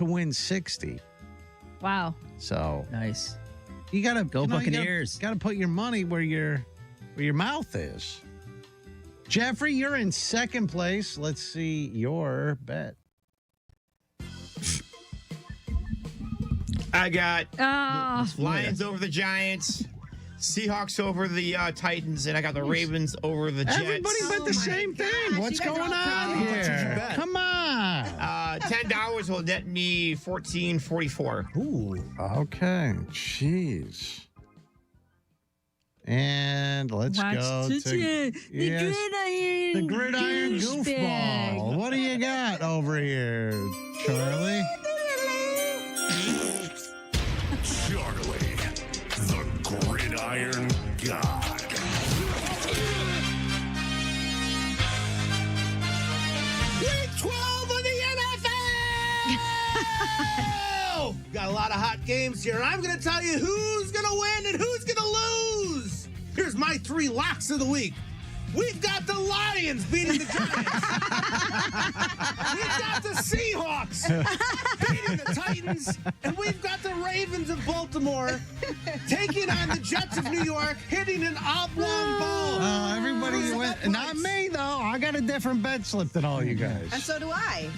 to win 60. Wow. So Nice. you gotta Go Buccaneers. Gotta put your money where your mouth is. Jeffrey, you're in second place. Let's see your bet. I got Oh. Lions over the Giants, Seahawks over the Titans, and I got the Ravens over the Jets. Everybody bet the same thing. What's you guys going are all on crazy. here? Come on. $10 will net me $14.44. Ooh. Okay. Jeez. And let's go to the the gridiron goofball. What do you got over here, Charlie? Charlie, the Gridiron God. Week 12 of the NFL! Got a lot of hot games here. I'm going to tell you who's going to win and who's going to lose. Here's my 3 locks of the week. We've got the Lions beating the Giants. We've got the Seahawks beating the Titans. And we've got the Ravens of Baltimore taking on the Jets of New York, hitting an oblong ball. Oh, everybody went. Not me, though. I got a different bet slip than all you guys. And so do I.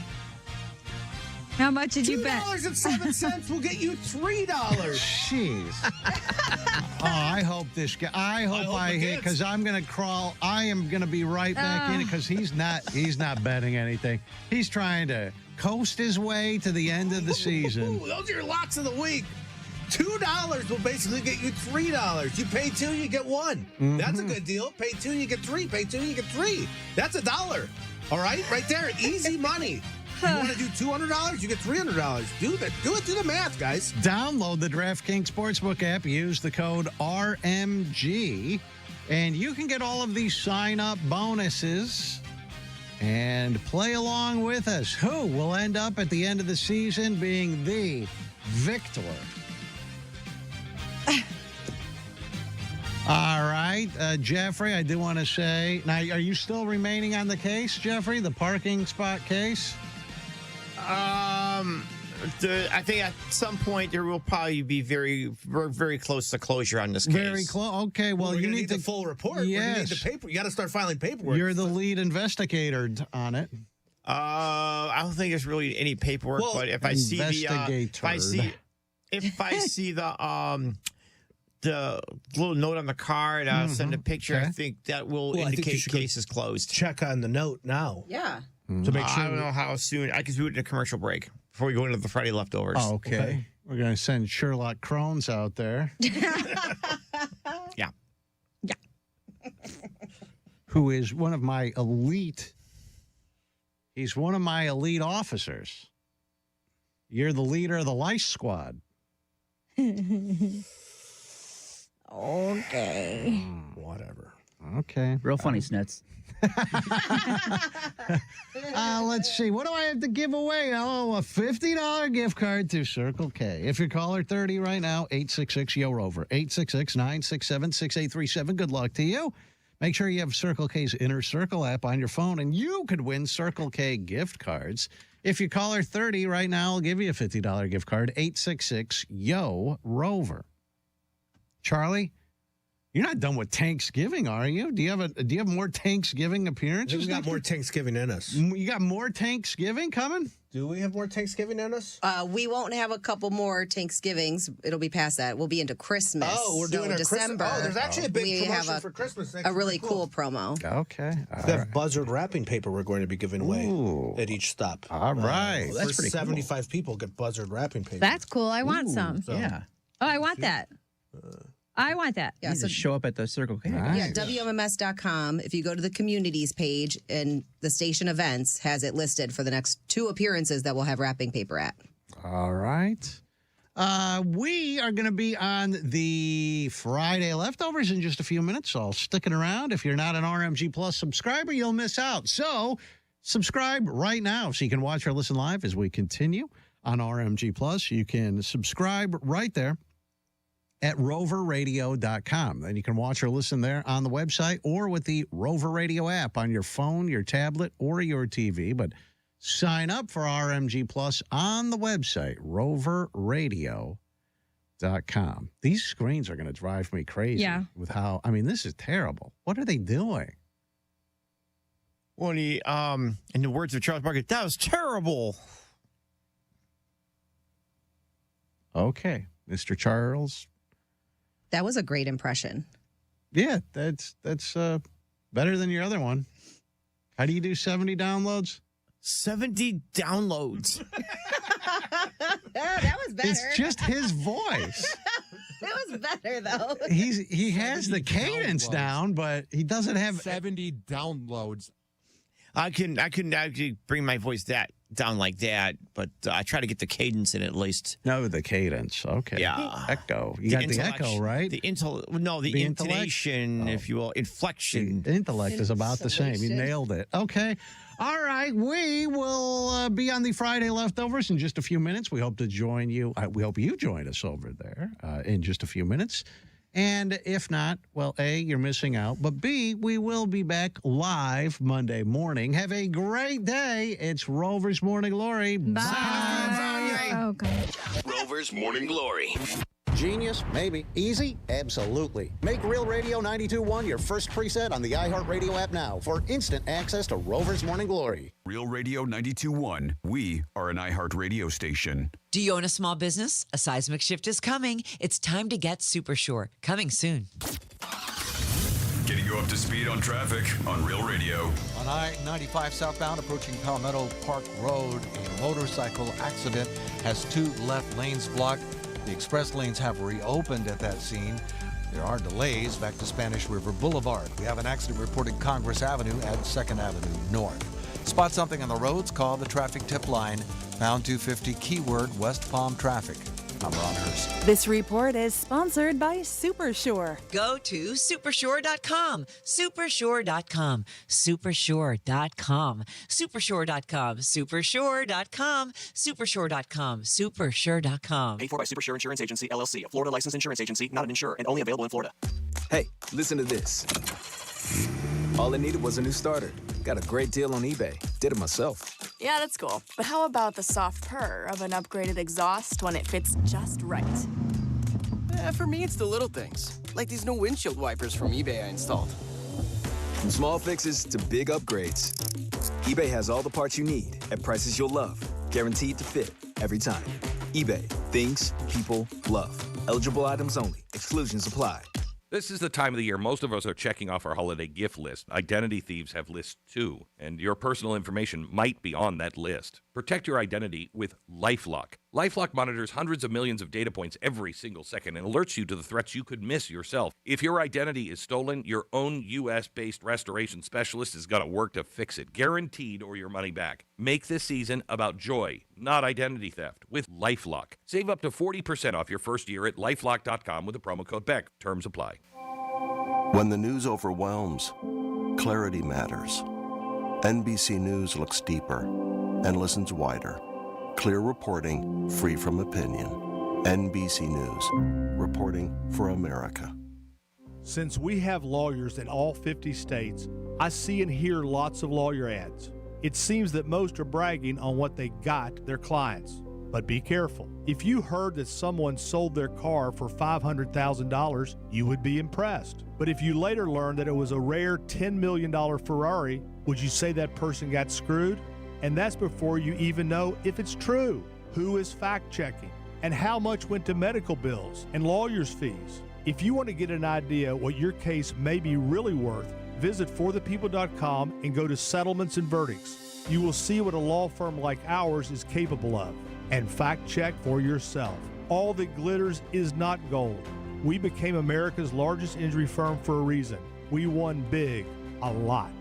How much did you bet? $2.07 will get you $3. Jeez. Oh, I hope this guy. I hope I hit because I'm gonna crawl. I am gonna be right back in it because he's not betting anything. He's trying to coast his way to the end of the season. Ooh, those are your locks of the week. $2 will basically get you $3. You pay 2, you get 1. That's a good deal. Pay 2, you get 3. Pay 2, you get 3. That's $1. All right, right there, easy money. You want to do $200? You get $300. Do that. Do the math, guys. Download the DraftKings Sportsbook app. Use the code RMG, and you can get all of these sign-up bonuses and play along with us. Who will end up at the end of the season being the victor? All right, Jeffrey, I do want to say, now, are you still remaining on the case, Jeffrey, the parking spot case? I think at some point there will probably be very, very close to closure on this case. Very close. Okay, well, you need the full report. Yes. We're gonna need the paper. You got to start filing paperwork. You're the lead investigator on it. I don't think there's really any paperwork, Well, but if I see the little note on the card, send a picture. Okay. I think that will Well, I think you indicate should the case is closed. check on the note now Yeah. to make sure. I don't know how soon. I can do it in a commercial break before we go into the Friday leftovers. Oh, okay. We're going to send Sherlock Crones out there. Yeah. Who is one of my elite. He's one of my elite officers. You're the leader of the Lice Squad. Okay. Whatever. Okay. Real funny, Snits. Let's see. What do I have to give away? Oh, a $50 gift card to Circle K. If you're caller 30 right now, 866-YO-ROVER, 866-967-6837. Good luck to you. Make sure you have Circle K's Inner Circle app on your phone, and you could win Circle K gift cards. If you call her 30 right now, I'll give you a $50 gift card, 866-YO-ROVER. Charlie, you're not done with Thanksgiving, are you? Do you have more Thanksgiving appearances? We got more Thanksgiving in us. You got more Thanksgiving coming? Do we have more Thanksgiving in us? We won't have a couple more Thanksgivings. It'll be past that. We'll be into Christmas. Oh, we're doing so a December. Christmas. Oh, there's actually a big we promotion have for Christmas next a really week. cool promo. Okay. We have buzzard wrapping paper we're going to be giving away Ooh. at each stop. All right. Well, that's pretty 75 people get buzzard wrapping paper. That's cool. I want some. So- Yeah. Oh, I want that. I want that. Yeah, You so just show up at the Circle K. Nice. yeah, WMMS.com. If you go to the communities page and the station events has it listed for the next 2 appearances that we'll have wrapping paper at. All right. We are going to be on the Friday leftovers in just a few minutes, so sticking around. If you're not an RMG Plus subscriber, you'll miss out. So subscribe right now so you can watch or listen live as we continue on RMG Plus. You can subscribe right there at roverradio.com. Then you can watch or listen there on the website or with the Rover Radio app on your phone, your tablet, or your TV. But Sign up for RMG Plus on the website, roverradio.com. These screens are going to drive me crazy with how, this is terrible. What are they doing? Well, in the words of Charles Barkley, that was terrible. Okay, Mr. Charles. That was a great impression. Yeah, that's better than your other one. How do you do 70 downloads? 70 downloads. That was better. It's just his voice. That was better, though. He has the cadence down, but he doesn't have 70 downloads. I couldn't actually bring my voice down like that, but I try to get the cadence in at least. No, the cadence. Okay. Yeah. Echo. You got the echo, right? The intonation, if you will, inflection. The intellect is about the same. You nailed it. Okay. All right. We will be on the Friday leftovers in just a few minutes. We hope to join you. We hope you join us over there in just a few minutes. And if not, well, A, you're missing out. But B, we will be back live Monday morning. Have a great day. It's Rover's Morning Glory. Bye. Oh, God. Rover's Morning Glory. Genius? Maybe. Easy? Absolutely. Make Real Radio 92.1 your first preset on the iHeartRadio app now for instant access to Rover's Morning Glory. Real Radio 92.1. We are an iHeartRadio station. Do you own a small business? A seismic shift is coming. It's time to get Super Sure. Coming soon. Getting you up to speed on traffic on Real Radio. On I-95 southbound approaching Palmetto Park Road, a motorcycle accident has 2 left lanes blocked. The express lanes have reopened at that scene. There are delays back to Spanish River Boulevard. We have an accident reported Congress Avenue and 2nd Avenue North. Spot something on the roads, call the traffic tip line, pound 250 keyword West Palm traffic. I'm Ron Hurst. This report is sponsored by SuperSure. Go to supersure.com. Supersure.com. Supersure.com. Supersure.com. Supersure.com. Supersure.com. Supersure.com. Paid for by Supersure Insurance Agency, LLC, a Florida licensed insurance agency, not an insurer, and only available in Florida. Hey, listen to this. All I needed was a new starter. Got a great deal on eBay. Did it myself. Yeah, that's cool. But how about the soft purr of an upgraded exhaust when it fits just right? For me, it's the little things, like these new windshield wipers from eBay I installed. From small fixes to big upgrades, eBay has all the parts you need at prices you'll love. Guaranteed to fit every time. eBay. Things people love. Eligible items only. Exclusions apply. This is the time of the year most of us are checking off our holiday gift list. Identity thieves have lists too, and your personal information might be on that list. Protect your identity with LifeLock. LifeLock monitors hundreds of millions of data points every single second and alerts you to the threats you could miss yourself. If your identity is stolen, your own U.S.-based restoration specialist is going to work to fix it, guaranteed, or your money back. Make this season about joy, not identity theft, with LifeLock. Save up to 40% off your first year at LifeLock.com with the promo code BECK. Terms apply. When the news overwhelms, clarity matters. NBC News looks deeper and listens wider. Clear reporting, free from opinion. NBC News, reporting for America. Since we have lawyers in all 50 states, I see and hear lots of lawyer ads. It seems that most are bragging on what they got their clients. But be careful. If you heard that someone sold their car for $500,000, you would be impressed. But if you later learned that it was a rare $10 million Ferrari, would you say that person got screwed? And that's before you even know if it's true. Who is fact-checking? And how much went to medical bills and lawyers' fees? If you want to get an idea what your case may be really worth, visit forthepeople.com and go to Settlements and Verdicts. You will see what a law firm like ours is capable of. And fact-check for yourself. All that glitters is not gold. We became America's largest injury firm for a reason. We won big, a lot.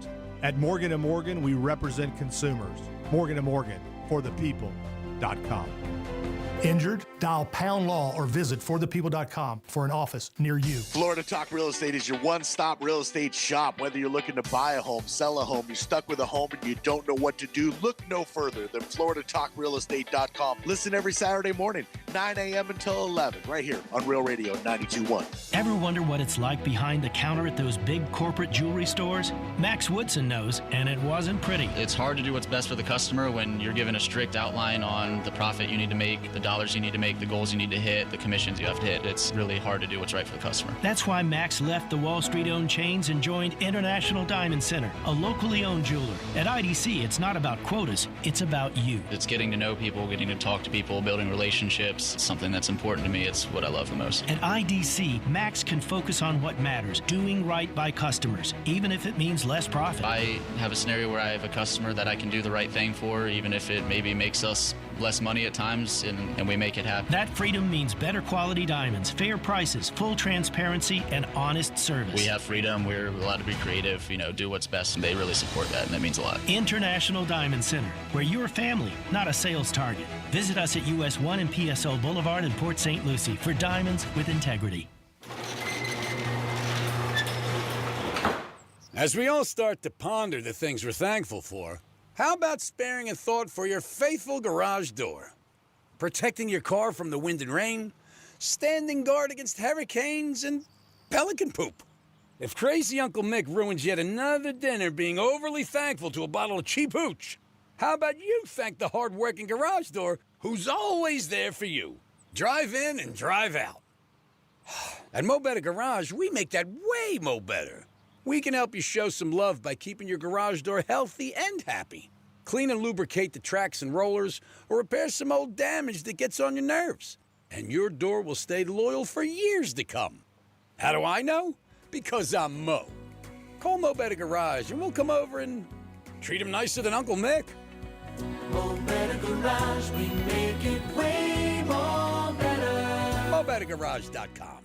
At Morgan & Morgan, we represent consumers. Morgan & Morgan, forthepeople.com. Injured? Dial Pound Law or visit forthepeople.com for an office near you. Florida Talk Real Estate is your one-stop real estate shop. Whether you're looking to buy a home, sell a home, you're stuck with a home and you don't know what to do, look no further than FloridaTalkRealEstate.com. Listen every Saturday morning 9 a.m. until 11, right here on Real Radio 92.1. Ever wonder what it's like behind the counter at those big corporate jewelry stores? Max Woodson knows, and it wasn't pretty. It's hard to do what's best for the customer when you're given a strict outline on the profit you need to make, the dollars you need to make, the goals you need to hit, the commissions you have to hit. It's really hard to do what's right for the customer. That's why Max left the Wall Street-owned chains and joined International Diamond Center, a locally owned jeweler. At IDC, it's not about quotas, it's about you. It's getting to know people, getting to talk to people, building relationships. It's something that's important to me. It's what I love the most. At IDC, Max can focus on what matters, doing right by customers, even if it means less profit. I have a scenario where I have a customer that I can do the right thing for, even if it maybe makes us less money at times, and we make it happen. That freedom means better quality diamonds, fair prices, full transparency, and honest service. We have freedom. We're allowed to be creative, do what's best, and they really support that, and that means a lot. International Diamond Center, where you're family, not a sales target. Visit us at US 1 and PSO Boulevard in Port St. Lucie for diamonds with integrity. As we all start to ponder the things we're thankful for, how about sparing a thought for your faithful garage door? Protecting your car from the wind and rain, standing guard against hurricanes, and pelican poop. If crazy Uncle Mick ruins yet another dinner being overly thankful to a bottle of cheap hooch, how about you thank the hard-working garage door who's always there for you? Drive in and drive out. At Mo Better Garage, we make that way mo better. We can help you show some love by keeping your garage door healthy and happy. Clean and lubricate the tracks and rollers, or repair some old damage that gets on your nerves. And your door will stay loyal for years to come. How do I know? Because I'm Mo. Call Mo Better Garage and we'll come over and treat him nicer than Uncle Mick. Mo Better Garage, we make it way more better. MoBetterGarage.com.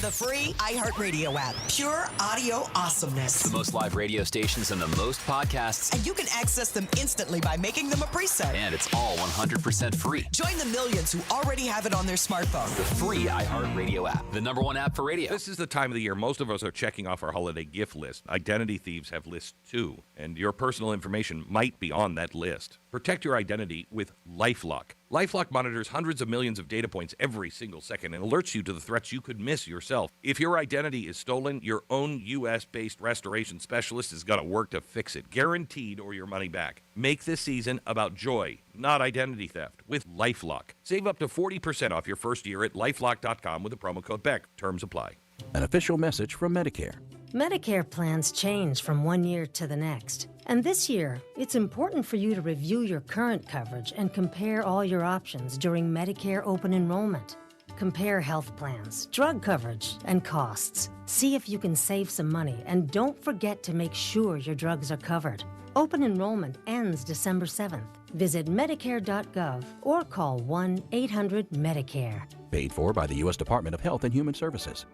The free iHeartRadio app. Pure audio awesomeness. The most live radio stations and the most podcasts. And you can access them instantly by making them a preset. And it's all 100% free. Join the millions who already have it on their smartphone. The free iHeartRadio app. The #1 app for radio. This is the time of the year most of us are checking off our holiday gift list. Identity thieves have lists too, and your personal information might be on that list. Protect your identity with LifeLock. LifeLock monitors hundreds of millions of data points every single second and alerts you to the threats you could miss yourself. If your identity is stolen, your own U.S.-based restoration specialist is going to work to fix it, guaranteed, or your money back. Make this season about joy, not identity theft, with LifeLock. Save up to 40% off your first year at LifeLock.com with the promo code BECK. Terms apply. An official message from Medicare. Medicare plans change from one year to the next. And this year, it's important for you to review your current coverage and compare all your options during Medicare open enrollment. Compare health plans, drug coverage, and costs. See if you can save some money, and don't forget to make sure your drugs are covered. Open enrollment ends December 7th. Visit Medicare.gov or call 1-800-MEDICARE. Paid for by the U.S. Department of Health and Human Services.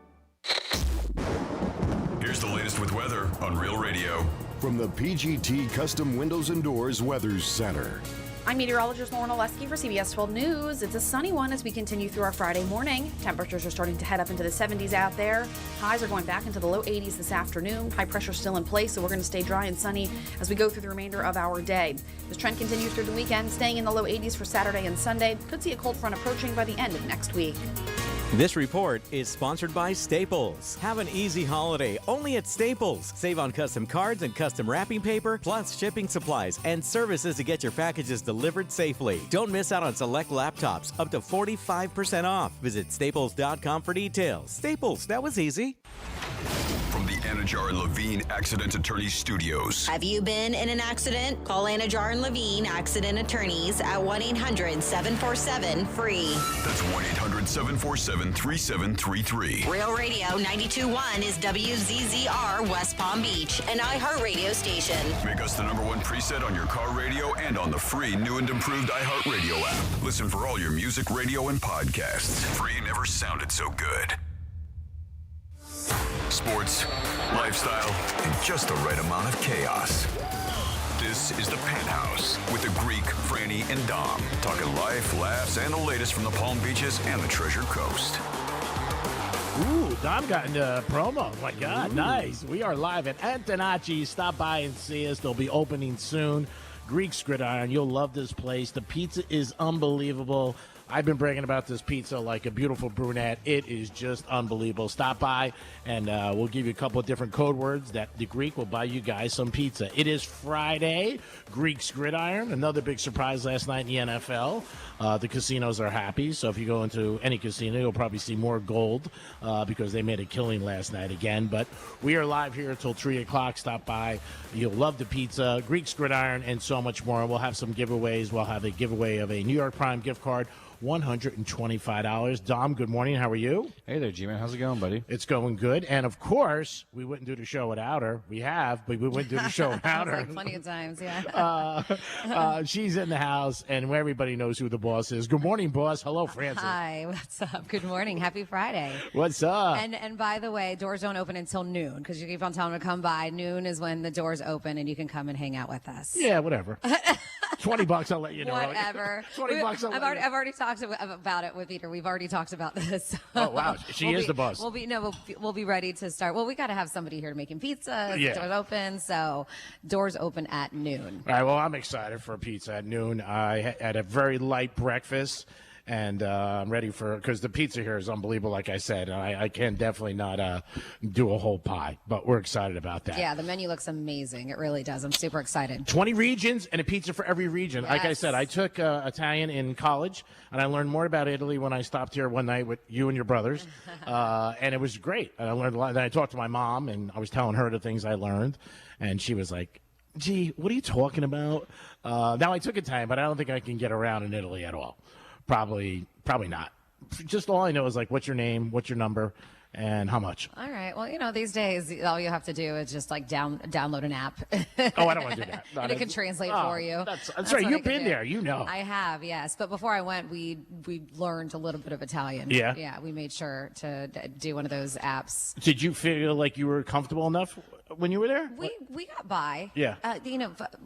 Here's the latest with weather on Real Radio. From the PGT Custom Windows and Doors Weather Center. I'm meteorologist Lauren Oleski for CBS 12 News. It's a sunny one as we continue through our Friday morning. Temperatures are starting to head up into the 70s out there. Highs are going back into the low 80s this afternoon. High pressure still in place, so we're going to stay dry and sunny as we go through the remainder of our day. This trend continues through the weekend, staying in the low 80s for Saturday and Sunday. Could see a cold front approaching by the end of next week. This report is sponsored by Staples. Have an easy holiday only at Staples. Save on custom cards and custom wrapping paper, plus shipping supplies and services to get your packages delivered safely. Don't miss out on select laptops, up to 45% off. Visit staples.com for details. Staples, that was easy. From the Anajar and Levine Accident Attorneys Studios. Have you been in an accident? Call Anajar and Levine Accident Attorneys at 1-800-747-FREE. That's 1-800-747-3733. Real Radio 92.1 is WZZR West Palm Beach, an iHeartRadio station. Make us the #1 preset on your car radio and on the free new and improved iHeartRadio app. Listen for all your music, radio, and podcasts. Free never sounded so good. Sports, lifestyle, and just the right amount of chaos. This is the Penthouse with the Greek, Franny, and Dom. Talking life, laughs, and the latest from the Palm Beaches and the Treasure Coast. Ooh, Dom got into a promo. My God, nice. We are live at Antonacci. Stop by and see us. They'll be opening soon. Greek's Gridiron. You'll love this place. The pizza is unbelievable. I've been bragging about this pizza like a beautiful brunette. It is just unbelievable. Stop by, and we'll give you a couple of different code words that the Greek will buy you guys some pizza. It is Friday. Greek's Gridiron, another big surprise last night in the NFL. The casinos are happy, so if you go into any casino, you'll probably see more gold because they made a killing last night again. But we are live here until 3 o'clock. Stop by. You'll love the pizza, Greek's Gridiron, and so much more. We'll have some giveaways. We'll have a giveaway of a New York Prime gift card, $125. Dom, good morning. How are you? Hey there, G-Man. How's it going, buddy? It's going good. And, of course, we wouldn't do the show without her. We have, but we wouldn't do the show without her. Like plenty of times, yeah. She's in the house, and everybody knows who the boss is. Good morning, boss. Hello, Francis. Hi, what's up? Good morning. Happy Friday. What's up? And by the way, doors don't open until noon because you keep on telling them to come by. Noon is when the doors open, and you can come and hang out with us. Yeah, whatever. $20, I'll let you know. Whatever. $20, I've already talked about it with Peter. We've already talked about this. Oh wow, she is the boss. We'll be ready to start. Well, we got to have somebody here making pizza. Yeah. Doors open, so doors open at noon. All right. Well, I'm excited for pizza at noon. I had a very light breakfast. And I'm ready because the pizza here is unbelievable, like I said. And I can definitely not do a whole pie, but we're excited about that. Yeah, the menu looks amazing. It really does. I'm super excited. 20 regions and a pizza for every region. Yes. Like I said, I took Italian in college, and I learned more about Italy when I stopped here one night with you and your brothers. And it was great. And I learned a lot. Then I talked to my mom, and I was telling her the things I learned. And she was like, gee, what are you talking about? Now, I took Italian, but I don't think I can get around in Italy at all. Probably not. Just all I know is like, what's your name, what's your number, and how much. All right. Well, these days, all you have to do is just like download an app. Oh, I don't want to do that. No, and it can translate for you. That's right. You've been there. You know. I have, yes. But before I went, we learned a little bit of Italian. Yeah. Yeah. We made sure to do one of those apps. Did you feel like you were comfortable enough when you were there? We got by. Yeah.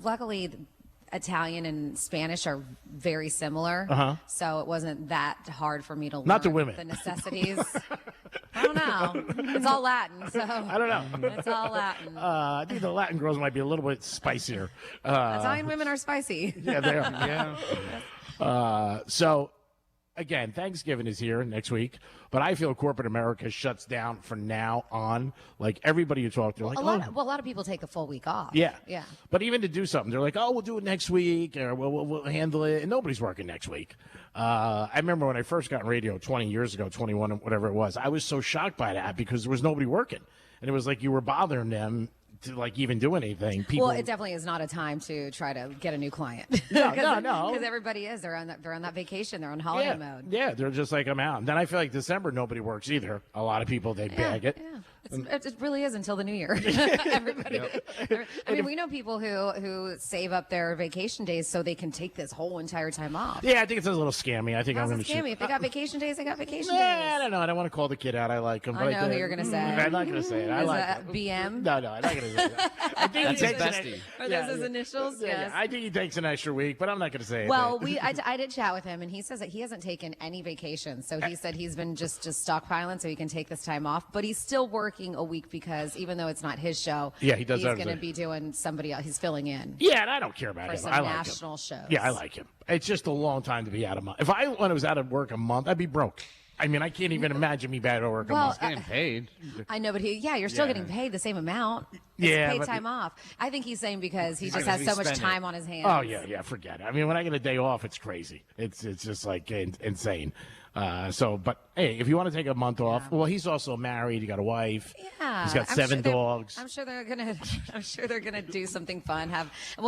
Luckily, Italian and Spanish are very similar, so it wasn't that hard for me to learn. Not the women. The necessities. I don't know. It's all Latin, so I don't know. It's all Latin. I think the Latin girls might be a little bit spicier. Italian women are spicy. Yeah, they are. Yeah. So, again, Thanksgiving is here next week, but I feel corporate America shuts down from now on. Like, everybody you talk to, like, a lot of people take a full week off. Yeah. Yeah. But even to do something, they're like, oh, we'll do it next week, or we'll handle it, and nobody's working next week. I remember when I first got in radio 20 years ago, 21, whatever it was, I was so shocked by that because there was nobody working. And it was like you were bothering them to like even do anything. Well, it definitely is not a time to try to get a new client. No. Because everybody is. They're on that vacation. They're on holiday mode. Yeah, they're just like, I'm out. And then I feel like December, nobody works either. A lot of people, they bag it. Yeah. It really is until the new year. Everybody. I mean, we know people who save up their vacation days so they can take this whole entire time off. Yeah, I think it's a little scammy. I think I'm going to scammy. If they got vacation days, they got vacation days. I don't know. I don't want to call the kid out. I like him. I know who you're going to say. I'm not going to say it. I like him. BM? No, I'm not going to say that. I think That's his bestie. Are those his initials? Yes. I think he takes an extra week, but I'm not going to say it. Well, I did chat with him, and he says that he hasn't taken any vacation. So he said he's been just stockpiling so he can take this time off. But he's still working a week because even though it's not his show, he does. He's going to be doing somebody else. He's filling in. Yeah, and I don't care about for him. some I like national him. shows. Yeah, I like him. It's just a long time to be out of month. If I was out of work a month, I'd be broke. I mean, I can't even imagine me bad at work a month. Getting paid. I know, but you're still getting paid the same amount. It's paid time off. I think he's saying because he just has so much time on his hands. Oh yeah, forget it. I mean, when I get a day off, it's crazy. It's just like insane. But hey, if you want to take a month off, well, he's also married. He got a wife. Yeah, he's got 7 dogs. I'm sure they're gonna do something fun.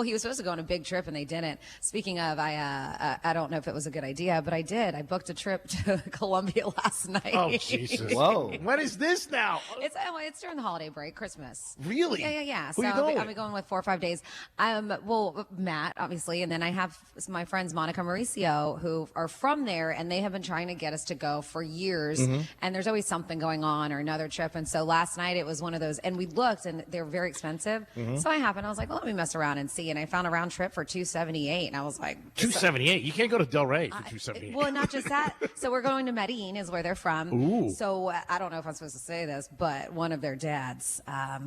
He was supposed to go on a big trip and they didn't. Speaking of, I don't know if it was a good idea, but I did. I booked a trip to Colombia last night. Oh Jesus! Whoa! When is this now? It's during the holiday break, Christmas. Really? Yeah. Who So you going I'll be going with 4 or 5 days. Matt, obviously, and then I have my friends Monica Mauricio who are from there, and they have been trying to get us to go for years. Mm-hmm. And there's always something going on or another trip. And so last night it was one of those, and we looked, and they're very expensive. Mm-hmm. So I was like, well, let me mess around and see. And I found a round trip for $278, and I was like, $278. You can't go to Delray for $278. Well, not just that. So we're going to Medellin, is where they're from. Ooh. So I don't know if I'm supposed to say this, but one of their dads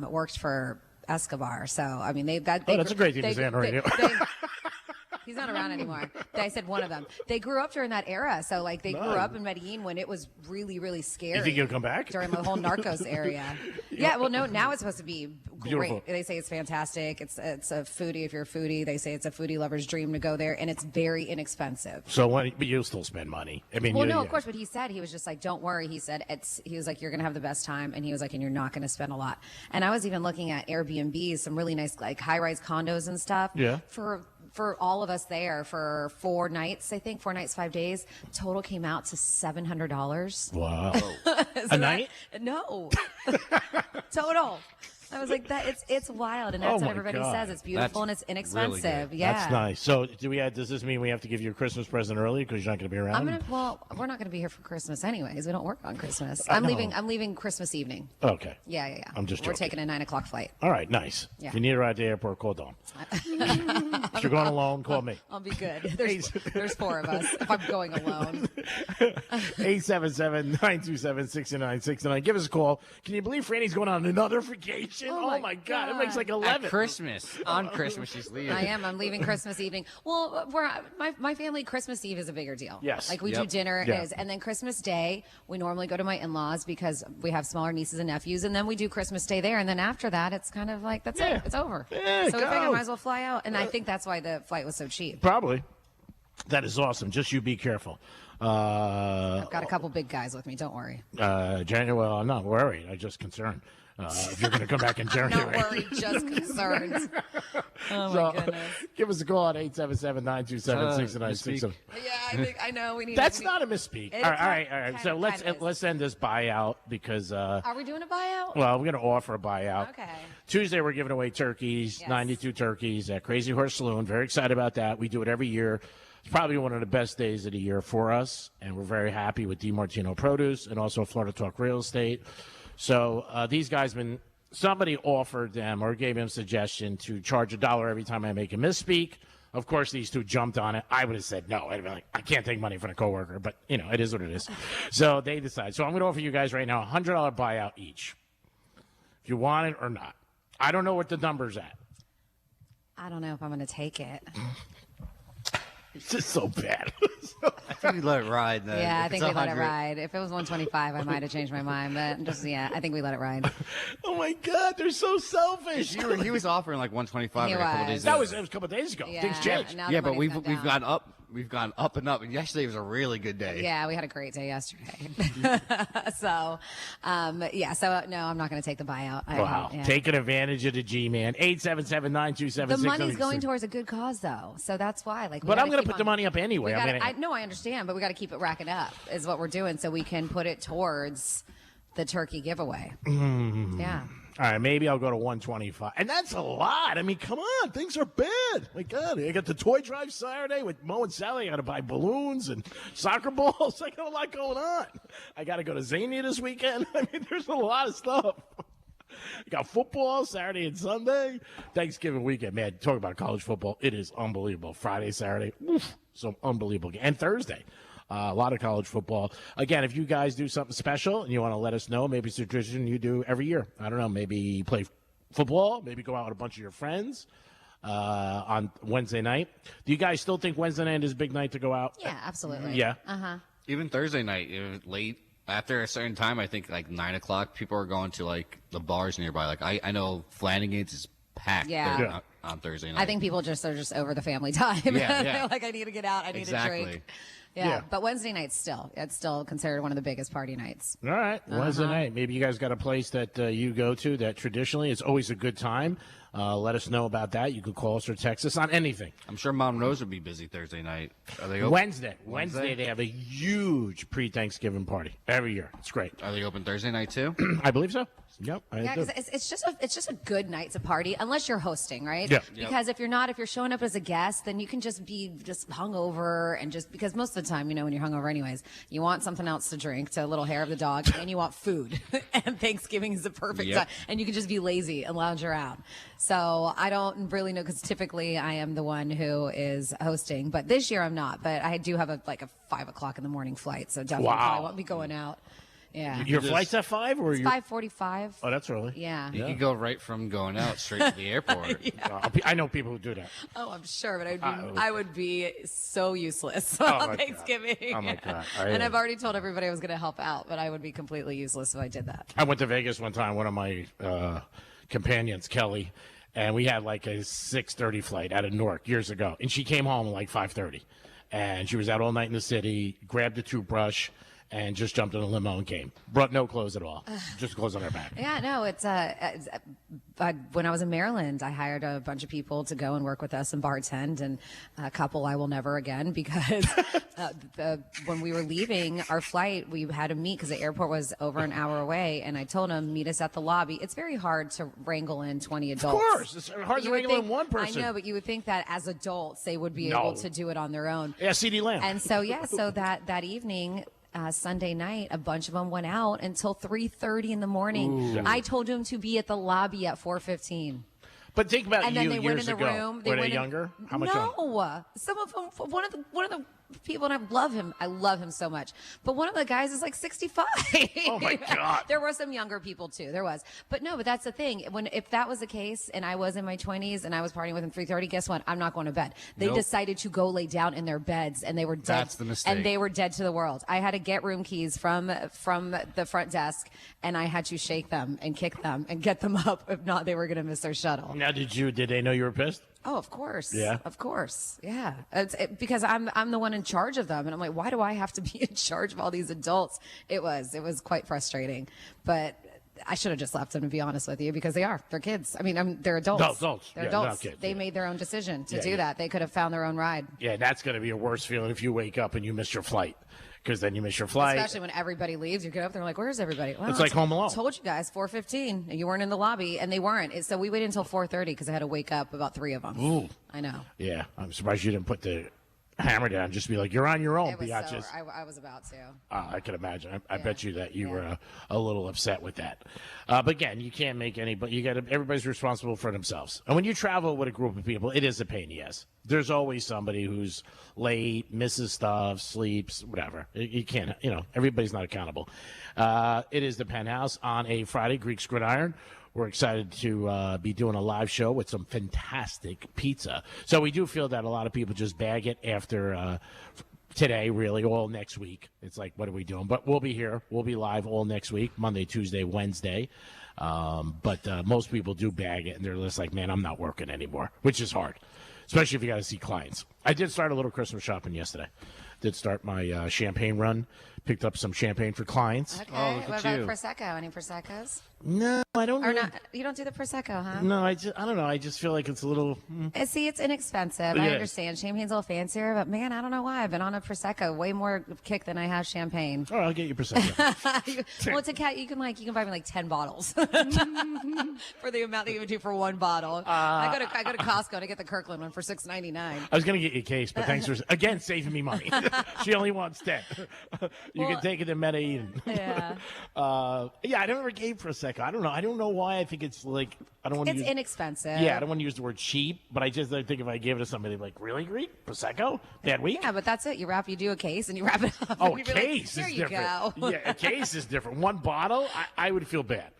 worked for Escobar. So I mean, that's a great thing to say on the radio. He's not around anymore. I said one of them. They grew up during that era. So, like, they grew up in Medellin when it was really, really scary. You think he'll come back? During the whole Narcos area. Yeah, well, no, now it's supposed to be Beautiful. great. They say it's fantastic. It's a foodie. If you're a foodie, they say it's a foodie lover's dream to go there, and it's very inexpensive. So, but you'll still spend money. I mean, well, no, of course, but he said, he was just like, don't worry. He said, he was like, you're going to have the best time. And he was like, and you're not going to spend a lot. And I was even looking at Airbnbs, some really nice, like, high-rise condos and stuff. Yeah. For all of us there for 4 nights, I think 4 nights, 5 days, total came out to $700. Wow. A night? No. Total. I was like, it's wild, and that's what everybody says. It's beautiful and it's inexpensive. Really yeah, that's nice. So, does this mean we have to give you a Christmas present early because you're not going to be around? We're not going to be here for Christmas anyways. We don't work on Christmas. I'm leaving Christmas evening. Okay. Yeah. I'm just joking. We're taking a 9:00 flight. All right, nice. Yeah. If you need a ride at the airport, call Dawn. If you're going alone, call me. I'll be good. There's 4 of us if I'm going alone. 877-927-6969. Give us a call. Can you believe Franny's going on another vacation? Oh my God. It makes like 11. At Christmas. On Christmas, she's leaving. I am. I'm leaving Christmas evening. Well, my family, Christmas Eve is a bigger deal. Yes. Like we do dinner, and then Christmas Day, we normally go to my in-laws because we have smaller nieces and nephews, and then we do Christmas Day there, and then after that, it's kind of like, that's it. It's over. Yeah, so we figured I might as well fly out, and I think that's why the flight was so cheap. Probably. That is awesome. Just you be careful. I've got a couple big guys with me. Don't worry. January. Well, I'm not worried. I'm just concerned. If you're going to come back in January. Not worried, just concerned. Oh, so, my goodness. Give us a call at 877-927-6967. Yeah, I know. We need. That's not a misspeak. All right. So let's end this buyout because. Are we doing a buyout? Well, we're going to offer a buyout. Okay. Tuesday, we're giving away turkeys, 92 turkeys at Crazy Horse Saloon. Very excited about that. We do it every year. It's probably one of the best days of the year for us, and we're very happy with DiMartino Produce and also Florida Talk Real Estate. So these guys somebody offered them or gave them a suggestion to charge $1 every time I make a misspeak. Of course, these two jumped on it. I would have said no. I'd be like, I can't take money from a coworker, but it is what it is. So they decide. So I'm going to offer you guys right now a $100 buyout each, if you want it or not. I don't know what the number's at. I don't know if I'm going to take it. It's just so bad. I think we let it ride. Then. Yeah, I think we let it ride. If it was 125, I might have changed my mind, but I think we let it ride. Oh my God, they're so selfish. He was offering like 125 a couple days ago. That was a couple days ago. Yeah, Things changed. Yeah, but we've gone up. We've gone up and up, and yesterday was a really good day. Yeah, we had a great day yesterday. So no, I'm not going to take the buyout. Wow, taking advantage of the G-Man. 877-927-6967. The money's going towards a good cause, though, so that's why. But I'm going to put the money up anyway. I understand, but we got to keep it racking up, is what we're doing, so we can put it towards the turkey giveaway. Yeah. All right, maybe I'll go to 125. And that's a lot. I mean, come on. Things are bad. My God. I got the toy drive Saturday with Mo and Sally. I got to buy balloons and soccer balls. I got a lot going on. I got to go to Zania this weekend. I mean, there's a lot of stuff. I got football Saturday and Sunday. Thanksgiving weekend, man. Talk about college football. It is unbelievable. Friday, Saturday. Oof, so unbelievable. And Thursday. A lot of college football. Again, if you guys do something special and you want to let us know, maybe it's a tradition you do every year. I don't know, maybe play football, maybe go out with a bunch of your friends on Wednesday night. Do you guys still think Wednesday night is a big night to go out? Yeah, absolutely. Yeah. Uh-huh. Even Thursday night, it was late. After a certain time, I think like 9 o'clock, people are going to like the bars nearby. Like I know Flanagan's is packed on Thursday night. I think people are just over the family time. Yeah. They're like, I need to get out. I need a drink. Yeah, but Wednesday night's it's still considered one of the biggest party nights. All right, Wednesday night. Maybe you guys got a place that you go to that traditionally it's always a good time. Let us know about that. You could call us or text us on anything. I'm sure Mom Rose would be busy Thursday night. Are they open? Wednesday they have a huge pre-Thanksgiving party every year. It's great. Are they open Thursday night too? I believe so. Yep. Yeah, because it's just a good night to party unless you're hosting, right? Yeah. Because if you're showing up as a guest, then you can just be hungover and because most of the time, when you're hungover anyways, you want something else to drink, to a little hair of the dog, and you want food. And Thanksgiving is the perfect time, and you can just be lazy and lounge around. So I don't really know, because typically I am the one who is hosting, but this year I'm not. But I do have a 5 o'clock in the morning flight, so definitely I won't be going out. Yeah. Your flight's at 5 or it's 5:45. Oh, that's early. Yeah. You could go right from going out straight to the airport. I know people who do that. Oh, I'm sure, but I would be so useless my on God. Thanksgiving. Oh, my God. And I've already told everybody I was going to help out, but I would be completely useless if I did that. I went to Vegas one time, one of my companions, Kelly, and we had like a 6:30 flight out of Newark years ago. And she came home at like 5:30. And she was out all night in the city, grabbed a toothbrush, and just jumped in a limo and came. Brought no clothes at all. Just clothes on her back. Yeah, no, it's when I was in Maryland, I hired a bunch of people to go and work with us and bartend, and a couple I will never again because when we were leaving our flight, we had to meet because the airport was over an hour away, and I told them, meet us at the lobby. It's very hard to wrangle in 20 adults. Of course. It's hard to wrangle in one person. I know, but you would think that as adults, they would be able to do it on their own. Yeah, CD Lamb. And so, so that evening, Sunday night, a bunch of them went out until 3:30 in the morning. Ooh. I told them to be at the lobby at 4:15. But think about and you then they went years in the ago. room. Were they younger? How much younger? No, some of them. One of the people, and I love him. I love him so much. But one of the guys is like 65. Oh my God! There were some younger people too. There was, but that's the thing. If that was the case, and I was in my 20s and I was partying with him 3:30, guess what? I'm not going to bed. They decided to go lay down in their beds, and they were dead. That's the mistake. And they were dead to the world. I had to get room keys from the front desk, and I had to shake them and kick them and get them up. If not, they were going to miss their shuttle. Now, did they know you were pissed? Oh, of course. Yeah. Of course. Yeah. Because I'm the one in charge of them. And I'm like, why do I have to be in charge of all these adults? It was quite frustrating. But I should have just left them, to be honest with you, because they're kids. I mean, they're adults. They're adults. Kids, they made their own decision to do that. They could have found their own ride. Yeah, that's going to be a worse feeling if you wake up and you miss your flight. Because then you miss your flight. Especially when everybody leaves. You get up there like, where's everybody? Well, it's like Home Alone. I told you guys, 4:15. And you weren't in the lobby, and they weren't. So we waited until 4:30 because I had to wake up about 3 of them. Ooh. I know. Yeah, I'm surprised you didn't put the hammer down. Just be like, you're on your own, It was biatches. I was about to. I can imagine. I bet you that you were a little upset with that. But again, you can't make anybody. Everybody's responsible for themselves. And when you travel with a group of people, it is a pain. Yes, there's always somebody who's late, misses stuff, sleeps, whatever. You can't. Everybody's not accountable. It is the Penthouse on a Friday, Greek's Gridiron. We're excited to be doing a live show with some fantastic pizza. So we do feel that a lot of people just bag it after today, really, all next week. It's like, what are we doing? But we'll be here. We'll be live all next week, Monday, Tuesday, Wednesday. But most people do bag it, and they're just like, man, I'm not working anymore, which is hard, especially if you got to see clients. I did start a little Christmas shopping yesterday. Did start my champagne run. Picked up some champagne for clients. Okay. What about Prosecco? Any Proseccos? No, I don't. Or not? You don't do the Prosecco, huh? No, I don't know. I just feel like it's a little. See, it's inexpensive. I understand. Champagne's a little fancier, but man, I don't know why. I've been on a Prosecco way more kick than I have champagne. Oh, I'll get you Prosecco. Well, it's a cat. You can buy me like 10 bottles for the amount that you would do for one bottle. I go to Costco to get the Kirkland one for $6.99. I was gonna get you a case, but thanks for again saving me money. She only wants 10. You can take it to Medellin. Yeah. I never gave Prosecco. I don't know. I don't know why. I think it's like I don't want to. It's inexpensive. Yeah, I don't want to use the word cheap, but I think if I gave it to somebody, like, really, Greek Prosecco, bad week. Yeah, but that's it. You do a case and you wrap it up. Oh, a case is different. Go. Yeah, a case is different. One bottle, I would feel bad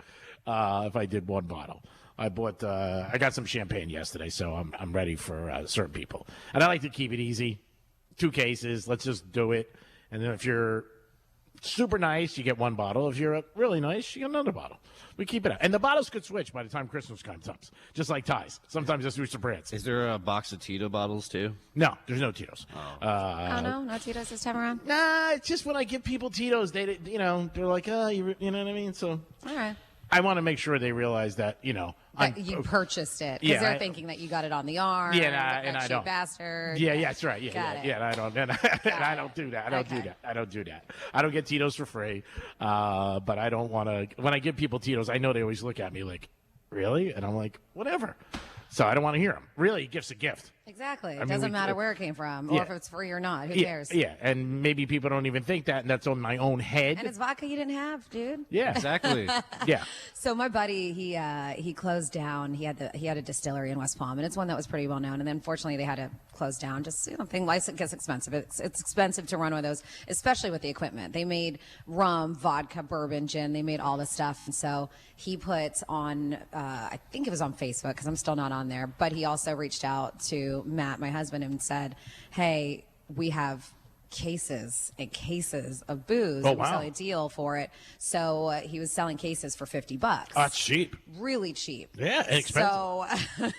if I did one bottle. I got some champagne yesterday, so I'm ready for certain people, and I like to keep it easy. 2 cases. Let's just do it, and then if you're super nice, you get 1 bottle. If you're really nice, you get another bottle. We keep it up. And the bottles could switch by the time Christmas comes, just like ties. Sometimes it's Rooster Brandts. Is there a box of Tito bottles, too? No, there's no Tito's. No Tito's this time around? Nah, it's just when I give people Tito's, they're like, oh, you know what I mean? So all right. I want to make sure they realize that, that you purchased it. Because they're thinking that you got it on the arm. Yeah, and I don't. Bastard. Yeah, that's right. Yeah, and I don't. And I don't do that. I don't do that. I don't get Tito's for free. But I don't want to. When I give people Tito's, I know they always look at me like, really? And I'm like, whatever. So I don't want to hear them. Really, a gift's a gift. Exactly. It I mean, doesn't matter where it came from or if it's free or not. Who cares? Yeah, and maybe people don't even think that, and that's on my own head. And it's vodka you didn't have, dude. Yeah, exactly. Yeah. So my buddy, he closed down. He had a distillery in West Palm, and it's one that was pretty well known. And then unfortunately, they had to close down. Just something license gets expensive. It's expensive to run one of those, especially with the equipment. They made rum, vodka, bourbon, gin. They made all this stuff. And so he put on, I think it was on Facebook because I'm still not on there. But he also reached out to Matt, my husband, and said, "Hey, we have cases and cases of booze. Oh, We wow. sell a deal for it." So he was selling cases for $50. That's cheap. Really cheap. Yeah, expensive. So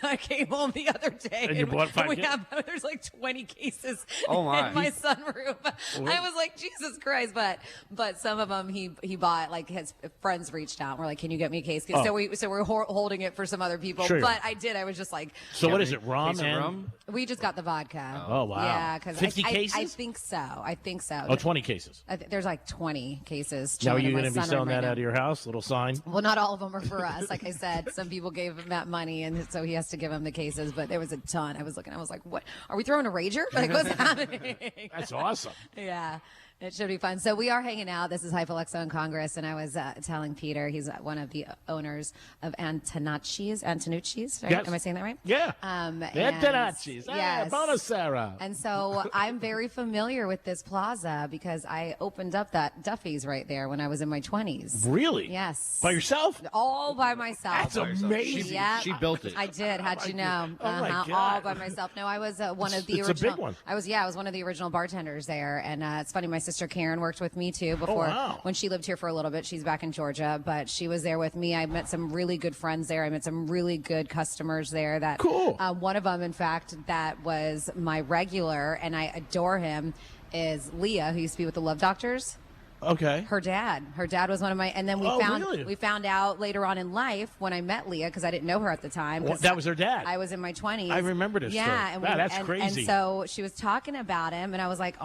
I came home the other day And you bought 5 we cases? have there's like 20 cases Oh, my. in my sunroof. I was like, Jesus Christ! But some of them he bought, like his friends reached out and were like, "Can you get me a case?" Oh. So we're holding it for some other people. Sure. But I was just like, So what is it, rum Case of and rum? we just got the vodka. Oh, wow. Yeah, because 50 I cases? think so. I think so. Oh, 20 cases. There's like 20 cases. Now, are chilling you in my going to be sunroom selling right that now. out of your house? Little sign? Well, not all of them are for us. Like I said, some people gave him that money, and so he has to give him the cases. But there was a ton. I was like, "What? Are we throwing a rager? Like, what's happening?" That's awesome. Yeah. It should be fun. So we are hanging out. This is Hyphelexo in Congress, and I was telling Peter, he's one of the owners of Antonucci's, right? Yes. Am I saying that right? Yeah. And- Antonucci's. Yes. Bonasera. And so I'm very familiar with this plaza because I opened up that Duffy's right there when I was in my 20s. Really? Yes. By yourself? All by myself. That's amazing. Yeah, She built it. I did. How'd you know? Oh, my All God. by myself. No, I was one of the It's original. a big one. I was one of the original bartenders there, and it's funny. My sister Karen worked with me too before wow. when she lived here for a little bit. She's back in Georgia, but she was there with me. I met some really good friends there. I met some really good customers there. That cool. One of them, in fact, that was my regular, and I adore him. Is Leah, who used to be with the Love Doctors. Okay. Her dad was one of my, and then really? we found out later on in life when I met Leah, because I didn't know her at the time. Well, 'cause that was her dad. I was in my 20s. I remember this story. Yeah, Wow, that's crazy. And so she was talking about him, and I was like,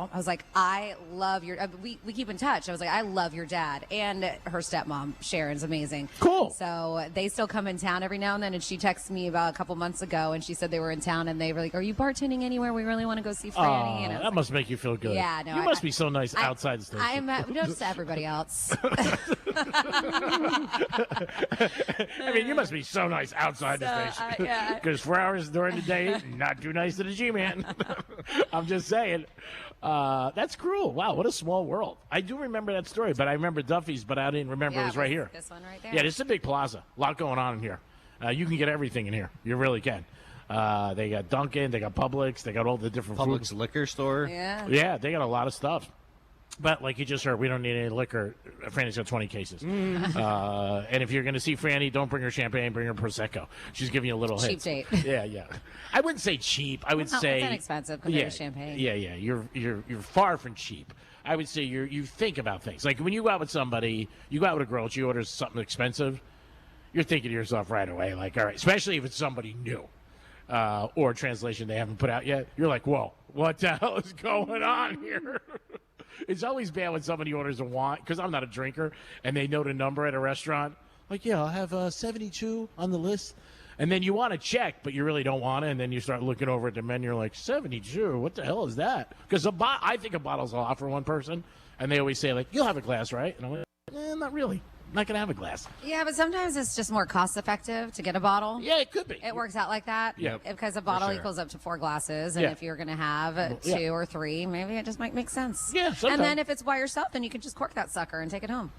I love your. We keep in touch. I was like, I love your dad, and her stepmom Sharon's amazing. Cool. So they still come in town every now and then, and she texted me about a couple months ago, and she said they were in town, and they were like, "Are you bartending anywhere? We really want to go see Franny." And I was that must make you feel good. Yeah, no, You must be so nice outside the station. I'm just everybody else. I mean, you must be so nice outside the station. yeah. Because 4 hours during the day, not too nice to the G-Man. I'm just saying. That's cruel. Wow, what a small world. I do remember that story, but I remember Duffy's, but I didn't remember it was right here. This one right there. Yeah, this is a big plaza. A lot going on in here. You can get everything in here. You really can. They got Dunkin', they got Publix, they got all the different Publix food. liquor store. Yeah. Yeah, they got a lot of stuff. But like you just heard, we don't need any liquor. Franny's got 20 cases. And if you're going to see Franny, don't bring her champagne, bring her Prosecco. She's giving you a little Cheap hint. date. Yeah. I wouldn't say cheap. I would say it's inexpensive compared to champagne. Yeah. You're far from cheap. I would say you think about things. Like when you go out with somebody, you go out with a girl, she orders something expensive, you're thinking to yourself right away, like, all right, especially if it's somebody new. Or a translation they haven't put out yet. You're like, whoa, what the hell is going on here? It's always bad when somebody orders a wine, because I'm not a drinker, and they know the number at a restaurant. Like, yeah, I'll have 72 on the list. And then you want to check, but you really don't want to, and then you start looking over at the menu, you're like, 72? What the hell is that? Because I think a bottle's a lot for one person, and they always say, like, you'll have a glass, right? And I'm like, not really. I'm not going to have a glass. Yeah, but sometimes it's just more cost effective to get a bottle. Yeah, it could be. It works out like that. Yeah, because a bottle sure. equals up to 4 glasses, and Yeah. if you're going to have 2 or 3, maybe it just might make sense. Yeah, and sometimes. then if it's by yourself, then you can just cork that sucker and take it home.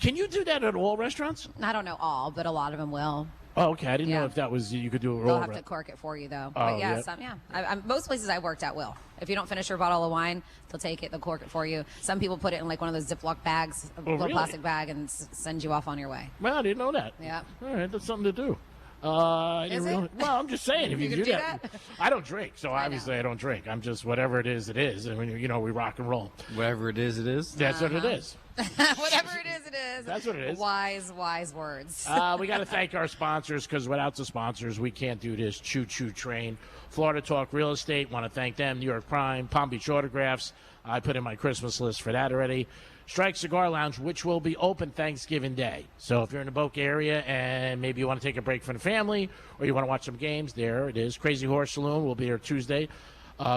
Can you do that at all restaurants? I don't know all, but a lot of them will. Oh, okay. I didn't Yeah. know if that was you could do it. They'll have to cork it for you, though. Oh, But yeah, yeah. most places I worked at will. If you don't finish your bottle of wine, they'll take it, they'll cork it for you. Some people put it in like one of those Ziploc bags, a little really? plastic bag, and send you off on your way. Well, I didn't know that. Yeah. All right, that's something to do. I didn't Is it? really- well, I'm just saying, if you You do could do that. that? I don't drink, so obviously I don't drink. I'm just whatever it is, it is. I mean, we rock and roll. Whatever it is, it is. That's what it is. Whatever it is, it is. That's what it is. Wise words. We got to thank our sponsors, because without the sponsors, we can't do this choo-choo train. Florida Talk Real Estate, want to thank them. New York Prime, Palm Beach Autographs. I put in my Christmas list for that already. Strike Cigar Lounge, which will be open Thanksgiving Day. So if you're in the Boca area and maybe you want to take a break from the family or you want to watch some games, there it is. Crazy Horse Saloon will be here Tuesday.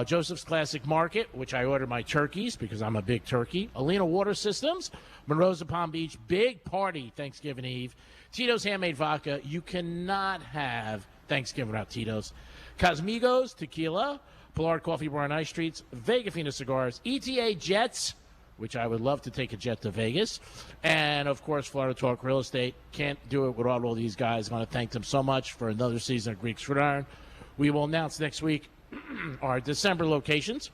Joseph's Classic Market, which I ordered my turkeys because I'm a big turkey. Alina Water Systems, Monroe's of Palm Beach, big party Thanksgiving Eve. Tito's Handmade Vodka. You cannot have Thanksgiving without Tito's. Cosmigos Tequila, Pollard Coffee Bar on Ice Streets, Vega Fina Cigars, ETA Jets, which I would love to take a jet to Vegas, and, of course, Florida Talk Real Estate. Can't do it without all these guys. I want to thank them so much for another season of Greek Gridiron. We will announce next week our December locations.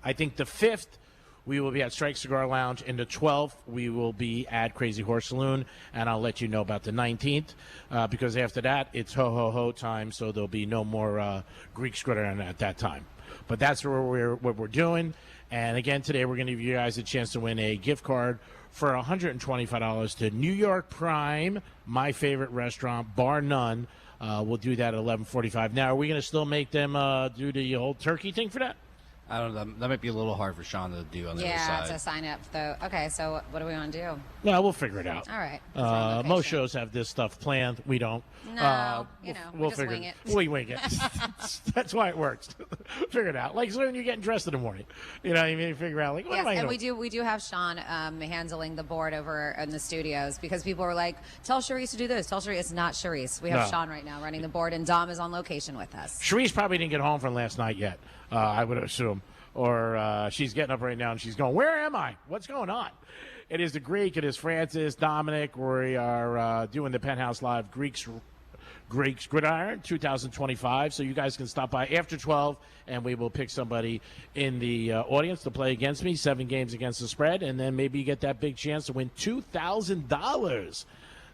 I think the 5th, we will be at Strike Cigar Lounge. And the 12th, we will be at Crazy Horse Saloon. And I'll let you know about the 19th because after that, it's ho-ho-ho time, so there'll be no more Greek Gridiron at that time. But that's what we're doing. And, again, today we're going to give you guys a chance to win a gift card for $125 to New York Prime, my favorite restaurant, bar none. We'll do that at 11:45. Now, are we going to still make them do the whole turkey thing for that? I don't know. That might be a little hard for Sean to do on the other Yeah, side. to sign up, though. Okay, so what do we want to do? No, we'll figure it out. All right. Most shows have this stuff planned. We don't. No, we'll just figure wing it. We wing it. That's why it works. Figure it out. Like so when you're getting dressed in the morning, you know, you figure out like what am I and gonna... we do have Sean handling the board over in the studios because people were like, "Tell Charisse to do this." Tell Charisse, it's not Charisse. We have Sean right now running the board, and Dom is on location with us. Charisse probably didn't get home from last night yet. I would assume. Or she's getting up right now and she's going, where am I? What's going on? It is the Greek. It is Francis, Dominic. We are doing the Penthouse Live Greeks Gridiron 2025. So you guys can stop by after 12, and we will pick somebody in the audience to play against me, 7 games against the spread, and then maybe you get that big chance to win $2,000.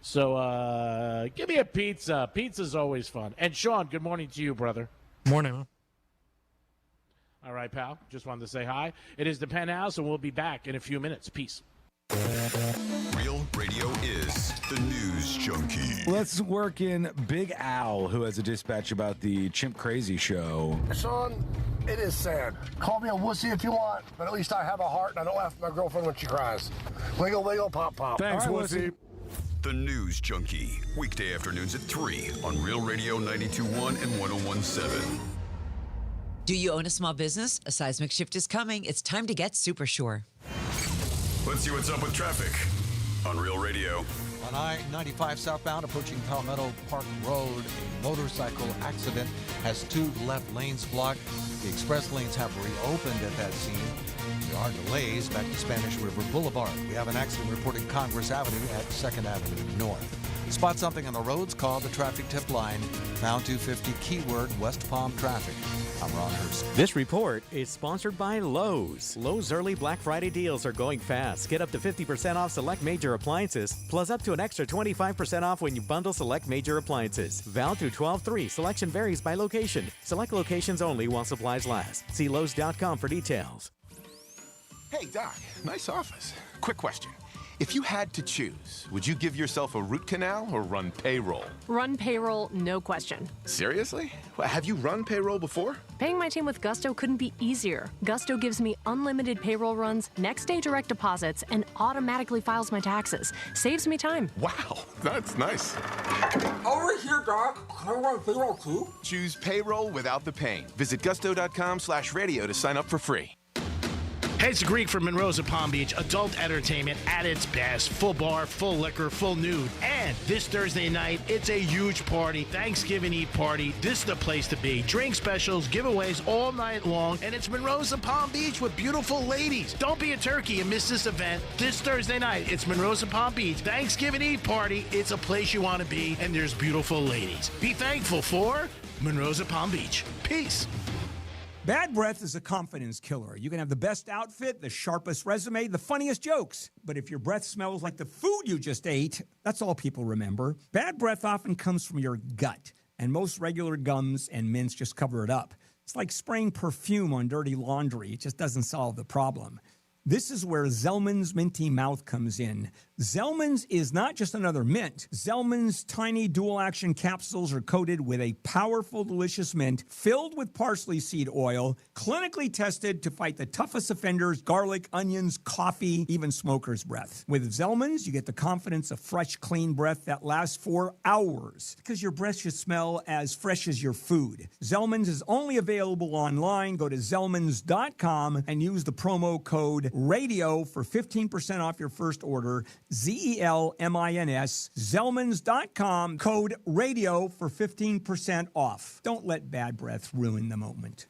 So give me a pizza. Pizza's always fun. And, Sean, good morning to you, brother. Morning. All right, pal. Just wanted to say hi. It is the Penthouse, and we'll be back in a few minutes. Peace. Real Radio is the news junkie. Let's work in Big Al, who has a dispatch about the Chimp Crazy show. Sean, it is sad. Call me a wussy if you want, but at least I have a heart and I don't laugh at my girlfriend when she cries. Wiggle, wiggle, pop, pop. Thanks, right, wussy. The News Junkie, weekday afternoons at 3 on Real Radio 92.1 and 101.7. Do you own a small business? A seismic shift is coming. It's time to get super sure. Let's see what's up with traffic on Real Radio. On I-95 southbound approaching Palmetto Park Road, a motorcycle accident has 2 left lanes blocked. The express lanes have reopened at that scene. There are delays back to Spanish River Boulevard. We have an accident reported Congress Avenue at 2nd Avenue North. Spot something on the roads, call the traffic tip line, pound 250 keyword West Palm traffic. I'm Ron Hurst. This report is sponsored by Lowe's. Lowe's early Black Friday deals are going fast. Get up to 50% off select major appliances, plus up to an extra 25% off when you bundle select major appliances. Valid through 12/3. Selection varies by location. Select locations only while supplies last. See Lowe's.com for details. Hey, Doc, nice office. Quick question. If you had to choose, would you give yourself a root canal or run payroll? Run payroll, no question. Seriously? Have you run payroll before? Paying my team with Gusto couldn't be easier. Gusto gives me unlimited payroll runs, next day direct deposits, and automatically files my taxes. Saves me time. Wow, that's nice. Over here, Doc. Can I run payroll too? Choose payroll without the pain. Visit gusto.com/radio to sign up for free. Hey, it's the Greek from Monroe's of Palm Beach. Adult entertainment at its best. Full bar, full liquor, full nude. And this Thursday night, it's a huge party. Thanksgiving Eve party. This is the place to be. Drink specials, giveaways all night long. And it's Monroe's of Palm Beach with beautiful ladies. Don't be a turkey and miss this event. This Thursday night, it's Monroe's of Palm Beach. Thanksgiving Eve party. It's a place you want to be. And there's beautiful ladies. Be thankful for Monroe's of Palm Beach. Peace. Bad breath is a confidence killer. You can have the best outfit, the sharpest resume, the funniest jokes. But if your breath smells like the food you just ate, that's all people remember. Bad breath often comes from your gut, and most regular gums and mints just cover it up. It's like spraying perfume on dirty laundry. It just doesn't solve the problem. This is where Zellman's Minty Mouth comes in. Zellman's is not just another mint. Zellman's tiny dual-action capsules are coated with a powerful, delicious mint filled with parsley seed oil, clinically tested to fight the toughest offenders, garlic, onions, coffee, even smoker's breath. With Zellman's, you get the confidence of fresh, clean breath that lasts for hours, because your breath should smell as fresh as your food. Zellman's is only available online. Go to Zellmans.com and use the promo code RADIO for 15% off your first order. ZELMINS, Zellmans.com, code RADIO for 15% off. Don't let bad breath ruin the moment.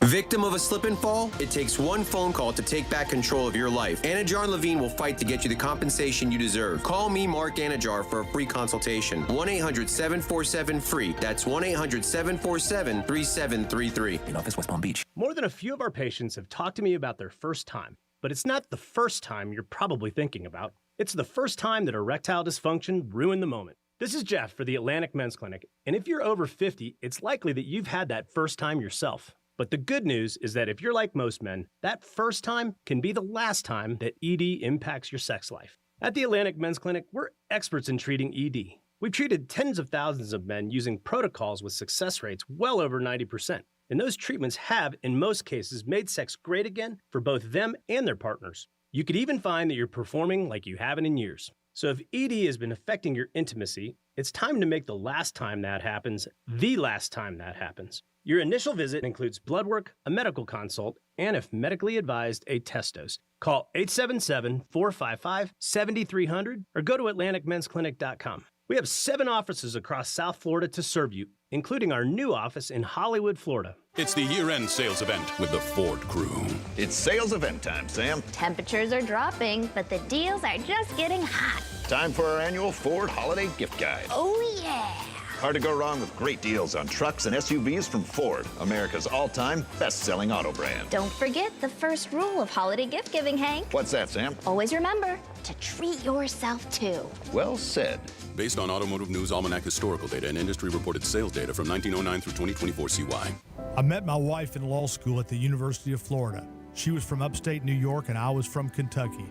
Victim of a slip and fall? It takes one phone call to take back control of your life. Anajar and Levine will fight to get you the compensation you deserve. Call me, Mark Anajar, for a free consultation. 1-800-747-FREE. That's 1-800-747-3733. In office, West Palm Beach. More than a few of our patients have talked to me about their first time. But it's not the first time you're probably thinking about. It's the first time that erectile dysfunction ruined the moment. This is Jeff for the Atlantic Men's Clinic. And if you're over 50, it's likely that you've had that first time yourself. But the good news is that if you're like most men, that first time can be the last time that ED impacts your sex life. At the Atlantic Men's Clinic, we're experts in treating ED. We've treated tens of thousands of men using protocols with success rates well over 90%. And those treatments have, in most cases, made sex great again for both them and their partners. You could even find that you're performing like you haven't in years. So if ED has been affecting your intimacy, it's time to make the last time that happens the last time that happens. Your initial visit includes blood work, a medical consult, and if medically advised, a test dose. Call 877-455-7300 or go to AtlanticMen'sClinic.com. We have 7 offices across South Florida to serve you, including our new office in Hollywood, Florida. It's the year-end sales event with the Ford crew. It's sales event time, Sam. Temperatures are dropping, but the deals are just getting hot. Time for our annual Ford Holiday Gift Guide. Oh, yeah. Hard to go wrong with great deals on trucks and SUVs from Ford, America's all-time best-selling auto brand. Don't forget the first rule of holiday gift giving, Hank. What's that, Sam? Always remember to treat yourself, too. Well said. Based on Automotive News Almanac historical data and industry-reported sales data from 1909 through 2024 CY. I met my wife in law school at the University of Florida. She was from upstate New York and I was from Kentucky.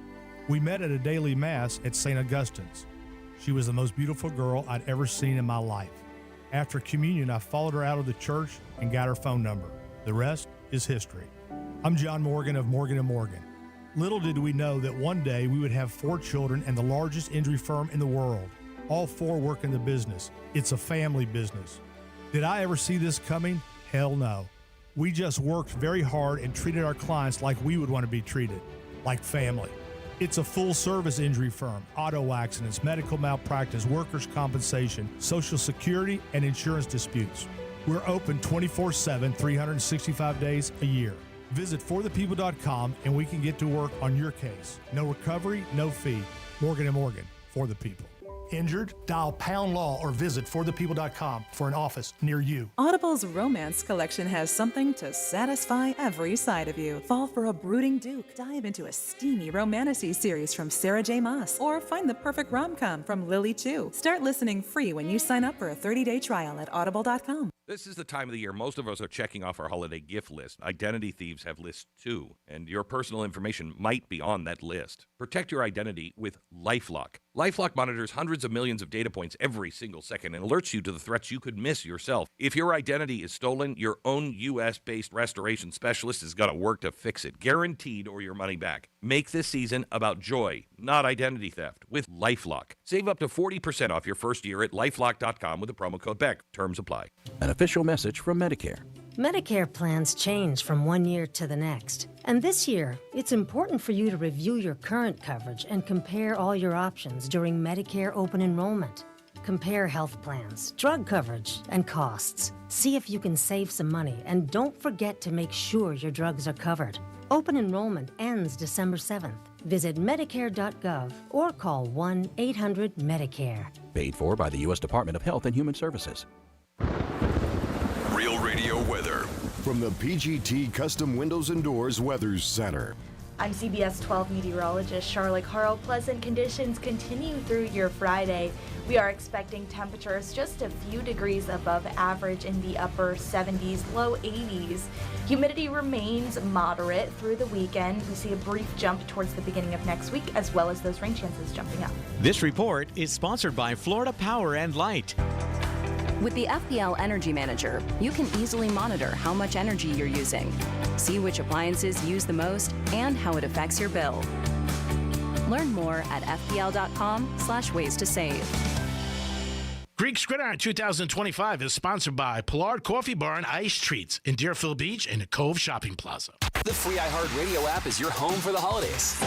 We met at a daily mass at St. Augustine's. She was the most beautiful girl I'd ever seen in my life. After communion, I followed her out of the church and got her phone number. The rest is history. I'm John Morgan of Morgan & Morgan. Little did we know that one day we would have 4 children and the largest injury firm in the world. All 4 work in the business. It's a family business. Did I ever see this coming? Hell no. We just worked very hard and treated our clients like we would want to be treated, like family. It's a full-service injury firm, auto accidents, medical malpractice, workers' compensation, Social Security, and insurance disputes. We're open 24/7, 365 days a year. Visit forthepeople.com and we can get to work on your case. No recovery, no fee. Morgan & Morgan, for the people. Injured? Dial pound law or visit forthepeople.com for an office near you. Audible's romance collection has something to satisfy every side of you. Fall for a brooding duke. Dive into a steamy romantasy series from Sarah J. Maas. Or find the perfect rom-com from Lily Chu. Start listening free when you sign up for a 30-day trial at audible.com. This is the time of the year most of us are checking off our holiday gift list. Identity thieves have lists too, and your personal information might be on that list. Protect your identity with LifeLock. LifeLock monitors hundreds of millions of data points every single second and alerts you to the threats you could miss yourself. If your identity is stolen, your own U.S.-based restoration specialist is going to work to fix it, guaranteed, or your money back. Make this season about joy, not identity theft, with LifeLock. Save up to 40% off your first year at LifeLock.com with the promo code BECK. Terms apply. An official message from Medicare. Medicare plans change from one year to the next. And this year, it's important for you to review your current coverage and compare all your options during Medicare open enrollment. Compare health plans, drug coverage, and costs. See if you can save some money, and don't forget to make sure your drugs are covered. Open enrollment ends December 7th. Visit Medicare.gov or call 1-800-MEDICARE. Paid for by the U.S. Department of Health and Human Services. Real Radio weather. From the PGT Custom Windows and Doors Weather Center. I'm CBS 12 meteorologist Charlotte Carl. Pleasant conditions continue through your Friday. We are expecting temperatures just a few degrees above average in the upper 70s, low 80s. Humidity remains moderate through the weekend. We see a brief jump towards the beginning of next week, as well as those rain chances jumping up. This report is sponsored by Florida Power and Light. With the FPL Energy Manager, you can easily monitor how much energy you're using, see which appliances use the most, and how it affects your bill. Learn more at fpl.com/ways to save. Greek's Gridiron 2025 is sponsored by Pollard Coffee Bar and Ice Treats in Deerfield Beach and the Cove Shopping Plaza. The free iHeartRadio app is your home for the holidays.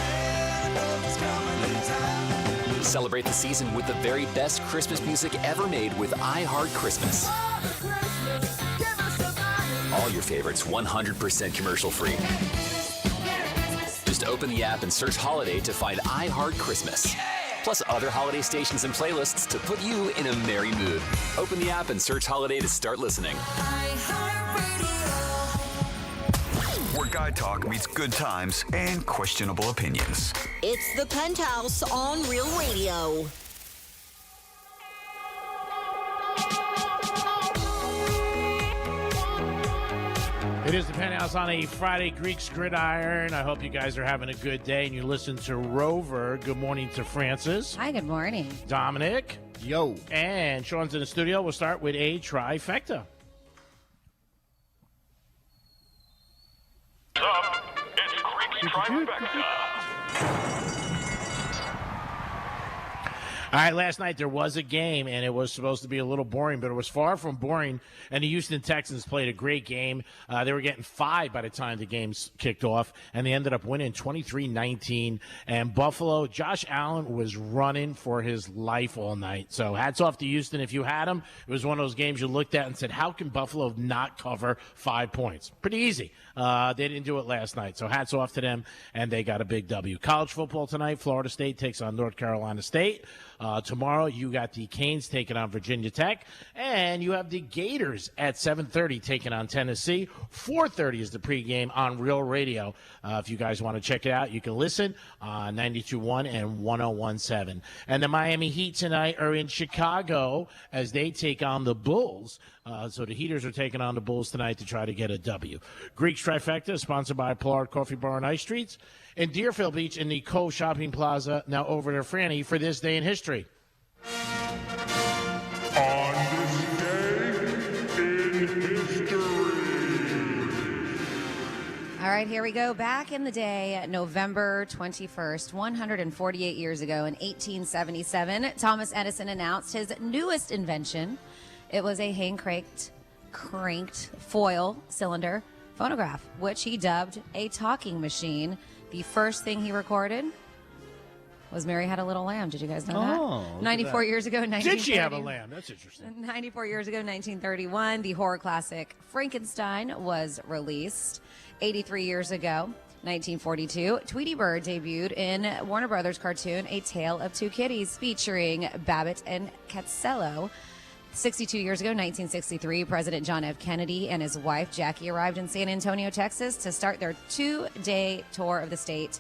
Celebrate the season with the very best Christmas music ever made with iHeart Christmas. All your favorites 100% commercial free. Just open the app and search Holiday to find iHeart Christmas. Plus other holiday stations and playlists to put you in a merry mood. Open the app and search Holiday to start listening. Where guy talk meets good times and questionable opinions. It's the Penthouse on Real Radio. It is the Penthouse on a Friday, Greek's Gridiron. I hope you guys are having a good day and you listen to Rover. Good morning to Francis. Hi, good morning. Dominic. Yo. And Sean's in the studio. We'll start with a trifecta. It's Greek's Trifecta. All right, last night there was a game, and it was supposed to be a little boring, but it was far from boring, and the Houston Texans played a great game. They were getting 5 by the time the game kicked off, and they ended up winning 23-19. And Buffalo, Josh Allen was running for his life all night. So hats off to Houston. If you had him, it was one of those games you looked at and said, how can Buffalo not cover 5 points? Pretty easy. They didn't do it last night, so hats off to them, and they got a big W. College football tonight, Florida State takes on North Carolina State. Tomorrow, you got the Canes taking on Virginia Tech, and you have the Gators at 7:30 taking on Tennessee. 4:30 is the pregame on Real Radio. If you guys want to check it out, you can listen on 92.1 and 101.7. And the Miami Heat tonight are in Chicago as they take on the Bulls. So the Heaters are taking on the Bulls tonight to try to get a W. Greek's Trifecta is sponsored by Pollard Coffee Bar and Ice Treats in Deerfield Beach in the Cove Shopping Plaza. Now over to Franny for this day in history. On this day in history. All right, here we go. Back in the day, November 21st, 148 years ago in 1877, Thomas Edison announced his newest invention. It was a hand-cranked foil cylinder phonograph, which he dubbed a talking machine. The first thing he recorded was Mary Had a Little Lamb. Did you guys know that? 94 years ago in 1930. Did she have a lamb? That's interesting. 94 years ago in 1931, the horror classic Frankenstein was released. 83 years ago, 1942, Tweety Bird debuted in Warner Brothers cartoon A Tale of Two Kitties featuring Babbitt and Costello. 62 years ago, 1963, President John F. Kennedy and his wife Jackie arrived in San Antonio, Texas to start their 2-day tour of the state,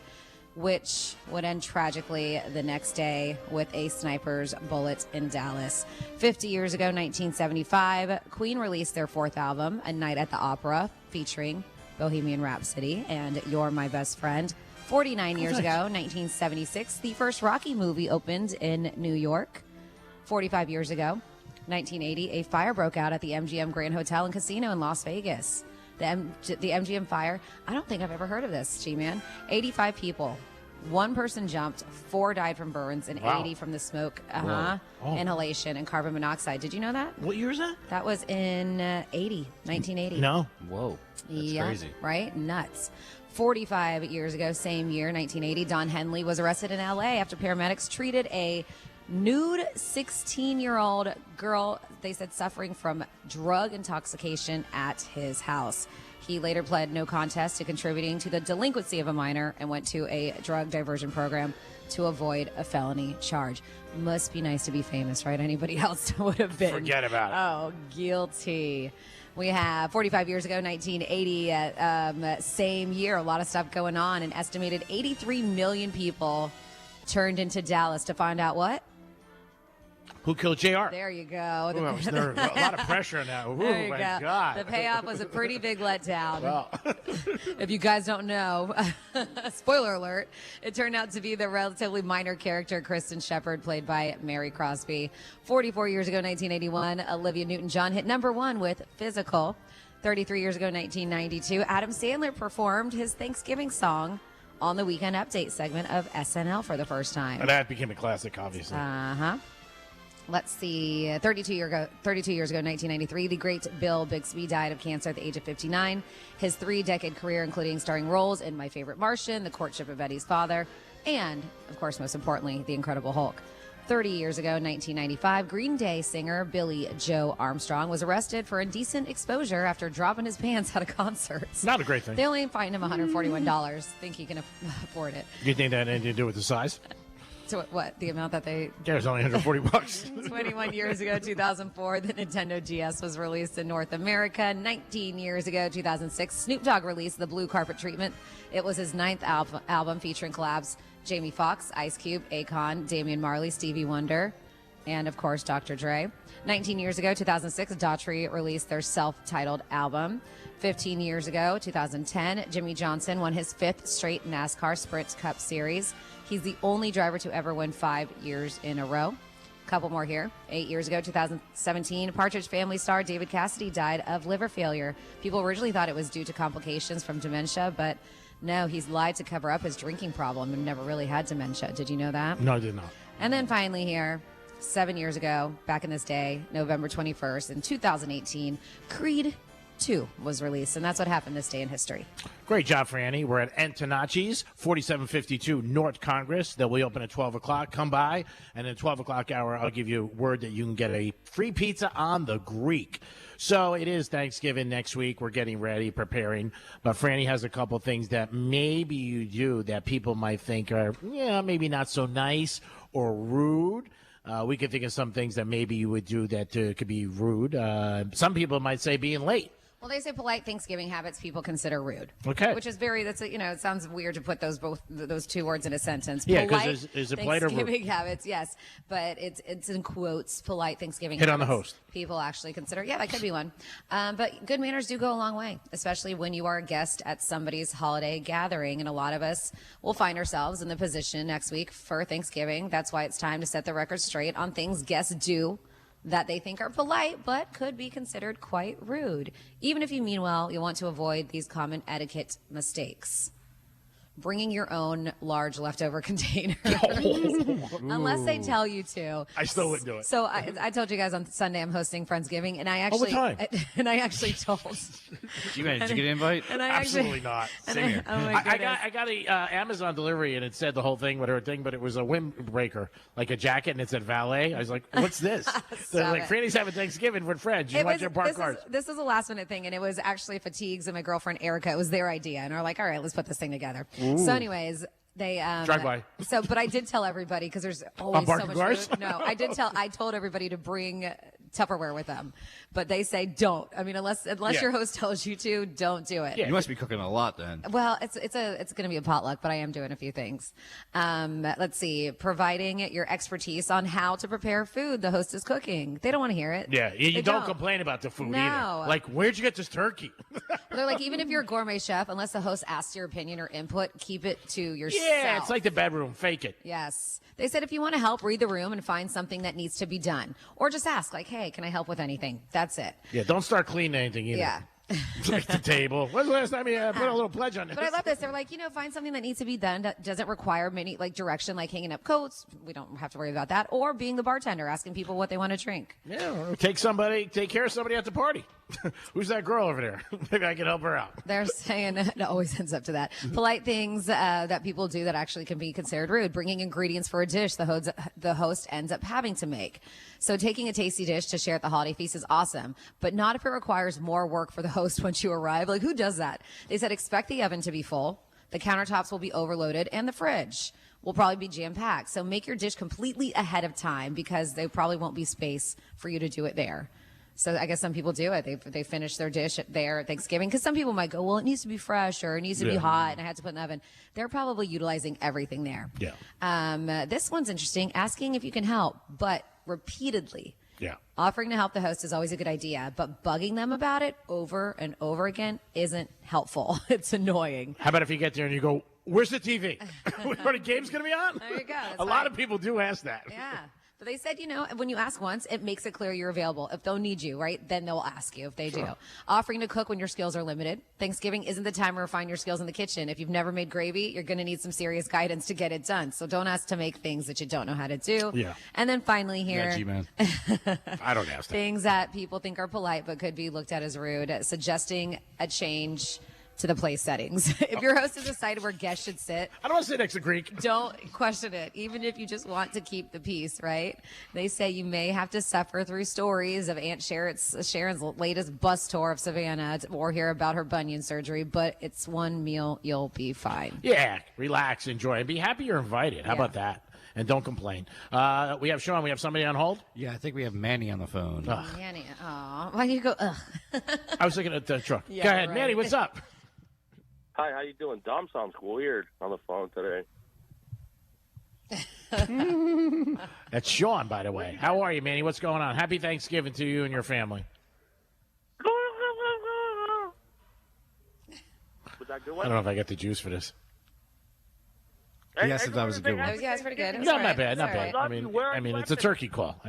which would end tragically the next day with a sniper's bullet in Dallas. 50 years ago, 1975, Queen released their 4th album, A Night at the Opera, featuring Bohemian Rhapsody and You're My Best Friend. 49 years ago, 1976, the first Rocky movie opened in New York. 45 years ago, 1980, a fire broke out at the MGM Grand Hotel and Casino in Las Vegas. The MGM fire, I don't think I've ever heard of this, G-Man. 85 people. 1 person jumped, 4 died from burns, and 80 from the smoke, inhalation, and carbon monoxide. Did you know that? What year is that? That was in 1980. No. Whoa. That's crazy. Right? Nuts. 45 years ago, same year, 1980, Don Henley was arrested in L.A. after paramedics treated a nude 16-year-old girl, they said, suffering from drug intoxication at his house. He later pled no contest to contributing to the delinquency of a minor and went to a drug diversion program to avoid a felony charge. Must be nice to be famous, right? Anybody else would have been. Forget about it. Oh, guilty. We have 45 years ago, 1980, same year, a lot of stuff going on. An estimated 83 million people turned into Dallas to find out what? Who killed JR? There you go. Ooh, I was nervous. A lot of pressure on that. Oh, There you my go. God. The payoff was a pretty big letdown. Well. If you guys don't know, spoiler alert, it turned out to be the relatively minor character Kristen Shepard, played by Mary Crosby. 44 years ago, 1981, Olivia Newton-John hit #1 with Physical. 33 years ago, 1992, Adam Sandler performed his Thanksgiving song on the Weekend Update segment of SNL for the first time. And that became a classic, obviously. Uh-huh. Let's see. 32 years ago, 1993, the great Bill Bixby died of cancer at the age of 59. His 3-decade career, including starring roles in My Favorite Martian, The Courtship of Eddie's Father, and, of course, most importantly, The Incredible Hulk. 30 years ago, 1995, Green Day singer Billy Joe Armstrong was arrested for indecent exposure after dropping his pants at a concert. Not a great thing. They only fined him $141. Think he can afford it. Do you think that had anything to do with the size? So what? The amount that they... Yeah, it was only $140. 21 years ago, 2004, the Nintendo DS was released in North America. 19 years ago, 2006, Snoop Dogg released The Blue Carpet Treatment. It was his 9th album featuring collabs Jamie Foxx, Ice Cube, Akon, Damian Marley, Stevie Wonder, and, of course, Dr. Dre. 19 years ago, 2006, Daughtry released their self-titled album. 15 years ago, 2010, Jimmy Johnson won his 5th straight NASCAR Sprint Cup Series. He's the only driver to ever win 5 years in a row. Couple more here. 8 years ago, 2017, Partridge Family star David Cassidy died of liver failure. People originally thought it was due to complications from dementia, but no, he's lied to cover up his drinking problem and never really had dementia. Did you know that? No, I did not. And then finally here, 7 years ago, back in this day, November 21st, in 2018, Creed 2 was released, and that's what happened this day in history. Great job, Franny. We're at Antonacci's, 4752 North Congress. They'll be open at 12 o'clock. Come by, and at 12 o'clock hour, I'll give you word that you can get a free pizza on the Greek. So it is Thanksgiving next week. We're getting ready, preparing. But Franny has a couple things that maybe you do that people might think are, maybe not so nice or rude. We could think of some things that maybe you would do that could be rude. Some people might say being late. Well, they say polite Thanksgiving habits people consider rude. Okay. Which is it sounds weird to put those two words in a sentence. Yeah, polite because is it polite or rude? Thanksgiving habits, yes. But it's in quotes, polite Thanksgiving Hit habits. on the host. People actually consider, that could be one. But good manners do go a long way, especially when you are a guest at somebody's holiday gathering. And a lot of us will find ourselves in the position next week for Thanksgiving. That's why it's time to set the record straight on things guests do that they think are polite but could be considered quite rude. Even if you mean well, you'll want to avoid these common etiquette mistakes. Bringing your own large leftover container. Unless they tell you to. I still wouldn't do it. So I told you guys on Sunday I'm hosting Friendsgiving, and I actually told. Did you get an invite? And I Absolutely not. Same here. Oh my I got a Amazon delivery, and it said the whole thing with her thing, but it was a windbreaker, like a jacket, and it said valet. I was like, what's this? They're like, Franny's having Thanksgiving with friends. You want your park cars. This is a last minute thing, and it was actually Fatigues and my girlfriend Erica. It was their idea, and we're like, all right, let's put this thing together. Ooh. So anyways, they drive by. So, but I did tell everybody because there's always so much cars? food. No, I told everybody to bring Tupperware with them, but they say don't. I mean, unless your host tells you to, don't do it. Yeah, you must be cooking a lot then. Well, it's going to be a potluck, but I am doing a few things. Let's see, providing your expertise on how to prepare food the host is cooking. They don't want to hear it. Yeah, you don't complain about the food either. Like, where'd you get this turkey? They're like, even if you're a gourmet chef, unless the host asks your opinion or input, keep it to yourself. Yeah, it's like the bedroom. Fake it. Yes. They said if you want to help, read the room and find something that needs to be done. Or just ask, like, hey, can I help with anything? That's it. Yeah, don't start cleaning anything either. Yeah. Like the table. When's the last time you put a little pledge on this? But I love this. They're like, find something that needs to be done that doesn't require many direction, like hanging up coats. We don't have to worry about that. Or being the bartender, asking people what they want to drink. Yeah, or take care of somebody at the party. Who's that girl over there? Maybe I can help her out. They're saying it always ends up to that. Polite things that people do that actually can be considered rude. Bringing ingredients for a dish the host ends up having to make. So taking a tasty dish to share at the holiday feast is awesome, but not if it requires more work for the host once you arrive. Like, who does that? They said expect the oven to be full, the countertops will be overloaded, and the fridge will probably be jam-packed. So make your dish completely ahead of time because there probably won't be space for you to do it there. So I guess some people do it. They finish their dish there at Thanksgiving because some people might go, well, it needs to be fresh or it needs to be hot and I had to put it in the oven. They're probably utilizing everything there. Yeah. This one's interesting. Asking if you can help, but repeatedly. Yeah. Offering to help the host is always a good idea, but bugging them about it over and over again isn't helpful. It's annoying. How about if you get there and you go, where's the TV? Are the games going to be on? There you go. A lot of people do ask that. Yeah. But they said, when you ask once, it makes it clear you're available. If they'll need you, right, then they'll ask you if they do. Offering to cook when your skills are limited. Thanksgiving isn't the time to refine your skills in the kitchen. If you've never made gravy, you're going to need some serious guidance to get it done. So don't ask to make things that you don't know how to do. Yeah. And then finally here. Veggie man. I don't ask that. Things that people think are polite but could be looked at as rude. Suggesting a change to the place settings. If your host has decided where guests should sit, I don't want to sit next to Greek. Don't question it, even if you just want to keep the peace, right? They say you may have to suffer through stories of Aunt Sharon's latest bus tour of Savannah or hear about her bunion surgery, but it's one meal, you'll be fine. Yeah, relax, enjoy, and be happy you're invited. How about that? And don't complain. We have Sean. We have somebody on hold. Yeah, I think we have Manny on the phone. Manny, why do you go, ugh? I was looking at the truck. Yeah, Go ahead, right. Manny, what's up? Hi, how you doing? Dom sounds weird on the phone today. That's Sean, by the way. How are you, Manny? What's going on? Happy Thanksgiving to you and your family. Was that a good I one? don't know if I got the juice for this. Yes, that was a good one. Yeah, it's pretty good. It was No, all not right. bad, It's not all bad. right. I mean, it's a turkey call.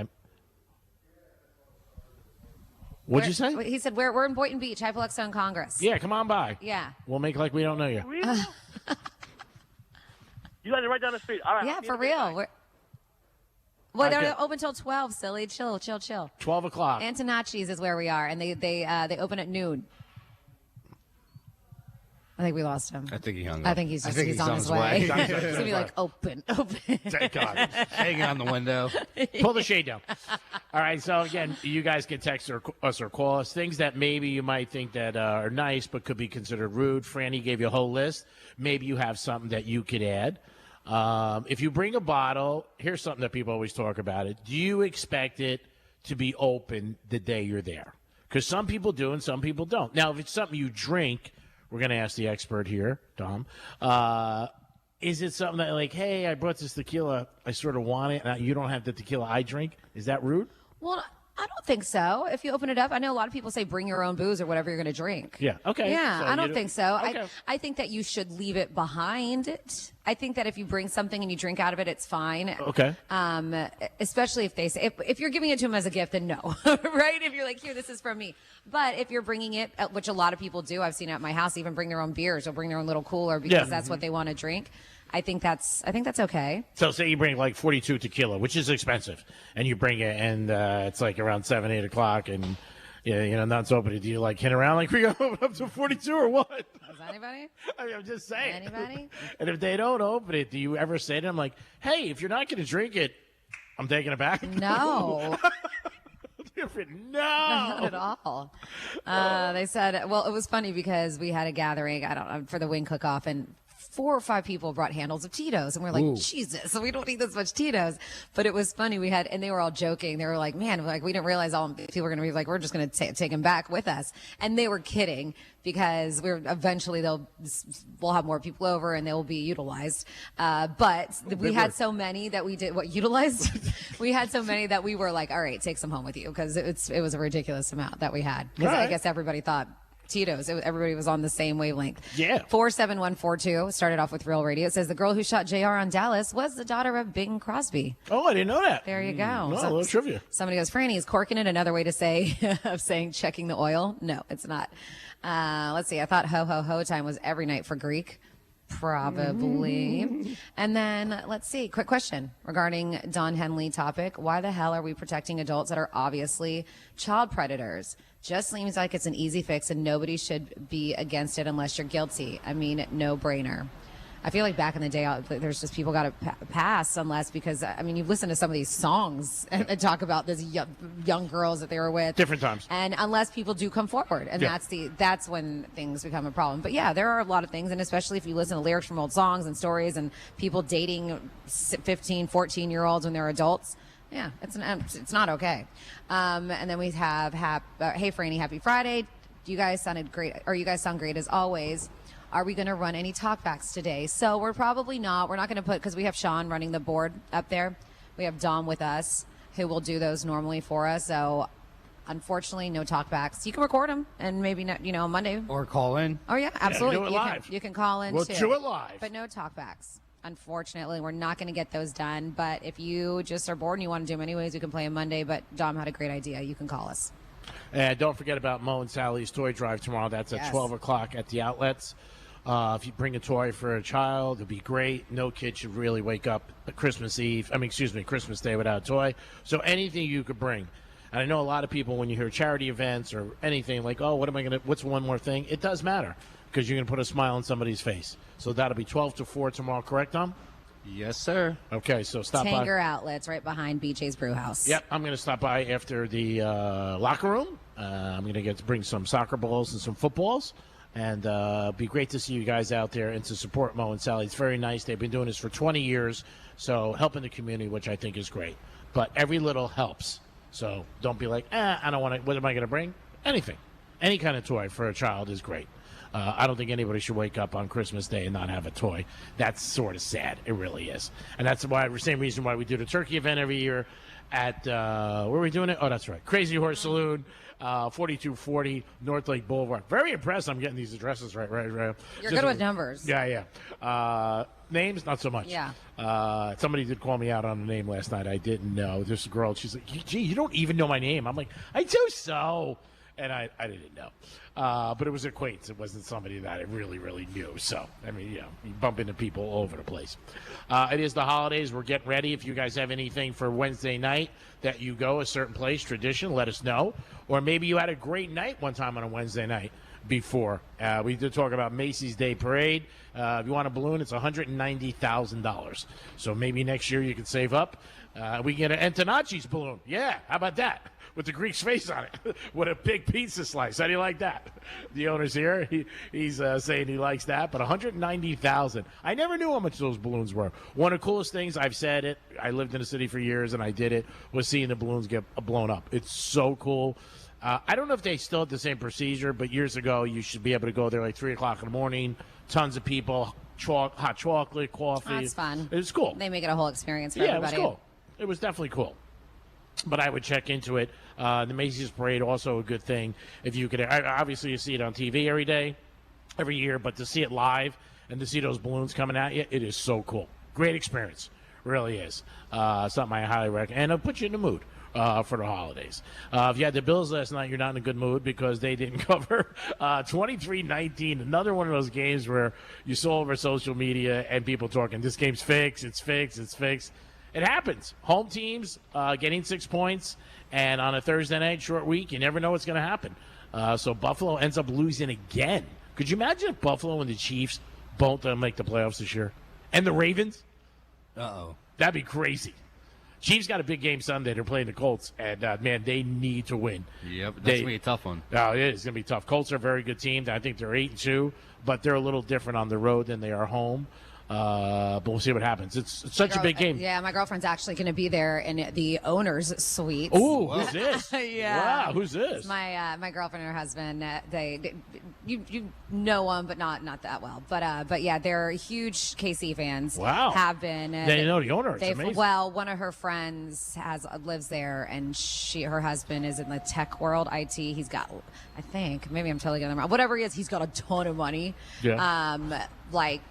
What'd you say? He said, we're in Boynton Beach, Hypoluxone Congress. Yeah, come on by. Yeah. We'll make like we don't know you. You guys are right down the street. All right. Yeah, for real. Well, they're open till 12, silly. Chill. 12 o'clock. Antonacci's is where we are, and they open at noon. I think we lost him. I think he hung up. I think he's on his way. He's on his He's way. going to be like, open. Thank God. Hanging on the window. Pull the shade down. All right, so again, you guys can text us or call us. Things that maybe you might think that are nice but could be considered rude. Franny gave you a whole list. Maybe you have something that you could add. If you bring a bottle, here's something that people always talk about it. Do you expect it to be open the day you're there? Because some people do and some people don't. Now, if it's something you drink, we're going to ask the expert here, Dom. Is it something that like, hey, I brought this tequila, I sort of want it, and you don't have the tequila I drink? Is that rude? Well, I don't think so. If you open it up, I know a lot of people say bring your own booze or whatever you're going to drink. Yeah, okay. Yeah, So I you don't think so. Okay. I think that you should leave it behind it. I think that if you bring something and you drink out of it, it's fine. Okay. Especially if they say, if you're giving it to them as a gift, then no, right? If you're like, here, this is from me. But if you're bringing it, which a lot of people do, I've seen it at my house, even bring their own beers or bring their own little cooler because that's what they want to drink. I think that's okay. So say you bring like 42 tequila, which is expensive, and you bring it, and it's like around 7, 8 o'clock, and nuts open. Do you like hit around like we go up to 42 or what? Does anybody? I mean, I'm just saying. Anybody? And if they don't open it, do you ever say to them like, "Hey, if you're not going to drink it, I'm taking it back"? No. Different. Not No. at all. They said, well, it was funny because we had a gathering, I don't know, for the wing cook-off, and 4 or 5 people brought handles of Tito's, and we're like, Ooh. Jesus, we don't need this much Tito's. But it was funny. And they were all joking. They were like, man, we didn't realize all people were going to be like, we're just going to take them back with us. And they were kidding because eventually we'll have more people over and they will be utilized. But we had so many that we did utilized. We had so many that we were like, all right, take some home with you, because it was a ridiculous amount that we had. Because I guess everybody thought Tito's. Everybody was on the same wavelength. Yeah. 47142 started off with Real Radio. It says the girl who shot JR on Dallas was the daughter of Bing Crosby. Oh, I didn't know that. There you go. No, a little trivia. Somebody goes, Franny, is corking it another way to say of saying checking the oil? No, it's not. Let's see. I thought ho ho ho time was every night for Greek. Probably. And then let's see. Quick question regarding Don Henley topic. Why the hell are we protecting adults that are obviously child predators? Just seems like it's an easy fix and nobody should be against it unless you're guilty. I mean, no brainer. I feel like back in the day, there's just people got to pass unless, because I mean, you've listened to some of these songs and talk about these young girls that they were with. Different times. And unless people do come forward, and that's when things become a problem. But yeah, there are a lot of things, and especially if you listen to lyrics from old songs and stories and people dating 15, 14-year-olds when they're adults, Yeah, it's not okay. And then we have hey Franny, happy Friday. You guys sounded great, or you guys sound great as always. Are we going to run any talkbacks today? So we're probably not. We're not going to because we have Sean running the board up there. We have Dom with us, who will do those normally for us. So unfortunately, no talkbacks. You can record them and maybe not, Monday. Or call in. Oh yeah, absolutely. Do it live. You can call in We'll too. do it live. But no talkbacks. Unfortunately, we're not going to get those done. But if you just are bored and you want to do them anyways, you can play them Monday. But Dom had a great idea. You can call us. And don't forget about Mo and Sally's toy drive tomorrow. That's at 12 o'clock at the outlets. If you bring a toy for a child, it'd be great. No kid should really wake up Christmas Day without a toy. So anything you could bring. And I know a lot of people, when you hear charity events or anything, like, oh, what's one more thing? It does matter because you're going to put a smile on somebody's face. So that'll be 12 to 4 tomorrow, correct, Tom? Yes, sir. Okay, so stop by. Tanger Outlets right behind BJ's Brewhouse. Yep, I'm going to stop by after the locker room. I'm going to get to bring some soccer balls and some footballs. And be great to see you guys out there and to support Mo and Sally. It's very nice. They've been doing this for 20 years, so helping the community, which I think is great. But every little helps. So don't be like, I don't want to. What am I going to bring? Anything. Any kind of toy for a child is great. I don't think anybody should wake up on Christmas Day and not have a toy. That's sort of sad. It really is. And that's the same reason why we do the turkey event every year at, where are we doing it? Oh, that's right. Crazy Horse Saloon, 4240 North Lake Boulevard. Very impressed I'm getting these addresses right. You're good with numbers. Yeah. Names, not so much. Yeah. Somebody did call me out on a name last night. I didn't know. This girl, she's like, gee, you don't even know my name. I'm like, I do so. And I didn't know. But it was an acquaintance. It wasn't somebody that I really, really knew. So, I mean, you bump into people all over the place. It is the holidays. We're getting ready. If you guys have anything for Wednesday night that you go a certain place, tradition, let us know. Or maybe you had a great night one time on a Wednesday night before. We did talk about Macy's Day Parade. If you want a balloon, it's $190,000. So maybe next year you can save up. We can get an Antonacci's balloon. Yeah, how about that? With the Greek's face on it. What a big pizza slice. How do you like that? The owner's here. He's saying he likes that. But $190,000. I never knew how much those balloons were. One of the coolest things, I've said it, I lived in the city for years and I did it, was seeing the balloons get blown up. It's so cool. I don't know if they still have the same procedure, but years ago you should be able to go there like 3 o'clock in the morning. Tons of people, hot chocolate, coffee. That's fun. It was cool. They make it a whole experience for everybody. It was cool. It was definitely cool. But I would check into it. The Macy's Parade, also a good thing. If you could, obviously you see it on TV every day, every year, but to see it live and to see those balloons coming at you, it is so cool. Great experience. Really is. Something I highly recommend. And it'll put you in the mood for the holidays. If you had the Bills last night, you're not in a good mood because they didn't cover 23-19. Another one of those games where you saw over social media and people talking, this game's fixed, it's fixed, it's fixed. It happens. Home teams getting 6 points, and on a Thursday night short week, you never know what's going to happen. So Buffalo ends up losing again. Could you imagine if Buffalo and the Chiefs both make the playoffs this year? And the Ravens? Uh-oh. That'd be crazy. Chiefs got a big game Sunday. They're playing the Colts, and, man, they need to win. Yep, that's going to be a tough one. Oh, it is going to be tough. Colts are a very good team. I think they're 8-2, but they're a little different on the road than they are home. But we'll see what happens. It's such a big game. Yeah, my girlfriend's actually going to be there in the owner's suite. Oh, who's this? Yeah. Wow, who's this? My girlfriend and her husband. You know them, but not that well. But yeah, they're huge KC fans. Wow. Have been. They know the owner. It's amazing. Well, one of her friends lives there, and her husband is in the tech world, IT. He's got, I think, maybe I'm totally getting them wrong. Whatever he is, he's got a ton of money. Yeah. Like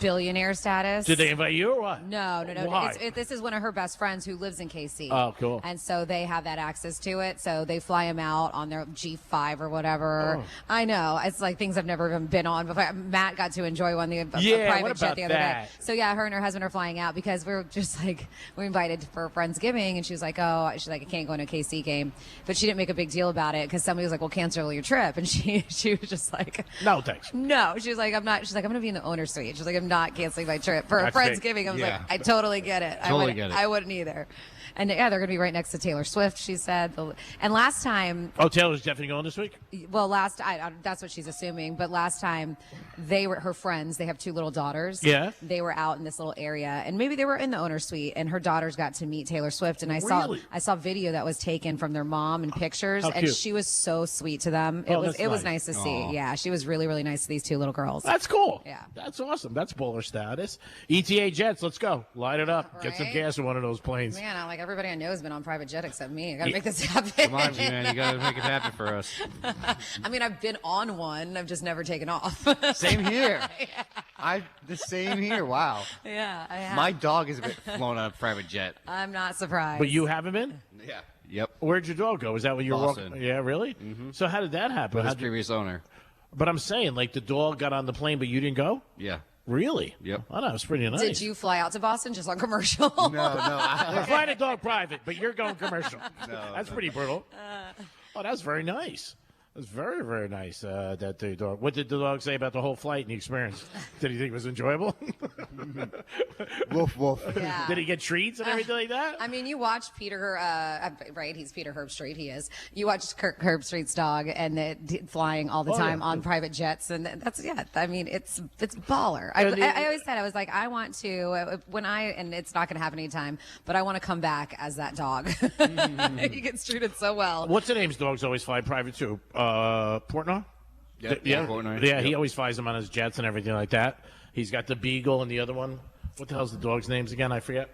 billionaire status. Did they invite you or what? No. Why? This is one of her best friends who lives in KC. Oh, cool. And so they have that access to it. So they fly him out on their G5 or whatever. Oh. I know. It's like things I've never even been on before. Matt got to enjoy one, a private jet the other day. So yeah, her and her husband are flying out because we're just like, we're invited for Friendsgiving. And she was like, I can't go to a KC game. But she didn't make a big deal about it because somebody was like, well, cancel your trip. And she was just like, no, thanks. No. She was like, I'm not. She's like, I'm going to be in the owner's suite. She's like, am not canceling my trip for That's Friendsgiving. I was yeah. like, I totally get it. Totally get it. I wouldn't either. And yeah, they're going to be right next to Taylor Swift, she said. And last time, Oh, Taylor's definitely going this week? well, that's what she's assuming. But last time, they were her friends. They have 2 little daughters. Yeah. They were out in this little area, and maybe they were in the owner's suite. And her daughters got to meet Taylor Swift. And I Really? saw video that was taken from their mom and pictures, How and cute. she was so sweet to them. Oh, It was that's nice to see. Aw. Yeah, she was really really nice to these 2 little girls. That's cool. Yeah. That's awesome. That's bowler status. ETA Jets, let's go. Light it up. Get some Right? gas in one of those planes. Man, like everybody I know has been on private jet except me. I gotta Yeah. make this happen. Come on, man. You got to make it happen for us. I mean, I've been on one. I've just never taken off. Same here. The same here. Wow. Yeah, I have. My dog has been flown on a private jet. I'm not surprised. But you haven't been? Yeah. Yep. Where'd your dog go? Was that when you were Boston. walking? Yeah, really? Mm-hmm. So how did that happen? With his How'd you- previous owner. But I'm saying, like, the dog got on the plane, but you didn't go? Yeah. Really? Yep. Oh, that was pretty nice. Did you fly out to Boston just on commercial? We're flying a dog private, but you're going commercial. That's pretty brutal. Oh, that's very nice. That's very, very nice. That the dog. What did the dog say about the whole flight and the experience? Did he think it was enjoyable? Woof woof. Yeah. Did he get treats and everything like that? I mean, you watch Peter, right? He's Peter Herbstreit. He is. You watch Kirk Herbstreit's dog and flying all the Oh, time yeah. on private jets, and that's I mean, it's baller. I always said I was like, I want to and it's not going to happen anytime, but I want to come back as that dog. He gets treated so well. What's the name's dogs always fly private too? Portnoy? Yep, Yeah, Portnoy. yeah. He Yep. always flies them on his jets and everything like that. He's got the Beagle and the other one. What the hell's the dog's names again? I forget.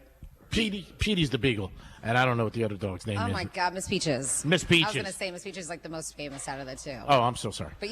Petey's the Beagle, and I don't know what the other dog's name Oh is. my God, Miss Peaches. Miss I was Peaches. going to say Miss Peaches is like the most famous out of the 2. Oh, I'm so sorry. But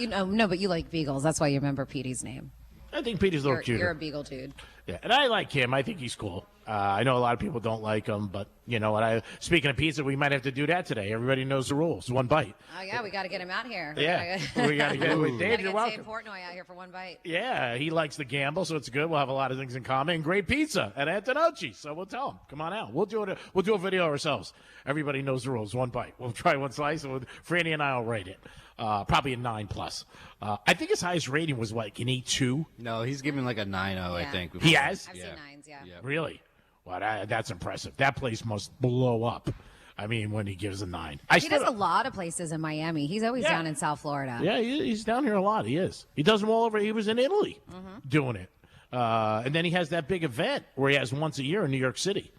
but you like beagles. That's why you remember Petey's name. I think Petey's a little cuter. You're a beagle dude. Yeah, and I like him. I think he's cool. I know a lot of people don't like him, but you know what? Speaking of pizza, we might have to do that today. Everybody knows the rules. 1 bite. Oh yeah, we got to get him out here. Yeah, we got to get with Dave. You're welcome. Portnoy out here for 1 bite. Yeah, he likes to gamble, so it's good. We'll have a lot of things in common. And great pizza at Antonocci. So we'll tell him, come on out. We'll do it. We'll do a video ourselves. Everybody knows the rules. 1 bite. We'll try 1 slice, and Franny and I will rate it. Probably a 9+. I think his highest rating was like an 8.2. No, he's giving like a 9.0, I think. He has? I've seen 9s, yeah. Really? Well, that's impressive. That place must blow up. I mean, when he gives a 9. He does a lot of places in Miami. He's always down in South Florida. Yeah, he's down here a lot. He is. He does them all over. He was in Italy doing it. And then he has that big event where he has once a year in New York City.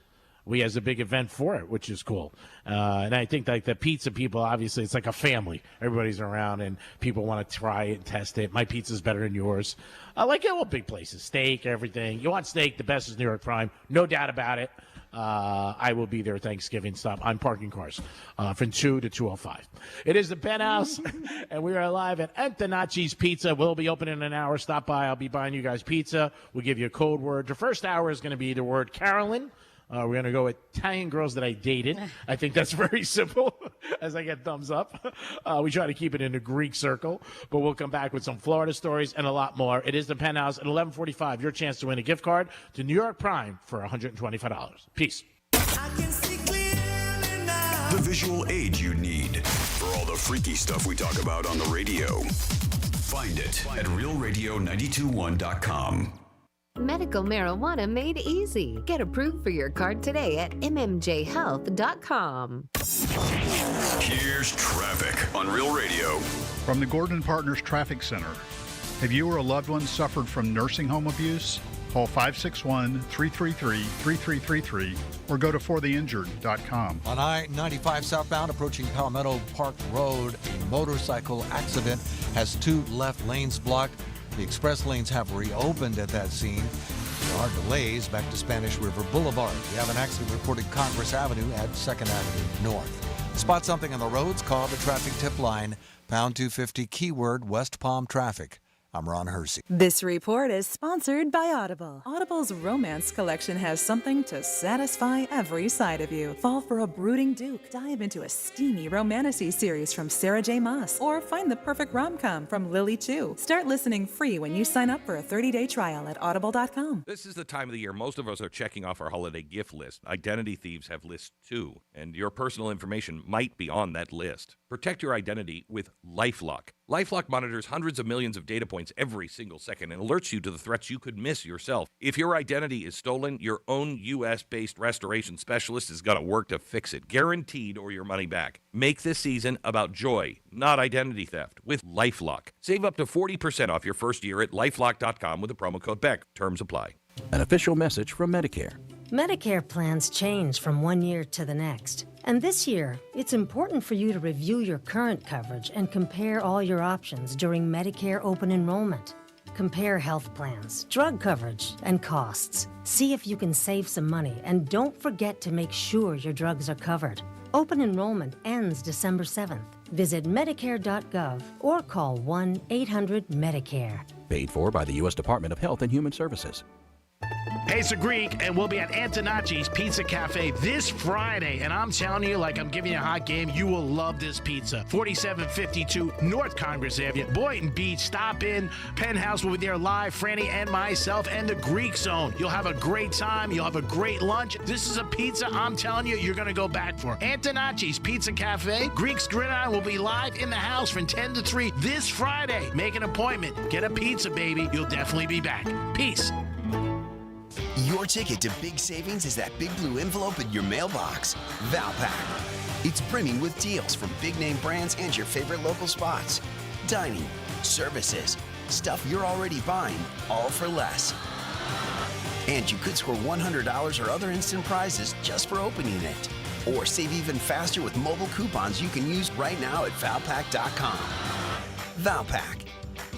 He has a big event for it, which is cool. And I think like the pizza people, obviously, it's like a family. Everybody's around and people want to try it and test it. My pizza's better than yours. I like all big places. Steak, everything. You want steak, the best is New York Prime. No doubt about it. I will be there Thanksgiving stop. I'm parking cars from 2 to 2:05. It is the Penthouse, and we are live at Antonocci's Pizza. We'll be open in an hour. Stop by. I'll be buying you guys pizza. We'll give you a code word. The first hour is going to be the word Carolyn. We're going to go with Italian girls that I dated. I think that's very simple as I get thumbs up. We try to keep it in the Greek circle, but we'll come back with some Florida stories and a lot more. It is the Penthouse at 11:45. Your chance to win a gift card to New York Prime for $125. Peace. The visual aid you need for all the freaky stuff we talk about on the radio. Find it at realradio921.com. Medical marijuana made easy. Get approved for your card today at mmjhealth.com. Here's traffic on Real Radio. From the Gordon Partners Traffic Center. Have you or a loved one suffered from nursing home abuse? Call 561-333-3333 or go to fortheinjured.com. On I-95 southbound approaching Palmetto Park Road, a motorcycle accident has 2 left lanes blocked. The express lanes have reopened at that scene. There are delays back to Spanish River Boulevard. We have an accident reported Congress Avenue at 2nd Avenue North. Spot something on the roads, call the traffic tip line, pound 250 keyword West Palm traffic. I'm Ron Hersey. This report is sponsored by Audible. Audible's romance collection has something to satisfy every side of you. Fall for a brooding duke. Dive into a steamy romantasy series from Sarah J. Maas. Or find the perfect rom-com from Lily Chu. Start listening free when you sign up for a 30-day trial at audible.com. This is the time of the year most of us are checking off our holiday gift list. Identity thieves have lists too, and your personal information might be on that list. Protect your identity with LifeLock. LifeLock monitors hundreds of millions of data points points every single second and alerts you to the threats you could miss yourself. If your identity is stolen, your own U.S.-based restoration specialist is going to work to fix it, guaranteed, or your money back. Make this season about joy, not identity theft, with LifeLock. Save up to 40% off your first year at LifeLock.com with the promo code BECK. Terms apply. An official message from Medicare. Medicare plans change from one year to the next. And this year, it's important for you to review your current coverage and compare all your options during Medicare open enrollment. Compare health plans, drug coverage, and costs. See if you can save some money, and don't forget to make sure your drugs are covered. Open enrollment ends December 7th. Visit Medicare.gov or call 1-800-MEDICARE. Paid for by the U.S. Department of Health and Human Services. Hey, it's a Greek, and we'll be at Antonacci's Pizza Cafe this Friday. And I'm telling you, like I'm giving you a hot game, you will love this pizza. 4752 North Congress Avenue, Boynton Beach. Stop in. Penthouse will be there live. Franny and myself and the Greek Zone. You'll have a great time. You'll have a great lunch. This is a pizza I'm telling you, you're going to go back for. Antonacci's Pizza Cafe. Greek's Gridiron will be live in the house from 10 to 3 this Friday. Make an appointment. Get a pizza, baby. You'll definitely be back. Peace. Your ticket to big savings is that big blue envelope in your mailbox. Valpak. It's brimming with deals from big name brands and your favorite local spots. Dining, services, stuff you're already buying, all for less. And you could score $100 or other instant prizes just for opening it. Or save even faster with mobile coupons you can use right now at Valpak.com. Valpak.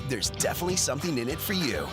There's definitely something in it for you.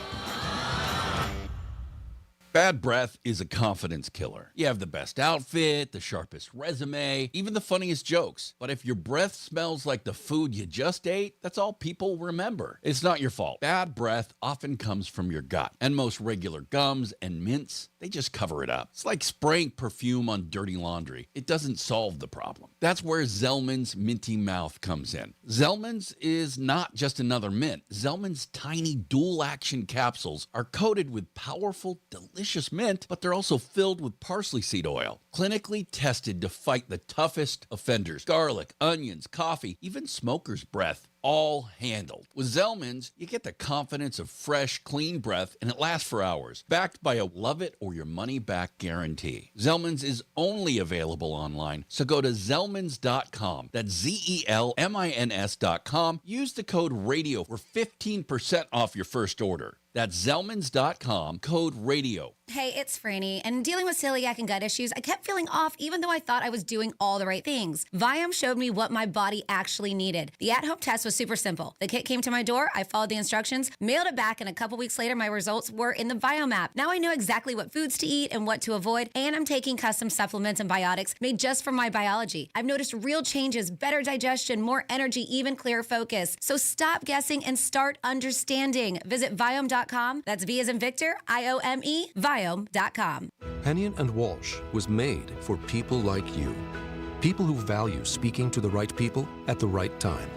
Bad breath is a confidence killer. You have the best outfit, the sharpest resume, even the funniest jokes. But if your breath smells like the food you just ate, that's all people remember. It's not your fault. Bad breath often comes from your gut. And most regular gums and mints, they just cover it up. It's like spraying perfume on dirty laundry. It doesn't solve the problem. That's where Zellman's Minty Mouth comes in. Zellman's is not just another mint. Zellman's tiny dual-action capsules are coated with powerful, delicious mint, but they're also filled with parsley seed oil, clinically tested to fight the toughest offenders. Garlic, onions, coffee, even smoker's breath, all handled. With Zellman's, you get the confidence of fresh, clean breath, and it lasts for hours, backed by a love it or your money back guarantee. Zellman's is only available online, so go to Zellmans.com. That's Zellmins.com. Use the code RADIO for 15% off your first order. That's Zellmans.com, code RADIO. Hey, it's Franny, and dealing with celiac and gut issues, I kept feeling off even though I thought I was doing all the right things. Viome showed me what my body actually needed. The at-home test was super simple. The kit came to my door, I followed the instructions, mailed it back, and a couple weeks later, my results were in the Viome app. Now I know exactly what foods to eat and what to avoid, and I'm taking custom supplements and biotics made just for my biology. I've noticed real changes, better digestion, more energy, even clearer focus. So stop guessing and start understanding. Visit Viome.com. That's V as in Victor, I-O-M-E, Viome.com. Hennion and Walsh was made for people like you. People who value speaking to the right people at the right time.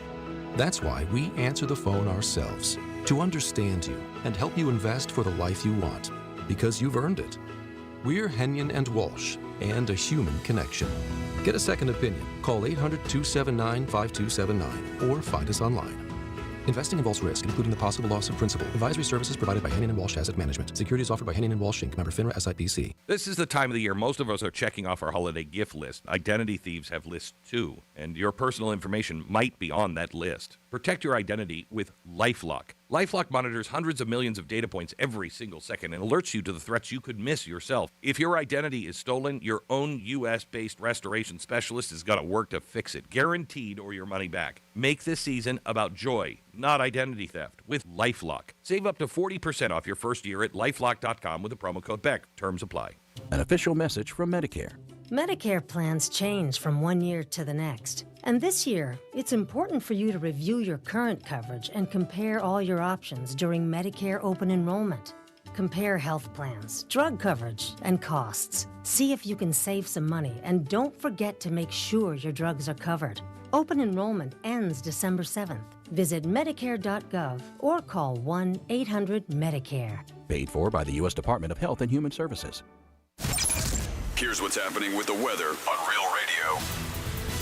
That's why we answer the phone ourselves, to understand you and help you invest for the life you want, because you've earned it. We're Hennion and Walsh, and a human connection. Get a second opinion. Call 800-279-5279 or find us online. Investing involves risk, including the possible loss of principal. Advisory services provided by Hennion & Walsh Asset Management. Securities offered by Hennion & Walsh Inc. Member FINRA SIPC. This is the time of the year most of us are checking off our holiday gift list. Identity thieves have lists too, and your personal information might be on that list. Protect your identity with LifeLock. LifeLock monitors hundreds of millions of data points every single second and alerts you to the threats you could miss yourself. If your identity is stolen, your own U.S.-based restoration specialist is going to work to fix it, guaranteed, or your money back. Make this season about joy, not identity theft, with LifeLock. Save up to 40% off your first year at LifeLock.com with the promo code BECK. Terms apply. An official message from Medicare. Medicare plans change from one year to the next. And this year, it's important for you to review your current coverage and compare all your options during Medicare open enrollment. Compare health plans, drug coverage, and costs. See if you can save some money, and don't forget to make sure your drugs are covered. Open enrollment ends December 7th. Visit Medicare.gov or call 1-800-MEDICARE. Paid for by the U.S. Department of Health and Human Services. Here's what's happening with the weather on Real Radio.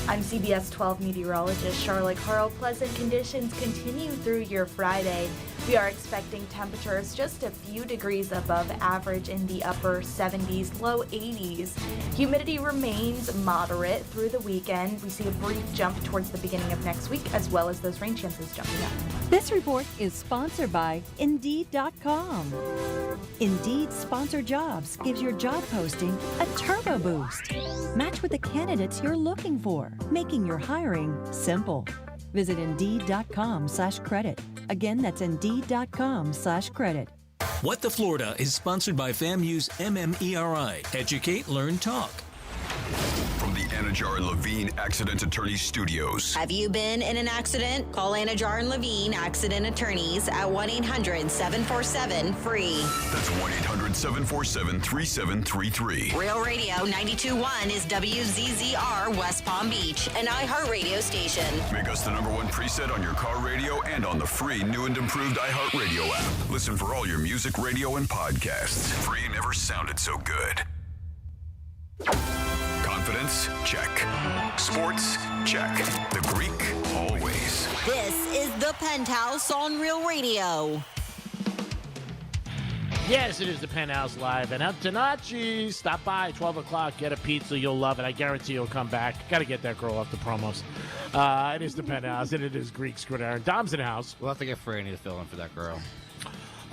I'm CBS 12 meteorologist Charlotte Carl. Pleasant conditions continue through your Friday. We are expecting temperatures just a few degrees above average in the upper 70s, low 80s. Humidity remains moderate through the weekend. We see a brief jump towards the beginning of next week, as well as those rain chances jumping up. This report is sponsored by Indeed.com. Indeed Sponsored Jobs gives your job posting a turbo boost. Match with the candidates you're looking for, making your hiring simple. Visit Indeed.com/credit. Again, that's Indeed.com/credit. What the Florida is sponsored by FAMU's MMERI. Educate, Learn, Talk. From the Anajar and Levine Accident Attorneys Studios. Have you been in an accident? Call Anajar and Levine Accident Attorneys at 1-800-747-FREE. That's 1-800-747-3733. Real Radio 92.1 is WZZR West Palm Beach, an iHeartRadio station. Make us the #1 preset on your car radio and on the free new and improved iHeartRadio app. Listen for all your music, radio, and podcasts. Free never sounded so good. Confidence? Check. Sports? Check. The Greek? Always. This is the Penthouse on Real Radio. Yes, it is the Penthouse Live. And Antonacci, stop by, 12 o'clock, get a pizza. You'll love it. I guarantee you'll come back. Got to get that girl off the promos. It is the Penthouse, and it is Greek Square. Dom's in the house. We'll have to get Franny to fill in for that girl.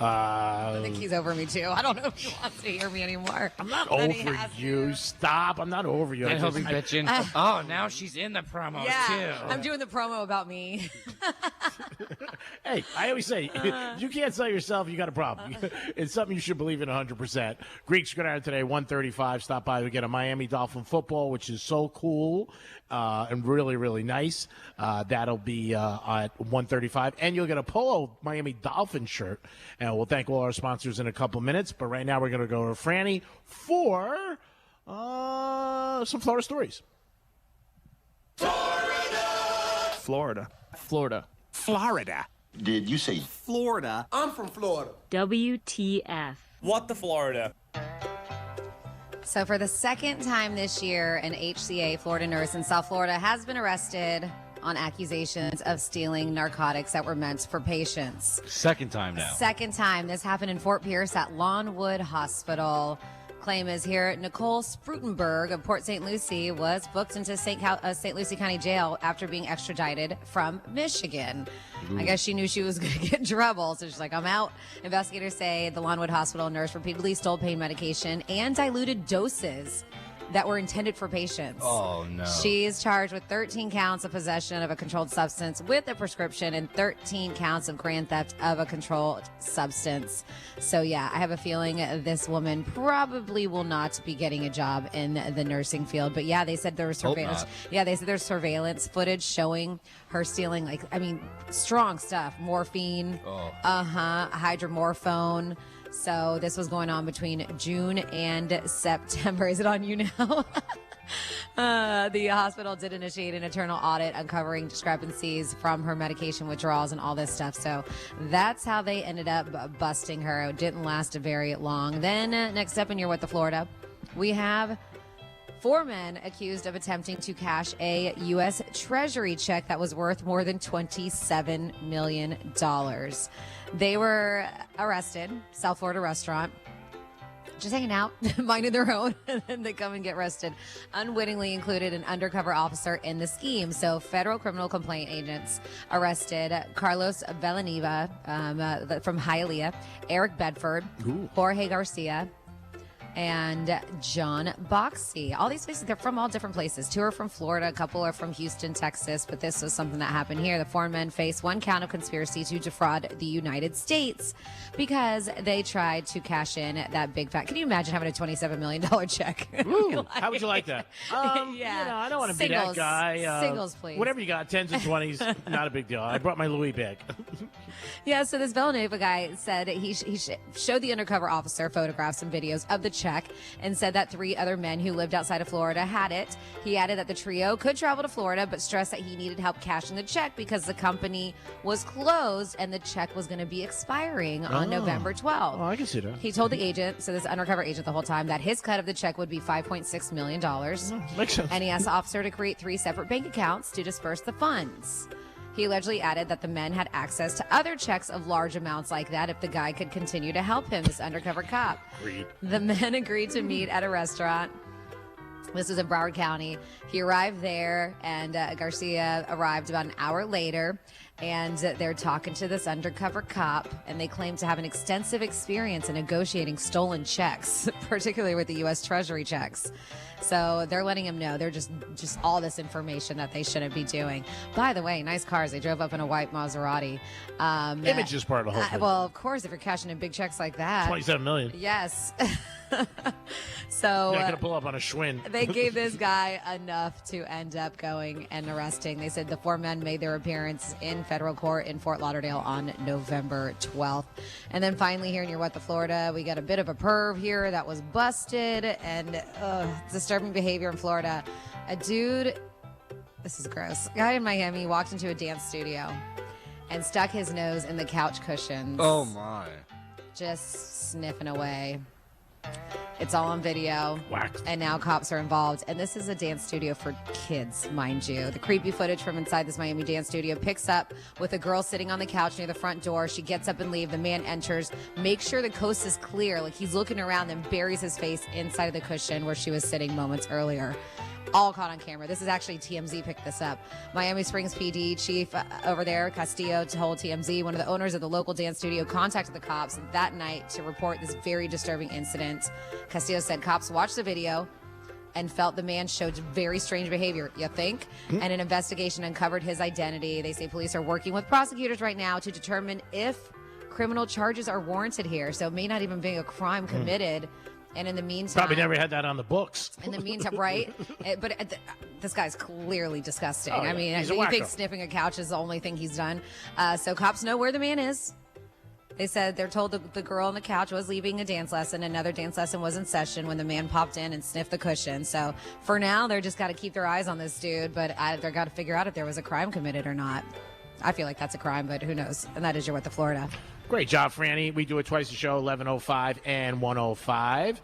I think he's over me, too. I don't know if he wants to hear me anymore. I'm not over you. Stop. I'm not over you. And he'll be bitching. Oh, now she's in the promos, too. I'm doing the promo about me. Hey, I always say, if you can't sell yourself, you got a problem. It's something you should believe in 100%. Greeks go down today, 1:35. Stop by. We get a Miami Dolphin football, which is so cool and really, really nice. That'll be at 1:35. And you'll get a Polo Miami Dolphin shirt. And we'll thank all our sponsors in a couple minutes. But right now we're going to go to Franny for some Florida stories. Florida. Did you say Florida? I'm from Florida. WTF. What the Florida? So for the second time this year, an HCA Florida nurse in South Florida has been arrested on accusations of stealing narcotics that were meant for patients. Second time now. Second time. This happened in Fort Pierce at Lawnwood Hospital. Claim is here. Nicole Sprutenberg of Port St. Lucie was booked into St. Lucie County Jail after being extradited from Michigan. I guess she knew she was going to get in trouble, so she's like, I'm out. Investigators say the Lawnwood Hospital nurse repeatedly stole pain medication and diluted doses that were intended for patients. Oh, no. She is charged with 13 counts of possession of a controlled substance with a prescription and 13 counts of grand theft of a controlled substance. So, yeah, I have a feeling this woman probably will not be getting a job in the nursing field. But, yeah, they said there was surveillance. Yeah, they said there's surveillance footage showing her stealing, strong stuff. Morphine, hydromorphone. So this was going on between June and September. Is it on you now? The hospital did initiate an internal audit uncovering discrepancies from her medication withdrawals and all this stuff. So that's how they ended up busting her. It didn't last very long. Then next up in your What the Florida, we have 4 men accused of attempting to cash a U.S. Treasury check that was worth more than $27 million. They were arrested, South Florida restaurant, just hanging out, minding their own, and then they come and get arrested. Unwittingly included an undercover officer in the scheme. So federal criminal complaint agents arrested Carlos Villanueva from Hialeah, Eric Bedford, Jorge Garcia, and John Boxey. All these places, they're from all different places. 2 are from Florida, a couple are from Houston, Texas, but this was something that happened here. The 4 men face 1 count of conspiracy to defraud the United States because they tried to cash in that big fat. Can you imagine having a $27 million check? Ooh, how would you like that? Yeah. I don't want to be that guy. Singles, please. Whatever you got, 10s and 20s, not a big deal. I brought my Louis bag. Yeah, so this Villanueva guy said he showed the undercover officer photographs and videos of the check and said that 3 other men who lived outside of Florida had it. He added that the trio could travel to Florida, but stressed that he needed help cashing the check because the company was closed and the check was going to be expiring on November 12th. Oh, I can see that. He told the agent, so this undercover agent the whole time, that his cut of the check would be $5.6 million. Makes sense. And he asked the officer to create 3 separate bank accounts to disperse the funds. He allegedly added that the men had access to other checks of large amounts like that if the guy could continue to help him, this undercover cop. Agreed. The men agreed to meet at a restaurant. This was in Broward County. He arrived there, and Garcia arrived about an hour later, and they're talking to this undercover cop, and they claim to have an extensive experience in negotiating stolen checks, particularly with the U.S. Treasury checks. So they're letting him know they're just all this information that they shouldn't be doing. By the way, nice cars. They drove up in a white Maserati. Image is part of the whole thing. Well, of course, if you're cashing in big checks like that. $27 million. Yes. So You're not gonna pull up on a Schwinn. they gave this guy enough to end up going and arresting. They said the 4 men made their appearance in federal court in Fort Lauderdale on November 12th. And then finally here in Florida, we got a bit of a perv here that was busted, and disturbing behavior in Florida. A dude, this is gross, a guy in Miami walked into a dance studio and stuck his nose in the couch cushions. Oh my. Just sniffing away. It's all on video. Whacked. And now cops are involved. And this is a dance studio for kids, mind you. The creepy footage from inside this Miami dance studio picks up with a girl sitting on the couch near the front door. She gets up and leaves. The man enters, makes sure the coast is clear, like he's looking around, then buries his face inside of the cushion where she was sitting moments earlier. All caught on camera. This is actually TMZ picked this up. Miami Springs PD chief over there, Castillo, told TMZ one of the owners of the local dance studio contacted the cops that night to report this very disturbing incident. Castillo said cops watched the video and felt the man showed very strange behavior, you think? And an investigation uncovered his identity. They say police are working with prosecutors right now to determine if criminal charges are warranted here. So it may not even be a crime committed. And in the meantime, Probably never had that on the books. in the meantime, right? But this guy's clearly disgusting. Oh, yeah. I mean, He's a you think wacko. sniffing a couch is the only thing he's done. So cops know where the man is. They said they're told the girl on the couch was leaving a dance lesson. Another dance lesson was in session when the man popped in and sniffed the cushion. So for now, they're just got to keep their eyes on this dude. But they're got to figure out if there was a crime committed or not. I feel like that's a crime, but who knows? And that is your What the Florida. Great job, Franny. We do it twice a show, 11:05 and 1:05.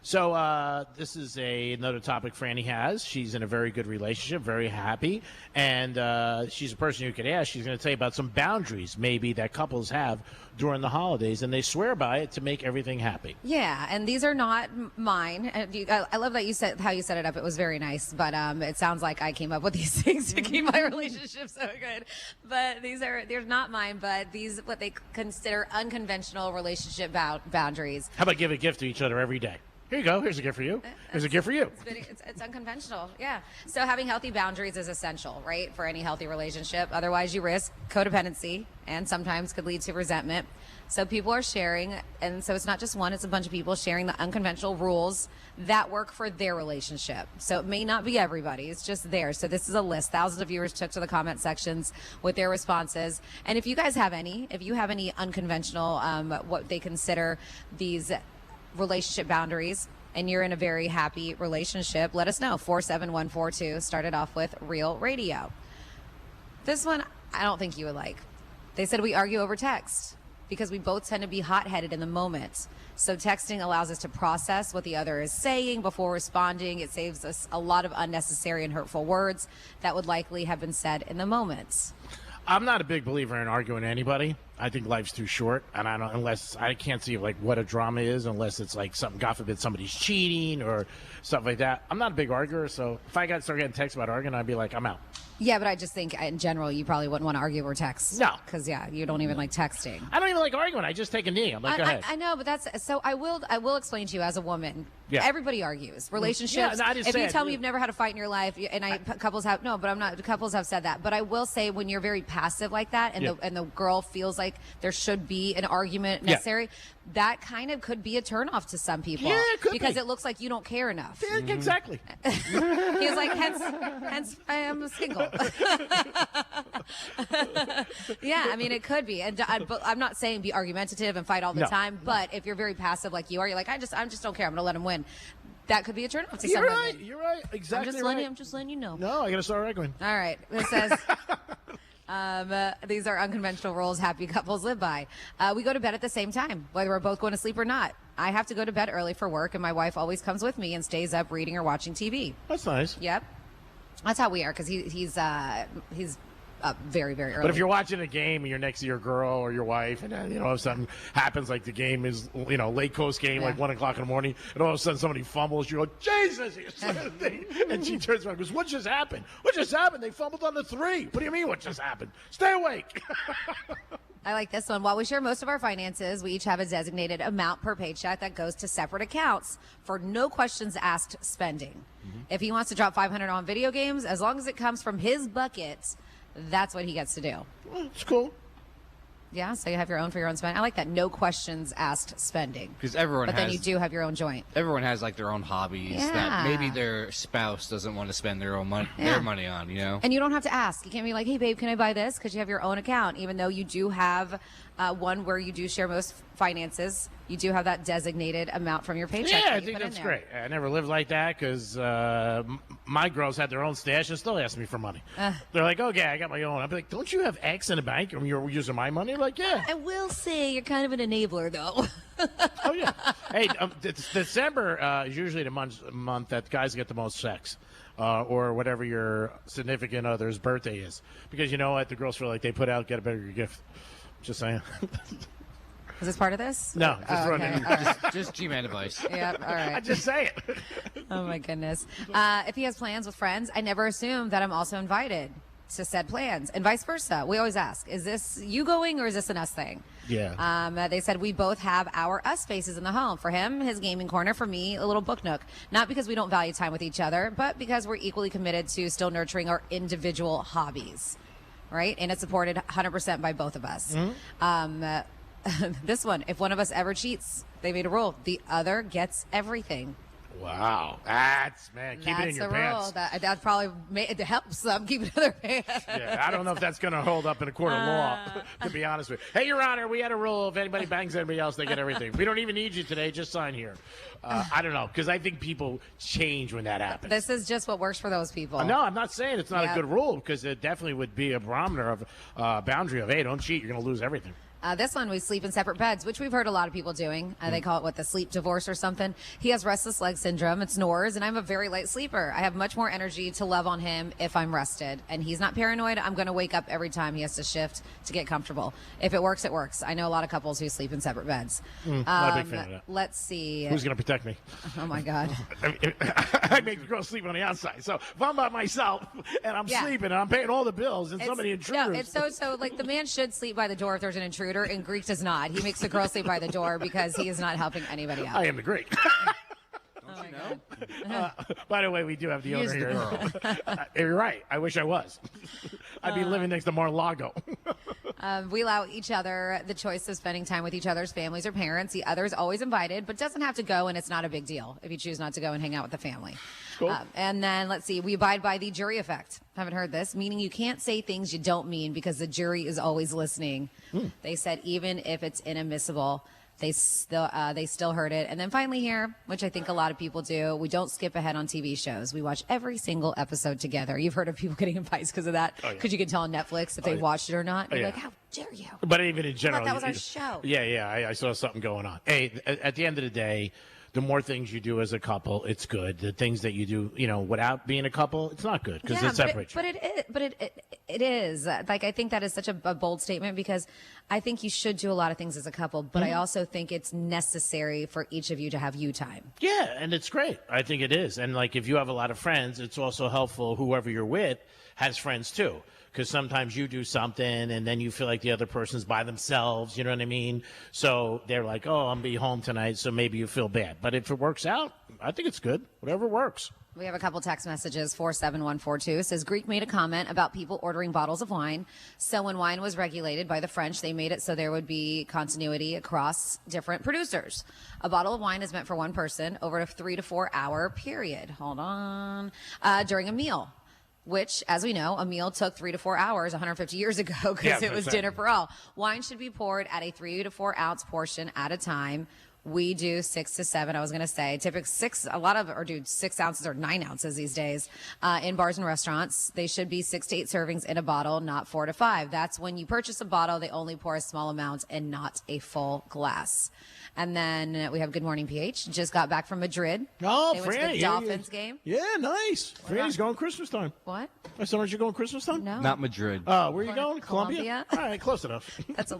So this is another topic Franny has. She's in a very good relationship, very happy, and she's a person you could ask. She's going to tell you about some boundaries maybe that couples have during the holidays, and they swear by it to make everything happy. Yeah, and these are not mine. I love that you said how you set it up. It was very nice, but it sounds like I came up with these things to keep my relationship so good. But they're not mine. But these what they consider unconventional relationship boundaries. How about give a gift to each other every day? Here you go. Here's a gift for you. Here's a gift for you. It's unconventional, yeah. So having healthy boundaries is essential, right, for any healthy relationship. Otherwise, you risk codependency and sometimes could lead to resentment. So people are sharing, and so it's not just one, it's a bunch of people sharing the unconventional rules that work for their relationship. So it may not be everybody, it's just theirs. So this is a list. Thousands of viewers took to the comment sections with their responses. And if you guys have any, unconventional, what they consider these relationship boundaries, and you're in a very happy relationship, let us know. 47142 started off with Real Radio. This one I don't think you would like. They said we argue over text because we both tend to be hot-headed in the moment. So texting allows us to process what the other is saying before responding. It saves us a lot of unnecessary and hurtful words that would likely have been said in the moment. I'm not a big believer in arguing to anybody. I think life's too short, and I can't see like what a drama is unless it's like something, God forbid, somebody's cheating or stuff like that. I'm not a big arguer, so if I start getting texts about arguing, I'd be like, I'm out. Yeah, but I just think in general, you probably wouldn't want to argue or text. No. Because, you don't even like texting. I don't even like arguing. I just take a knee. I'm like, go ahead. I know, but so I will explain to you as a woman. Yeah. Everybody argues. Relationships. Yeah, no, I just if you said- tell me you've never had a fight in your life, couples have couples have said that. But I will say when you're very passive like that, and the girl feels like there should be an argument necessary, that kind of could be a turnoff to some people. Yeah, it could because be. it looks like you don't care enough. Yeah, exactly. He's like, hence I am single. Yeah, I mean, it could be. And I'm not saying be argumentative and fight all the No. time, but if you're very passive like you are, you're like, I just don't care. I'm going to let him win. That could be a turn off to some You're women. right. You're right. Exactly I'm just letting you know. No, I got to start arguing. All right. It says, these are unconventional rules happy couples live by. We go to bed at the same time, whether we're both going to sleep or not. I have to go to bed early for work, and my wife always comes with me and stays up reading or watching TV. That's nice. Yep. That's how we are, because he's up very, very early. But if you're watching a game and you're next to your girl or your wife, and then, if something happens, like the game is, late coast game, like 1 o'clock in the morning, and all of a sudden somebody fumbles, you go, Jesus! And she turns around and goes, what just happened? What just happened? They fumbled on the 3. What do you mean, what just happened? Stay awake! I like this one. While we share most of our finances, we each have a designated amount per paycheck that goes to separate accounts for no questions asked spending. If he wants to drop $500 on video games, as long as it comes from his bucket, that's what he gets to do. It's cool. Yeah, so you have your own for your own spending. I like that. No questions asked spending. Because everyone But then you do have your own joint. Everyone has like their own hobbies that maybe their spouse doesn't want to spend their own money, their money on. And you don't have to ask. You can't be like, hey, babe, can I buy this? Because you have your own account. Even though you do have one where you do share most finances, you do have that designated amount from your paycheck. Yeah, I think that's great. I never lived like that because my girls had their own stash and still ask me for money. They're like, okay, I got my own. I'm like, don't you have X in the bank and you're using my money? Like, yeah. I will say you're kind of an enabler, though. Oh, yeah. Hey, December is usually the month that guys get the most sex. Or whatever your significant other's birthday is. Because you know what? The girls feel like they put out, get a better gift. Just saying. Is this part of this? No, just running. Just G-Man advice. Yep, all right. I just say it. Oh, my goodness. If he has plans with friends, I never assume that I'm also invited to said plans, and vice versa. We always ask, is this you going or is this an us thing? Yeah. They said we both have our us spaces in the home. For him, his gaming corner. For me, a little book nook. Not because we don't value time with each other, but because we're equally committed to still nurturing our individual hobbies. Right? And it's supported 100% by both of us. This one, if one of us ever cheats, they made a rule. The other gets everything. Wow. Keep it in your pants. That probably it helps them keep it in their pants. Yeah, I don't know if that's going to hold up in a court of law, to be honest with you. Hey, Your Honor, we had a rule. If anybody bangs anybody else, they get everything. We don't even need you today. Just sign here. I don't know, because I think people change when that happens. This is just what works for those people. No, I'm not saying it's not a good rule, because it definitely would be a barometer of boundary of, hey, don't cheat. You're going to lose everything. This one, we sleep in separate beds, which we've heard a lot of people doing. They call it, the sleep divorce or something. He has restless leg syndrome. It snores, and I'm a very light sleeper. I have much more energy to love on him if I'm rested. And he's not paranoid. I'm going to wake up every time he has to shift to get comfortable. If it works, it works. I know a lot of couples who sleep in separate beds. Not a big fan of that. Let's see. Who's going to protect me? Oh, my God. I make the girl sleep on the outside. So if I'm by myself and I'm sleeping and I'm paying all the bills and somebody intruders. No, it's so like the man should sleep by the door if there's an intruder, and Greek does not. He makes the girl sleep by the door because he is not helping anybody out. I am the Greek. Don't you know? By the way, we do have the owner here. You're right. I wish I was. I'd be living next to Mar-a-Lago. We allow each other the choice of spending time with each other's families or parents. The other is always invited, but doesn't have to go, and it's not a big deal if you choose not to go and hang out with the family. Cool. And then, let's see, we abide by the jury effect. Haven't heard this, meaning you can't say things you don't mean because the jury is always listening. They said even if it's inadmissible, they still heard it. And then finally here, which I think a lot of people do, we don't skip ahead on TV shows. We watch every single episode together. You've heard of people getting in fights because of that, because you can tell on Netflix if they've watched it or not. You're like, how dare you? But even in general, I thought that was our show. Yeah, I saw something going on. Hey, at the end of the day, the more things you do as a couple, it's good. The things that you do, without being a couple, it's not good because it separates you. But it is. Like, I think that is such a bold statement because I think you should do a lot of things as a couple, but I also think it's necessary for each of you to have you time. Yeah, and it's great. I think it is. And like, if you have a lot of friends, it's also helpful whoever you're with has friends too. Because sometimes you do something and then you feel like the other person's by themselves, you know what I mean? So they're like, oh, I'm be home tonight, so maybe you feel bad. But if it works out, I think it's good. Whatever works. We have a couple text messages. 47142 says Greek made a comment about people ordering bottles of wine. So when wine was regulated by the French, they made it so there would be continuity across different producers. A bottle of wine is meant for one person over a 3 to 4 hour period. Hold on. During a meal. Which, as we know, a meal took 3 to 4 hours 150 years ago because it was dinner for all. Wine should be poured at a 3 to 4 ounce portion at a time We do 6 to 7. I was going to say typically 6. A lot of or do 6 ounces or 9 ounces these days in bars and restaurants. They should be 6 to 8 servings in a bottle, not 4 to 5. That's when you purchase a bottle. They only pour a small amount and not a full glass. And then we have Good Morning PH. Just got back from Madrid. Oh, they went to Franny, the Dolphins game. Yeah, nice. Franny's going Christmas time. What? I said, aren't you going Christmas time? No. Not Madrid. Where are you going? Colombia? All right, close enough. That's a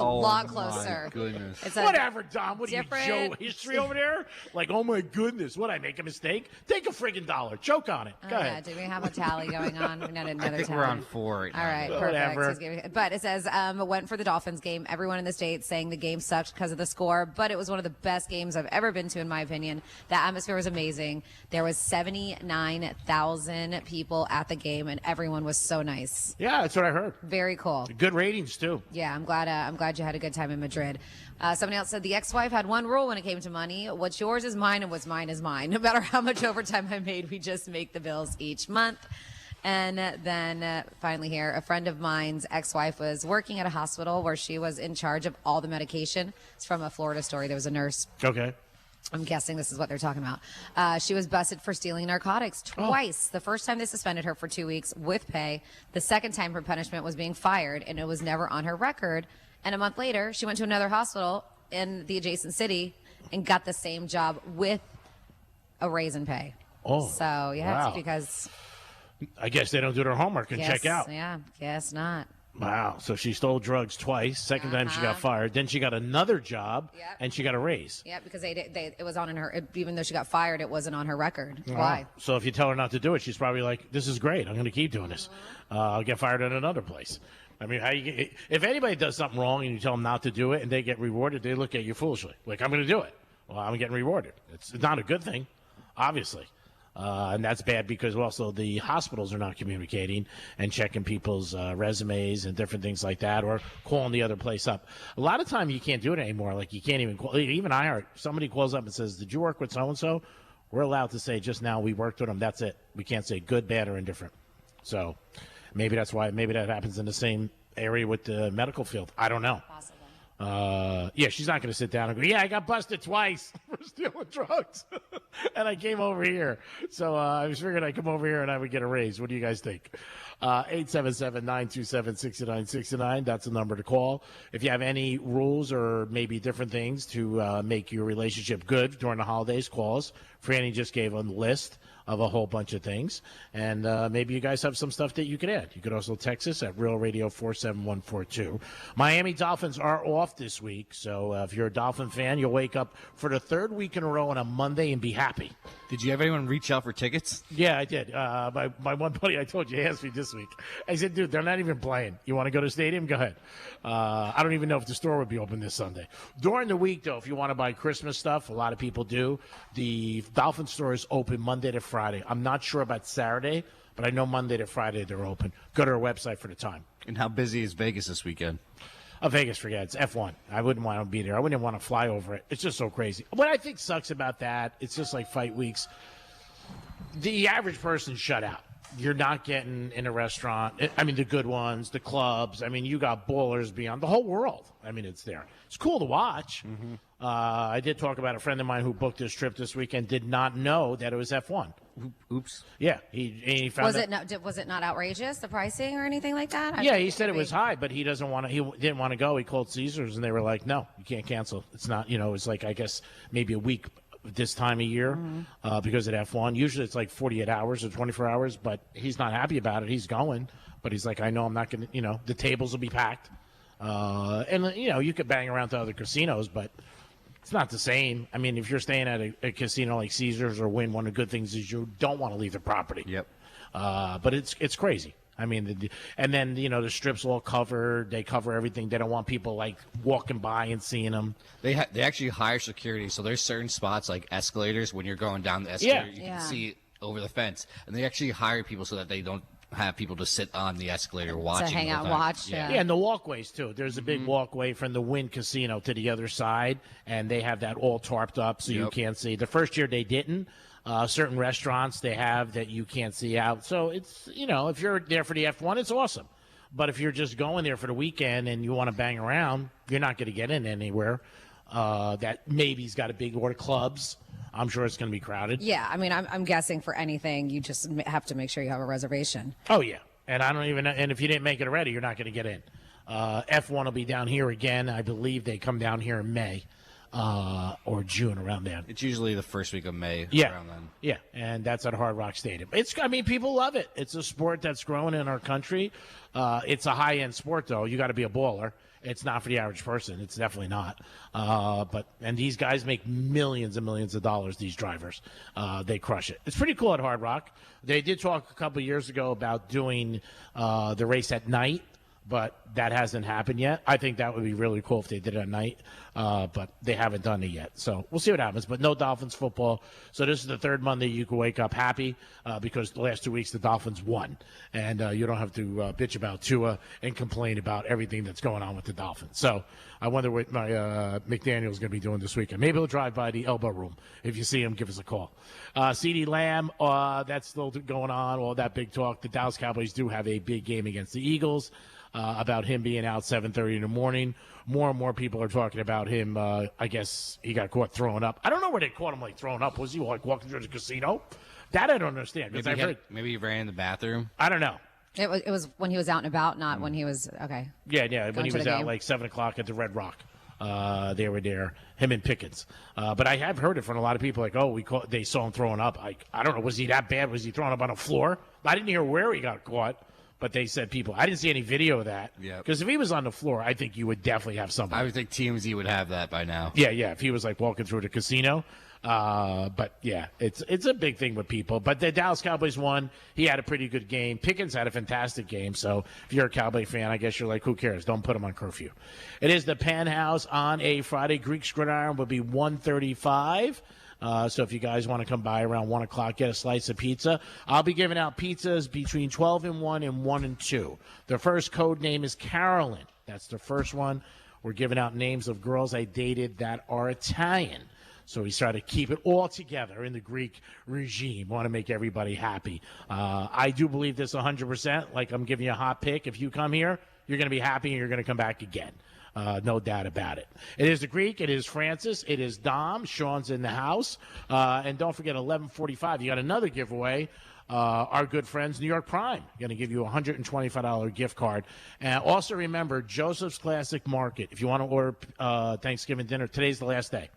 Oh, lot my closer. goodness. It's a Whatever, Dom. What are you, different- Joe History over there? Like, oh my goodness, what, I make a mistake? Take a friggin' $1. Choke on it. Go Oh, ahead. yeah, do we have a tally going on? We need another I think tally. we're on 4 right now. All right, Whatever. perfect. He's giving- But it says went for the Dolphins game. Everyone in the state saying the game sucked because of the score, but it was one of the best games I've ever been to, in my opinion. The atmosphere was amazing. There was 79,000 people at the game, and everyone was so nice. Yeah, that's what I heard. Very cool. Good ratings, too. Yeah, I'm glad you had a good time in Madrid. Somebody else said the ex-wife had one rule when it came to money: what's yours is mine, and what's mine is mine. No matter how much overtime I made, we just make the bills each month. And then finally here, a friend of mine's ex-wife was working at a hospital where she was in charge of all the medication. It's from a Florida story. There was a nurse. Okay. I'm guessing this is what they're talking about. She was busted for stealing narcotics twice. The first time they suspended her for 2 weeks with pay. The second time her punishment was being fired, and it was never on her record. And a month later, she went to another hospital in the adjacent city and got the same job with a raise in pay. Oh, so yeah, wow. it's because I guess they don't do their homework and check out. Yeah, guess not. Wow. So she stole drugs twice. Second time she got fired. Then she got another job, and she got a raise. Yeah, because it was on in her. Even though she got fired, it wasn't on her record. Wow. Why? So if you tell her not to do it, she's probably like, "This is great. I'm going to keep doing this. I'll get fired at another place." I mean, if anybody does something wrong and you tell them not to do it and they get rewarded, they look at you foolishly. Like, I'm going to do it. Well, I'm getting rewarded. It's not a good thing, obviously. And that's bad because also the hospitals are not communicating and checking people's resumes and different things like that, or calling the other place up. A lot of time you can't do it anymore. Like, you can't even call. Even somebody calls up and says, "Did you work with so-and-so?" We're allowed to say, "Just now we worked with them." That's it. We can't say good, bad, or indifferent. So maybe that's why. Maybe that happens in the same area with the medical field. I don't know. Possible. Yeah, she's not going to sit down and go, "Yeah, I got busted twice for stealing drugs, and I came over here." So I was figuring I'd come over here and I would get a raise. What do you guys think? 877-927-6969. That's the number to call. If you have any rules or maybe different things to make your relationship good during the holidays, call us. Franny just gave a list of a whole bunch of things, and maybe you guys have some stuff that you could add. You could also text us at Real Radio 47142. Miami Dolphins are off this week, so if you're a Dolphin fan, you'll wake up for the third week in a row on a Monday and be happy. Did you have anyone reach out for tickets? Yeah, I did. My one buddy I told you asked me this week. I said, "Dude, they're not even playing. You want to go to the stadium? Go ahead." I don't even know if the store would be open this Sunday. During the week, though, if you want to buy Christmas stuff, a lot of people do. The Dolphin store is open Monday to Friday. I'm not sure about Saturday, but I know Monday to Friday they're open. Go to our website for the time. And how busy is Vegas this weekend? Vegas, forget it. It's F1. I wouldn't want to be there. I wouldn't want to fly over it. It's just so crazy. What I think sucks about that, it's just like fight weeks. The average person's shut out. You're not getting in a restaurant. I mean, the good ones, the clubs. I mean, you got ballers beyond the whole world. I mean, it's there. It's cool to watch. Mm-hmm. I did talk about a friend of mine who booked this trip this weekend, did not know that it was F1. Oops. Yeah, he found Was it not outrageous, the pricing or anything like that? Yeah, he said it was high, but he doesn't want to. He didn't want to go. He called Caesars, and they were like, "No, you can't cancel. It's not. It's like, I guess maybe a week this time of year because of F1. Usually it's like 48 hours or 24 hours, but he's not happy about it. He's going, but he's like, I know I'm not going to. The tables will be packed, and you could bang around to other casinos, but it's not the same. I mean, if you're staying at a casino like Caesars or Wynn, one of the good things is you don't want to leave the property. Yep. But it's crazy. I mean, and then, the strip's all covered. They cover everything. They don't want people, like, walking by and seeing them. They actually hire security. So there's certain spots, like escalators, when you're going down the escalator, you can see over the fence. And they actually hire people so that they don't have people to sit on the escalator watching. To hang out and watch. Yeah, and the walkways, too. There's a big walkway from the Wynn Casino to the other side, and they have that all tarped up so you can't see. The first year they didn't. Certain restaurants they have that you can't see out. So it's, if you're there for the F1, it's awesome. But if you're just going there for the weekend and you want to bang around, you're not going to get in anywhere. that maybe's got a big order. Clubs, I'm sure it's going to be crowded. Yeah, I mean, I'm guessing for anything, you just have to make sure you have a reservation. Oh, yeah. And I don't even know. And if you didn't make it already, you're not going to get in. F1 will be down here again. I believe they come down here in May or June, around then. It's usually the first week of May. Yeah, Around then. yeah, and that's at Hard Rock Stadium. I mean, people love it. It's a sport that's growing in our country. It's a high-end sport, though. You got to be a baller. It's not for the average person. It's definitely not. And these guys make millions and millions of dollars, these drivers. They crush it. It's pretty cool at Hard Rock. They did talk a couple of years ago about doing the race at night, but that hasn't happened yet. I think that would be really cool if they did it at night, but they haven't done it yet. So we'll see what happens, but no Dolphins football. So this is the third Monday you can wake up happy because the last 2 weeks the Dolphins won, and you don't have to bitch about Tua and complain about everything that's going on with the Dolphins. So I wonder what my McDaniel's going to be doing this weekend. Maybe he'll drive by the Elbow Room. If you see him, give us a call. CeeDee Lamb, that's still going on, all that big talk. The Dallas Cowboys do have a big game against the Eagles. About him being out 7:30 in the morning. More and more people are talking about him. I guess he got caught throwing up. I don't know where they caught him, like, throwing up. Was he, like, walking through the casino? That I don't understand. Maybe he ran in the bathroom. I don't know. It was when he was out and about, not when he was, okay. Yeah, when he was out, like, 7 o'clock at the Red Rock. They were there, him and Pickens. But I have heard it from a lot of people, like, they saw him throwing up. I don't know, was he that bad? Was he throwing up on the floor? I didn't hear where he got caught. But they said I didn't see any video of that. Yeah. Because if he was on the floor, I think you would definitely have somebody. I would think TMZ would have that by now. Yeah. If he was, like, walking through the casino. But, yeah, it's a big thing with people. But the Dallas Cowboys won. He had a pretty good game. Pickens had a fantastic game. So if you're a Cowboy fan, I guess you're like, who cares? Don't put him on curfew. It is the Penthouse on a Friday. Greek Gridiron will be 135. So if you guys want to come by around 1 o'clock, get a slice of pizza. I'll be giving out pizzas between 12 and 1 and 1 and 2. The first code name is Carolyn. That's the first one. We're giving out names of girls I dated that are Italian. So we try to keep it all together in the Greek regime. Want to make everybody happy. I do believe this 100%. Like, I'm giving you a hot pick. If you come here, you're going to be happy and you're going to come back again. No doubt about it. It is the Greek. It is Francis. It is Dom. Sean's in the house. And don't forget, 11:45, you got another giveaway. Our good friends, New York Prime, going to give you a $125 gift card. And also remember, Joseph's Classic Market. If you want to order Thanksgiving dinner, today's the last day.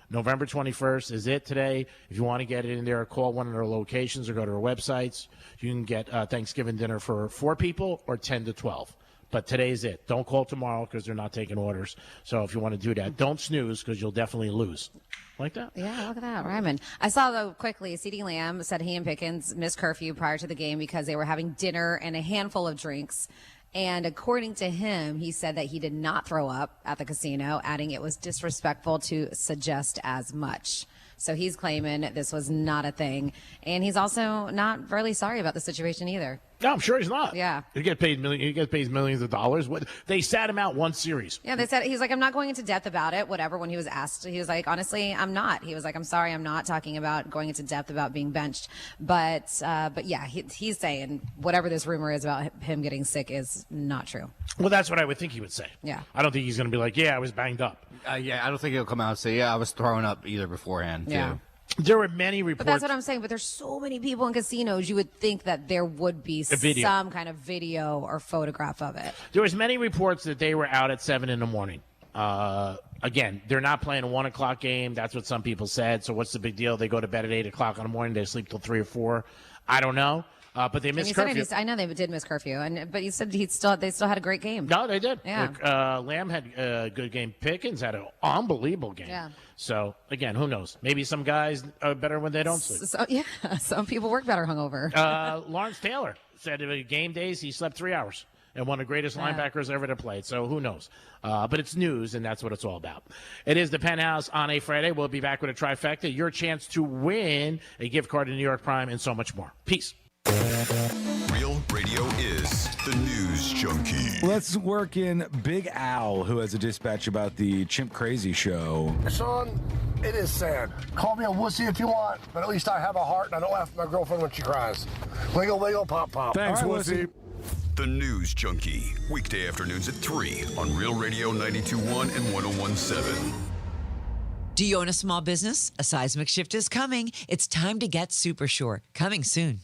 November 21st is it today. If you want to get it in there, call one of their locations or go to their websites. You can get Thanksgiving dinner for 4 people or 10 to 12. But today's it. Don't call tomorrow because they're not taking orders. So if you want to do that, don't snooze because you'll definitely lose. Like that? Yeah, look at that, Ryman. I saw, though, quickly, CeeDee Lamb said he and Pickens missed curfew prior to the game because they were having dinner and a handful of drinks. And according to him, he said that he did not throw up at the casino, adding it was disrespectful to suggest as much. So he's claiming this was not a thing. And he's also not really sorry about the situation either. No, I'm sure he's not. Yeah. He gets paid millions of dollars. They sat him out one series. Yeah, they said, he's like, I'm not going into depth about it, whatever. When he was asked, he was like, honestly, I'm not. He was like, I'm sorry, I'm not talking about going into depth about being benched. But yeah, he's saying whatever this rumor is about him getting sick is not true. Well, that's what I would think he would say. Yeah. I don't think he's going to be like, yeah, I was banged up. Yeah, I don't think he'll come out and say, yeah, I was throwing up either beforehand, too. Yeah. There were many reports. But that's what I'm saying. But there's so many people in casinos, you would think that there would be some kind of video or photograph of it. There was many reports that they were out at 7 in the morning. Again, they're not playing a 1 o'clock game. That's what some people said. So what's the big deal? They go to bed at 8 o'clock in the morning. They sleep till 3 or 4. I don't know. But they missed curfew. I know they did miss curfew, but he said they still had a great game. No, they did. Yeah. Lamb had a good game. Pickens had an unbelievable game. Yeah. So again, who knows? Maybe some guys are better when they don't sleep. So, yeah, some people work better hungover. Lawrence Taylor said game days he slept 3 hours. And one of the greatest linebackers ever to play. So who knows? But it's news, and that's what it's all about. It is the Penthouse on a Friday. We'll be back with a trifecta. Your chance to win a gift card to New York Prime and so much more. Peace. Real Radio is the News Junkie. Let's work in Big Al, who has a dispatch about the Chimp Crazy show. Sean, it is sad. Call me a wussy if you want, but at least I have a heart and I don't laugh at my girlfriend when she cries. Wiggle, wiggle, pop, pop. Thanks, wussy. The News Junkie, weekday afternoons at 3 on Real Radio 92.1 and 101.7. Do you own a small business? A seismic shift is coming. It's time to get Super Sure. Coming soon.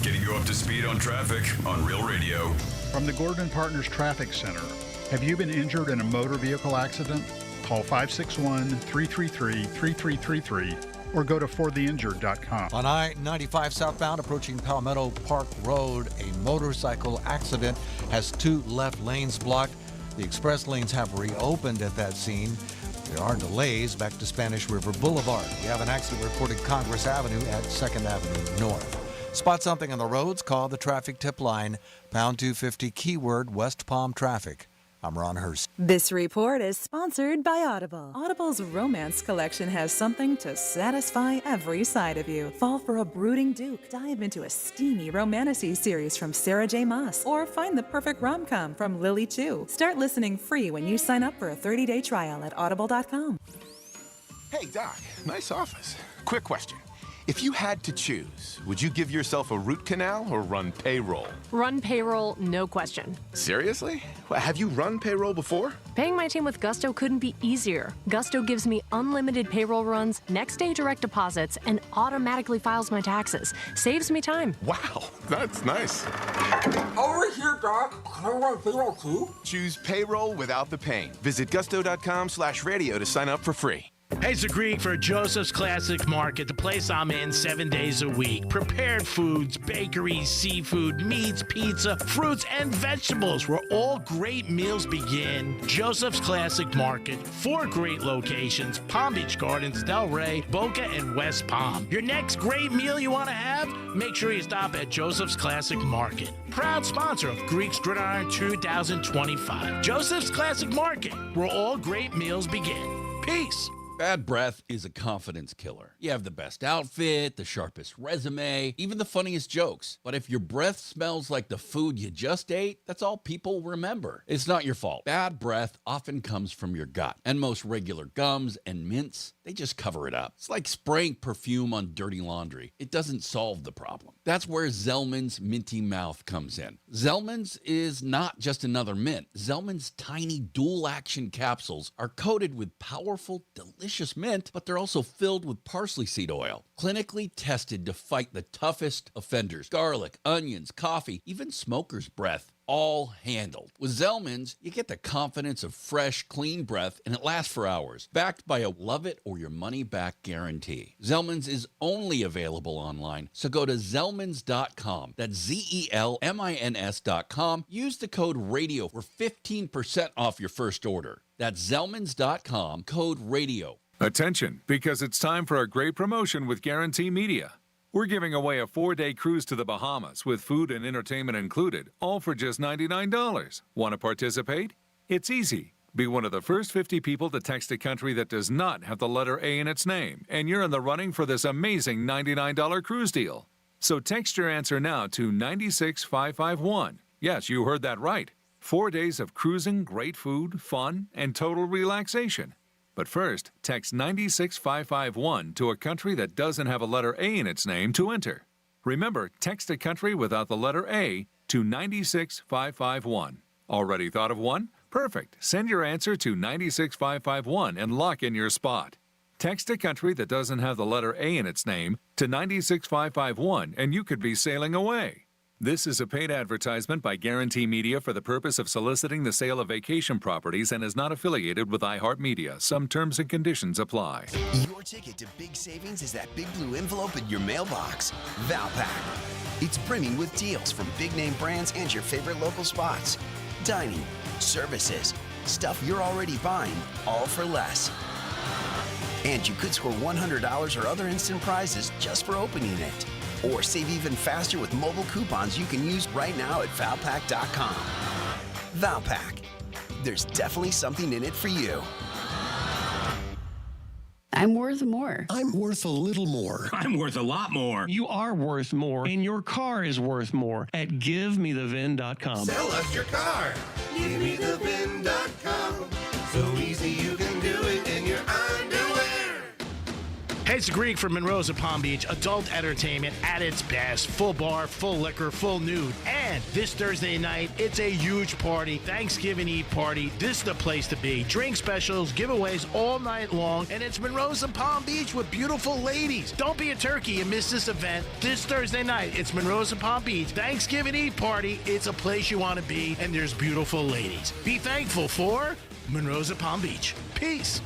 Getting you up to speed on traffic on Real Radio. From the Gordon Partners Traffic Center. Have you been injured in a motor vehicle accident? Call 561-333-3333 or go to fortheinjured.com. On I-95 southbound approaching Palmetto Park Road, a motorcycle accident has 2 left lanes blocked. The express lanes have reopened at that scene. There are delays back to Spanish River Boulevard. We have an accident reported Congress Avenue at 2nd Avenue North. Spot something on the roads? Call the traffic tip line, pound 250 keyword West Palm Traffic. I'm Ron Hurst. This report is sponsored by Audible. Audible's romance collection has something to satisfy every side of you. Fall for a brooding duke. Dive into a steamy romantasy series from Sarah J. Maas. Or find the perfect rom-com from Lily Chu. Start listening free when you sign up for a 30-day trial at audible.com. Hey, Doc, nice office. Quick question. If you had to choose, would you give yourself a root canal or run payroll? Run payroll, no question. Seriously? Have you run payroll before? Paying my team with Gusto couldn't be easier. Gusto gives me unlimited payroll runs, next-day direct deposits, and automatically files my taxes. Saves me time. Wow, that's nice. Over here, Doc. Can I run payroll too? Choose payroll without the pain. Visit gusto.com/radio to sign up for free. Hey, it's the Greek for Joseph's Classic Market, the place I'm in 7 days a week. Prepared foods, bakeries, seafood, meats, pizza, fruits, and vegetables, where all great meals begin. Joseph's Classic Market, 4 great locations: Palm Beach Gardens, Delray, Boca, and West Palm. Your next great meal you want to have? Make sure you stop at Joseph's Classic Market. Proud sponsor of Greek's Gridiron 2025. Joseph's Classic Market, where all great meals begin. Peace. Bad breath is a confidence killer. You have the best outfit, the sharpest resume, even the funniest jokes. But if your breath smells like the food you just ate, that's all people remember. It's not your fault. Bad breath often comes from your gut. And most regular gums and mints, they just cover it up. It's like spraying perfume on dirty laundry. It doesn't solve the problem. That's where Zellman's Minty Mouth comes in. Zellman's is not just another mint. Zellman's tiny dual-action capsules are coated with powerful, delicious mint, but they're also filled with parsley seed oil, clinically tested to fight the toughest offenders: garlic, onions, coffee, even smoker's breath, all handled. With Zellman's, you get the confidence of fresh, clean breath, and it lasts for hours, backed by a love-it-or-your-money-back guarantee. Zellman's is only available online, so go to Zellmans.com. That's Zellmins.com. Use the code RADIO for 15% off your first order. That's Zellmans.com, code RADIO. Attention, because it's time for a great promotion with Guarantee Media. We're giving away a 4-day cruise to the Bahamas with food and entertainment included, all for just $99. Want to participate? It's easy. Be one of the first 50 people to text a country that does not have the letter A in its name, and you're in the running for this amazing $99 cruise deal. So text your answer now to 96551. Yes, you heard that right. 4 days of cruising, great food, fun, and total relaxation. But first, text 96551 to a country that doesn't have a letter A in its name to enter. Remember, text a country without the letter A to 96551. Already thought of one? Perfect. Send your answer to 96551 and lock in your spot. Text a country that doesn't have the letter A in its name to 96551 and you could be sailing away. This is a paid advertisement by Guarantee Media for the purpose of soliciting the sale of vacation properties and is not affiliated with iHeartMedia. Some terms and conditions apply. Your ticket to big savings is that big blue envelope in your mailbox. Valpak. It's brimming with deals from big name brands and your favorite local spots. Dining, services, stuff you're already buying, all for less. And you could score $100 or other instant prizes just for opening it. Or save even faster with mobile coupons you can use right now at Valpak.com. Valpak. There's definitely something in it for you. I'm worth more. I'm worth a little more. I'm worth a lot more. You are worth more, and your car is worth more at GiveMeTheVin.com. Sell us your car. GiveMeTheVin.com. So easy you can do it in your underwear. Hey, Hey, it's the Greek from Monroe's of Palm Beach. Adult entertainment at its best. Full bar, full liquor, full nude. And this Thursday night, it's a huge party. Thanksgiving Eve party. This is the place to be. Drink specials, giveaways all night long. And it's Monroe's of Palm Beach with beautiful ladies. Don't be a turkey and miss this event. This Thursday night, it's Monroe's of Palm Beach. Thanksgiving Eve party. It's a place you want to be. And there's beautiful ladies. Be thankful for Monroe's of Palm Beach. Peace.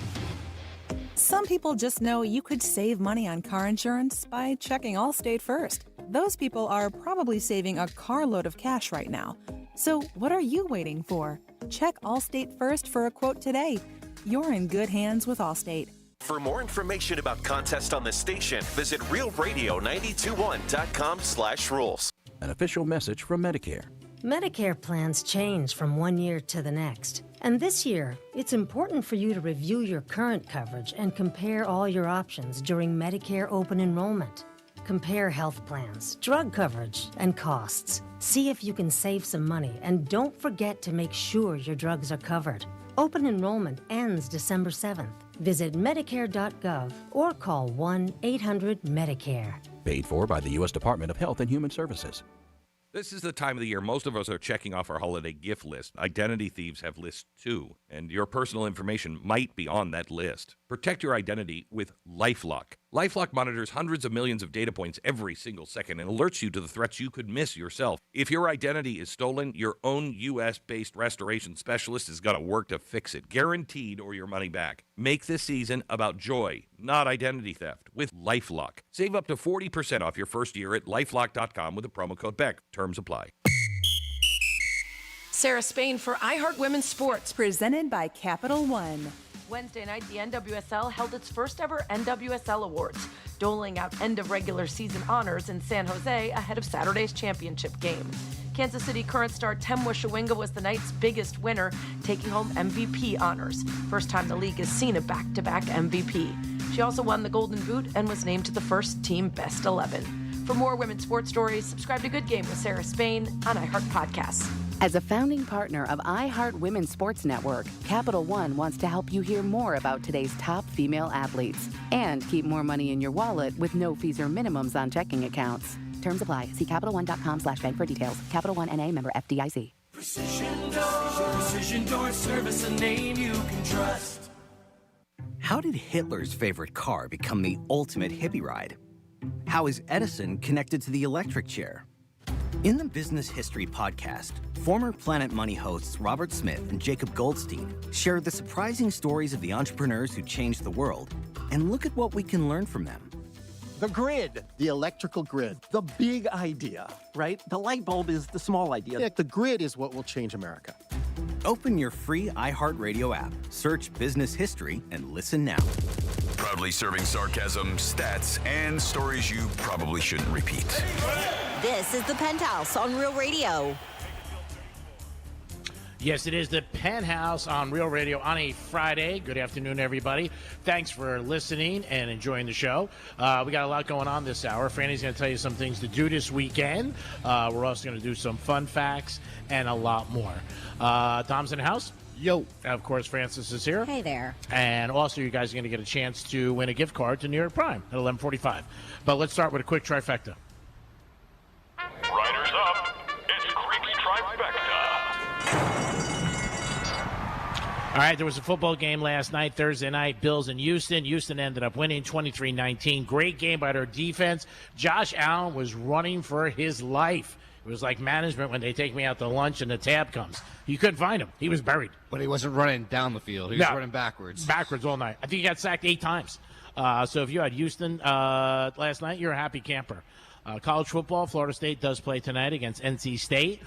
Some people just know you could save money on car insurance by checking Allstate first. Those people are probably saving a carload of cash right now. So what are you waiting for? Check Allstate first for a quote today. You're in good hands with Allstate. For more information about contests on this station, visit realradio921.com/rules. An official message from Medicare. Medicare plans change from one year to the next. And this year, it's important for you to review your current coverage and compare all your options during Medicare open enrollment. Compare health plans, drug coverage, and costs. See if you can save some money, and don't forget to make sure your drugs are covered. Open enrollment ends December 7th. Visit Medicare.gov or call 1-800-MEDICARE. Paid for by the U.S. Department of Health and Human Services. This is the time of the year most of us are checking off our holiday gift list. Identity thieves have lists too, and your personal information might be on that list. Protect your identity with LifeLock. LifeLock monitors hundreds of millions of data points every single second and alerts you to the threats you could miss yourself. If your identity is stolen, your own U.S.-based restoration specialist is going to work to fix it, guaranteed, or your money back. Make this season about joy, not identity theft, with LifeLock. Save up to 40% off your first year at LifeLock.com with the promo code BECK. Terms apply. Sarah Spain for iHeart Women's Sports. Presented by Capital One. Wednesday night, the NWSL held its first ever NWSL Awards, doling out end of regular season honors in San Jose ahead of Saturday's championship game. Kansas City current star Temwa Shawinga was the night's biggest winner, taking home MVP honors. First time the league has seen a back-to-back MVP. She also won the Golden Boot and was named to the first team Best 11. For more women's sports stories, subscribe to Good Game with Sarah Spain on iHeart Podcasts. As a founding partner of iHeart Women's Sports Network, Capital One wants to help you hear more about today's top female athletes and keep more money in your wallet with no fees or minimums on checking accounts. Terms apply. See CapitalOne.com/bank for details. Capital One N.A. member FDIC. Precision Door Service, a name you can trust. How did Hitler's favorite car become the ultimate hippie ride? How is Edison connected to the electric chair? In the Business History Podcast, former Planet Money hosts Robert Smith and Jacob Goldstein share the surprising stories of the entrepreneurs who changed the world and look at what we can learn from them. The grid, the electrical grid, the big idea, right? The light bulb is the small idea. The grid is what will change America. Open your free iHeartRadio app, search Business History, and listen now. Proudly serving sarcasm, stats, and stories you probably shouldn't repeat. This is the Penthouse on Real Radio. Yes, it is the Penthouse on Real Radio on a Friday. Good afternoon, everybody. Thanks for listening and enjoying the show. We got a lot going on this hour. Franny's going to tell you some things to do this weekend. We're also going to do some fun facts and a lot more. Dom's in the house. Yo. Of course, Francis is here. Hey there. And also, you guys are going to get a chance to win a gift card to New York Prime at 11:45. But let's start with a quick trifecta. Riders up. It's Greek's Trifecta. All right, there was a football game last night, Thursday night, Bills in Houston. Houston ended up winning 23-19. Great game by their defense. Josh Allen was running for his life. It was like management when they take me out to lunch and the tab comes. You couldn't find him. He was buried. But he wasn't running down the field. He was running backwards. Backwards all night. I think he got sacked 8 times. So if you had Houston last night, you're a happy camper. College football, Florida State does play tonight against NC State.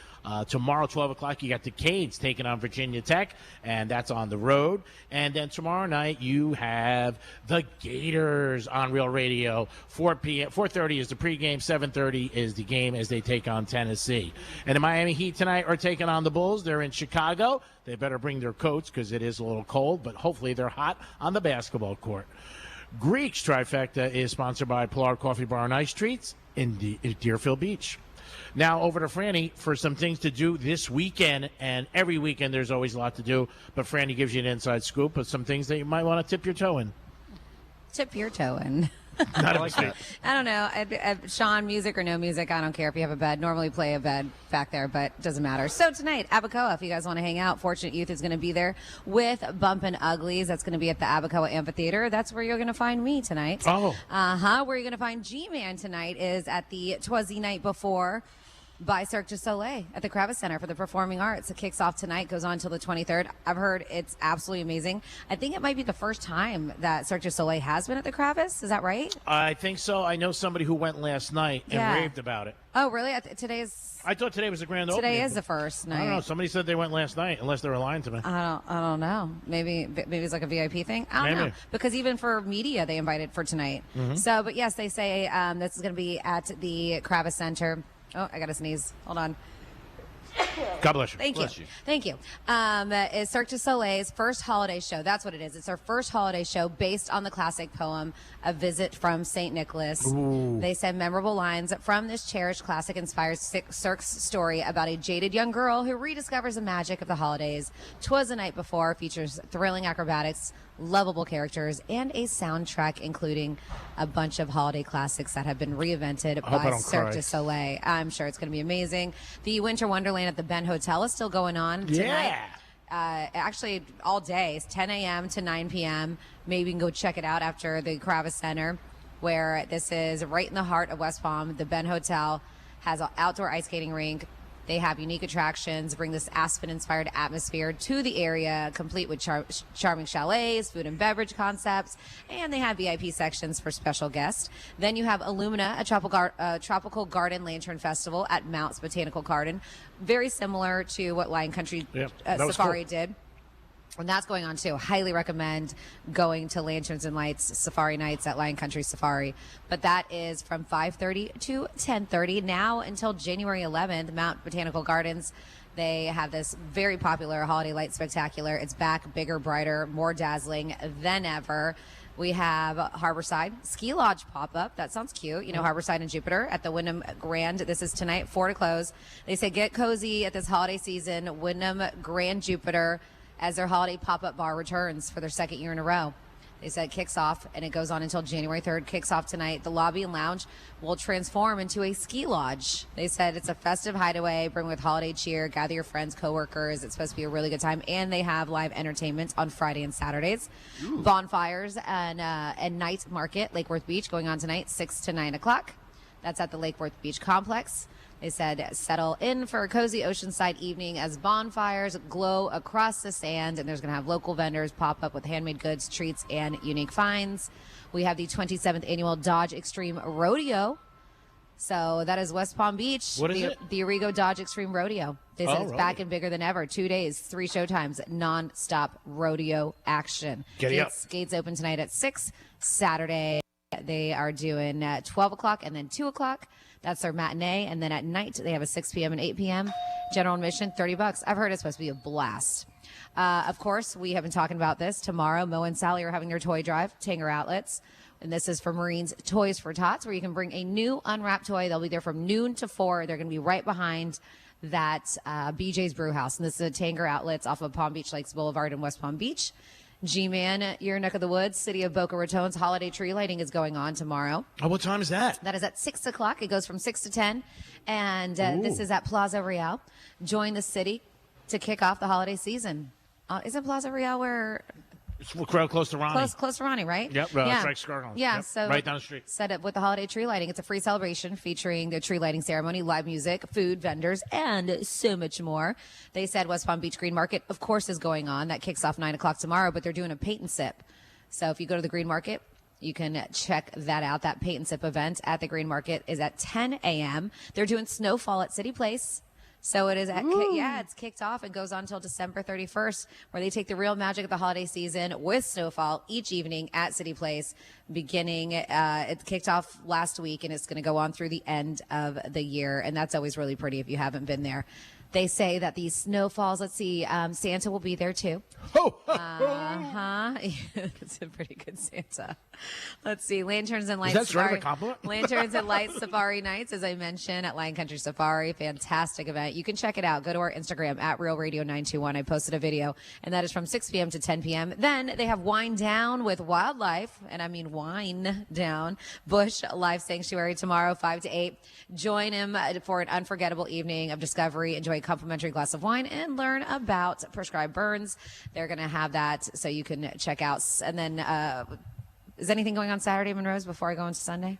Tomorrow, 12 o'clock, you got the Canes taking on Virginia Tech, and that's on the road. And then tomorrow night, you have the Gators on Real Radio. 4:30 is the pregame, 7:30 is the game as they take on Tennessee. And the Miami Heat tonight are taking on the Bulls. They're in Chicago. They better bring their coats because it is a little cold, but hopefully they're hot on the basketball court. Greek's Trifecta is sponsored by Pilar Coffee Bar and Ice Treats in Deerfield Beach. Now over to Franny for some things to do this weekend, and every weekend there's always a lot to do, but Franny gives you an inside scoop of some things that you might want to tip your toe in. Tip your toe in. Not a big fan. I don't know. Sean, music or no music, I don't care if you have a bed. Normally play a bed back there, but it doesn't matter. So tonight, Abacoa, if you guys want to hang out, Fortunate Youth is going to be there with Bumpin' Uglies. That's going to be at the Abacoa Amphitheater. That's where you're going to find me tonight. Oh. Where you're going to find G-Man tonight is at the Twas Night Before by Cirque du Soleil at the Kravis Center for the Performing Arts. It kicks off tonight, goes on until the 23rd. I've heard it's absolutely amazing. I think it might be the first time that Cirque du Soleil has been at the Kravis. Is that right? I think so. I know somebody who went last night and raved about it. Oh, really? I thought today was the grand opening. Today is the first night. I don't know. Somebody said they went last night, unless they were lying to me. I don't know. Maybe it's like a VIP thing. I don't know. Because even for media, they invited for tonight. Mhm. So, but yes, they say this is going to be at the Kravis Center. Oh, I got to sneeze. Hold on. God bless you. Thank you. Bless you. Thank you. It's Cirque du Soleil's first holiday show. That's what it is. It's their first holiday show based on the classic poem, A Visit from St. Nicholas. Ooh. They said memorable lines from this cherished classic inspires Cirque's story about a jaded young girl who rediscovers the magic of the holidays. 'Twas the Night Before features thrilling acrobatics, lovable characters, and a soundtrack including a bunch of holiday classics that have been reinvented by Cirque du Soleil. I'm sure it's going to be amazing. The Winter Wonderland at the Ben Hotel is still going on tonight. Actually, all day. It's 10 a.m. to 9 p.m. Maybe you can go check it out after the Kravis Center, where this is right in the heart of West Palm. The Ben Hotel has an outdoor ice skating rink. They have unique attractions, bring this Aspen-inspired atmosphere to the area, complete with charming chalets, food and beverage concepts, and they have VIP sections for special guests. Then you have Illumina, a tropical garden lantern festival at Mounts Botanical Garden, very similar to what Lion Country Safari did. And that's going on too. Highly recommend going to Lanterns and Lights Safari Nights at Lion Country Safari. But that is from 5:30 to 10:30 now until January 11th. Mount Botanical Gardens, they have this very popular holiday light spectacular. It's back, bigger, brighter, more dazzling than ever. We have Harborside Ski Lodge pop-up. That sounds cute. You know, Harborside and Jupiter at the Wyndham Grand. This is tonight, 4 to close. They say get cozy at this holiday season. Wyndham Grand Jupiter, as their holiday pop-up bar returns for their second year in a row. They said it kicks off, and it goes on until January 3rd. Kicks off tonight. The lobby and lounge will transform into a ski lodge. They said it's a festive hideaway. Bring with holiday cheer. Gather your friends, coworkers. It's supposed to be a really good time. And they have live entertainment on Friday and Saturdays. Ooh. Bonfires and night market, Lake Worth Beach, going on tonight, 6 to 9 o'clock. That's at the Lake Worth Beach Complex. They said settle in for a cozy oceanside evening as bonfires glow across the sand, and there's going to have local vendors pop up with handmade goods, treats, and unique finds. We have the 27th annual Dodge Extreme Rodeo. So that is West Palm Beach. What is it? The Arrigo Dodge Extreme Rodeo. They said it's back and bigger than ever. 2 days, 3 showtimes, non-stop rodeo action. Gates open tonight at 6. Saturday, they are doing 12 o'clock and then 2 o'clock. That's their matinee. And then at night, they have a 6 p.m. and 8 p.m. General admission, $30. I've heard it's supposed to be a blast. Of course, we have been talking about this. Tomorrow, Mo and Sally are having their toy drive, Tanger Outlets. And this is for Marines Toys for Tots, where you can bring a new unwrapped toy. They'll be there from noon to 4. They're going to be right behind that BJ's Brew House. And this is a Tanger Outlets off of Palm Beach Lakes Boulevard in West Palm Beach. G-Man, your neck of the woods, City of Boca Raton's holiday tree lighting is going on tomorrow. Oh, what time is that? That is at 6 o'clock. It goes from 6 to 10. And this is at Plaza Real. Join the city to kick off the holiday season. Isn't Plaza Real where... It's close to Ronnie. Close to Ronnie, right? Yep, Strike Scarlet. Yeah, yep, so right down the street. Set up with the holiday tree lighting. It's a free celebration featuring the tree lighting ceremony, live music, food, vendors, and so much more. They said West Palm Beach Green Market, of course, is going on. That kicks off 9 o'clock tomorrow, but they're doing a paint and sip. So if you go to the Green Market, you can check that out. That paint and sip event at the Green Market is at 10 a.m. They're doing Snowfall at City Place. So it is it's kicked off and goes on until December 31st, where they take the real magic of the holiday season with Snowfall each evening at City Place. Beginning, it kicked off last week, and it's going to go on through the end of the year. And that's always really pretty if you haven't been there. They say that these snowfalls, let's see, Santa will be there too. It's a pretty good Santa. Let's see, Lanterns and Lights. Is that sort of Safari, a compliment? Lanterns and Lights Safari Nights, as I mentioned, at Lion Country Safari. Fantastic event. You can check it out. Go to our Instagram at Real Radio 921. I posted a video, and that is from 6 p.m. to 10 p.m. Then they have Wine Down with Wildlife, and I mean Wine Down, Bush Life Sanctuary tomorrow, 5 to 8. Join him for an unforgettable evening of discovery. Enjoy a complimentary glass of wine and learn about prescribed burns. They're going to have that so you can check out. And then, is anything going on Saturday, Monroe's, before I go into Sunday?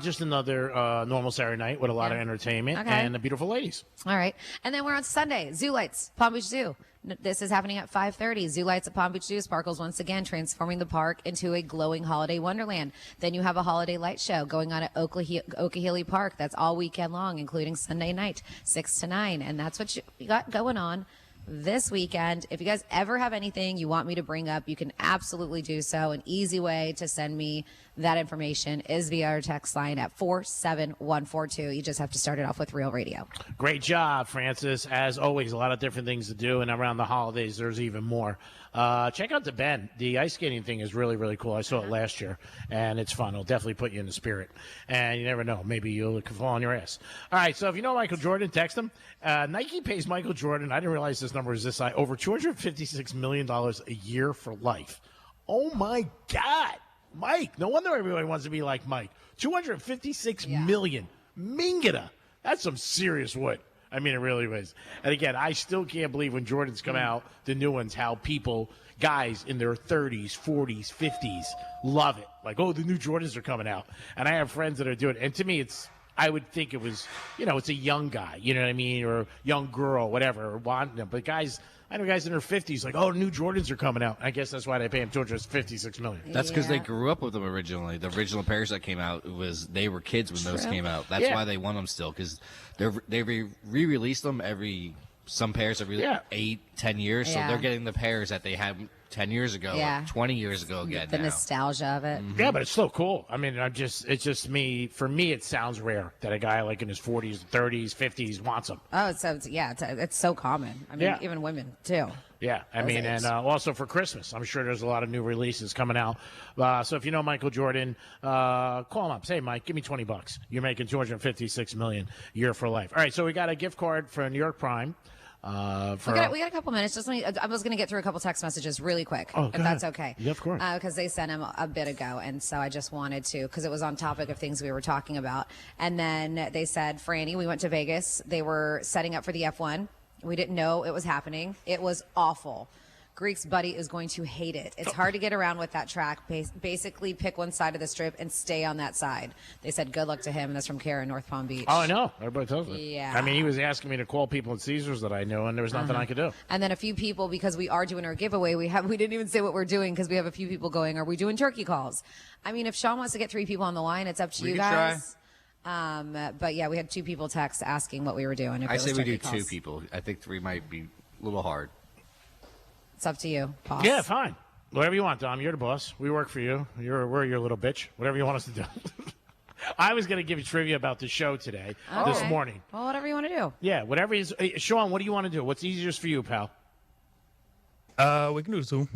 Just another normal Saturday night with a lot of entertainment and the beautiful ladies. All right. And then we're on Sunday. Zoo Lights, Palm Beach Zoo. This is happening at 5:30. Zoo Lights at Palm Beach Zoo sparkles once again, transforming the park into a glowing holiday wonderland. Then you have a holiday light show going on at Okehilly Park. That's all weekend long, including Sunday night, 6 to 9. And that's what you got going on this weekend. If you guys ever have anything you want me to bring up, you can absolutely do so. An easy way to send me that information is via our text line at 47142. You just have to start it off with Real Radio. Great job, Francis. As always, a lot of different things to do, and around the holidays, there's even more. Check out the Bend. The ice skating thing is really, really cool. I saw it last year, and it's fun. It'll definitely put you in the spirit. And you never know. Maybe you'll fall on your ass. All right, so if you know Michael Jordan, text him. Nike pays Michael Jordan, I didn't realize this number is this high, over $256 million a year for life. Oh, my God. Mike. No wonder everybody wants to be like Mike. $256 million. Mingata. That's some serious wood. I mean, it really was. And again, I still can't believe when Jordans come out, the new ones, how people, guys in their 30s, 40s, 50s, love it. Like, oh, the new Jordans are coming out. And I have friends that are doing it. And to me, I would think it was, it's a young guy, you know what I mean? Or a young girl, whatever, wanting them. But guys, I know guys in their 50s, like, oh, new Jordans are coming out. I guess that's why they pay him $256 million. That's because they grew up with them originally. The original pairs that came out, they were kids when those came out. That's why they want them still, because they re-release them some pairs every 8-10 years. So they're getting the pairs that they had 10 years ago, 20 years ago again. The nostalgia of it. Yeah, but it's so cool. I mean, it's just me. For me, it sounds rare that a guy like in his 40s, 30s, 50s wants them. Oh, it's so common. I mean, even women too. Yeah, I mean, and also for Christmas, I'm sure there's a lot of new releases coming out. So if you know Michael Jordan, call him up. Say, Mike, give me $20. You're making $256 million a year for life. All right, so we got a gift card for New York Prime. We got a couple minutes. I was going to get through a couple text messages really quick, if that's okay. Yeah, of course. Because they sent him a bit ago, and so I just wanted to, because it was on topic of things we were talking about. And then they said, Franny, we went to Vegas. They were setting up for the F1. We didn't know it was happening. It was awful. Greek's buddy is going to hate it. It's hard to get around with that track. Basically, pick one side of the strip and stay on that side. They said good luck to him, and that's from Kara in North Palm Beach. Oh, I know. Everybody tells me. Yeah. I mean, he was asking me to call people at Caesars that I knew, and there was nothing I could do. And then a few people, because we are doing our giveaway, we didn't even say what we're doing because we have a few people going, are we doing turkey calls? I mean, if Sean wants to get 3 people on the line, it's up to you guys. But yeah, we had 2 people text asking what we were doing. I say we do 2 people. I think 3 might be a little hard. It's up to you, boss. Yeah, fine. Whatever you want, Dom. You're the boss. We work for you. We're your little bitch. Whatever you want us to do. I was going to give you trivia about the show today, this morning. Well, whatever you want to do. Yeah, whatever is. Sean, what do you want to do? What's easiest for you, pal? We can do 2.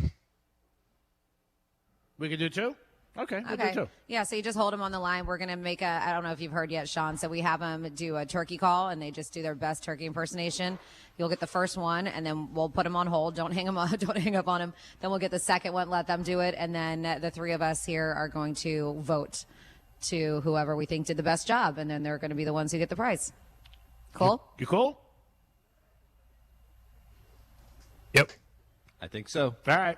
We can do 2? Okay, we'll do 2. Yeah, so you just hold them on the line. We're going to make I don't know if you've heard yet, Sean, so we have them do a turkey call, and they just do their best turkey impersonation. You'll get the first one, and then we'll put them on hold. Don't hang up on them. Then we'll get the second one, let them do it, and then the 3 of us here are going to vote to whoever we think did the best job, and then they're going to be the ones who get the prize. Cool? You cool? Yep. I think so. All right.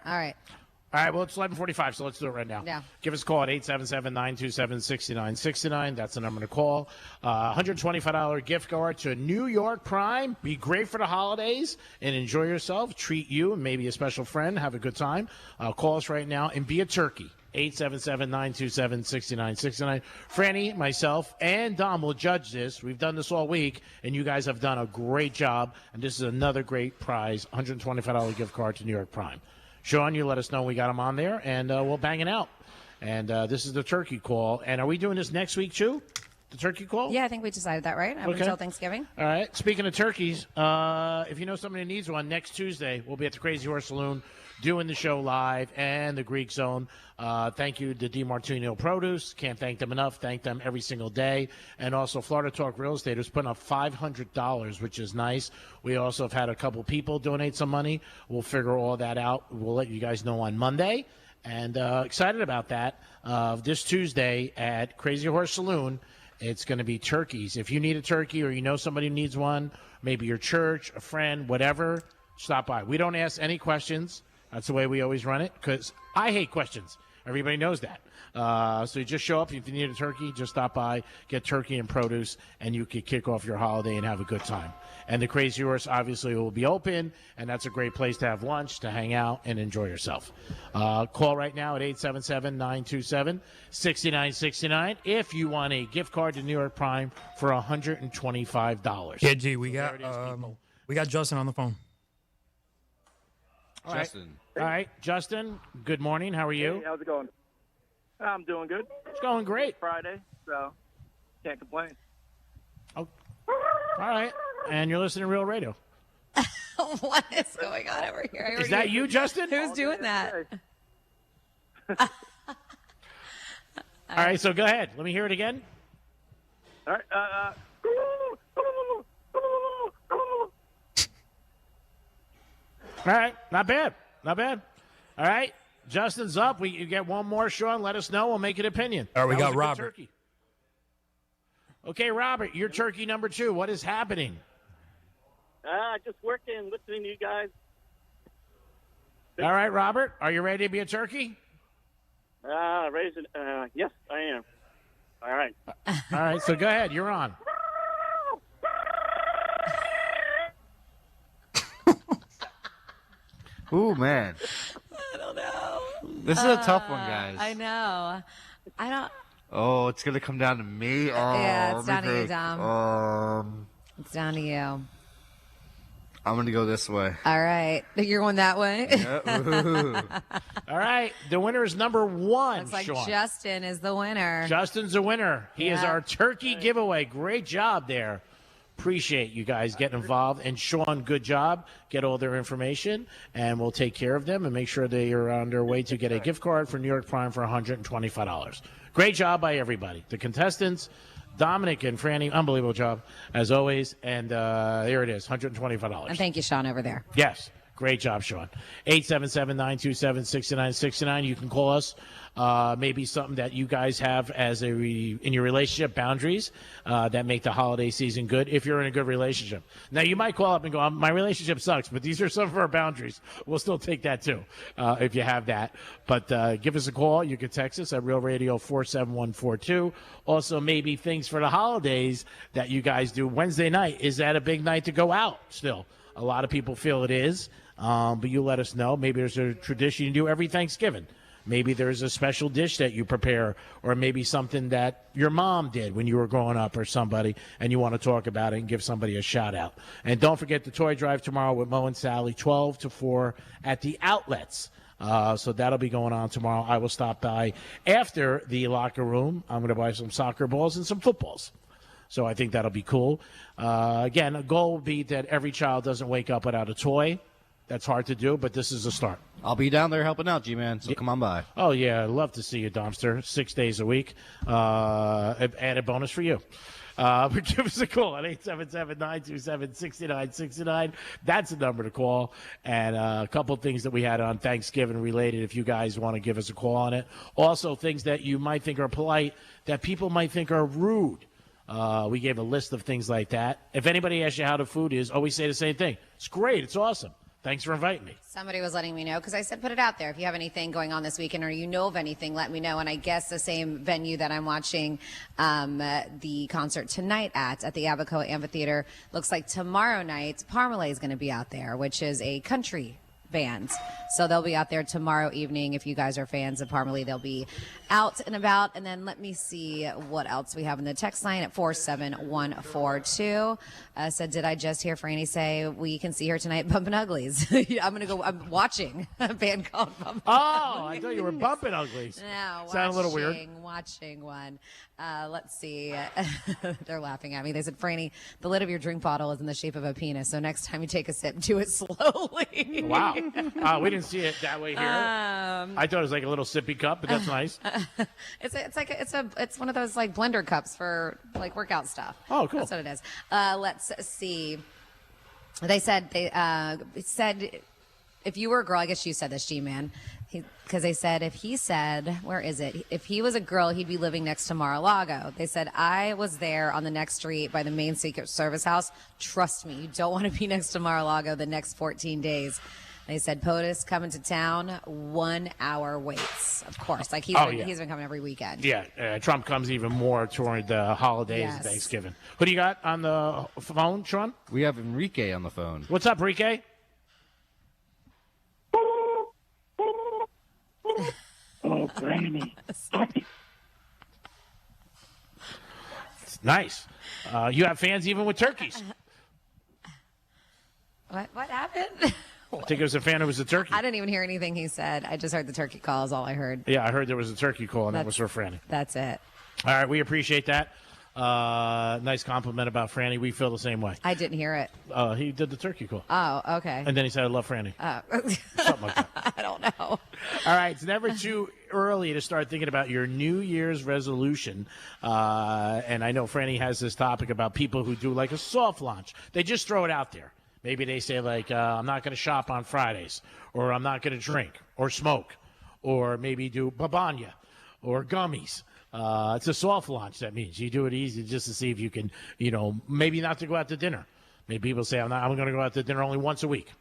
All right, well, it's 11:45, so let's do it right now. Yeah. Give us a call at 877-927-6969. That's the number to call. $125 gift card to New York Prime. Be great for the holidays and enjoy yourself. Treat you and maybe a special friend. Have a good time. Call us right now and be a turkey. 877-927-6969. Franny, myself, and Dom will judge this. We've done this all week, and you guys have done a great job. And this is another great prize, $125 gift card to New York Prime. Sean, you let us know we got them on there, and we'll bang it out. And this is the turkey call. And are we doing this next week, too? the turkey call? Yeah, I think we decided that, right? Up until Thanksgiving. All right. Speaking of turkeys, if you know somebody who needs one, next Tuesday we'll be at the Crazy Horse Saloon doing the show live and the Greek Zone. Thank you to DiMartino Produce. Can't thank them enough. Thank them every single day. And also Florida Talk Real Estate is putting up $500, which is nice. We also have had a couple people donate some money. We'll figure all that out. We'll let you guys know on Monday. And excited about that. This Tuesday at Crazy Horse Saloon, it's going to be turkeys. If you need a turkey or you know somebody who needs one, maybe your church, a friend, whatever, stop by. We don't ask any questions. That's the way we always run it because I hate questions. Everybody knows that. So you just show up. If you need a turkey, just stop by, get turkey and produce, and you can kick off your holiday and have a good time. And the Crazy Horse obviously will be open, and that's a great place to have lunch, to hang out, and enjoy yourself. Call right now at 877-927-6969 if you want a gift card to New York Prime for $125. Yeah, G, we got Justin on the phone. All right. All right, Justin, good morning. How are you? Hey, how's it going? I'm doing good. It's going great. It's Friday, so can't complain. Oh, all right. And you're listening to Real Radio. What is going on over here? Is that you, Justin? Who's doing that? All right, so go ahead. Let me hear it again. All right. All right, not bad. Not bad. All right, Justin's up. You get one more, Sean. Let us know. We'll make an opinion. All right, we That got was a good Robert. turkey. Okay, Robert, you're turkey number 2. What is happening? Just working, listening to you guys. All right, Robert, are you ready to be a turkey? Yes, I am. All right. All right, so go ahead. You're on. Ooh, man. I don't know. This is a tough one, guys. I know. I don't. Oh, it's going to come down to me? Oh, Yeah, it's let me down to you, think. Dom. It's down to you. I'm going to go this way. All right. You're going that way? All right, the winner is number 1, Looks like Sean. Justin is the winner. Justin's the winner. He is Yeah. our turkey giveaway. Great job there. Appreciate you guys getting involved. And Sean, good job. Get all their information, and we'll take care of them and make sure they are on their way to get a gift card for New York Prime for $125. Great job by everybody. The contestants, Dominic and Franny, unbelievable job, as always. And there it is, $125. And thank you, Sean, over there. Yes. Great job, Sean. 877-927-6969. You can call us. Maybe something that you guys have as in your relationship, boundaries that make the holiday season good if you're in a good relationship. Now, you might call up and go, my relationship sucks, but these are some of our boundaries. We'll still take that, too, if you have that. But give us a call. You can text us at Real Radio 47142. Also, maybe things for the holidays that you guys do. Wednesday night, is that a big night to go out still? A lot of people feel it is. But you let us know. Maybe there's a tradition you do every Thanksgiving. Maybe there's a special dish that you prepare, or maybe something that your mom did when you were growing up or somebody, and you want to talk about it and give somebody a shout out. And don't forget the toy drive tomorrow with Mo and Sally, 12 to 4 at the outlets. So that'll be going on tomorrow. I will stop by after the locker room. I'm going to buy some soccer balls and some footballs. So I think that'll be cool. Again, a goal will be that every child doesn't wake up without a toy. That's hard to do, but this is a start. I'll be down there helping out, G-Man, so come on by. Oh, yeah. I'd love to see you, Domster, 6 days a week. Add a bonus for you. But give us a call at 877-927-6969. That's the number to call. And a couple of things that we had on Thanksgiving related, if you guys want to give us a call on it. Also, things that you might think are polite that people might think are rude. We gave a list of things like that. If anybody asks you how the food is, always say the same thing. It's great. It's awesome. Thanks for inviting me. Somebody was letting me know because I said put it out there. If you have anything going on this weekend or you know of anything, let me know. And I guess the same venue that I'm watching the concert tonight at the Abacoa Amphitheater, looks like tomorrow night Parmalee is going to be out there, which is a country bands. So they'll be out there tomorrow evening. If you guys are fans of Parmalee, they'll be out and about. And then let me see what else we have in the text line at 47142. Said, did I just hear Franny say we can see her tonight bumping uglies? I'm watching a band called Bumping Oh, Uglies. I thought you were bumping uglies. No, Sound a little weird. Watching one. Let's see. They're laughing at me. They said, Franny, the lid of your drink bottle is in the shape of a penis. So next time you take a sip, do it slowly. Wow. We didn't see it that way here. I thought it was like a little sippy cup, but that's nice. It's one of those like blender cups for like workout stuff. Oh, cool. That's what it is. Let's see. They said if you were a girl, I guess you said this, G-Man, because they said if he was a girl, he'd be living next to Mar-a-Lago. They said, I was there on the next street by the main Secret Service house. Trust me, you don't want to be next to Mar-a-Lago the next 14 days. They said POTUS coming to town, 1 hour waits. Of course, like he's been coming every weekend. Yeah, Trump comes even more toward the holidays and Thanksgiving. Who do you got on the phone, Sean? We have Enrique on the phone. What's up, Enrique? Oh, Granny. Nice. You have fans even with turkeys. What happened? I think it was a fan who was a turkey. I didn't even hear anything he said. I just heard the turkey call is all I heard. Yeah, I heard there was a turkey call, and that was for Franny. That's it. All right, we appreciate that. Nice compliment about Franny. We feel the same way. I didn't hear it. He did the turkey call. Oh, okay. And then he said, I love Franny. Something like that. I don't know. All right, it's never too early to start thinking about your New Year's resolution. And I know Franny has this topic about people who do like a soft launch. They just throw it out there. Maybe they say like, I'm not going to shop on Fridays, or I'm not going to drink or smoke, or maybe do babanya or gummies. It's a soft launch. That means you do it easy just to see if you can, maybe not to go out to dinner. Maybe people say, I'm going to go out to dinner only once a week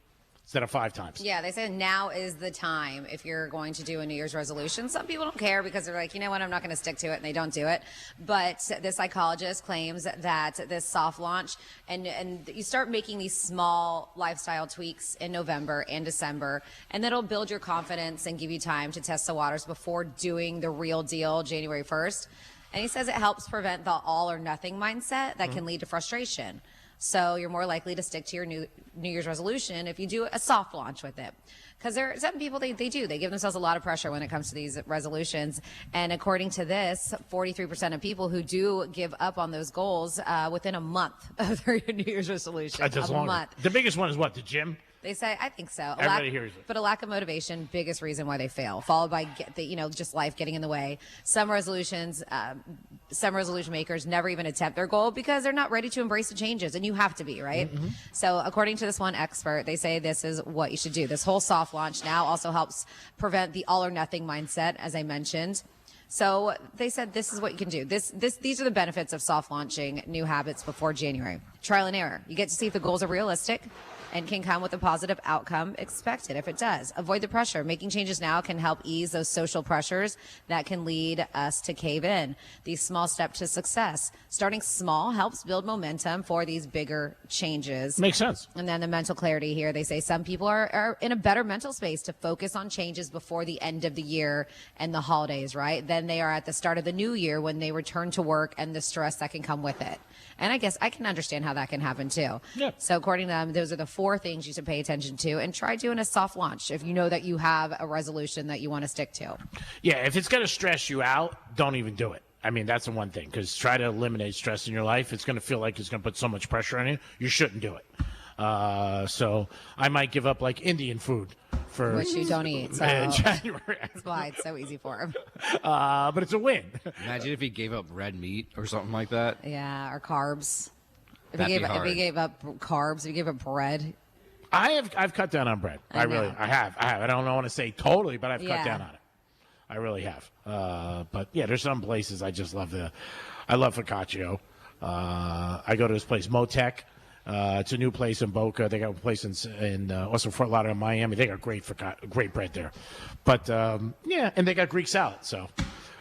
instead of 5 times. Yeah, they say now is the time if you're going to do a New Year's resolution. Some people don't care because they're like, you know what, I'm not going to stick to it, and they don't do it. But the psychologist claims that this soft launch, and you start making these small lifestyle tweaks in November and December, and that'll build your confidence and give you time to test the waters before doing the real deal January 1st. And he says it helps prevent the all or nothing mindset that can lead to frustration. So you're more likely to stick to your New Year's resolution if you do a soft launch with it. Because there are some people, they give themselves a lot of pressure when it comes to these resolutions. And according to this, 43% of people who do give up on those goals within a month of their New Year's resolution. That's longer. Month. The biggest one is what, the gym? They say, I think so. Everybody hears it. But a lack of motivation, biggest reason why they fail, followed by just life getting in the way. Some resolution makers never even attempt their goal because they're not ready to embrace the changes, and you have to be, right? Mm-hmm. So according to this one expert, they say this is what you should do. This whole soft launch now also helps prevent the all or nothing mindset, as I mentioned. So they said this is what you can do. These are the benefits of soft launching new habits before January. Trial and error. You get to see if the goals are realistic and can come with a positive outcome expected if it does. Avoid the pressure. Making changes now can help ease those social pressures that can lead us to cave in. These small steps to success. Starting small helps build momentum for these bigger changes. Makes sense. And then the mental clarity here. They say some people are in a better mental space to focus on changes before the end of the year and the holidays, right? Than they are at the start of the new year when they return to work and the stress that can come with it. And I guess I can understand how that can happen too. Yeah. So according to them, those are the 4 things you should pay attention to, and try doing a soft launch if you know that you have a resolution that you want to stick to. Yeah, if it's going to stress you out, don't even do it. I mean, that's the one thing, because try to eliminate stress in your life. It's going to feel like it's going to put so much pressure on you. You shouldn't do it. So I might give up like Indian food for which you don't eat. So January. That's why it's so easy for him. But it's a win. Imagine if he gave up red meat or something like that. Yeah, or carbs. If That'd he be hard. gave up carbs, if he gave up bread. I've cut down on bread. I have. I don't want to say totally, but I've cut down on it. I really have. But yeah, there's some places I just love I love focaccia. I go to this place, Motec. It's a new place in Boca. They got a place in also Fort Lauderdale, Miami. They got great bread there. But yeah, and they got Greek salad. So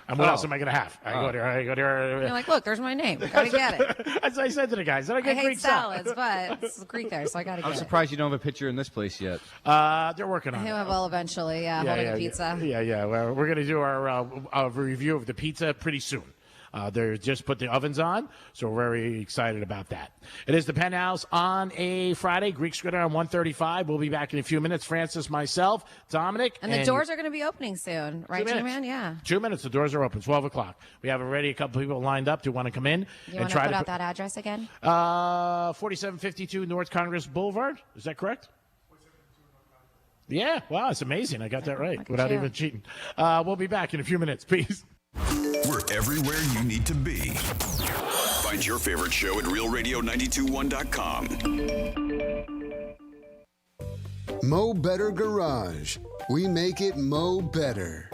And what else am I going to have? I go there. You're like, look, there's my name. Gotta get it. As I said to the guys, I get hate Greek salads, but it's Greek there, so I gotta get I'm it. surprised you don't have a picture in this place yet. They're working on it. Well, eventually, holding a pizza. Yeah. Well, we're going to do our review of the pizza pretty soon. They're just put the ovens on, so we're very excited about that. It is the Penthouse on a Friday. Greek Scritter on 135. We'll be back in a few minutes. Francis, myself, Dominic. And the doors are going to be opening soon, right, G-Man? Yeah. 2 minutes. The doors are open. 12 o'clock. We have already a couple people lined up to want to come in. You want to put out that address again? 4752 North Congress Boulevard. Is that correct? Yeah. Wow, it's amazing. I got that right without even cheating. We'll be back in a few minutes. Peace. We're everywhere you need to be. Find your favorite show at realradio921.com. Mo Better Garage. We make it Mo Better.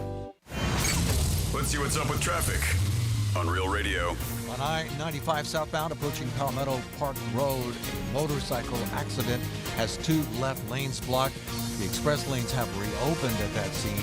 Let's see what's up with traffic on Real Radio. On I-95 southbound approaching Palmetto Park Road, a motorcycle accident has 2 left lanes blocked. The express lanes have reopened at that scene.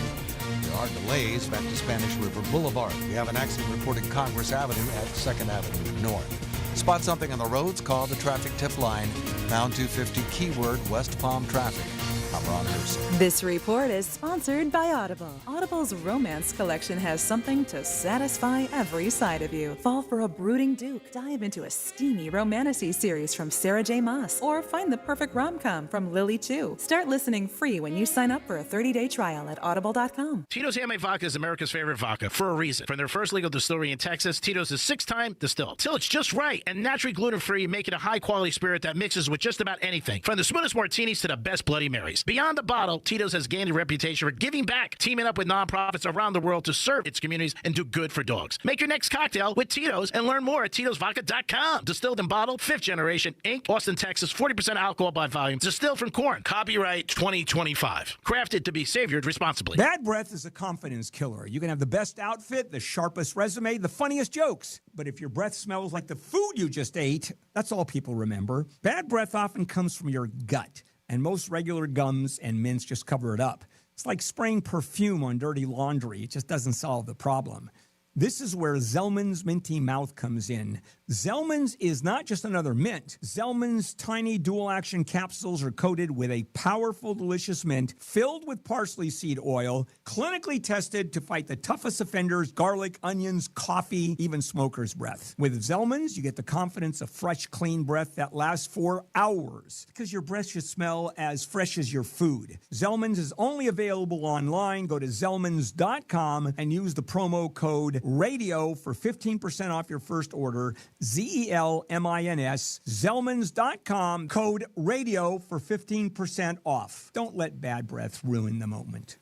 There are delays back to Spanish River Boulevard. We have an accident reported Congress Avenue at 2nd Avenue North. Spot something on the roads, call the traffic tip line, pound 250 keyword West Palm traffic. I'm Ron Hurst. This report is sponsored by Audible. Audible's romance collection has something to satisfy every side of you. Fall for a brooding duke. Dive into a steamy romantasy series from Sarah J. Maas. Or find the perfect rom-com from Lily Chu. Start listening free when you sign up for a 30-day trial at audible.com. Tito's Handmade Vodka is America's favorite vodka for a reason. From their first legal distillery in Texas, Tito's is 6-time distilled. Till it's just right and naturally gluten-free, making a high-quality spirit that mixes with just about anything. From the smoothest martinis to the best Bloody Marys. Beyond the bottle, Tito's has gained a reputation for giving back, teaming up with nonprofits around the world to serve its communities and do good for dogs. Make your next cocktail with Tito's and learn more at Tito'sVodka.com. Distilled and bottled, 5th generation, Inc., Austin, Texas, 40% alcohol by volume. Distilled from corn. Copyright 2025. Crafted to be savored responsibly. Bad breath is a confidence killer. You can have the best outfit, the sharpest resume, the funniest jokes. But if your breath smells like the food you just ate, that's all people remember. Bad breath often comes from your gut. And most regular gums and mints just cover it up. It's like spraying perfume on dirty laundry. It just doesn't solve the problem. This is where Zellman's Minty Mouth comes in. Zellman's is not just another mint. Zellman's tiny dual-action capsules are coated with a powerful, delicious mint filled with parsley seed oil, clinically tested to fight the toughest offenders, garlic, onions, coffee, even smoker's breath. With Zellman's, you get the confidence of fresh, clean breath that lasts for hours because your breath should smell as fresh as your food. Zellman's is only available online. Go to Zellmans.com and use the promo code RADIO for 15% off your first order. ZELMINS, Zellmans.com, code RADIO for 15% off. Don't let bad breath ruin the moment.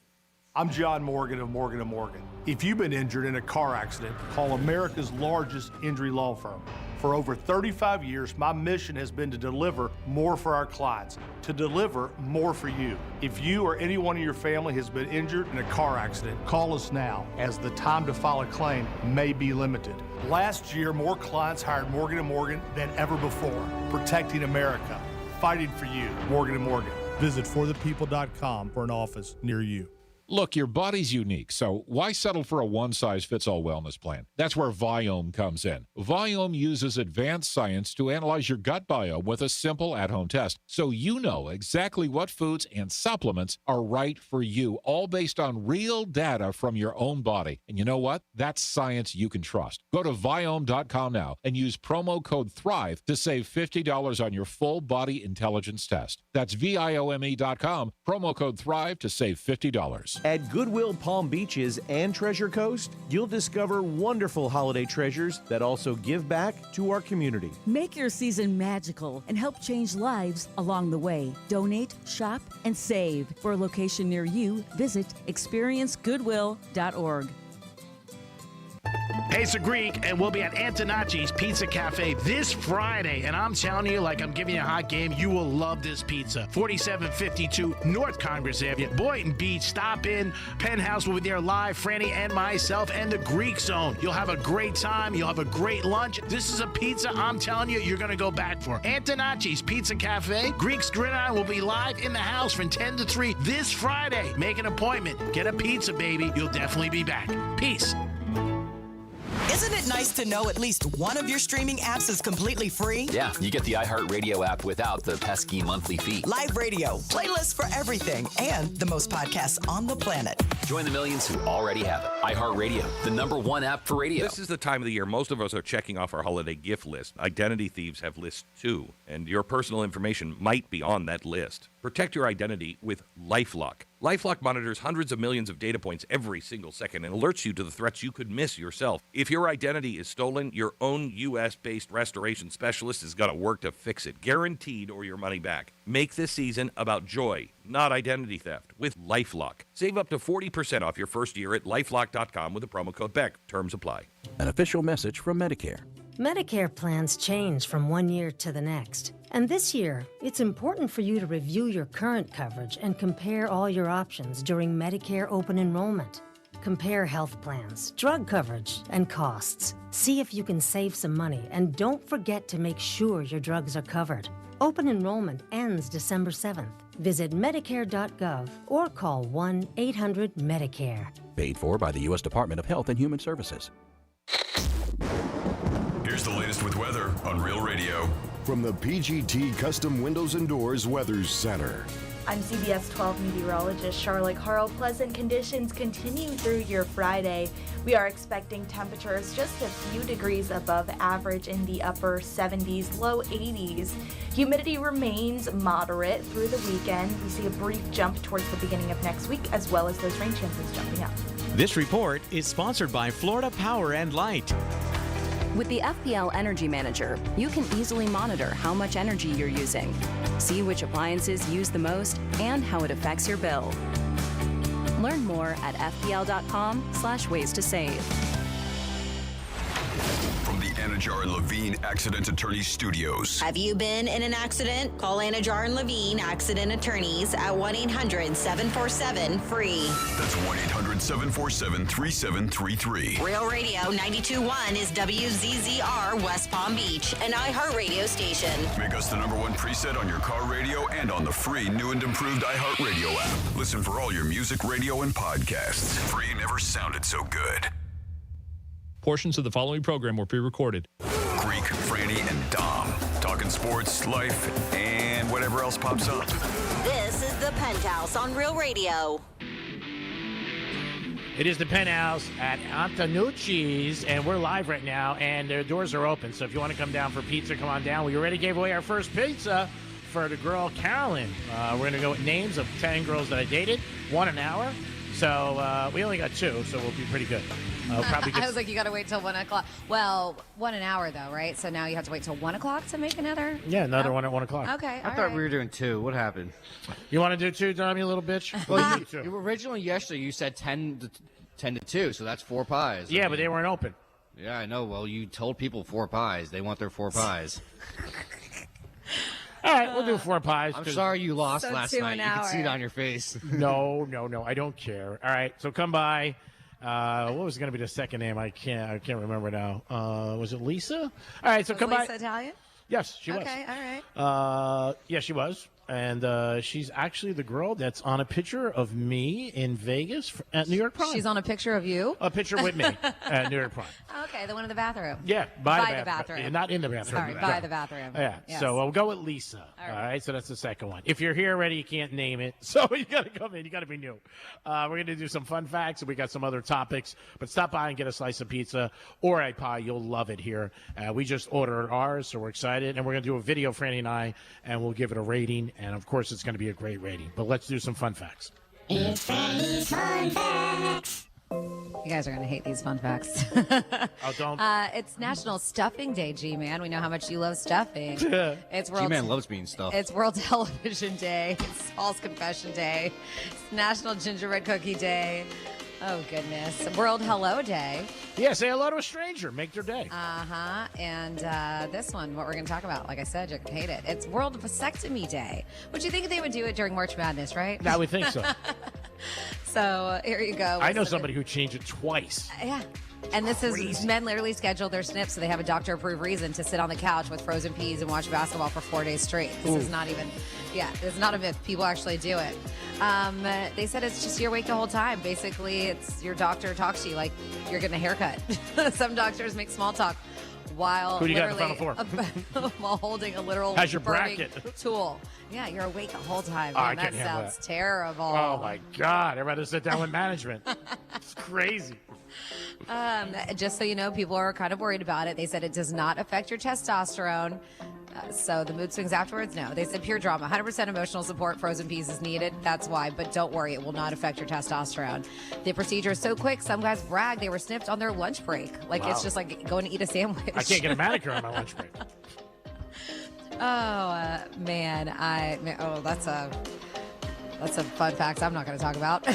I'm John Morgan of Morgan & Morgan. If you've been injured in a car accident, call America's largest injury law firm. For over 35 years, my mission has been to deliver more for our clients, to deliver more for you. If you or anyone in your family has been injured in a car accident, call us now, as the time to file a claim may be limited. Last year, more clients hired Morgan & Morgan than ever before, protecting America, fighting for you. Morgan & Morgan. Visit forthepeople.com for an office near you. Look, your body's unique, so why settle for a one-size-fits-all wellness plan? That's where Viome comes in. Viome uses advanced science to analyze your gut biome with a simple at-home test, so you know exactly what foods and supplements are right for you, all based on real data from your own body. And you know what? That's science you can trust. Go to Viome.com now and use promo code THRIVE to save $50 on your full body intelligence test. That's Viome.com, promo code THRIVE to save $50. At Goodwill Palm Beaches and Treasure Coast, you'll discover wonderful holiday treasures that also give back to our community. Make your season magical and help change lives along the way. Donate, shop, and save. For a location near you, visit experiencegoodwill.org. Hey, it's a Greek, and we'll be at Antonacci's Pizza Cafe this Friday. And I'm telling you, like I'm giving you a hot game, you will love this pizza. 4752 North Congress Avenue, Boynton Beach. Stop in. Penthouse will be there live. Franny and myself and the Greek Zone. You'll have a great time. You'll have a great lunch. This is a pizza I'm telling you, you're going to go back for. Antonacci's Pizza Cafe. Greek's Gridiron will be live in the house from 10 to 3 this Friday. Make an appointment. Get a pizza, baby. You'll definitely be back. Peace. Isn't it nice to know at least one of your streaming apps is completely free? Yeah, you get the iHeartRadio app without the pesky monthly fee. Live radio, playlists for everything, and the most podcasts on the planet. Join the millions who already have it. iHeartRadio, the #1 app for radio. This is the time of the year most of us are checking off our holiday gift list. Identity thieves have lists too, and your personal information might be on that list. Protect your identity with LifeLock. LifeLock monitors hundreds of millions of data points every single second and alerts you to the threats you could miss yourself. If your identity is stolen, your own U.S.-based restoration specialist is going to work to fix it, guaranteed, or your money back. Make this season about joy, not identity theft, with LifeLock. Save up to 40% off your first year at LifeLock.com with the promo code BECK. Terms apply. An official message from Medicare. Medicare plans change from one year to the next. And this year, it's important for you to review your current coverage and compare all your options during Medicare open enrollment. Compare health plans, drug coverage, and costs. See if you can save some money, and don't forget to make sure your drugs are covered. Open enrollment ends December 7th. Visit Medicare.gov or call 1-800-MEDICARE. Paid for by the U.S. Department of Health and Human Services. Here's the latest with weather on Real Radio. From the PGT Custom Windows and Doors Weather Center. I'm CBS 12 meteorologist Charlotte Carl. Pleasant conditions continue through your Friday. We are expecting temperatures just a few degrees above average in the upper 70s, low 80s. Humidity remains moderate through the weekend. We see a brief jump towards the beginning of next week, as well as those rain chances jumping up. This report is sponsored by Florida Power and Light. With the FPL Energy Manager, you can easily monitor how much energy you're using, see which appliances use the most, and how it affects your bill. Learn more at fpl.com/ways to save. From the Anajar and Levine Accident Attorneys Studios. Have you been in an accident? Call Anajar and Levine Accident Attorneys at 1-800-747-FREE. That's 1-800-747-3733. Real Radio 92.1 is WZZR West Palm Beach, an iHeartRadio station. Make us the #1 preset on your car radio and on the free new and improved iHeartRadio app. Listen for all your music, radio, and podcasts. Free never sounded so good. Portions of the following program were pre-recorded. Greek, Franny, and Dom. Talking sports, life, and whatever else pops up. This is the Penthouse on Real Radio. It is the Penthouse at Antonucci's, and we're live right now, and their doors are open. So if you want to come down for pizza, come on down. We already gave away our first pizza for the girl, Carolyn. We're going to go with names of 10 girls that I dated, 1 an hour. So we only got 2, so we'll be pretty good. Probably I was like, you got to wait till 1 o'clock. Well, 1 an hour, though, right? So now you have to wait till 1 o'clock to make another? Yeah, another one at 1 o'clock. Okay, I thought we were doing 2. What happened? You want to do 2, Dom, you little bitch? Well, you originally yesterday you said 10 to 2, so that's 4 pies. Yeah, but they weren't open. Yeah, I know. Well, you told people 4 pies. They want their 4 pies. All right, we'll do 4 pies. I'm sorry you lost So last 2 night. an You can see it hour. on your face. No, I don't care. All right, so come by. What was going to be the second name? I can't remember now. Was it Lisa? All right, so Was come Lisa by. Italian? Yes, she was. Okay, all right. Yeah, she was. And she's actually the girl that's on a picture of me in Vegas at New York Prime. She's on a picture of you? A picture with me at New York Prime. Okay, the one in the bathroom. Yeah, by the bathroom. Yeah, not in the bathroom. Sorry, by the bathroom. Yeah, Yes. so we'll go with Lisa. All right, so that's the second one. If you're here already, you can't name it. So you got to come in. You got to be new. We're going to do some fun facts, and we got some other topics. But stop by and get a slice of pizza or a pie. You'll love it here. We just ordered ours, so we're excited. And we're going to do a video, Franny and I, and we'll give it a rating. And, of course, it's going to be a great rating. But let's do some fun facts. It's Franny's Fun Facts. You guys are going to hate these fun facts. Oh, don't. It's National Stuffing Day, G-Man. We know how much you love stuffing. It's World G-Man loves being stuffed. It's World Television Day. It's Paul's Confession Day. It's National Gingerbread Cookie Day. Oh, goodness. World Hello Day. Yeah, say hello to a stranger. Make their day. Uh-huh. And this one, what we're going to talk about, like I said, you're going to hate it. It's World Vasectomy Day. Would you think they would do it during March Madness, right? I would think so. So here you go. I know somebody who changed it twice. Yeah. And this is men literally schedule their snips so they have a doctor-approved reason to sit on the couch with frozen peas and watch basketball for 4 days straight. This is not even, it's not a myth. People actually do it. They said it's just you're awake the whole time. Basically, it's your doctor talks to you like you're getting a haircut. Some doctors make small talk while Who do you got in the Final Four? while holding a literal How's your burning bracket? tool. Yeah, you're awake the whole time. Oh, I Man, can't that handle sounds terrible. Oh, my God. I'd rather sit down with management. It's crazy. Just so you know, people are kind of worried about it. They said it does not affect your testosterone. So the mood swings afterwards, no. They said pure drama, 100% emotional support, frozen peas is needed. That's why. But don't worry, it will not affect your testosterone. The procedure is so quick, some guys brag they were snipped on their lunch break. Like, Wow. it's just like going to eat a sandwich. I can't get a manicure on my lunch break. Man. That's a fun fact I'm not going to talk about.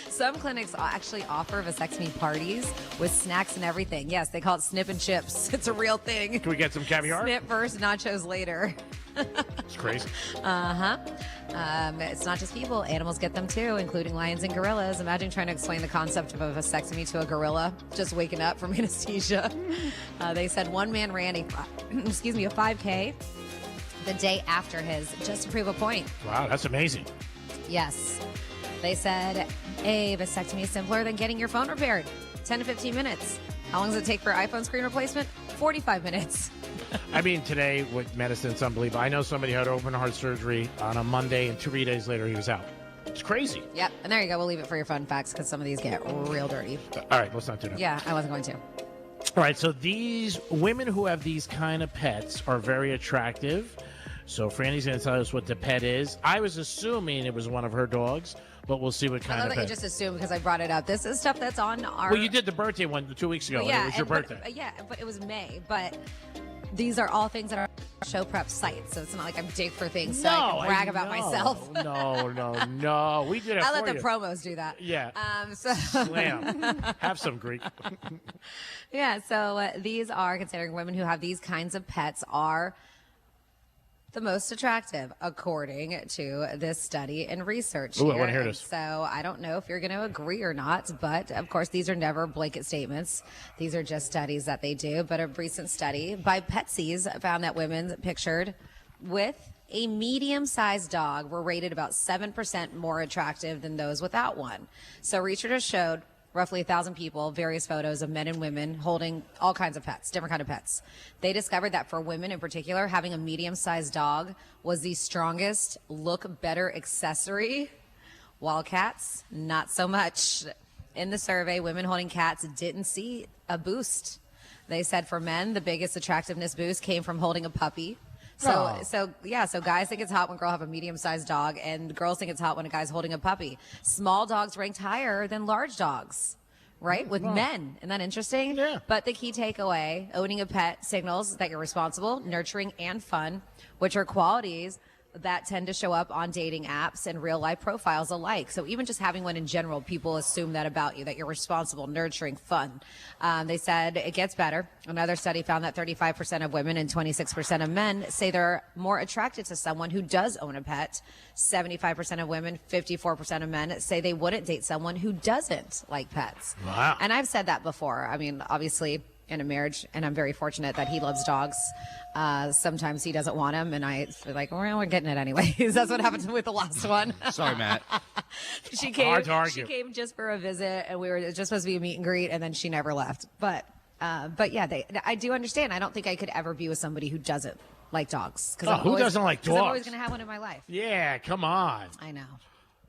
Some clinics actually offer vasectomy parties with snacks and everything. Yes, they call it snip and chips. It's a real thing. Can we get some caviar? Snip first, nachos later. It's crazy. It's not just people. Animals get them too, including lions and gorillas. Imagine trying to explain the concept of a vasectomy to a gorilla just waking up from anesthesia. They said one man ran a 5K the day after his just to prove a point. Wow, that's amazing. Yes. They said a vasectomy is simpler than getting your phone repaired. 10 to 15 minutes. How long does it take for iPhone screen replacement? 45 minutes. I mean, today with medicine, it's unbelievable. I know somebody had open heart surgery on a Monday, and 3 days later, he was out. It's crazy. Yep. And there you go. We'll leave it for your fun facts because some of these get real dirty. All right, let's not do that. Yeah, I wasn't going to. All right, so these women who have these kind of pets are very attractive. So Franny's going to tell us what the pet is. I was assuming it was one of her dogs, but we'll see what kind I of love that pet. you just assumed because I brought it up. This is stuff that's on our... Well, you did the birthday one 2 weeks ago. Yeah, and it was your birthday. But it was May. But these are all things that are on show prep site, so it's not like I'm dig for things so I can brag about myself. No. We did it I for let the you. promos do that. Yeah. So Slam. Have some Greek. Yeah, so these are considering women who have these kinds of pets are the most attractive, according to this study and research. Ooh, I here. wanna hear this. So I don't know if you're going to agree or not, but of course, these are never blanket statements. These are just studies that they do. But a recent study by Petsies found that women pictured with a medium-sized dog were rated about 7% more attractive than those without one. So researchers showed roughly 1,000 people, various photos of men and women holding all kinds of pets, different kind of pets. They discovered that for women in particular, having a medium-sized dog was the strongest, look better accessory, while cats, not so much. In the survey, women holding cats didn't see a boost. They said for men, the biggest attractiveness boost came from holding a puppy. So guys think it's hot when girls have a medium-sized dog, and girls think it's hot when a guy's holding a puppy. Small dogs ranked higher than large dogs, right? With men. Isn't that interesting? Yeah. But the key takeaway, owning a pet signals that you're responsible, nurturing, and fun, which are qualities that tend to show up on dating apps and real life profiles alike. So even just having one in general, people assume that about you, that you're responsible, nurturing, fun. They said it gets better. Another study found that 35% of women and 26% of men say they're more attracted to someone who does own a pet. 75% of women, 54% of men say they wouldn't date someone who doesn't like pets. Wow. And I've said that before. I mean, obviously in a marriage, and I'm very fortunate that he loves dogs. Sometimes he doesn't want him, and I feel like, well, we're getting it anyways. That's what happened with the last one. Sorry, Matt. She Hard to argue. She came just for a visit, and we were just supposed to be a meet and greet, and then she never left. But yeah, I do understand. I don't think I could ever be with somebody who doesn't like dogs. Who doesn't like dogs? I'm always going to have one in my life. Yeah, come on. I know.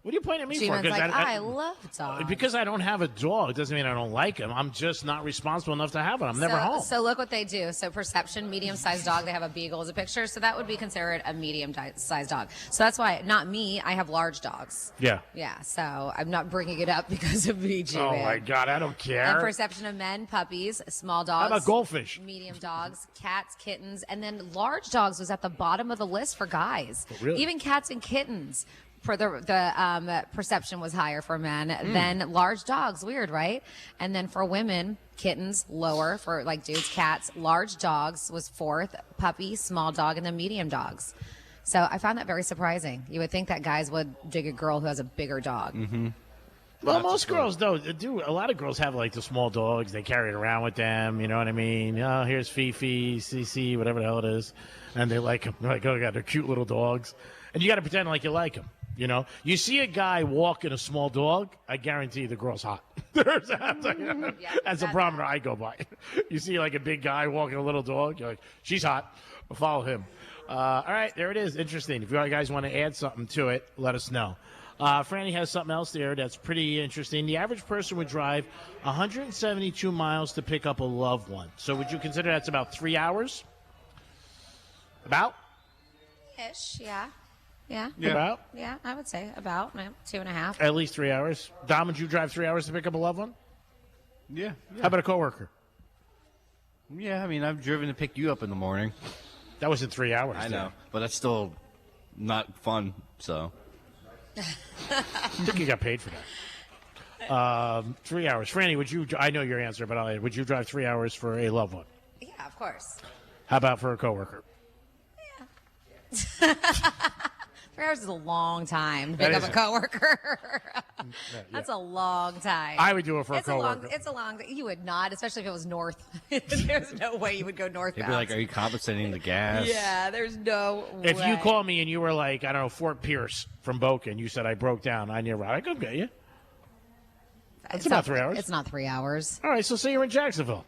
What are you pointing at me G-Man's for? like, I love dogs. Because I don't have a dog doesn't mean I don't like him. I'm just not responsible enough to have it. I'm never home. So look what they do. So perception, medium-sized dog. They have a beagle as a picture. So that would be considered a medium-sized dog. So that's why, not me, I have large dogs. Yeah. Yeah, so I'm not bringing it up because of me, G-Man. Oh, my God, I don't care. And perception of men, puppies, small dogs. How about goldfish? Medium dogs, cats, kittens, and then large dogs was at the bottom of the list for guys. Oh, really? Even cats and kittens. For the perception was higher for men than large dogs. Weird, right? And then for women, kittens lower for like dudes, cats. Large dogs was fourth, puppy, small dog, and then medium dogs. So I found that very surprising. You would think that guys would dig a girl who has a bigger dog. Mm-hmm. Well, most girls, though, do. A lot of girls have, like, the small dogs. They carry it around with them. You know what I mean? Oh, here's Fifi, Cece, whatever the hell it is. And they like them. They're like, oh, God, they're cute little dogs. And you got to pretend like you like them. You know? You see a guy walking a small dog, I guarantee the girl's hot. That's the barometer I go by. You see, like, a big guy walking a little dog, you're like, she's hot. I'll follow him. All right, there it is. Interesting. If you guys want to add something to it, let us know. Franny has something else there that's pretty interesting. The average person would drive 172 miles to pick up a loved one. So would you consider that's about 3 hours? About? Ish, yeah. Yeah. About? Yeah, I would say about 2.5. At least 3 hours. Dom, would you drive 3 hours to pick up a loved one? Yeah. How about a coworker? Yeah, I mean, I've driven to pick you up in the morning. That wasn't 3 hours. I know, but that's still not fun, so. I think you got paid for that. 3 hours. Franny, would you? I know your answer, but would you drive 3 hours for a loved one? Yeah, of course. How about for a coworker? 3 hours is a long time to pick up a coworker. That's a long time. I would do it for a coworker. It's a long. You would not, especially if it was north. There's no way you would go northbound. They'd be like, "Are you compensating the gas?" Yeah, there's no way. If you call me and you were like, I don't know, Fort Pierce from Boca, and you said I broke down, I near I could get you. That's about 3 hours. It's not 3 hours. All right, so say you're in Jacksonville.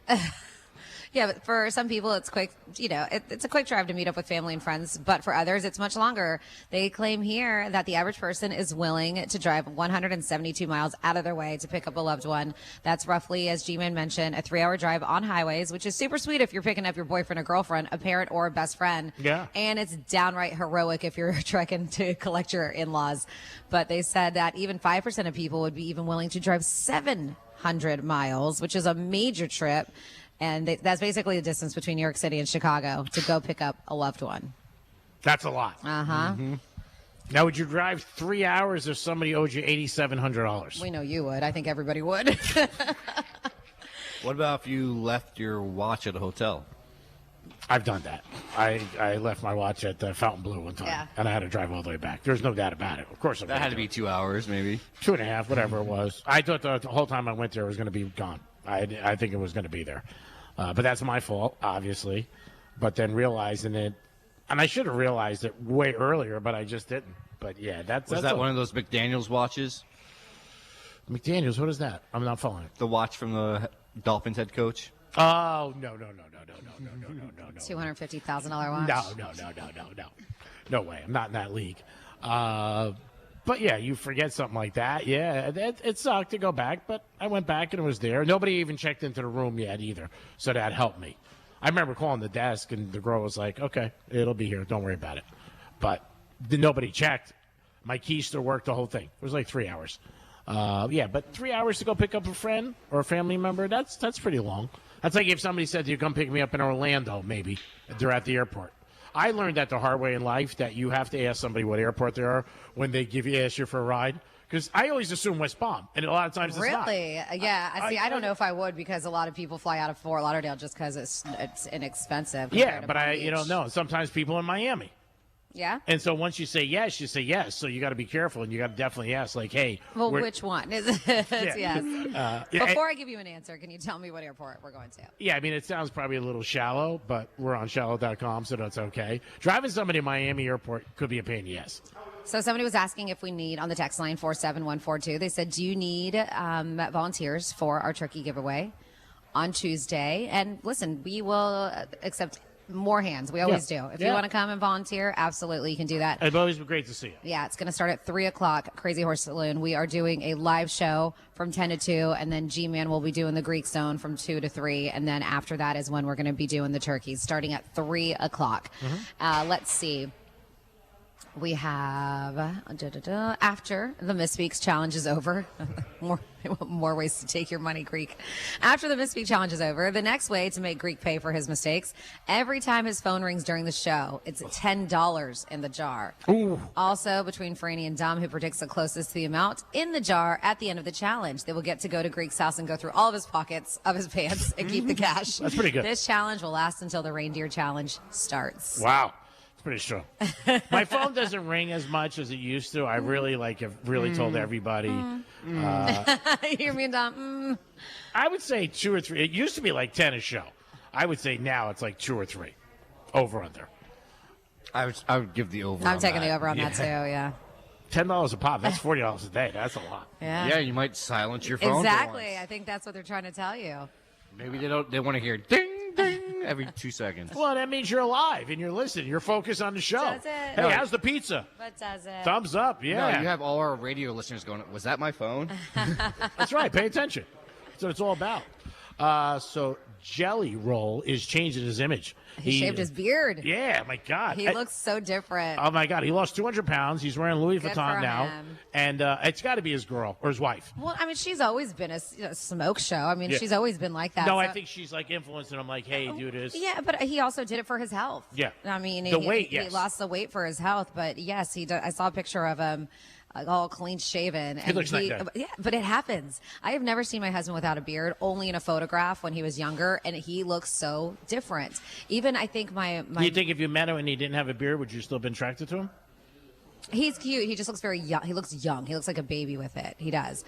Yeah, but for some people, it's quick. You know, it's a quick drive to meet up with family and friends. But for others, it's much longer. They claim here that the average person is willing to drive 172 miles out of their way to pick up a loved one. That's roughly, as G-Man mentioned, a 3 hour drive on highways, which is super sweet if you're picking up your boyfriend or girlfriend, a parent or a best friend. Yeah. And it's downright heroic if you're trekking to collect your in-laws. But they said that even 5% of people would be even willing to drive 700 miles, which is a major trip. And that's basically the distance between New York City and Chicago to go pick up a loved one. That's a lot. Uh-huh. Mm-hmm. Now, would you drive 3 hours if somebody owed you $8,700? We know you would. I think everybody would. What about if you left your watch at a hotel? I've done that. I left my watch at Fontainebleau one time, and I had to drive all the way back. There's no doubt about it. Of course, that had to be 2 hours, maybe 2.5, whatever it was. I thought the whole time I went there it was going to be gone. I think it was going to be there, but that's my fault, obviously. But then realizing it, and I should have realized it way earlier, but I just didn't. But yeah, that's one of those McDaniel's watches? McDaniel's, what is that? I'm not following. The watch from the Dolphins head coach. Oh no! $250,000 watch. No way! I'm not in that league. But yeah, you forget something like that. Yeah, it sucked to go back, but I went back and it was there. Nobody even checked into the room yet either, so that helped me. I remember calling the desk and the girl was like, "Okay, it'll be here. Don't worry about it." But nobody checked. My keys still worked. The whole thing. It was like 3 hours. Yeah, but 3 hours to go pick up a friend or a family member, that's pretty long. That's like if somebody said to you, come pick me up in Orlando, maybe. They're at the airport. I learned that the hard way in life, that you have to ask somebody what airport they are when they ask you for a ride. Because I always assume West Palm, and a lot of times it's not. Really? Yeah. I don't know if I would, because a lot of people fly out of Fort Lauderdale just because it's inexpensive. Yeah, but you don't know. Sometimes people in Miami. Yeah. And so once you say yes, you say yes. So you got to be careful, and you got to definitely ask, like, hey. Well, which one is it? Yeah. Yes. Before I give you an answer, can you tell me what airport we're going to? Yeah, I mean, it sounds probably a little shallow, but we're on shallow.com, so that's okay. Driving somebody to Miami Airport could be a pain in the ass. So somebody was asking if we need, on the text line 47142, they said, do you need volunteers for our turkey giveaway on Tuesday? And listen, we will accept more hands. We always do. If you want to come and volunteer, absolutely, you can do that. It'd always be great to see you. Yeah, it's going to start at 3 o'clock, Crazy Horse Saloon. We are doing a live show from 10 to 2, and then G-Man will be doing the Greek Zone from 2 to 3, and then after that is when we're going to be doing the turkeys, starting at 3 o'clock. Let's see. We have, after the Misspeaks Challenge is over, more ways to take your money, Greek. After the Misspeak Challenge is over, the next way to make Greek pay for his mistakes, every time his phone rings during the show, it's $10 in the jar. Ooh. Also, between Franny and Dom, who predicts the closest to the amount in the jar at the end of the challenge, they will get to go to Greek's house and go through all of his pockets of his pants and keep the cash. That's pretty good. This challenge will last until the Reindeer Challenge starts. Wow. pretty strong. My phone doesn't ring as much as it used to. I really have told everybody. You mean Dom? I would say 2 or 3. It used to be like 10 a show. I would say now it's like 2 or 3. Over under. I would give the over. I'm on taking that. the over on that too. Yeah. $10 a pop. That's $40 a day. That's a lot. Yeah. Yeah, you might silence your phone. Exactly. I think that's what they're trying to tell you. Maybe they want to hear ding ding every 2 seconds. Well, that means you're alive and you're listening. You're focused on the show. Does it? Hey, how's the pizza? But does it? Thumbs up. Yeah. No, you have all our radio listeners going, was that my phone? That's right. Pay attention. That's what it's all about. So Jelly Roll is changing his image. He shaved his beard. Yeah, my God. He looks so different. Oh, my God. He lost 200 pounds. He's wearing Louis Good Vuitton for now. him. And it's got to be his girl or his wife. Well, I mean, she's always been a smoke show. I mean, Yeah. she's always been like that. No, so- I think she's like influencing him like, hey, do this. Yeah, but he also did it for his health. Yeah. I mean, The he, weight, he yes. lost the weight for his health, but yes, he did. I saw a picture of him all clean shaven. He looks like that. Yeah, but it happens. I have never seen my husband without a beard, only in a photograph when he was younger, and he looks so different. Even I think my You think if you met him and he didn't have a beard, would you still been attracted to him? he's cute. He just looks very young. He looks young. He looks like a baby with it. He does.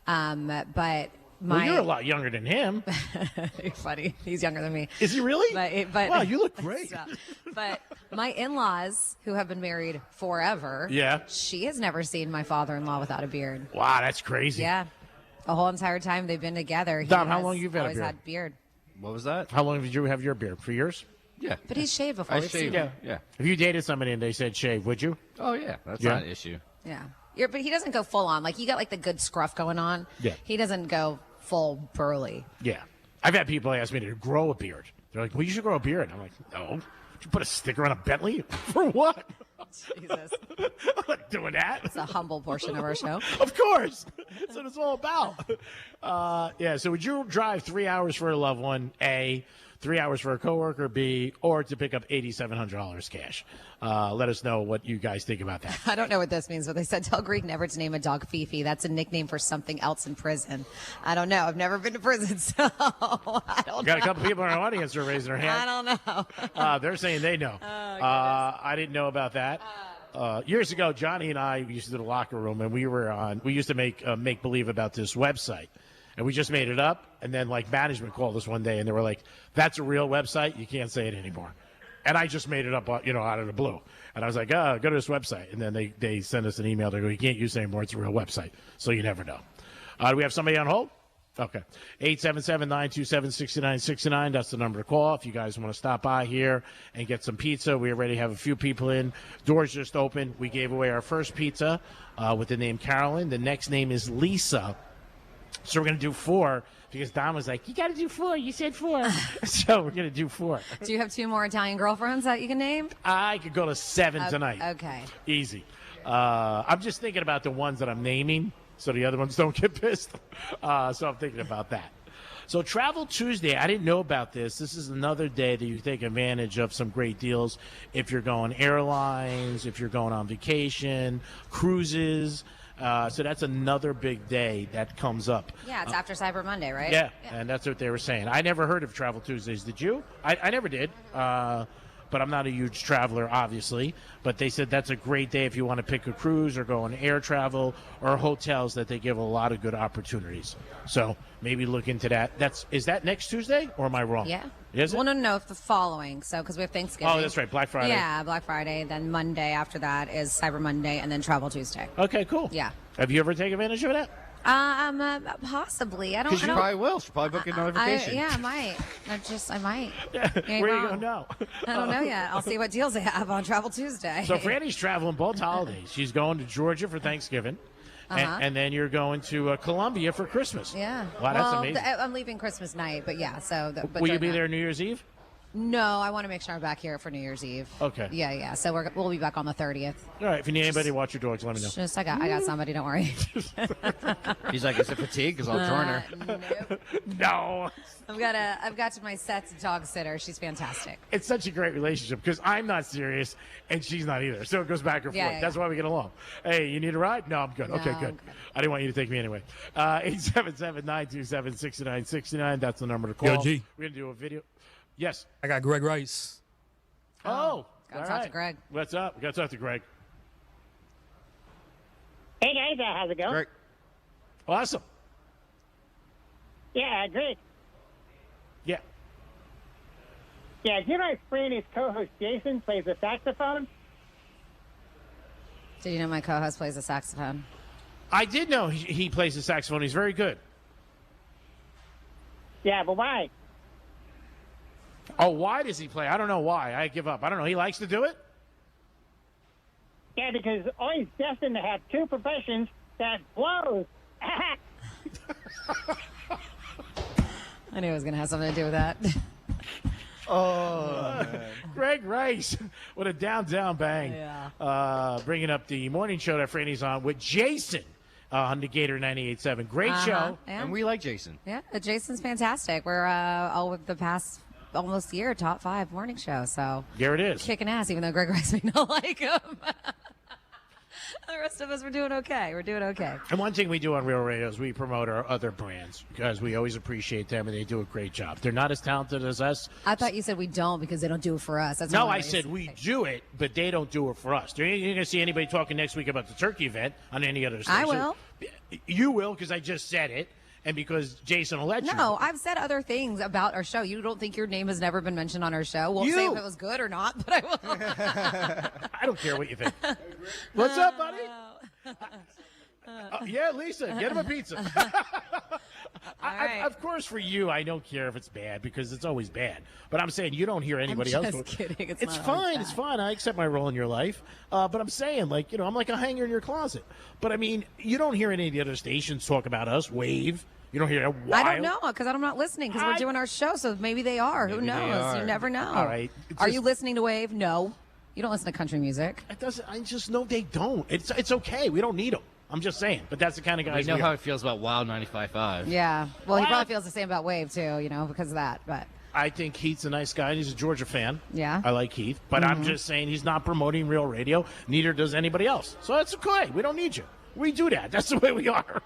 But Well, you're a lot younger than him. You're funny. He's younger than me. Is he really? But Wow, you look great. But my in-laws, who have been married forever, Yeah. she has never seen my father-in-law without a beard. Wow, that's crazy. Yeah, the whole entire time they've been together. Dom, how has long you've had a always beard? had beard. What was that? How long did you have your beard? For years? Yeah. But he's shaved before. I We've shaved. seen him. Yeah. If you dated somebody and they said shave, would you? Oh, yeah. That's Yeah. not an issue. Yeah. But he doesn't go full on. Like, you got like the good scruff going on. Yeah. He doesn't go full burly. Yeah. I've had people ask me to grow a beard. They're like, well, you should grow a beard. I'm like, no. Would you put a sticker on a Bentley? For what? Jesus. I'm not doing that. It's a humble portion of our show. Of course. That's what it's all about. Yeah, so would you drive 3 hours for a loved one, A, 3 hours for a coworker, B, or to pick up $8,700 cash? Let us know what you guys think about that. I don't know what this means, but they said tell Greek never to name a dog Fifi. That's a nickname for something else in prison. I don't know. I've never been to prison, so I don't Got know. a couple people in our audience who are raising their hand. I don't know. They're saying they know. I didn't know about that. Years ago, Johnny and I used to do the locker room, and we used to make believe about this website. And we just made it up, and then like management called us one day, and they were like, "That's a real website. You can't say it anymore." And I just made it up, out of the blue. And I was like, "Oh, go to this website." And then they send us an email. They go, "You can't use it anymore. It's a real website." So you never know. Do we have somebody on hold? Okay. 877-927-6969. That's the number to call if you guys want to stop by here and get some pizza. We already have a few people in. Doors just opened. We gave away our first pizza with the name Carolyn. The next name is Lisa. So we're going to do 4 because Don was like, you got to do 4. You said 4. So we're going to do 4. Do you have 2 more Italian girlfriends that you can name? I could go to 7 tonight. Okay. Easy. I'm just thinking about the ones that I'm naming so the other ones don't get pissed. So I'm thinking about that. So Travel Tuesday, I didn't know about this. This is another day that you take advantage of some great deals if you're going airlines, if you're going on vacation, cruises. So that's another big day that comes up. Yeah, it's after Cyber Monday, right? Yeah, and that's what they were saying. I never heard of Travel Tuesdays. Did you? I never did. But I'm not a huge traveler, obviously. But they said that's a great day if you want to pick a cruise or go on air travel or hotels that they give a lot of good opportunities. So maybe look into that. Is that next Tuesday or am I wrong? Yeah. Is it? Well, no, if the following. So, because we have Thanksgiving. Oh, that's right. Black Friday. Yeah, Black Friday. Then Monday after that is Cyber Monday, and then Travel Tuesday. Okay, cool. Yeah. Have you ever taken advantage of that? Possibly. I don't. Because you probably will. She'll probably book another vacation. I might. I might. You ain't Where are you wrong. going now? I don't know yet. I'll see what deals they have on Travel Tuesday. So Franny's traveling both holidays. She's going to Georgia for Thanksgiving. And then you're going to Columbia for Christmas. Yeah. Wow, that's amazing. I'm leaving Christmas night, but yeah. So. But Will you be during there New Year's Eve? No, I want to make sure I'm back here for New Year's Eve. Okay. Yeah. So we'll be back on the 30th. All right. If you need anybody to watch your dogs, let me know. Just I got somebody. Don't worry. He's like, is it fatigue? Because I'll join her. Nope. No. I've got my set's dog sitter. She's fantastic. It's such a great relationship because I'm not serious and she's not either. So it goes back and forth. That's why we get along. Hey, you need a ride? No, I'm good. Okay, good. I didn't want you to take me anyway. 877-927-6969. That's the number to call. Yo, G. We're going to do a video. Yes. I got Greg Rice. Oh. Gotta talk to Greg. What's up? We got to talk to Greg. Hey, guys. How's it going? Greg. Awesome. Yeah, great. Yeah. Yeah, do you know Franny's co-host Jason plays the saxophone? Did you know my co-host plays the saxophone? I did know he plays the saxophone. He's very good. Yeah, but why? Oh, why does he play? I don't know why. I give up. I don't know. He likes to do it? Yeah, because always destined to have two professions that blows. I knew it was going to have something to do with that. Greg Rice with a down bang. Yeah. Bringing up the morning show that Franny's on with Jason on the Gator 98.7. Great show. Yeah. And we like Jason. Yeah, Jason's fantastic. We're all of the past almost year top 5 morning show. So there it is. Kicking ass, even though Greg Rice may not like him. The rest of us, we're doing okay. We're doing okay. And one thing we do on Real Radio is we promote our other brands because we always appreciate them and they do a great job. They're not as talented as us. I thought you said we don't because they don't do it for us. That's no, what I said we do it, but they don't do it for us. You're not going to see anybody talking next week about the turkey event on any other station. I will. You will because I just said it. And because Jason will let you. No, I've said other things about our show. You don't think your name has never been mentioned on our show? Won't say if it was good or not, but I will. I don't care what you think. What's up, buddy? Yeah, Lisa, get him a pizza. Of course, for you, I don't care if it's bad because it's always bad. But I'm saying you don't hear anybody else. I'm just kidding. It's not fine. like It's fine. I accept my role in your life. But I'm saying, like, I'm like a hanger in your closet. But I mean, you don't hear any of the other stations talk about us. Wave. You don't hear a wild. I don't know because I'm not listening because we're doing our show. So maybe they are. Who knows? You never know. All right. Are you listening to Wave? No. You don't listen to country music. It doesn't. I just know they don't. It's okay. We don't need them. I'm just saying. But that's the kind of guys. We know how it feels about Wild 95.5. Yeah. Well, he probably feels the same about Wave too. Because of that. But I think Heath's a nice guy. And he's a Georgia fan. Yeah. I like Heath. But I'm just saying he's not promoting Real Radio. Neither does anybody else. So that's okay. We don't need you. We do that. That's the way we are.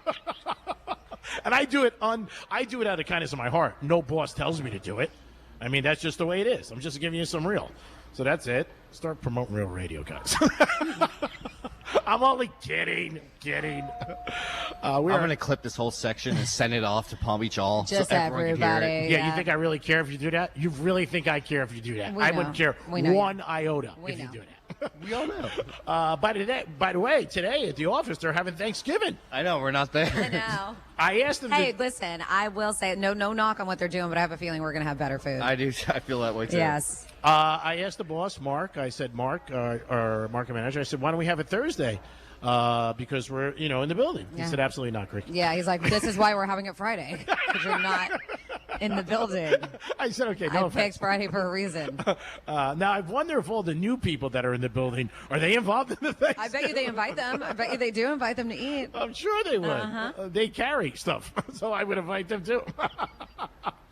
And I do it out of kindness of my heart. No boss tells me to do it. I mean, that's just the way it is. I'm just giving you some real. So that's it. Start promoting Real Radio, guys. I'm only kidding. I'm going to clip this whole section and send it off to Palm Beach All. Just so everyone can hear it. Yeah, you think I really care if you do that? You really think I care if you do that? I wouldn't care one iota if you do that. We all know. By the way, today at the office they're having Thanksgiving. I know we're not there. I know. I asked them. Hey, listen, I will say no knock on what they're doing, but I have a feeling we're going to have better food. I do. I feel that way too. Yes. I asked the boss, Mark. I said, Mark, our market manager. I said, why don't we have it Thursday? Because we're in the building. He said, absolutely not, Greg. Yeah, he's like, this is why we're having it Friday because you're not in the building. I said, okay, no I offense. picked Friday for a reason. Now, I wonder if all the new people that are in the building, are they involved in the thing? I bet you they invite them. I bet you they do invite them to eat. I'm sure they would. They carry stuff, so I would invite them too.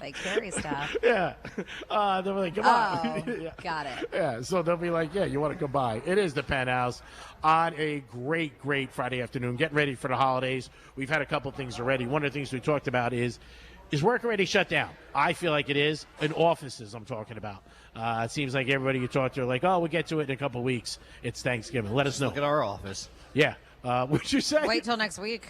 They carry stuff. Yeah. They'll be like, come on. Yeah. Got it. Yeah, so they'll be like, yeah, you want to come by. It is the Penthouse on a great Friday afternoon. Getting ready for the holidays. We've had a couple things already. One of the things we talked about is work already shut down? I feel like it is. In offices, I'm talking about. It seems like everybody you talk to are like, oh, we'll get to it in a couple of weeks. It's Thanksgiving. Let us know. Look at our office. Yeah. What'd you say? Wait till next week.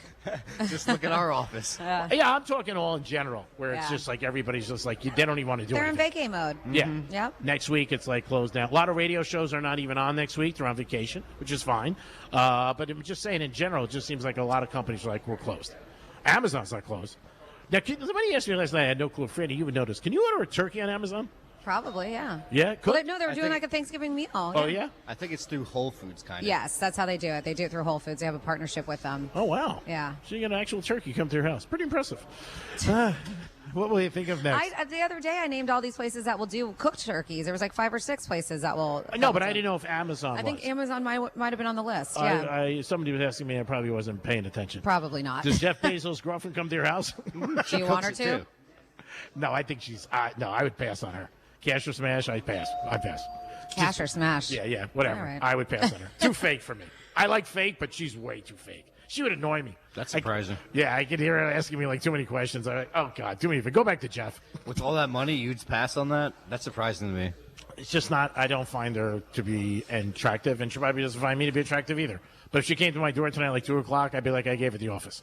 Just look at our office. Yeah, I'm talking all in general, where it's just like everybody's just like, they don't even want to do They're anything. in vacay mode. Yeah. Yep. Next week, it's like closed down. A lot of radio shows are not even on next week. They're on vacation, which is fine. But I'm just saying, in general, it just seems like a lot of companies are like, we're closed. Amazon's not closed. Now, somebody asked me last night, I had no clue. Franny, you would know this. Can you order a turkey on Amazon? Probably, yeah. Yeah? Well, they were doing like a Thanksgiving meal. Oh, yeah? I think it's through Whole Foods, kind of. Yes, that's how they do it. They do it through Whole Foods. They have a partnership with them. Oh, wow. Yeah. So you get an actual turkey come to your house. Pretty impressive. What will you think of next? The other day, I named all these places that will do cooked turkeys. There was like 5 or 6 places that will. No, but I didn't know if Amazon I think Amazon might have been on the list. Yeah. Somebody was asking me. I probably wasn't paying attention. Probably not. Does Jeff Bezos' girlfriend come to your house? Do you want her to? No, I think she's. No, I would pass on her. Cash or smash? I'd pass. Cash or smash? Yeah, whatever. All right. I would pass on her. Too fake for me. I like fake, but she's way too fake. She would annoy me. That's surprising. I could hear her asking me like too many questions. I'm like, oh God, do me a favor. Go back to Jeff. With all that money, you'd pass on that? That's surprising to me. It's just not, I don't find her to be attractive, and she probably doesn't find me to be attractive either. But if she came to my door tonight like 2 o'clock, I'd be like, I gave it the office.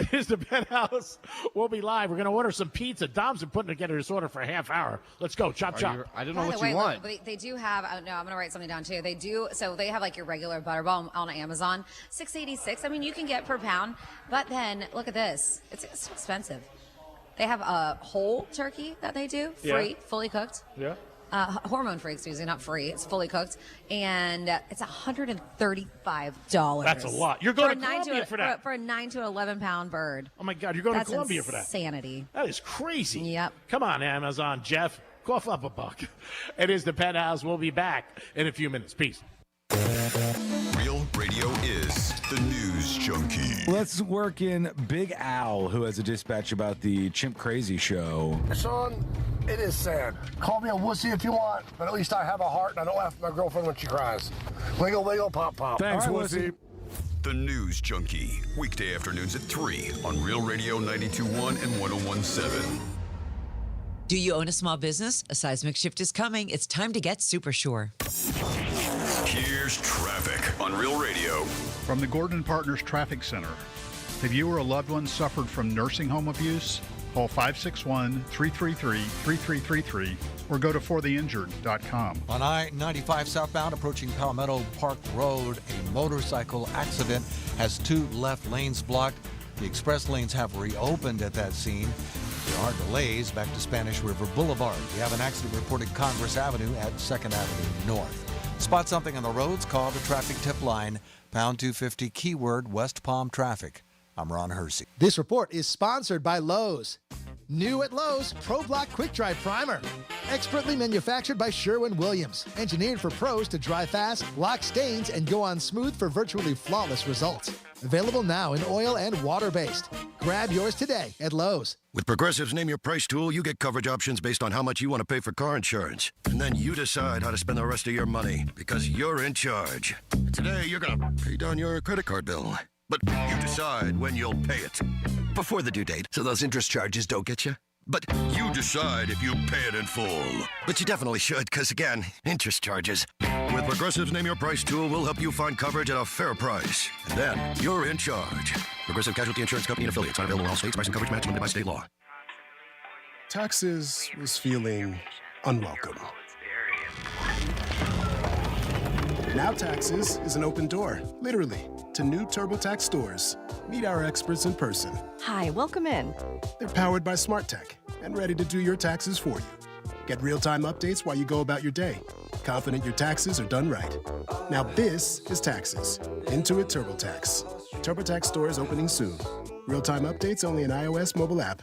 Here's the Penthouse. We'll be live. We're going to order some pizza. Dom's been putting together this order for a half hour. Let's go. Chop, chop. I don't know By what the way, you want. Look, they do have, no, I'm going to write something down too. They do, so they have like your regular Butterball on Amazon, $6.86. I mean, you can get per pound, but then look at this. It's expensive. They have a whole turkey that they do, free, fully cooked. Yeah. Hormone free, excuse me, not free. It's fully cooked, and it's $135. That's a lot. You're going to Colombia for that. For a 9 to 11 pound bird. Oh my God, you're going to Colombia for that. Insanity. That is crazy. Yep. Come on, Amazon, Jeff. Cough up a buck. It is the Penthouse. We'll be back in a few minutes. Peace. Real Radio is the news junkie. Let's work in Big Al, who has a dispatch about the Chimp Crazy show. Sean, it is sad. Call me a wussy if you want, but at least I have a heart and I don't laugh at my girlfriend when she cries. Wiggle, wiggle, pop, pop. Thanks, right, wussy. The News Junkie, weekday afternoons at 3 on Real Radio 92.1 and 101.7. Do you own a small business? A seismic shift is coming. It's time to get super sure. Here's traffic on Real Radio. From the Gordon Partners Traffic Center. Have you or a loved one suffered from nursing home abuse? Call 561-333-3333 or go to fortheinjured.com. On I-95 southbound approaching Palmetto Park Road, a motorcycle accident has 2 left lanes blocked. The express lanes have reopened at that scene. There are delays back to Spanish River Boulevard. We have an accident reported Congress Avenue at 2nd Avenue North. Spot something on the roads, call the traffic tip line, pound 250, keyword West Palm traffic. I'm Ron Hersey. This report is sponsored by Lowe's. New at Lowe's, Pro Block Quick Dry Primer. Expertly manufactured by Sherwin-Williams. Engineered for pros to dry fast, lock stains, and go on smooth for virtually flawless results. Available now in oil and water-based. Grab yours today at Lowe's. With Progressive's Name Your Price tool, you get coverage options based on how much you want to pay for car insurance. And then you decide how to spend the rest of your money because you're in charge. Today, you're going to pay down your credit card bill. But you decide when you'll pay it. Before the due date, so those interest charges don't get you. But you decide if you pay it in full. But you definitely should, because again, interest charges. With Progressive's Name Your Price tool, we'll help you find coverage at a fair price. And then you're in charge. Progressive Casualty Insurance Company and affiliates. Not available in all states. Price and coverage match limited by state law. Taxes was feeling unwelcome. Now Taxes is an open door, literally, to new TurboTax stores. Meet our experts in person. Hi, welcome in. They're powered by smart tech and ready to do your taxes for you. Get real-time updates while you go about your day. Confident your taxes are done right. Now this is Taxes. Intuit TurboTax. TurboTax stores opening soon. Real-time updates only in iOS mobile app.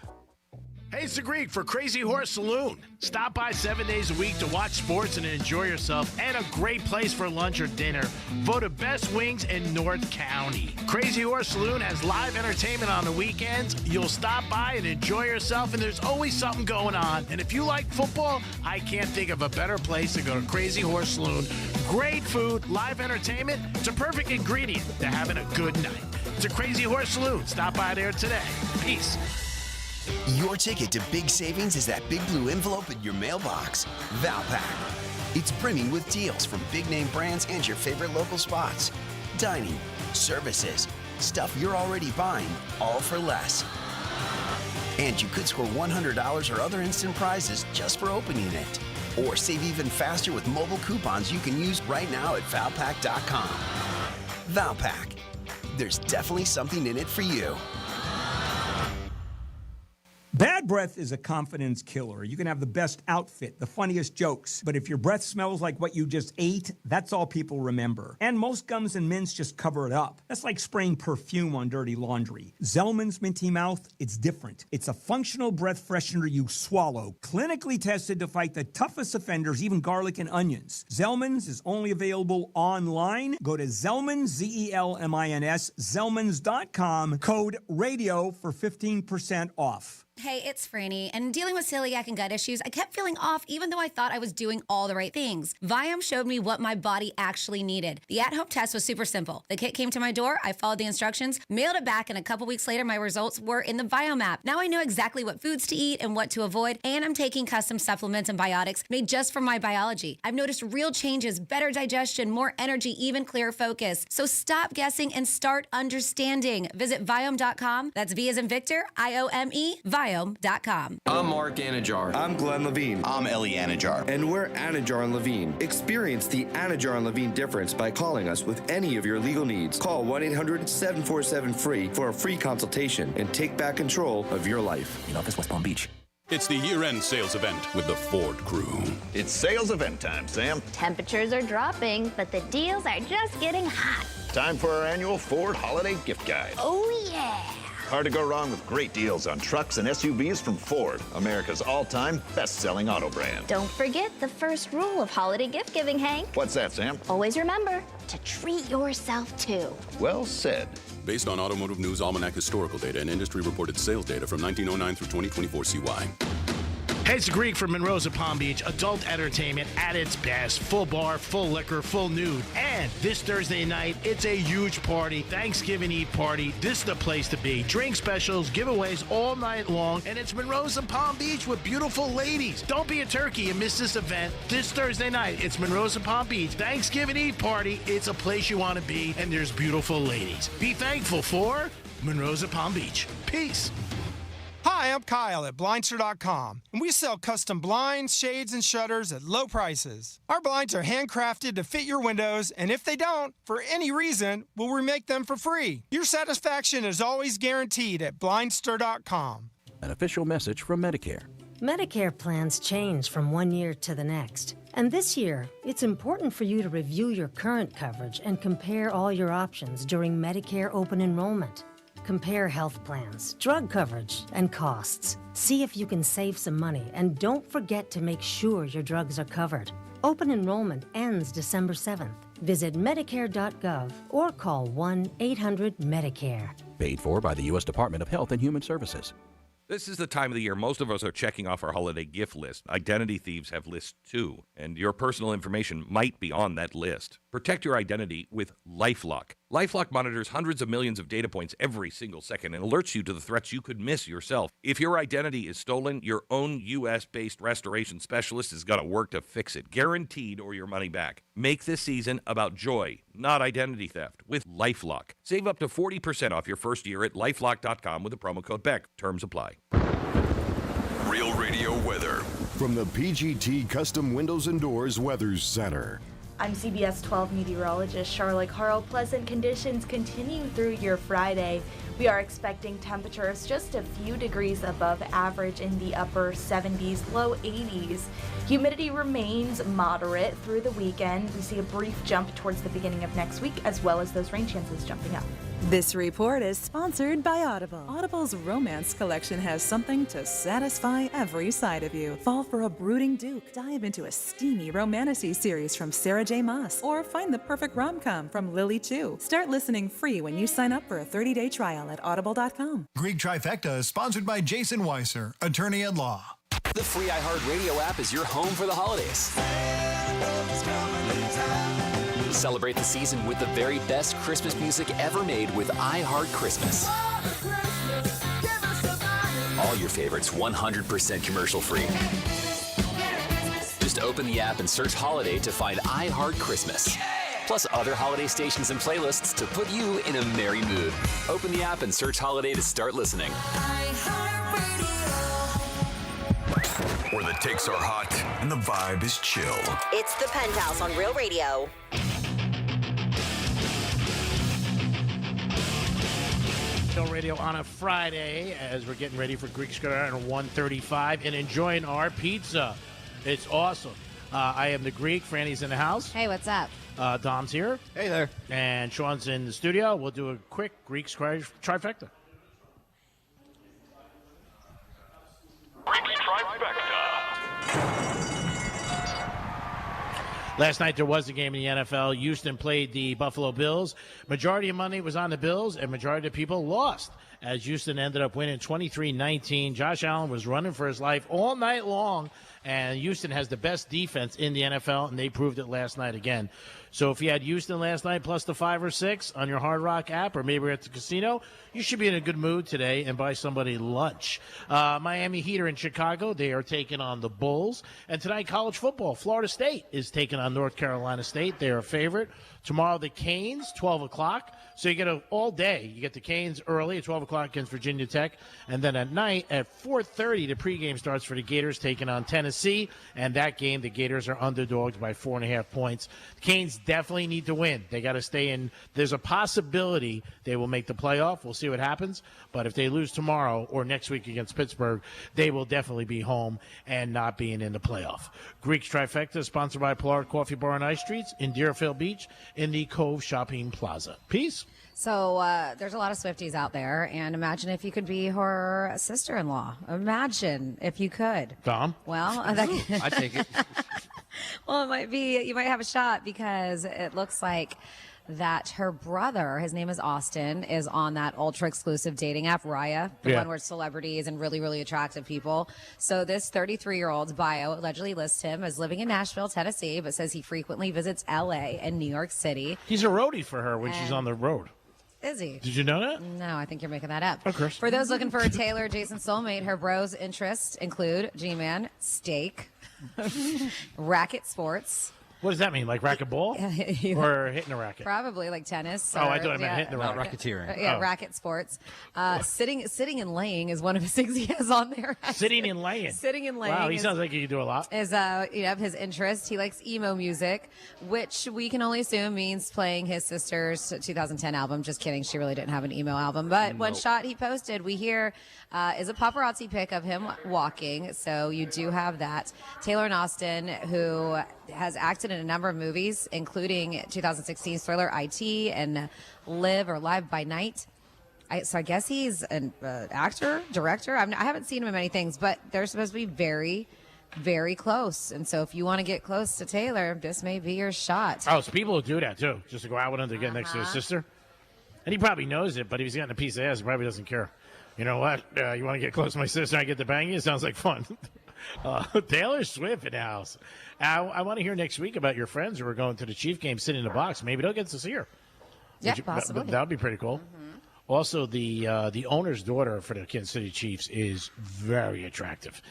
Hey, it's the Greek for Crazy Horse Saloon. Stop by 7 days a week to watch sports and enjoy yourself, and a great place for lunch or dinner. Voted best wings in North County. Crazy Horse Saloon has live entertainment on the weekends. You'll stop by and enjoy yourself, and there's always something going on. And if you like football, I can't think of a better place to go to Crazy Horse Saloon. Great food, live entertainment. It's a perfect ingredient to having a good night. It's a Crazy Horse Saloon. Stop by there today. Peace. Your ticket to big savings is that big blue envelope in your mailbox. Valpak. It's brimming with deals from big-name brands and your favorite local spots. Dining, services, stuff you're already buying, all for less. And you could score $100 or other instant prizes just for opening it. Or save even faster with mobile coupons you can use right now at Valpak.com. Valpak. There's definitely something in it for you. Bad breath is a confidence killer. You can have the best outfit, the funniest jokes, but if your breath smells like what you just ate, that's all people remember. And most gums and mints just cover it up. That's like spraying perfume on dirty laundry. Zellman's Minty Mouth, it's different. It's a functional breath freshener you swallow, clinically tested to fight the toughest offenders, even garlic and onions. Zellman's is only available online. Go to Zellman's, Z-E-L-M-I-N-S, Zellmans.com, code RADIO for 15% off. Hey, it's it's Franny, and dealing with celiac and gut issues, I kept feeling off even though I thought I was doing all the right things. Viome showed me what my body actually needed. The at-home test was super simple. The kit came to my door, I followed the instructions, mailed it back, and a couple weeks later, my results were in the Viome app. Now I know exactly what foods to eat and what to avoid, and I'm taking custom supplements and biotics made just for my biology. I've noticed real changes, better digestion, more energy, even clearer focus. So stop guessing and start understanding. Visit Viome.com. That's V as in Victor, I-O-M-E, Viome.com. I'm Mark Anajar. I'm Glenn Levine. I'm Ellie Anajar. And we're Anajar and Levine. Experience the Anajar and Levine difference by calling us with any of your legal needs. Call 1-800-747-FREE for a free consultation and take back control of your life. In office, West Palm Beach. It's the year-end sales event with the Ford crew. It's sales event time, Sam. Temperatures are dropping, but the deals are just getting hot. Time for our annual Ford Holiday Gift Guide. Oh, yeah. Hard to go wrong with great deals on trucks and SUVs from Ford, America's all-time best-selling auto brand. Don't forget the first rule of holiday gift giving, Hank. What's that, Sam? Always remember to treat yourself, too. Well said. Based on Automotive News Almanac historical data and industry-reported sales data from 1909 through 2024 CY. Hey, it's Greek from Monroe's of Palm Beach. Adult entertainment at its best. Full bar, full liquor, full nude. And this Thursday night, it's a huge party. Thanksgiving Eve party. This is the place to be. Drink specials, giveaways all night long. And it's Monroe's of Palm Beach with beautiful ladies. Don't be a turkey and miss this event. This Thursday night, it's Monroe's of Palm Beach. Thanksgiving Eve party. It's a place you want to be. And there's beautiful ladies. Be thankful for Monroe's of Palm Beach. Peace. Hi, I'm Kyle at Blindster.com, and we sell custom blinds, shades, and shutters at low prices. Our blinds are handcrafted to fit your windows, and if they don't, for any reason, we'll remake them for free. Your satisfaction is always guaranteed at Blindster.com. An official message from Medicare. Medicare plans change from one year to the next. And this year, it's important for you to review your current coverage and compare all your options during Medicare open enrollment. Compare health plans, drug coverage, and costs. See if you can save some money, and don't forget to make sure your drugs are covered. Open enrollment ends December 7th. Visit Medicare.gov or call 1-800-MEDICARE. Paid for by the U.S. Department of Health and Human Services. This is the time of the year most of us are checking off our holiday gift list. Identity thieves have lists too, and your personal information might be on that list. Protect your identity with LifeLock. LifeLock monitors hundreds of millions of data points every single second and alerts you to the threats you could miss yourself. If your identity is stolen, your own U.S.-based restoration specialist is going to work to fix it, guaranteed, or your money back. Make this season about joy, not identity theft, with LifeLock. Save up to 40% off your first year at LifeLock.com with the promo code BECK. Terms apply. Real Radio weather. From the PGT Custom Windows and Doors Weather Center. I'm CBS 12 meteorologist Charlotte Carl. Pleasant conditions continue through your Friday. We are expecting temperatures just a few degrees above average in the upper 70s, low 80s. Humidity remains moderate through the weekend. We see a brief jump towards the beginning of next week, as well as those rain chances jumping up. This report is sponsored by Audible. Audible's romance collection has something to satisfy every side of you. Fall for a brooding duke. Dive into a steamy romantasy series from Sarah J. Maas. Or find the perfect rom-com from Lily Chu. Start listening free when you sign up for a 30-day trial at audible.com. Greek Trifecta is sponsored by Jason Weiser, attorney at law. The free iHeartRadio app is your home for the holidays. Celebrate the season with the very best Christmas music ever made with iHeart Christmas. All your favorites 100% commercial free. Just open the app and search Holiday to find iHeart Christmas. Plus other holiday stations and playlists to put you in a merry mood. Open the app and search Holiday to start listening. Where the takes are hot and the vibe is chill. It's the Penthouse on Real Radio. Real Radio on a Friday as we're getting ready for Greek Scooter at 1:35 and enjoying our pizza. It's awesome. I am the Greek. Franny's in the house. Hey, what's up? Dom's here. Hey there. And Sean's in the studio. We'll do a quick Greek trifecta. Last night there was a game in the NFL. Houston played the Buffalo Bills. Majority of money was on the Bills, and majority of people lost. as Houston ended up winning 23-19. Josh Allen was running for his life all night long, and Houston has the best defense in the NFL, and they proved it last night again. So if you had Houston last night plus the 5 or 6 on your Hard Rock app, or maybe at the casino, you should be in a good mood today and buy somebody lunch. Miami Heat are in Chicago. They are taking on the Bulls. And tonight, college football. Florida State is taking on North Carolina State. They are a favorite. Tomorrow, the Canes, 12 o'clock. So you get all day. You get the Canes early at 12 o'clock against Virginia Tech. And then at night at 4:30, the pregame starts for the Gators taking on Tennessee. And that game, the Gators are underdogs by 4.5 points. The Canes definitely need to win. They got to stay in. There's a possibility they will make the playoff. We'll see what happens. But if they lose tomorrow or next week against Pittsburgh, they will definitely be home and not being in the playoff. Greek's Trifecta, sponsored by Pollard Coffee Bar and Ice Streets in Deerfield Beach in the Cove Shopping Plaza. Peace. So there's a lot of Swifties out there, and imagine if you could be her sister-in-law. Imagine if you could. Tom? Well, I take it. Well, you might have a shot because it looks like that her brother, his name is Austin, is on that ultra-exclusive dating app, Raya, the one where celebrities and really, really attractive people. So this 33-year-old's bio allegedly lists him as living in Nashville, Tennessee, but says he frequently visits L.A. and New York City. He's a roadie for her when she's on the road. Is he? Did you know that? No, I think you're making that up. Of course. For those looking for a Taylor Jason soulmate, her bros' interests include G-Man, steak, racket sports. What does that mean? Like racquetball? Or hitting a racket? Probably like tennis. Oh, I thought I meant hitting the Not racket. racketeering. Racket sports. Sitting and laying is one of his things he has on there. Sitting and laying. Sitting and laying. Wow, he sounds like he can do a lot. Is his interest. He likes emo music, which we can only assume means playing his sister's 2010 album. Just kidding. She really didn't have an emo album. But one shot he posted, we hear, is a paparazzi pic of him walking. So you do have that. Taylor and Austin, who has acted in a number of movies, including 2016's thriller IT and Live by Night. So I guess he's an actor, director. I haven't seen him in many things, but they're supposed to be very, very close. And so if you want to get close to Taylor, this may be your shot. Oh, so people will do that, too, just to go out with him to get next to his sister. And he probably knows it, but if he's gotten a piece of ass, he probably doesn't care. You know what? You want to get close to my sister and I get to bang you? Sounds like fun. Taylor Swift in the house. I want to hear next week about your friends who are going to the Chief game sitting in the box. Maybe they'll get to see her. Yeah, possibly. That would be pretty cool. Mm-hmm. Also, the owner's daughter for the Kansas City Chiefs is very attractive.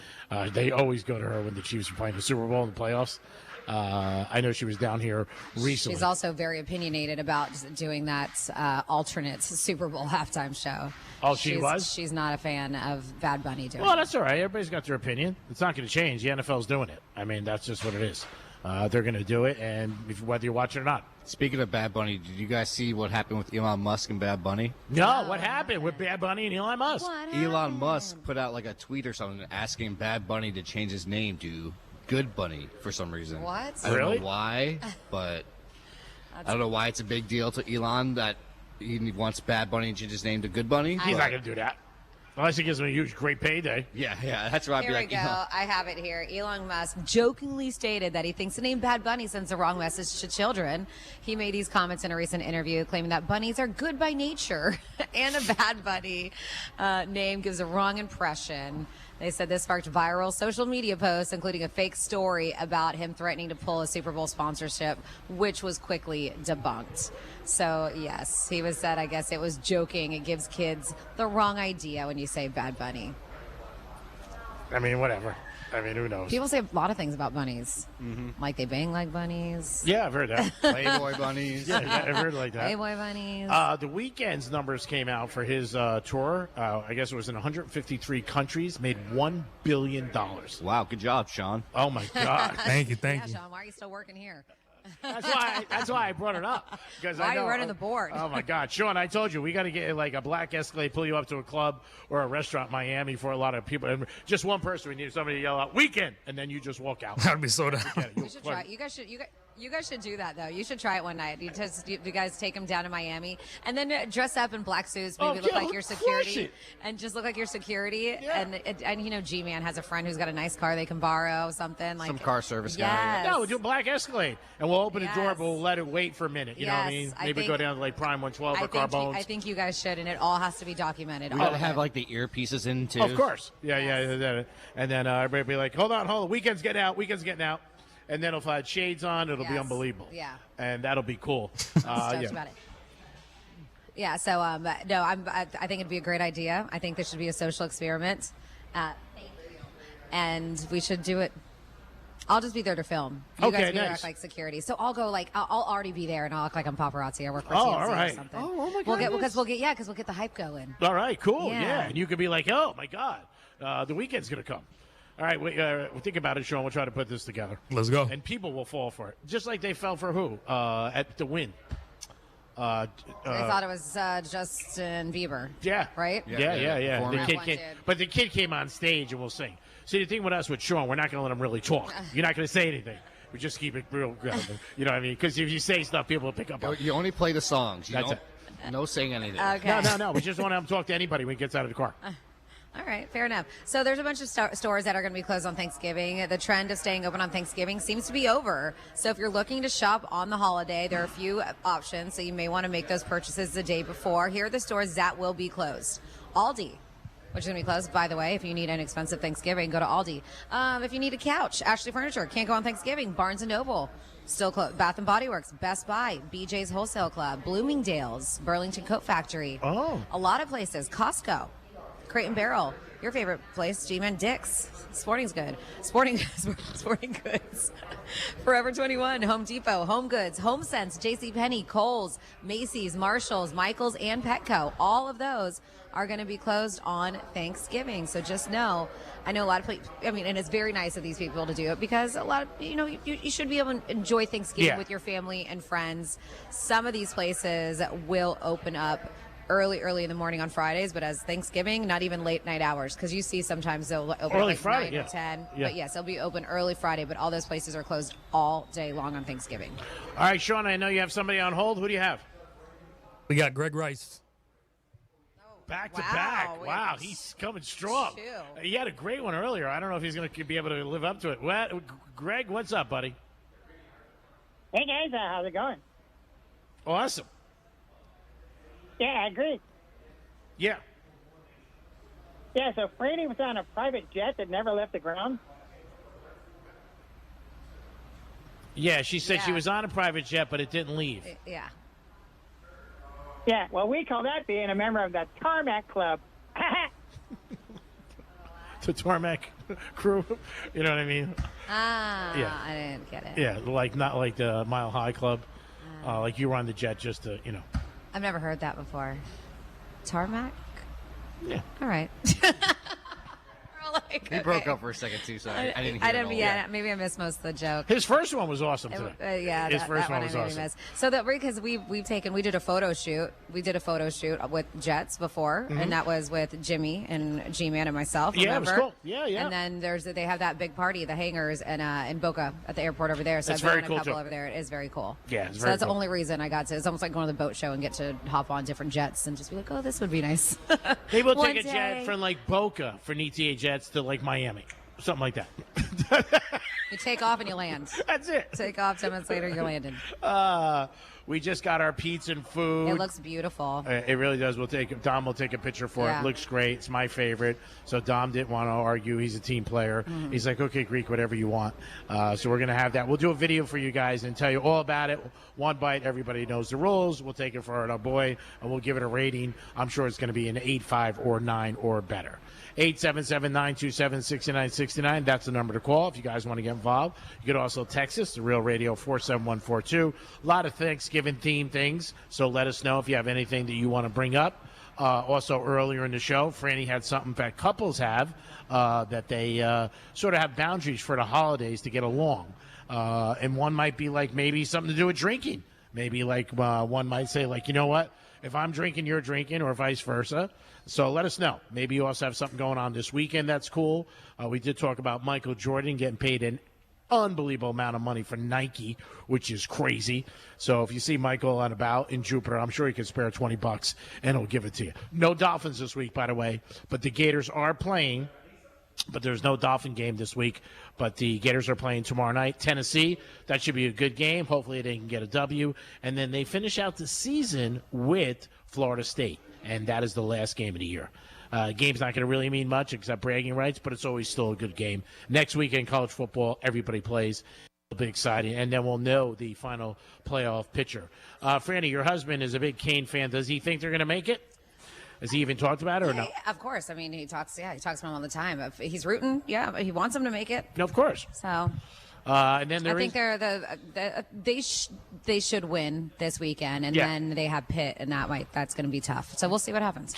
They always go to her when the Chiefs are playing the Super Bowl in the playoffs. I know she was down here recently. She's also very opinionated about doing that alternate Super Bowl halftime show. Oh, was? She's not a fan of Bad Bunny doing it. Well, that's all right. Everybody's got their opinion. It's not going to change. The NFL's doing it. I mean, that's just what it is. They're going to do it, and whether you watch it or not. Speaking of Bad Bunny, did you guys see what happened with Elon Musk and Bad Bunny? No, what happened with Bad Bunny and Elon Musk? Elon Musk put out like a tweet or something asking Bad Bunny to change his name to Good Bunny for some reason. What? I don't know why, but I don't know why it's a big deal to Elon that he wants Bad Bunny to change his name to Good Bunny. He's not going to do that. Unless he gives him a huge, great payday. Yeah, that's right. Here we go. I have it here. Elon Musk jokingly stated that he thinks the name Bad Bunny sends the wrong message to children. He made these comments in a recent interview claiming that bunnies are good by nature and a Bad Bunny name gives a wrong impression. They said this sparked viral social media posts, including a fake story about him threatening to pull a Super Bowl sponsorship, which was quickly debunked. So, yes, he was said, I guess it was joking. It gives kids the wrong idea when you say Bad Bunny. I mean, whatever. I mean, who knows? People say a lot of things about bunnies. Mm-hmm. Like they bang like bunnies. Yeah, I've heard that. Playboy bunnies. Yeah, I've heard like that. Playboy bunnies. The Weeknd's numbers came out for his tour. I guess it was in 153 countries. Made $1 billion. Wow, good job, Sean. Oh, my God. Thank you. Sean, why are you still working here? That's why I brought it up. Because why are you running the board? Oh, my God. Sean, I told you, we got to get like a black Escalade, pull you up to a club or a restaurant in Miami for a lot of people. And just one person, we need somebody to yell out, Weeknd, and then you just walk out. That'd be so down. You should try. You guys should. You guys should do that, though. You should try it one night. You guys take them down to Miami and then dress up in black suits, maybe look like your security, and just look like your security. Yeah. And you know, G-Man has a friend who's got a nice car they can borrow, something like some car service guy. Yes. No, we'll do a black Escalade, and we'll open the door, but we'll let it wait for a minute. You know what I mean? Maybe go down to like Prime 112 or Carbones. I think you guys should, and it all has to be documented. We gotta have like the earpieces in too. Of course, yeah. And then everybody will be like, hold on, weekend's getting out. And then if I had shades on, it'll be unbelievable. Yeah. And that'll be cool. About it. Yeah, so no, I think it'd be a great idea. I think this should be a social experiment. And we should do it. I'll just be there to film. You guys be act like security. So I'll go I'll already be there and I'll act like I'm paparazzi. I work for TMZ all right. or something. Oh my God. We'll get the hype going. All right, cool. Yeah. And you could be like, oh my God, the weekend's gonna come. All right, we think about it, Sean. We'll try to put this together. Let's go. And people will fall for it, just like they fell for who at the Win. They thought it was Justin Bieber. Yeah. Right? Yeah. The kid came on stage and will sing. See, the thing with us, with Sean, we're not going to let him really talk. You're not going to say anything. We just keep it real good. You know what I mean? Because if you say stuff, people will pick up on it. You only play the songs. That's it. No saying anything. Okay. No. We just want to talk to anybody when he gets out of the car. All right, fair enough. So there's a bunch of stores that are going to be closed on Thanksgiving. The trend of staying open on Thanksgiving seems to be over. So if you're looking to shop on the holiday, there are a few options. So you may want to make those purchases the day before. Here are the stores that will be closed. Aldi, which is going to be closed, by the way. If you need an expensive Thanksgiving, go to Aldi. If you need a couch, Ashley Furniture, can't go on Thanksgiving. Barnes & Noble, still closed. Bath & Body Works, Best Buy, BJ's Wholesale Club, Bloomingdale's, Burlington Coat Factory. Oh. A lot of places. Costco, Crate & Barrel. Your favorite place, G-Man, Dick's, Sporting Goods, Forever 21, Home Depot, Home Goods, HomeSense, JCPenney, Kohl's, Macy's, Marshall's, Michael's, and Petco. All of those are going to be closed on Thanksgiving. So just know, I know a lot of people, and it's very nice of these people to do it because a lot of, you should be able to enjoy Thanksgiving with your family and friends. Some of these places will open up early in the morning on Fridays, but as Thanksgiving, not even late night hours, because you see sometimes they'll open early like Friday, 9 or 10. But yes, they'll be open early Friday, but all those places are closed all day long on Thanksgiving. All right, Sean, I know you have somebody on hold. Who do you have? We got Greg Rice. Back to back. Wow, he's coming strong. He had a great one earlier. I don't know if he's going to be able to live up to it. Greg, what's up, buddy? Hey, guys. How's it going? Awesome. Yeah, I agree. Yeah. Yeah, so Franny was on a private jet that never left the ground. Yeah, she said she was on a private jet, but it didn't leave. Yeah. Yeah, well, we call that being a member of the Tarmac Club. The Tarmac crew, you know what I mean? Yeah. I didn't get it. Yeah, not like the Mile High Club. Like you were on the jet just to, I've never heard that before. Tarmac? Yeah. All right. He broke up for a second too, so I didn't hear it all. Maybe I missed most of the joke. His first one was awesome today. His first one was awesome. So because we did a photo shoot. We did a photo shoot with jets before, and that was with Jimmy and G-Man and myself. Yeah, remember? it was cool. Yeah. And then they have that big party, the hangars, and in Boca at the airport over there. So That's I've very been cool on a couple too. over there. It is very cool. Yeah, it's so very that's cool. the only reason I got to. It's almost like going to the boat show and get to hop on different jets and just be like, oh, this would be nice. Maybe we'll One take a day. jet from like Boca for an ETA jets to like Miami. Something like that. You take off and you land. That's it. Take off 10 minutes later, you're landing. We just got our pizza and food. It looks beautiful. It really does. Dom will take a picture for it. It looks great. It's my favorite. So Dom didn't want to argue. He's a team player. Mm-hmm. He's like, okay, Greek, whatever you want. So we're going to have that. We'll do a video for you guys and tell you all about it. One bite. Everybody knows the rules. We'll take it for our boy, and we'll give it a rating. I'm sure it's going to be an 8.5 or 9 or better. 877-927-6969. That's the number to call if you guys want to get involved. You could also text us, the Real Radio 47142. A lot of Thanksgiving-themed things, so let us know if you have anything that you want to bring up. Also, earlier in the show, Franny had something that couples have, that they sort of have boundaries for the holidays to get along. And one might be like maybe something to do with drinking. Maybe like one might say, like, you know what? If I'm drinking, you're drinking, or vice versa. So let us know. Maybe you also have something going on this weekend that's cool. We did talk about Michael Jordan getting paid an unbelievable amount of money for Nike, which is crazy. So if you see Michael on about in Jupiter, I'm sure he can spare $20 and he'll give it to you. No Dolphins this week, by the way, but the Gators are playing. But there's no Dolphin game this week. But the Gators are playing tomorrow night. Tennessee, that should be a good game. Hopefully they can get a W. And then they finish out the season with Florida State. And that is the last game of the year. Game's not going to really mean much except bragging rights, but it's always still a good game. Next weekend, college football, everybody plays. It'll be exciting. And then we'll know the final playoff pitcher. Franny, your husband is a big Kane fan. Does he think they're going to make it? Has he even talked about it or no? Yeah, of course. I mean, he talks about him all the time. If he's rooting, yeah, but he wants him to make it. No, of course. So, and then I think they should win this weekend, and then they have Pitt, and that's going to be tough. So we'll see what happens.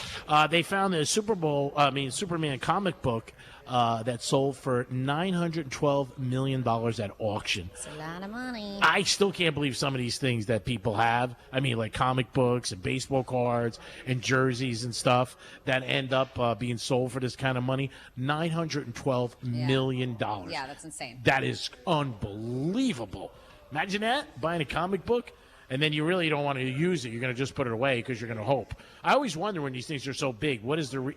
They found a Superman comic book that sold for $912 million at auction. It's a lot of money. I still can't believe some of these things that people have. I mean, like comic books and baseball cards and jerseys and stuff that end up being sold for this kind of money. $912 million. Yeah, that's insane. That is unbelievable. Imagine that, buying a comic book. And then you really don't want to use it. You're going to just put it away because you're going to hope. I always wonder when these things are so big, what is the,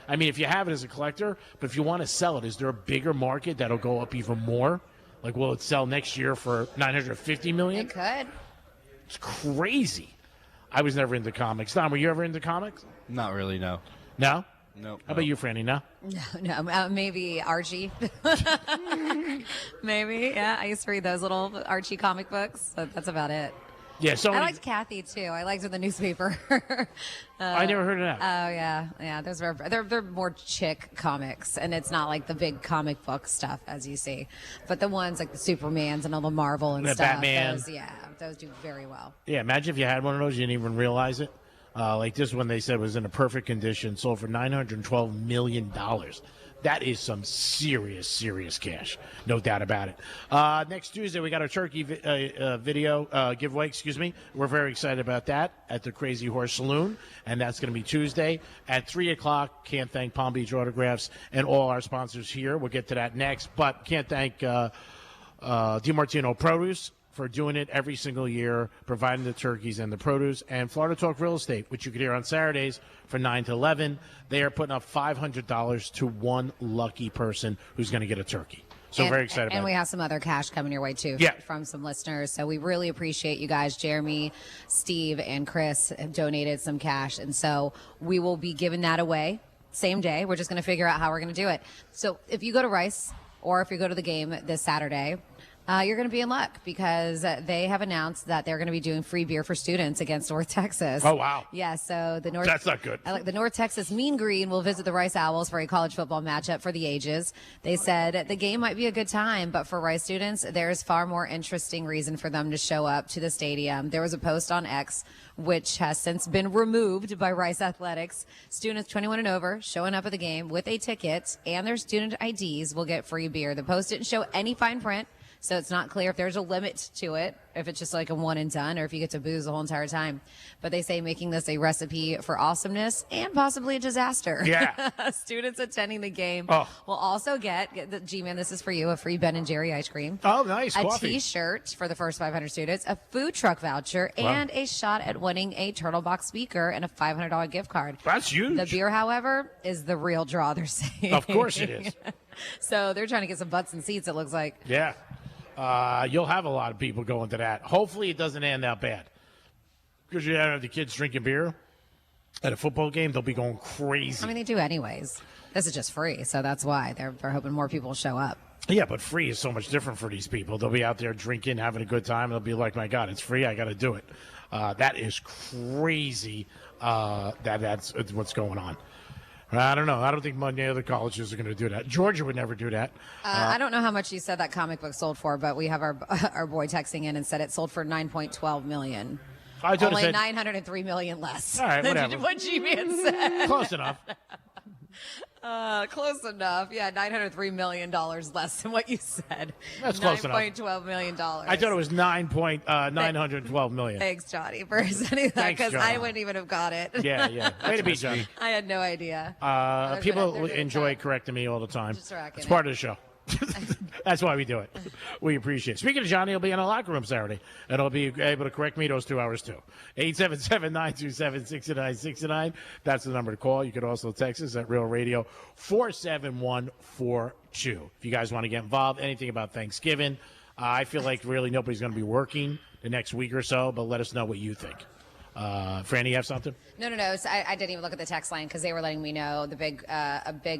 I mean, if you have it as a collector, but if you want to sell it, is there a bigger market that'll go up even more? Like, will it sell next year for $950 million? It could. It's crazy. I was never into comics. Don, were you ever into comics? Not really, no. No? No. How about you, Franny? No? No, maybe Archie. Maybe, yeah. I used to read those little Archie comic books, but that's about it. Yeah, I liked Kathy too. I liked her the newspaper. I never heard of that. Oh yeah. Those are they're more chick comics, and it's not like the big comic book stuff as you see, but the ones like the Supermans and all the Marvel and the stuff. Batman. Those do very well. Yeah, imagine if you had one of those, you didn't even realize it. Like this one, they said was in a perfect condition, sold for $912 million. That is some serious cash, no doubt about it. Next Tuesday, we got our turkey video giveaway. Excuse me. We're very excited about that at the Crazy Horse Saloon, and that's going to be Tuesday at 3:00. Can't thank Palm Beach Autographs and all our sponsors here. We'll get to that next, but can't thank DiMartino Produce for doing it every single year, providing the turkeys and the produce, and Florida Talk Real Estate, which you can hear on Saturdays from 9 to 11. They are putting up $500 to one lucky person who's going to get a turkey. So very excited about it. And we have some other cash coming your way, too, from some listeners. So we really appreciate you guys. Jeremy, Steve, and Chris have donated some cash. And so we will be giving that away same day. We're just going to figure out how we're going to do it. So if you go to Rice or if you go to the game this Saturday, you're going to be in luck because they have announced that they're going to be doing free beer for students against North Texas. Oh, wow. Yeah, so the North... That's not good. The North Texas Mean Green will visit the Rice Owls for a college football matchup for the ages. They said the game might be a good time, but for Rice students, there's far more interesting reason for them to show up to the stadium. There was a post on X, which has since been removed by Rice Athletics. Students 21 and over showing up at the game with a ticket and their student IDs will get free beer. The post didn't show any fine print, so it's not clear if there's a limit to it, if it's just like a one and done, or if you get to booze the whole entire time. But they say making this a recipe for awesomeness and possibly a disaster. Yeah. Students attending the game will also get the G-Man, this is for you, a free Ben & Jerry ice cream. Oh, nice. A Coffee. T-shirt for the first 500 students, a food truck voucher, and a shot at winning a Turtle Box speaker and a $500 gift card. That's huge. The beer, however, is the real draw, they're saying. Of course it is. So they're trying to get some butts and seats, it looks like. Yeah. You'll have a lot of people going to that. Hopefully it doesn't end that bad. Because you have the kids drinking beer at a football game, they'll be going crazy. I mean, they do anyways. This is just free, so that's why. They're hoping more people will show up. Yeah, but free is so much different for these people. They'll be out there drinking, having a good time. They'll be like, my God, it's free. I got to do it. That is crazy that's what's going on. I don't know. I don't think many other colleges are going to do that. Georgia would never do that. I don't know how much you said that comic book sold for, but we have our boy texting in and said it sold for $9.12 million. Only $903 million less. All right, whatever. What G-Man said. Close enough. Close enough. Yeah, $903 million less than what you said. That's close enough. $9.12 million. I thought it was $912 million. Thanks, Johnny, for sending that because I wouldn't even have got it. Yeah. Way to be, Johnny. I had no idea. People enjoy correcting me all the time. Just rocking it's it. part of the show. That's why we do it. We appreciate it. Speaking of Johnny, he'll be in a locker room Saturday, and he'll be able to correct me those 2 hours, too. 877-927-6969. That's the number to call. You could also text us at Real Radio 47142. If you guys want to get involved, anything about Thanksgiving, I feel like really nobody's going to be working the next week or so, but let us know what you think. Franny, you have something? No. So I didn't even look at the text line because they were letting me know a big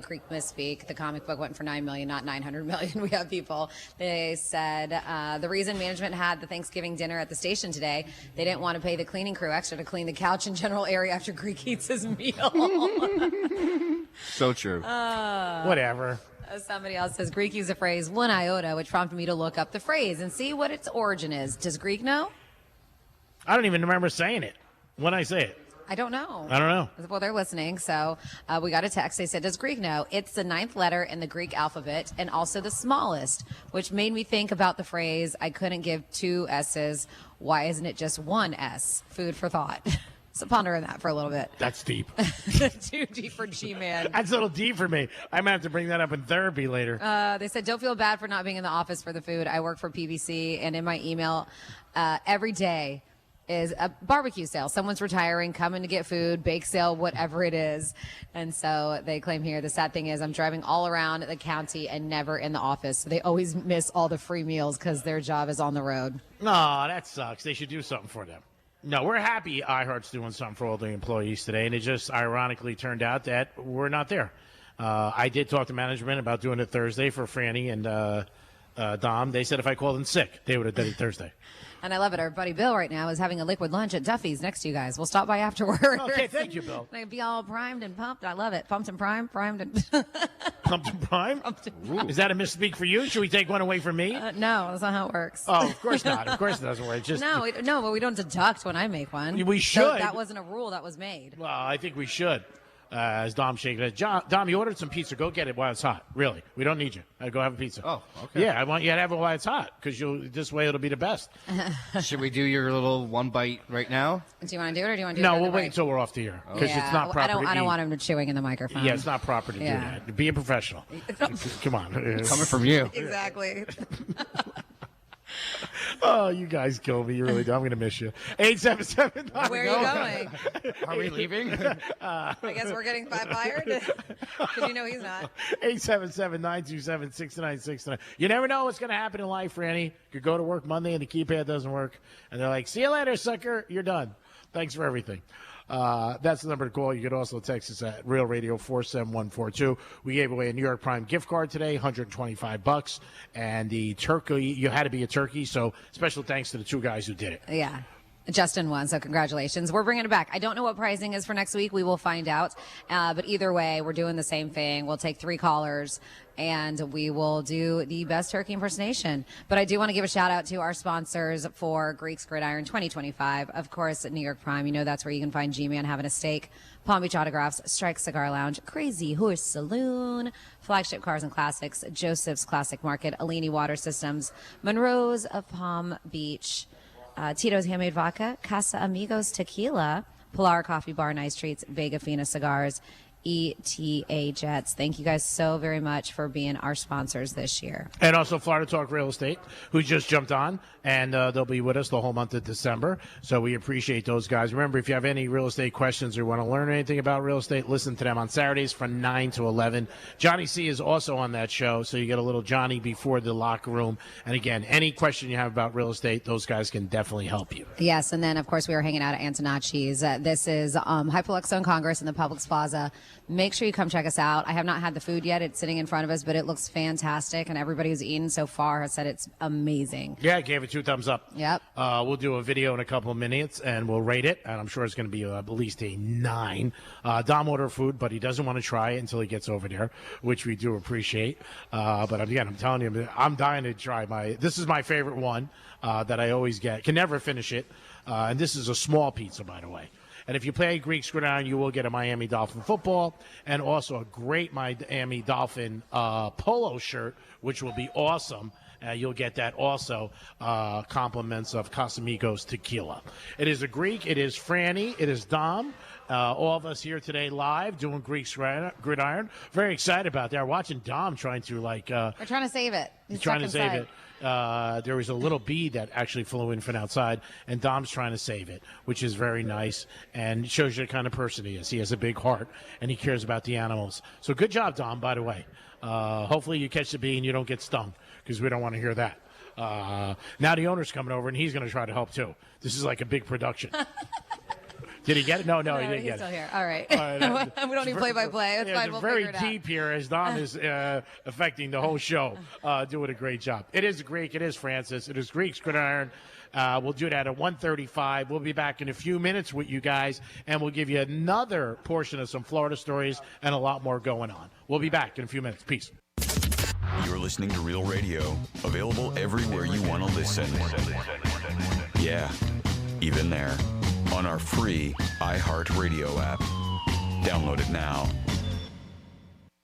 Greek misspeak. The comic book went for $9 million, not $900 million. We have people. They said the reason management had the Thanksgiving dinner at the station today, they didn't want to pay the cleaning crew extra to clean the couch and general area after Greek eats his meal. So true. Whatever. Somebody else says Greek used the phrase one iota, which prompted me to look up the phrase and see what its origin is. Does Greek know? I don't even remember saying it. When I say it. I don't know. I don't know. Well, they're listening. So we got a text. They said, does Greek know? It's the 9th letter in the Greek alphabet and also the smallest, which made me think about the phrase, I couldn't give 2 S's. Why isn't it just 1 S? Food for thought. So ponder on that for a little bit. That's deep. Too deep for G-Man. That's a little deep for me. I might have to bring that up in therapy later. They said, don't feel bad for not being in the office for the food. I work for PBC, and in my email every day is a barbecue sale. Someone's retiring, coming to get food, bake sale, whatever it is. And so they claim here, the sad thing is I'm driving all around the county and never in the office. So they always miss all the free meals because their job is on the road. No, that sucks. They should do something for them. No, we're happy iHeart's doing something for all the employees today, and it just ironically turned out that we're not there. I did talk to management about doing it Thursday for Franny and Dom. They said if I called in sick, they would have done it Thursday. And I love it. Our buddy Bill right now is having a liquid lunch at Duffy's next to you guys. We'll stop by afterwards. Okay, thank you, Bill. They'll be all primed and pumped. I love it. Pumped and primed and Pumped and primed? Is that a misspeak for you? Should we take one away from me? No, that's not how it works. Oh, of course not. Of course it doesn't work. Just no, but we don't deduct when I make one. We should. So that wasn't a rule that was made. Well, I think we should. As Dom's shaking it. Dom, you ordered some pizza. Go get it while it's hot. Really. We don't need you. Go have a pizza. Oh, okay. Yeah, I want you to have it while it's hot because this way it'll be the best. Should we do your little one bite right now? Do you want to do it or do you want to do it? No, we'll wait until we're off the air because it's not proper. I don't want him chewing in the microphone. Yeah, it's not proper to do that. Be a professional. Come on. Coming from you. Exactly. Oh, you guys kill me. You really do. I'm going to miss you. 877. Where are you going? Are we leaving? I guess we're getting fired because you know he's not. 877-927-6969. You never know what's going to happen in life, Franny. You could go to work Monday and the keypad doesn't work. And they're like, see you later, sucker. You're done. Thanks for everything. That's the number to call. You could also text us at Real Radio 47142. We gave away a New York Prime gift card today, $125, and the turkey. You had to be a turkey, so special thanks to the 2 guys who did it. Yeah. Justin won, so congratulations. We're bringing it back. I don't know what pricing is for next week. We will find out. But either way, we're doing the same thing. We'll take 3 callers, and we will do the best turkey impersonation. But I do want to give a shout-out to our sponsors for Greek's Gridiron 2025. Of course, New York Prime. You know that's where you can find G-Man having a steak. Palm Beach Autographs, Strike Cigar Lounge, Crazy Horse Saloon, Flagship Cars and Classics, Joseph's Classic Market, Alini Water Systems, Monroe's of Palm Beach, Tito's Handmade Vodka, Casa Amigos Tequila, Pilar Coffee Bar and Ice Treats, Vega Fina Cigars, ETA Jets. Thank you guys so very much for being our sponsors this year. And also Florida Talk Real Estate, who just jumped on, and they'll be with us the whole month of December. So we appreciate those guys. Remember, if you have any real estate questions or want to learn anything about real estate, listen to them on Saturdays from 9 to 11. Johnny C. is also on that show, so you get a little Johnny before the locker room. And again, any question you have about real estate, those guys can definitely help you. Yes, and then, of course, we were hanging out at Antonacci's. This is Hyperlux Zone Congress in the Publix Plaza. Make sure you come check us out. I have not had the food yet. It's sitting in front of us, but it looks fantastic, and everybody who's eaten so far has said it's amazing. Yeah, I gave it 2 thumbs up. Yep. We'll do a video in a couple of minutes, and we'll rate it, and I'm sure it's going to be at least a 9. Dom ordered food, but he doesn't want to try it until he gets over there, which we do appreciate. But again, I'm telling you, I'm dying to try this is my favorite one that I always get. Can never finish it. And this is a small pizza, by the way. And if you play Greek's Gridiron, you will get a Miami Dolphin football and also a great Miami Dolphin polo shirt, which will be awesome. You'll get that also, compliments of Casamigos Tequila. It is a Greek. It is Franny. It is Dom. All of us here today live doing Greek's Gridiron. Very excited about that. Watching Dom trying to We're trying to save it. He's trying to stuck save inside. it. There was a little bee that actually flew in from outside, and Dom's trying to save it, which is very nice and shows you the kind of person he is. He has a big heart, and he cares about the animals. So good job, Dom, by the way. Hopefully you catch the bee and you don't get stung, because we don't want to hear that. Now the owner's coming over, and he's going to try to help, too. This is like a big production. Did he get it? No, he didn't he's get still it. here. All right. We don't need It's play-by-play. It's fine. It's We'll very figure it out. deep here as Dom is affecting the whole show, doing a great job. It is Greek. It is Francis. It is Greek's Gridiron. We'll do that at 1:35. We'll be back in a few minutes with you guys, and we'll give you another portion of some Florida stories and a lot more going on. We'll be back in a few minutes. Peace. You're listening to Real Radio, available everywhere you want to listen. Yeah, even there. On our free iHeartRadio app. Download it now.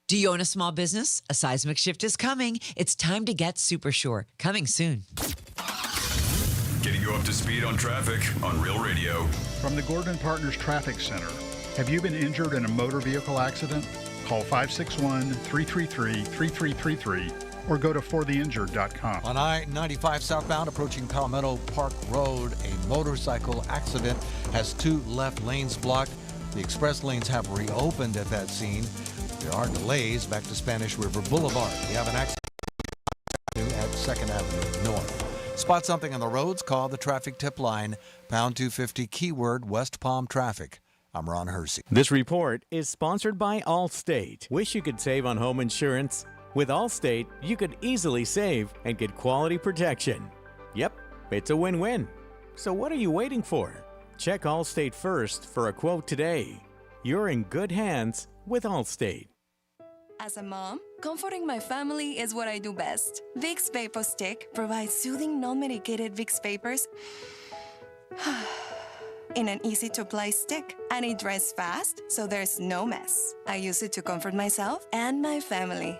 Do you own a small business? A seismic shift is coming. It's time to get Super Sure. Coming soon. Getting you up to speed on traffic on Real Radio. From the Gordon Partners Traffic Center. Have you been injured in a motor vehicle accident? Call 561-333-3333 or go to fortheinjured.com. On I-95 southbound approaching Palmetto Park Road, a motorcycle accident has 2 left lanes blocked. The express lanes have reopened at that scene. There are delays back to Spanish River Boulevard. We have an accident at 2nd Avenue North. Spot something on the roads, call the traffic tip line, pound 250 keyword West Palm Traffic. I'm Ron Hersey. This report is sponsored by Allstate. Wish you could save on home insurance? With Allstate, you could easily save and get quality protection. Yep, it's a win-win. So what are you waiting for? Check Allstate first for a quote today. You're in good hands with Allstate. As a mom, comforting my family is what I do best. Vicks Vapor Stick provides soothing, non-medicated Vicks vapors in an easy-to-apply stick, and it dries fast, so there's no mess. I use it to comfort myself and my family.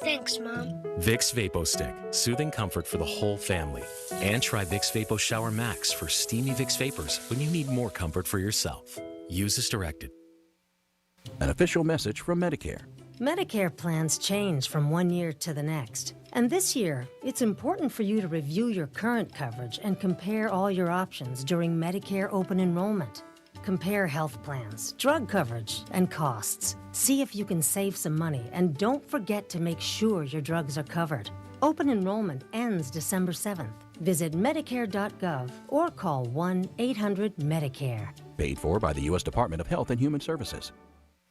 Thanks, Mom. Vicks Vapo Stick, soothing comfort for the whole family. And try Vicks Vapo Shower Max for steamy Vicks Vapors when you need more comfort for yourself. Use as directed. An official message from Medicare. Medicare plans change from one year to the next. And this year, it's important for you to review your current coverage and compare all your options during Medicare open enrollment. Compare health plans, drug coverage, and costs. See if you can save some money, and don't forget to make sure your drugs are covered. Open enrollment ends December 7th. Visit Medicare.gov or call 1-800-MEDICARE. Paid for by the U.S. Department of Health and Human Services.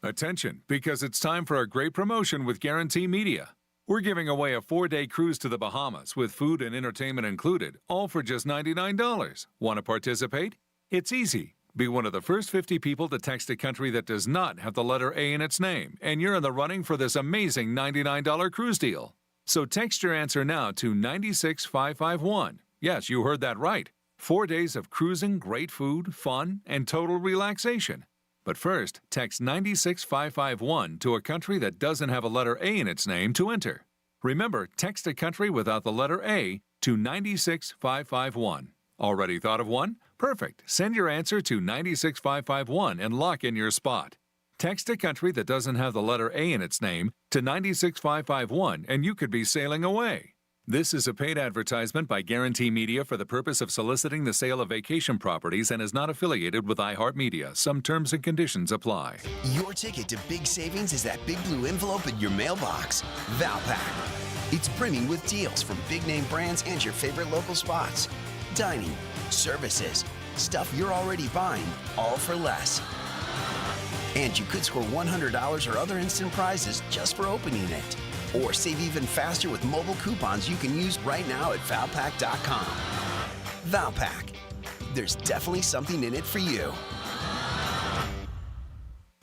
Attention, because it's time for a great promotion with Guarantee Media. We're giving away a 4-day cruise to the Bahamas with food and entertainment included, all for just $99. Want to participate? It's easy. Be one of the first 50 people to text a country that does not have the letter A in its name, and you're in the running for this amazing $99 cruise deal. So text your answer now to 96551. Yes, you heard that right. 4 days of cruising, great food, fun, and total relaxation. But first, text 96551 to a country that doesn't have a letter A in its name to enter. Remember, text a country without the letter A to 96551. Already thought of one? Perfect. Send your answer to 96551 and lock in your spot. Text a country that doesn't have the letter A in its name to 96551 and you could be sailing away. This is a paid advertisement by Guarantee Media for the purpose of soliciting the sale of vacation properties and is not affiliated with iHeartMedia. Some terms and conditions apply. Your ticket to big savings is that big blue envelope in your mailbox. Valpak. It's brimming with deals from big name brands and your favorite local spots. Dining, services, stuff you're already buying, all for less. And you could score $100 or other instant prizes just for opening it. Or save even faster with mobile coupons you can use right now at Valpak.com. Valpak. There's definitely something in it for you.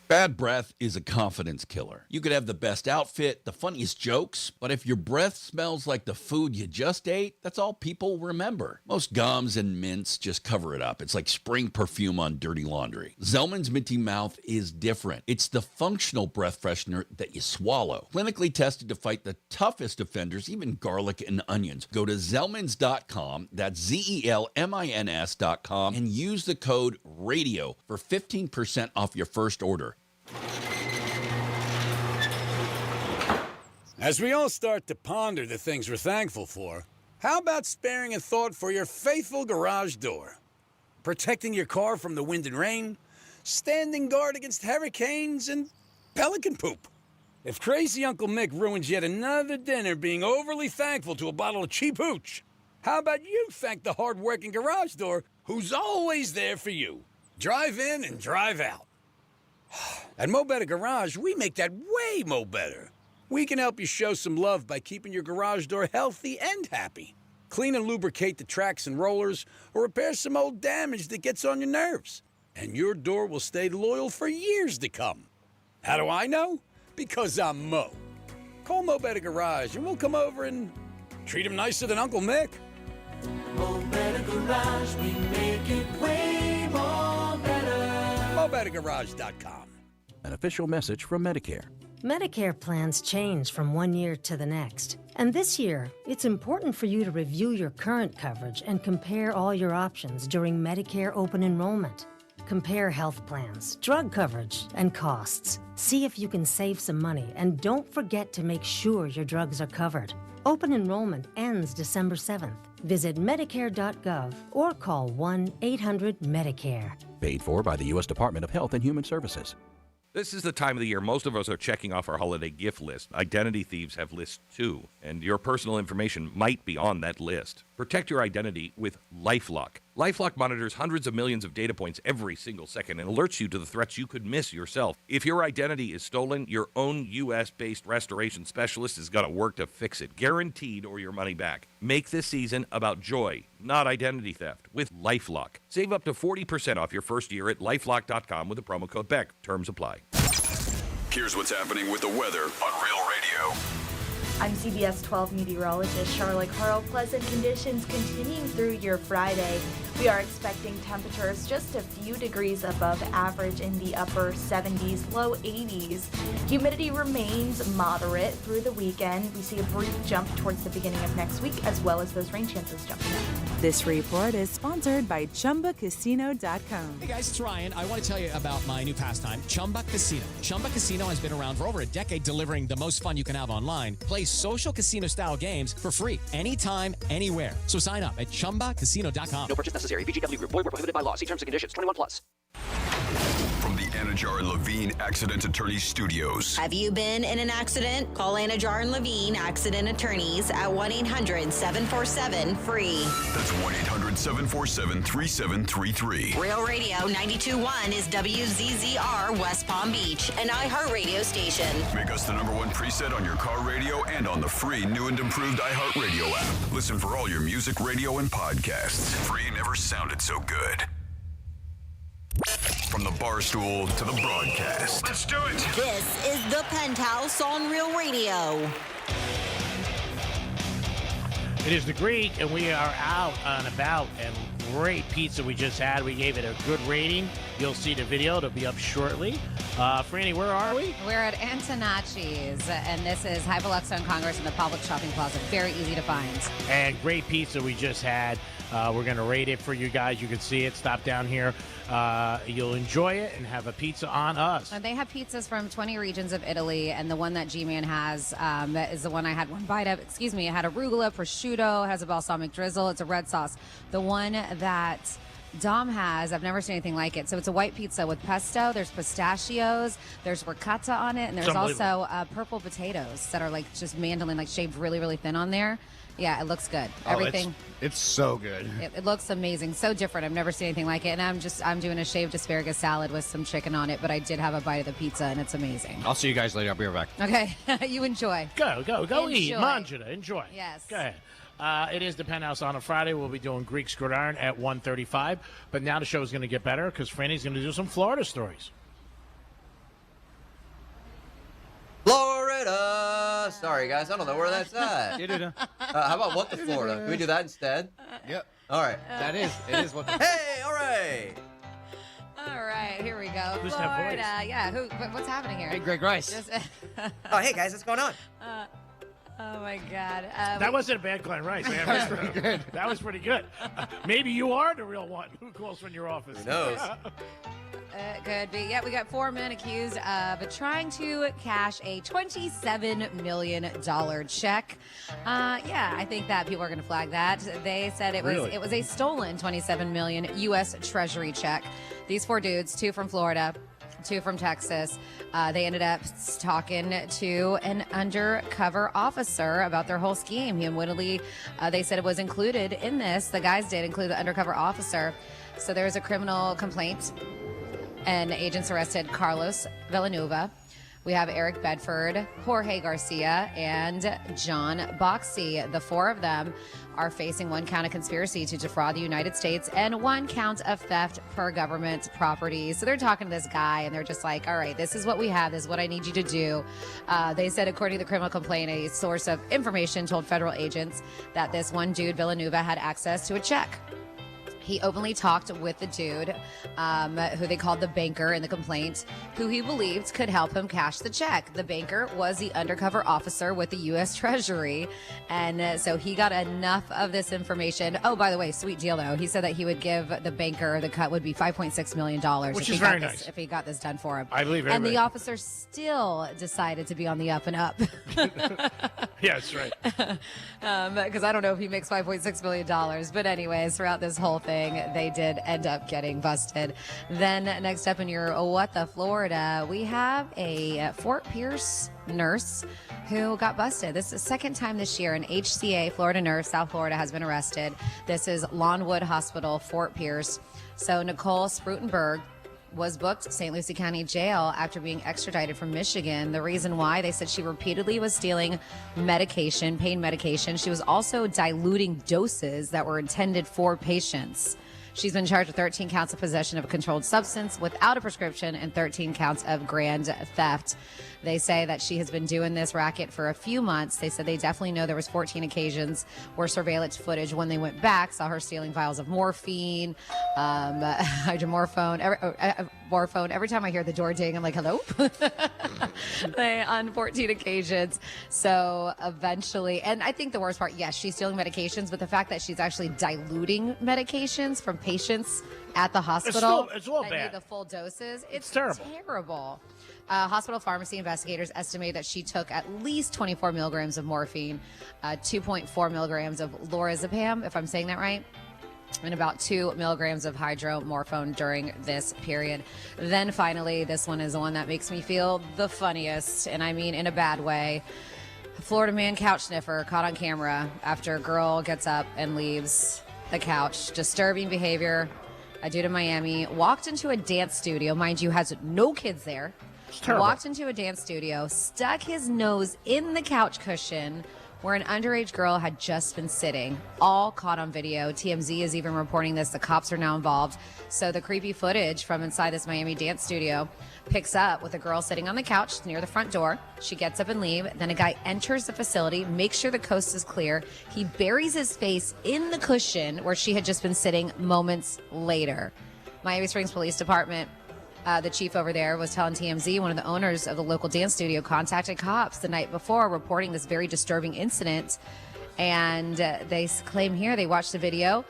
Bad breath is a confidence killer. You could have the best outfit, the funniest jokes, but if your breath smells like the food you just ate, that's all people remember. Most gums and mints just cover it up. It's like spring perfume on dirty laundry. Zellman's Minty Mouth is different. It's the functional breath freshener that you swallow. Clinically tested to fight the toughest offenders, even garlic and onions. Go to Zellmans.com, that's Zellmins.com, and use the code RADIO for 15% off your first order. As we all start to ponder the things we're thankful for, how about sparing a thought for your faithful garage door? Protecting your car from the wind and rain, standing guard against hurricanes, and pelican poop. If crazy Uncle Mick ruins yet another dinner being overly thankful to a bottle of cheap hooch, how about you thank the hard-working garage door who's always there for you? Drive in and drive out. At Mo Better Garage, we make that way mo better. We can help you show some love by keeping your garage door healthy and happy. Clean and lubricate the tracks and rollers, or repair some old damage that gets on your nerves. And your door will stay loyal for years to come. How do I know? Because I'm Mo. Call Mo Better Garage and we'll come over and treat him nicer than Uncle Mick. Mo Better Garage, we make it way more better. MoBetterGarage.com. An official message from Medicare. Medicare plans change from one year to the next. And this year, it's important for you to review your current coverage and compare all your options during Medicare open enrollment. Compare health plans, drug coverage, and costs. See if you can save some money, and don't forget to make sure your drugs are covered. Open enrollment ends December 7th. Visit Medicare.gov or call 1-800-MEDICARE. Paid for by the U.S. Department of Health and Human Services. This is the time of the year most of us are checking off our holiday gift list. Identity thieves have lists too, and your personal information might be on that list. Protect your identity with LifeLock. LifeLock monitors hundreds of millions of data points every single second and alerts you to the threats you could miss yourself. If your identity is stolen, your own U.S.-based restoration specialist is going to work to fix it, guaranteed, or your money back. Make this season about joy, not identity theft, with LifeLock. Save up to 40% off your first year at LifeLock.com with the promo code BECK. Terms apply. Here's what's happening with the weather on Real Radio. I'm CBS 12 meteorologist Charlotte Carl. Pleasant conditions continuing through your Friday. We are expecting temperatures just a few degrees above average in the upper 70s, low 80s. Humidity remains moderate through the weekend. We see a brief jump towards the beginning of next week, as well as those rain chances jumping up. This report is sponsored by ChumbaCasino.com. Hey guys, it's Ryan. I want to tell you about my new pastime, Chumba Casino. Chumba Casino has been around for over a decade, delivering the most fun you can have online. Play social casino-style games for free anytime, anywhere. So sign up at ChumbaCasino.com. No purchase necessary. VGW Group. Void where prohibited by law. See terms and conditions. 21+. From the Anajar and Levine Accident Attorney Studios. Have you been in an accident? Call Anajar and Levine Accident Attorneys at 1-800-747-FREE. That's 1-800-747-3733. Real Radio 92.1 is WZZR West Palm Beach, an iHeartRadio station. Make us the #1 preset on your car radio and on the free new and improved iHeartRadio app. Listen for all your music, radio, and podcasts. Free never sounded so good. From the bar stool to the broadcast. Let's do it. This is the Penthouse on Real Radio. It is the Greek, and we are out and about, and great pizza we just had. We gave it a good rating. You'll see the video. It'll be up shortly. Franny, where are we? We're at Antonacci's, and this is High Biloxi on Congress in the Public Shopping Plaza. Very easy to find. And great pizza we just had. We're going to rate it for you guys. You can see it. Stop down here. You'll enjoy it and have a pizza on us. And they have pizzas from 20 regions of Italy, and the one that G-Man has that is the one I had one bite of. Excuse me. It had arugula, prosciutto, it has a balsamic drizzle. It's a red sauce. The one that Dom has, I've never seen anything like it. So it's a white pizza with pesto. There's pistachios. There's ricotta on it. And there's also purple potatoes that are like just mandolin, like shaved really, really thin on there. Yeah, it looks good. Everything. It's so good. It looks amazing. So different. I've never seen anything like it. And I'm doing a shaved asparagus salad with some chicken on it, but I did have a bite of the pizza, and it's amazing. I'll see you guys later. I'll be right back. Okay. You enjoy. Go eat. Manjada, enjoy. Yes. Go ahead. It is the Penthouse on a Friday. We'll be doing Greek Gridiron at 1:35. But now the show is going to get better because Franny's going to do some Florida stories. Florida. Sorry, guys. I don't know where that's at. How about what the Florida? Can we do that instead? Yep. All right. It is what the Hey, all right. All right, here we go. Who's that Florida. voice? Yeah, what's happening here? Hey, Greg Rice. Oh, hey, guys. What's going on? Oh, my God. That wasn't a bad Glenn Rice. Man. That was pretty good. Maybe you are the real one. Who calls from your office? Who knows? Could be. Yeah, we got 4 men accused of trying to cash a $27 million check. I think that people are going to flag that. They said it was a stolen $27 million U.S. Treasury check. These 4 dudes, 2 from Florida, 2 from Texas. They ended up talking to an undercover officer about their whole scheme. He unwittingly, they said it was included in this. The guys did include the undercover officer. So there was a criminal complaint, and agents arrested Carlos Villanueva. We have Eric Bedford, Jorge Garcia, and John Boxey. The 4 of them are facing 1 count of conspiracy to defraud the United States and 1 count of theft for government property. So they're talking to this guy, and they're just like, all right, this is what we have. This is what I need you to do. They said, according to the criminal complaint, a source of information told federal agents that this one dude, Villanueva, had access to a check. He openly talked with the dude, who they called the banker in the complaint, who he believed could help him cash the check. The banker was the undercover officer with the U.S. Treasury. And so he got enough of this information. Oh, by the way, sweet deal, though. He said that he would give the banker, the cut would be $5.6 million. Which is very nice. If he got this done for him. I believe And the officer still decided to be on the up and up. Yeah, that's right. Because I don't know if he makes $5.6 million. But anyways, throughout this whole thing, they did end up getting busted. Then next up in your What the Florida, we have a Fort Pierce nurse who got busted. This is the second time this year an HCA Florida nurse, South Florida, has been arrested. This is Lawnwood Hospital, Fort Pierce. So Nicole Sprutenberg was booked St. Lucie County Jail after being extradited from Michigan. The reason why, they said she repeatedly was stealing medication, pain medication. She was also diluting doses that were intended for patients. She's been charged with 13 counts of possession of a controlled substance without a prescription and 13 counts of grand theft. They say that she has been doing this racket for a few months. They said they definitely know there was 14 occasions where surveillance footage, when they went back, saw her stealing vials of morphine, hydromorphone, morphone. Every time I hear the door ding, I'm like, hello? On 14 occasions. So eventually, and I think the worst part, yes, she's stealing medications, but the fact that she's actually diluting medications from patients at the hospital. It's all that bad. need the full doses. It's terrible. Hospital pharmacy investigators estimate that she took at least 24 milligrams of morphine, 2.4 milligrams of lorazepam, if I'm saying that right, and about 2 milligrams of hydromorphone during this period. Then finally, this one is the one that makes me feel the funniest, and I mean in a bad way. A Florida man couch sniffer caught on camera after a girl gets up and leaves the couch. Disturbing behavior. A dude in Miami walked into a dance studio, mind you, has no kids there. Walked into a dance studio, stuck his nose in the couch cushion where an underage girl had just been sitting. All caught on video. TMZ is even reporting this. The cops are now involved. So the creepy footage from inside this Miami dance studio picks up with a girl sitting on the couch near the front door. She gets up and leaves. Then a guy enters the facility, makes sure the coast is clear. He buries his face in the cushion where she had just been sitting moments later. Miami Springs Police Department, the chief over there, was telling TMZ one of the owners of the local dance studio contacted cops the night before reporting this very disturbing incident. And they claim here they watched the video,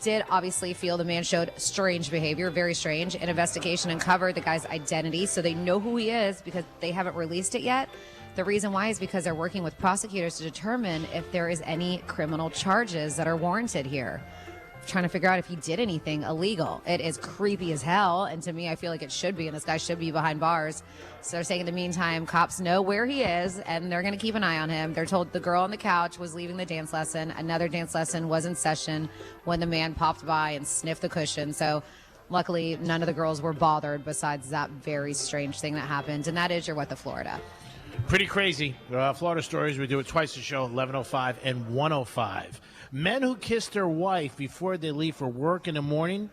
did obviously feel the man showed strange behavior, very strange. An investigation uncovered the guy's identity, so they know who he is because they haven't released it yet. The reason why is because they're working with prosecutors to determine if there is any criminal charges that are warranted here. Trying to figure out if he did anything illegal. It is creepy as hell, and to me, I feel like it should be, and this guy should be behind bars. So they're saying in the meantime, cops know where he is, and they're going to keep an eye on him. They're told the girl on the couch was leaving the dance lesson. Another dance lesson was in session when the man popped by and sniffed the cushion. So luckily, none of the girls were bothered besides that very strange thing that happened, and that is your What the Florida. Pretty crazy. Florida stories, we do it twice a show, 11:05 and 1:05. Men who kiss their wife before they leave for work in the morning,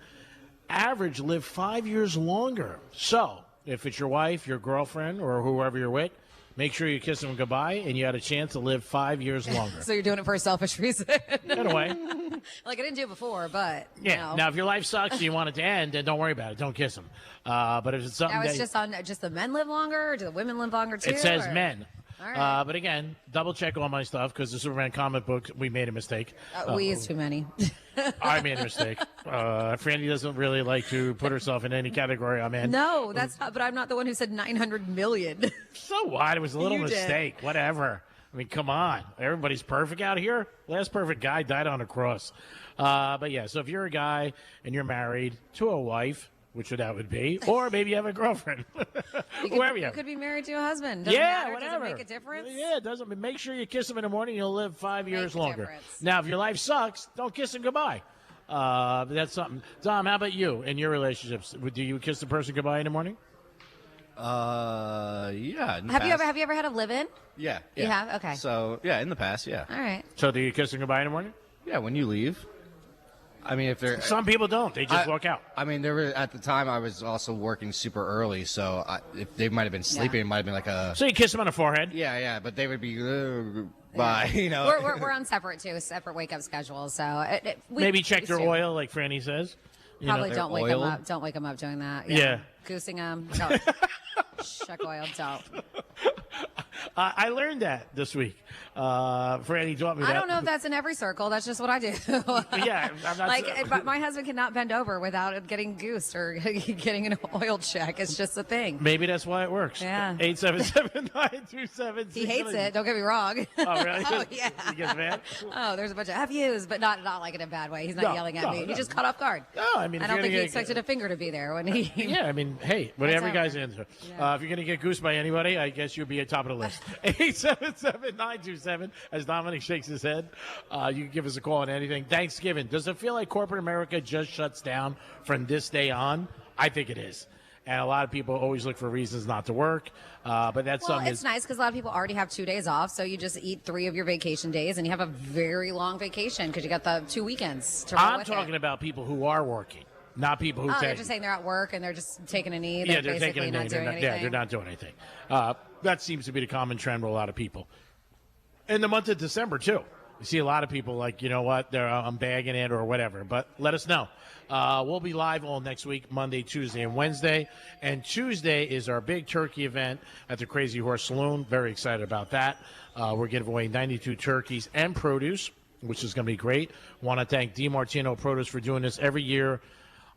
average live 5 years longer. So, if it's your wife, your girlfriend, or whoever you're with, make sure you kiss them goodbye, and you had a chance to live 5 years longer. So you're doing it for a selfish reason. In a way. Like I didn't do it before, but Yeah. Now, if your life sucks and you want it to end, then don't worry about it. Don't kiss them. But if it's something Now it's that just the men live longer, or do the women live longer too? it says or? men. All right. But again, double check all my stuff because the Superman comic book, we made a mistake. We used too many. I made a mistake. Franny doesn't really like to put herself in any category I'm in. No, that's not. But I'm not the one who said 900 million. So what? It was a little You did. mistake. Whatever. I mean, come on. Everybody's perfect out here. Last perfect guy died on a cross. But yeah, so if you're a guy and you're married to a wife, which that would be, or maybe you have a girlfriend, whoever You could be married to a husband. Doesn't Yeah, matter. whatever. Does it make a difference? Yeah, it doesn't. Make sure you kiss them in the morning. You'll live 5 years a longer. difference. Now, if your life sucks, don't kiss them goodbye. That's something. Dom, how about you in your relationships? Do you kiss the person goodbye in the morning? Yeah. in the Have you past. ever had a live-in? Yeah. You have? Okay. So, yeah, in the past, yeah. All right. So do you kiss them goodbye in the morning? Yeah, when you leave. I mean, if they're... Some people don't. They just walk out. I mean, there were at the time I was also working super early, so if they might have been sleeping, it might have been like a... So you kiss them on the forehead? Yeah, but they would be... bye, you know. We're on separate wake-up schedules, so... Maybe check your oil, like Franny says. You Probably know, don't wake them up. Don't wake them up doing that. Yeah. Goosing them. Don't. Check oil. Don't. I learned that this week. Franny taught me that. I don't know if that's in every circle. That's just what I do. Yeah, I'm not but my husband cannot bend over without it getting goosed or getting an oil check. It's just a thing. Maybe that's why it works. Yeah. 877-927. He hates it. Don't get me wrong. Oh, really? Oh, yeah. He gets mad? Oh, there's a bunch of F-U's, but not like in a bad way. He's not yelling at me. He just caught off guard. No, I mean, I don't think he expected a finger to be there when he. Yeah, I mean, hey, whatever That's guy's into. If you're going to get goosed by anybody, I guess you'll be at top of the list. 877-927. As Dominic shakes his head, you can give us a call on anything. Thanksgiving. Does it feel like corporate America just shuts down from this day on? I think it is. And a lot of people always look for reasons not to work. But that's Well, something. it's nice because a lot of people already have 2 days off, so you just eat 3 of your vacation days, and you have a very long vacation because you got the 2 weekends to roll I'm with talking it. about people who are working, not people who Oh, take. they're just saying they're at work and they're just taking a knee. Yeah, They're they're basically taking a knee. not doing anything. Yeah, they're not doing anything. That seems to be the common trend with a lot of people. In the month of December, too. You see a lot of people like, you know what, I'm bagging it or whatever. But let us know. We'll be live all next week, Monday, Tuesday, and Wednesday. And Tuesday is our big turkey event at the Crazy Horse Saloon. Very excited about that. We're giving away 92 turkeys and produce, which is going to be great. Want to thank DiMartino Produce for doing this every year.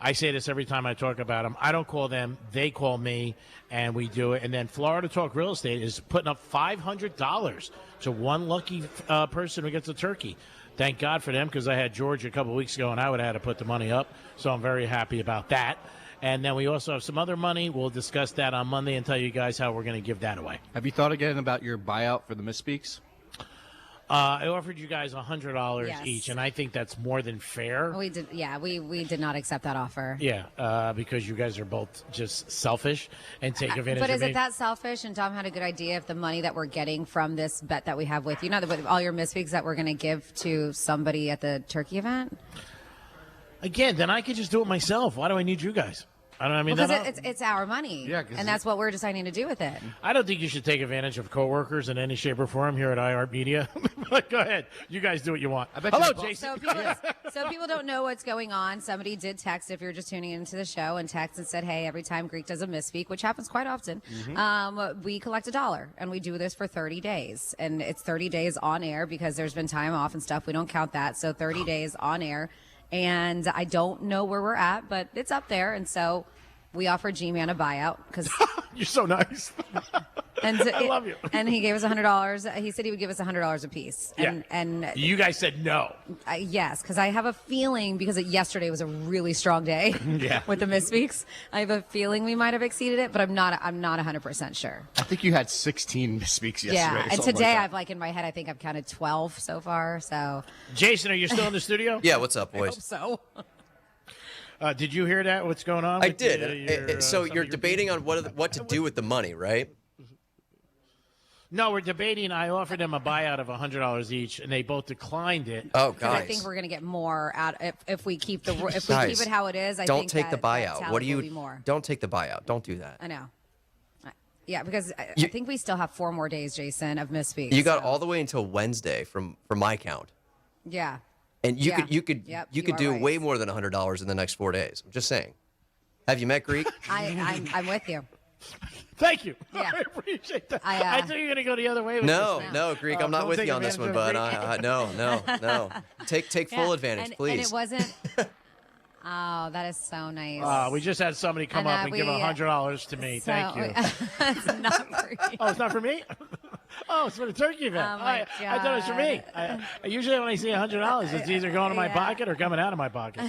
I say this every time I talk about them. I don't call them. They call me, and we do it. And then Florida Talk Real Estate is putting up $500 to one lucky person who gets a turkey. Thank God for them, because I had George a couple weeks ago, and I would have had to put the money up. So I'm very happy about that. And then we also have some other money. We'll discuss that on Monday and tell you guys how we're going to give that away. Have you thought again about your buyout for the misspeaks? I offered you guys $100 Yes. each, and I think that's more than fair. We did, yeah. We did not accept that offer. Yeah, because you guys are both just selfish and take advantage But of is me. it that selfish? And Tom had a good idea of the money that we're getting from this bet that we have with you. Not with all your misspeaks that we're going to give to somebody at the turkey event. Again, then I could just do it myself. Why do I need you guys? Because it's our money. Yeah, 'cause and that's what we're deciding to do with it. I don't think you should take advantage of coworkers in any shape or form here at iHeart Media. But go ahead. You guys do what you want. Hello, Jason. So people don't know what's going on. Somebody did text, if you're just tuning into the show, and text and said, hey, every time Greek does a misspeak, which happens quite often, we collect $1. And we do this for 30 days. And it's 30 days on air because there's been time off and stuff. We don't count that. So 30 days on air. And I don't know where we're at, but it's up there. And so we offered G-Man a buyout because you're so nice. And I love you. And he gave us $100. He said he would give us $100 a piece. And you guys said no. Yes, because I have a feeling, because yesterday was a really strong day with the misspeaks. I have a feeling we might have exceeded it, but I'm not 100% sure. I think you had 16 misspeaks yesterday. Yeah, and something today like that. in my head, I think I've counted 12 so far. So, Jason, are you still in the studio? Yeah, what's up, boys? I hope so. Did you hear that? What's going on? I with did. So you're debating on what to do with the money, right? No, we're debating. I offered them a buyout of $100 each, and they both declined it. Oh, Because I guys. think we're going to get more out if we keep the if we Guys, keep it how it is. I don't think take the that buyout. talent What do will you? be more. Don't take the buyout. Don't do that. I know. Yeah, because I think we still have 4 more days, Jason, of misspeaks. You got all the way until Wednesday from my count. Yeah. And you Yep, could do right. way more than $100 in the next 4 days. I'm just saying. Have you met Greek? I'm with you. Thank you. Yeah. I appreciate that. I thought you were going to go the other way with No, this. no, Greek, I'm not don't with take you on this one, advantage bud. of Greek. No. Take full advantage, please. And it wasn't. Oh, that is so nice. We just had somebody come up and give $100 to me. Thank you. It's not for you. Oh, it's not for me? Oh, it's for the turkey event. Oh, my I thought it was for me. I usually when I see $100, it's either going to my pocket or coming out of my pocket.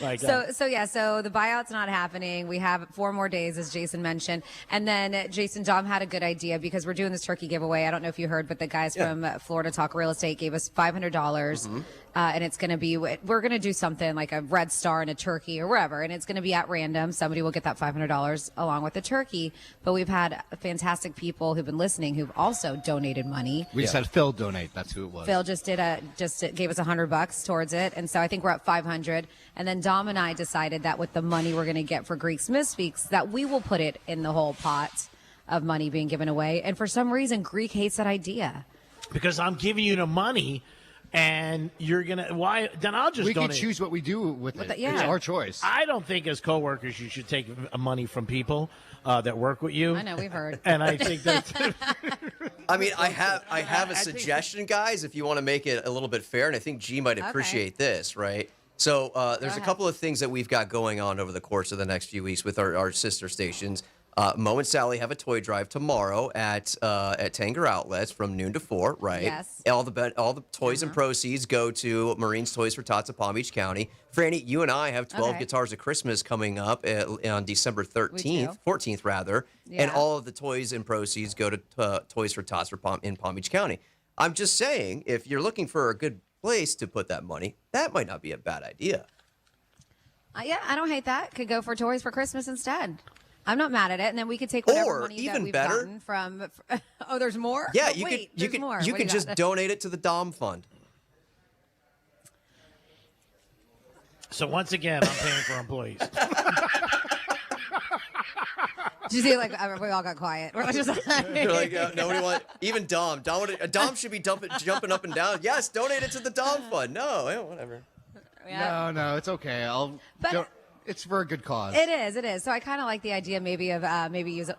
Like, So the buyout's not happening. We have 4 more days, as Jason mentioned. And then Jason, Dom had a good idea because we're doing this turkey giveaway. I don't know if you heard, but the guys from Florida Talk Real Estate gave us $500. And it's going to be, we're going to do something like a red star and a turkey or wherever. And it's going to be at random. Somebody will get that $500 along with the turkey. But we've had fantastic people who've been listening who've also donated money. We just had Phil donate. That's who it was. Phil just gave us $100 towards it. And so I think we're at 500. And then Dom and I decided that with the money we're going to get for Greek's Misspeaks, that we will put it in the whole pot of money being given away. And for some reason, Greek hates that idea. Because I'm giving you the money. And you're gonna then I'll just donate. We can choose what we do with it. Yeah. It's our choice. I don't think as coworkers you should take money from people that work with you. I know, we've heard. And I think that I mean, I have a suggestion, guys, if you want to make it a little bit fair, and I think G might appreciate this, right? So there's a couple of things that we've got going on over the course of the next few weeks with our sister stations. Mo and Sally have a toy drive tomorrow at Tanger Outlets from noon to 4, right? Yes. All the toys and proceeds go to Marines Toys for Tots of Palm Beach County. Franny, you and I have 12 Guitars of Christmas coming up on December 14th rather, and all of the toys and proceeds go to Toys for Tots in Palm Beach County. I'm just saying, if you're looking for a good place to put that money, that might not be a bad idea. Yeah, I don't hate that. Could go for Toys for Christmas instead. I'm not mad at it, and then we could take whatever money that we've gotten from. Oh, there's more. Yeah, oh, you could just donate it to the Dom Fund. So once again, I'm paying for employees. Did you see? Like we all got quiet. We're just You're like, nobody want. Even Dom. Dom should be jumping up and down. Yes, donate it to the Dom Fund. No, whatever. Yeah. No, it's okay. It's for a good cause. It is. So I kind of like the idea maybe of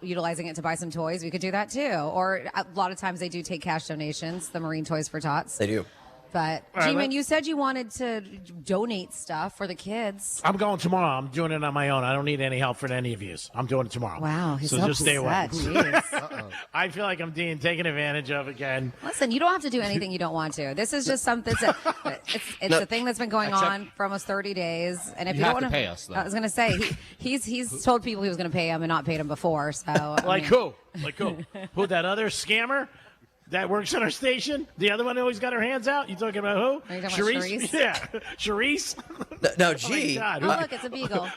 utilizing it to buy some toys. We could do that too. Or a lot of times they do take cash donations, the Marine Toys for Tots. They do. But, G-Man, you said you wanted to donate stuff for the kids. I'm going tomorrow. I'm doing it on my own. I don't need any help from any of you. I'm doing it tomorrow. Wow, he's so just stay away. Jeez. I feel like I'm being taken advantage of again. Listen, you don't have to do anything you don't want to. This is just something. It's a thing that's been going on for almost 30 days. And if you don't want to pay us, though. I was going to say he's told people he was going to pay them and not paid them before. So Who? Who? That other scammer? That works on our station? The other one who always got her hands out? You talking about who? Are you talking about Charisse? Yeah. Charisse? Now, G. Oh, look, it's a beagle.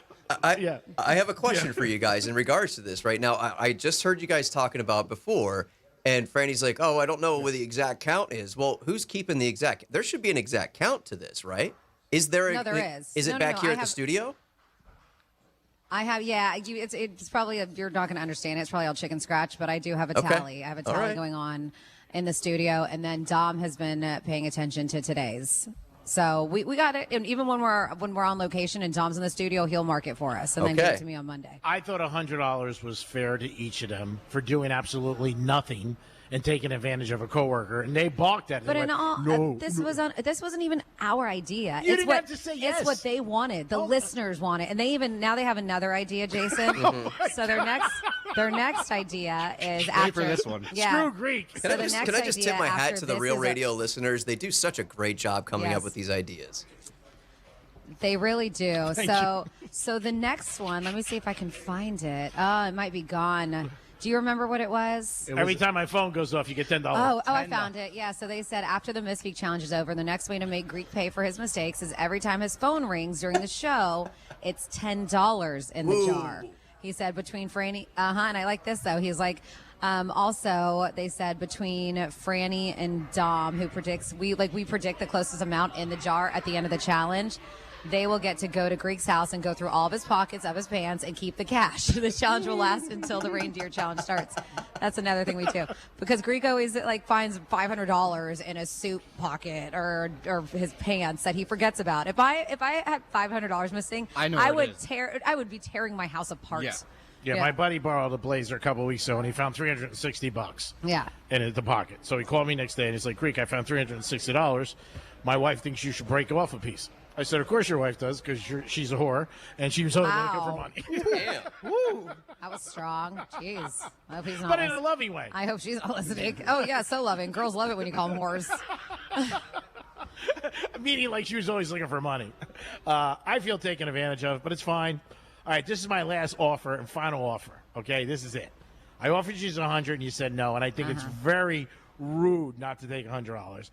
I have a question for you guys in regards to this right now. I just heard you guys talking about before, and Franny's like, oh, I don't know what the exact count is. Well, who's keeping the exact? There should be an exact count to this, right? Is there? No, there is. Is it back here at the studio? I have, it's probably, you're not going to understand it. It's probably all chicken scratch, but I do have a tally. I have a tally going on in the studio, and then Dom has been paying attention to today's. So we got it, and even when we're on location and Dom's in the studio, he'll mark it for us and then give it to me on Monday. I thought $100 was fair to each of them for doing absolutely nothing and taking advantage of a coworker, and they balked at it. But in all, this wasn't even our idea. It's what, have to say yes. It's what they wanted. The listeners wanted, and they now they have another idea, Jason. So their next idea is after for this one. Yeah. Screw Greek. Can I just tip my hat to the Real Radio listeners? They do such a great job coming up with these ideas. They really do. Thank So the next one, let me see if I can find it. Oh, it might be gone. Do you remember what it was? Every time my phone goes off, you get $10. Oh, I found it. Yeah, so they said after the Misspeak Challenge is over, the next way to make Greek pay for his mistakes is every time his phone rings during the show, it's $10 in the jar. He said between Franny, and I like this though. He's like, also they said between Franny and Dom, who predicts we predict the closest amount in the jar at the end of the challenge. they will get to go to Greek's house and go through all of his pockets of his pants and keep the cash. The challenge will last until the reindeer challenge starts. That's another thing we do, because Greek always finds $500 in a suit pocket or his pants that he forgets about. If I had $500 missing, I would be tearing my house apart. Yeah, my buddy borrowed a blazer a couple of weeks ago, and he found $360. Yeah. In the pocket. So he called me next day, and he's like, Greek, I found $360. My wife thinks you should break off a piece. I said, of course your wife does, because she's a whore, and she was only going to go for money. Woo. That was strong. Jeez. I hope he's not But in a loving way. I hope she's not listening. Oh, yeah, so loving. Girls love it when you call them whores. Meaning like she was always looking for money. I feel taken advantage of, but it's fine. All right, this is my last offer and final offer. Okay, this is it. I offered you $100 and you said no, and I think it's very rude not to take $100.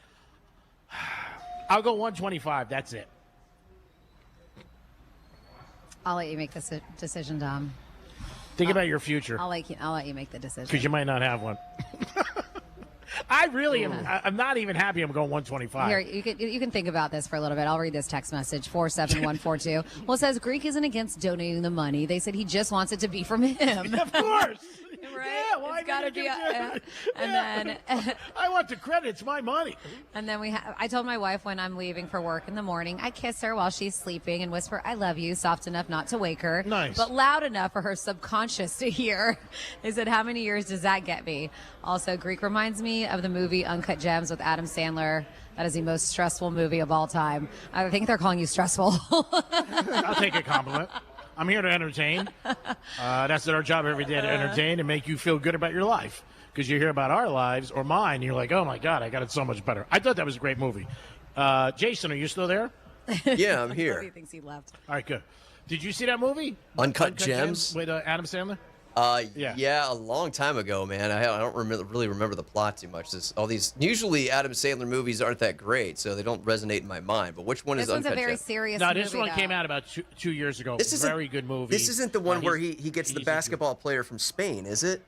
I'll go $125. That's it. I'll let you make this decision, Dom. Think about your future. I'll let you make the decision. Because you might not have one. I really am. I'm not even happy I'm going 125. Here, you can think about this for a little bit. I'll read this text message, 47142. Well, it says, Greek isn't against donating the money. They said he just wants it to be from him. Of course. Right? Yeah, well, it's got to be. And then I want the credit. It's my money. And then I told my wife when I'm leaving for work in the morning, I kiss her while she's sleeping and whisper, I love you, soft enough not to wake her. Nice. But loud enough for her subconscious to hear. They said, how many years does that get me? Also, Greek reminds me of the movie Uncut Gems with Adam Sandler. That is the most stressful movie of all time. I think they're calling you stressful. I'll take a compliment. I'm here to entertain. That's our job every day, to entertain and make you feel good about your life. Because you hear about our lives or mine, and you're like, oh, my God, I got it so much better. I thought that was a great movie. Jason, are you still there? Yeah, I'm here. He thinks he left. All right, good. Did you see that movie? Uncut Gems? With Adam Sandler? Yeah, a long time ago, man. I don't really remember the plot too much. Usually Adam Sandler movies aren't that great, so they don't resonate in my mind. But which one is Uncut Gems? This one's a very serious movie. movie. No, this one came out about two years ago. This is a very good movie. This isn't the one where he gets the basketball player from Spain, is it?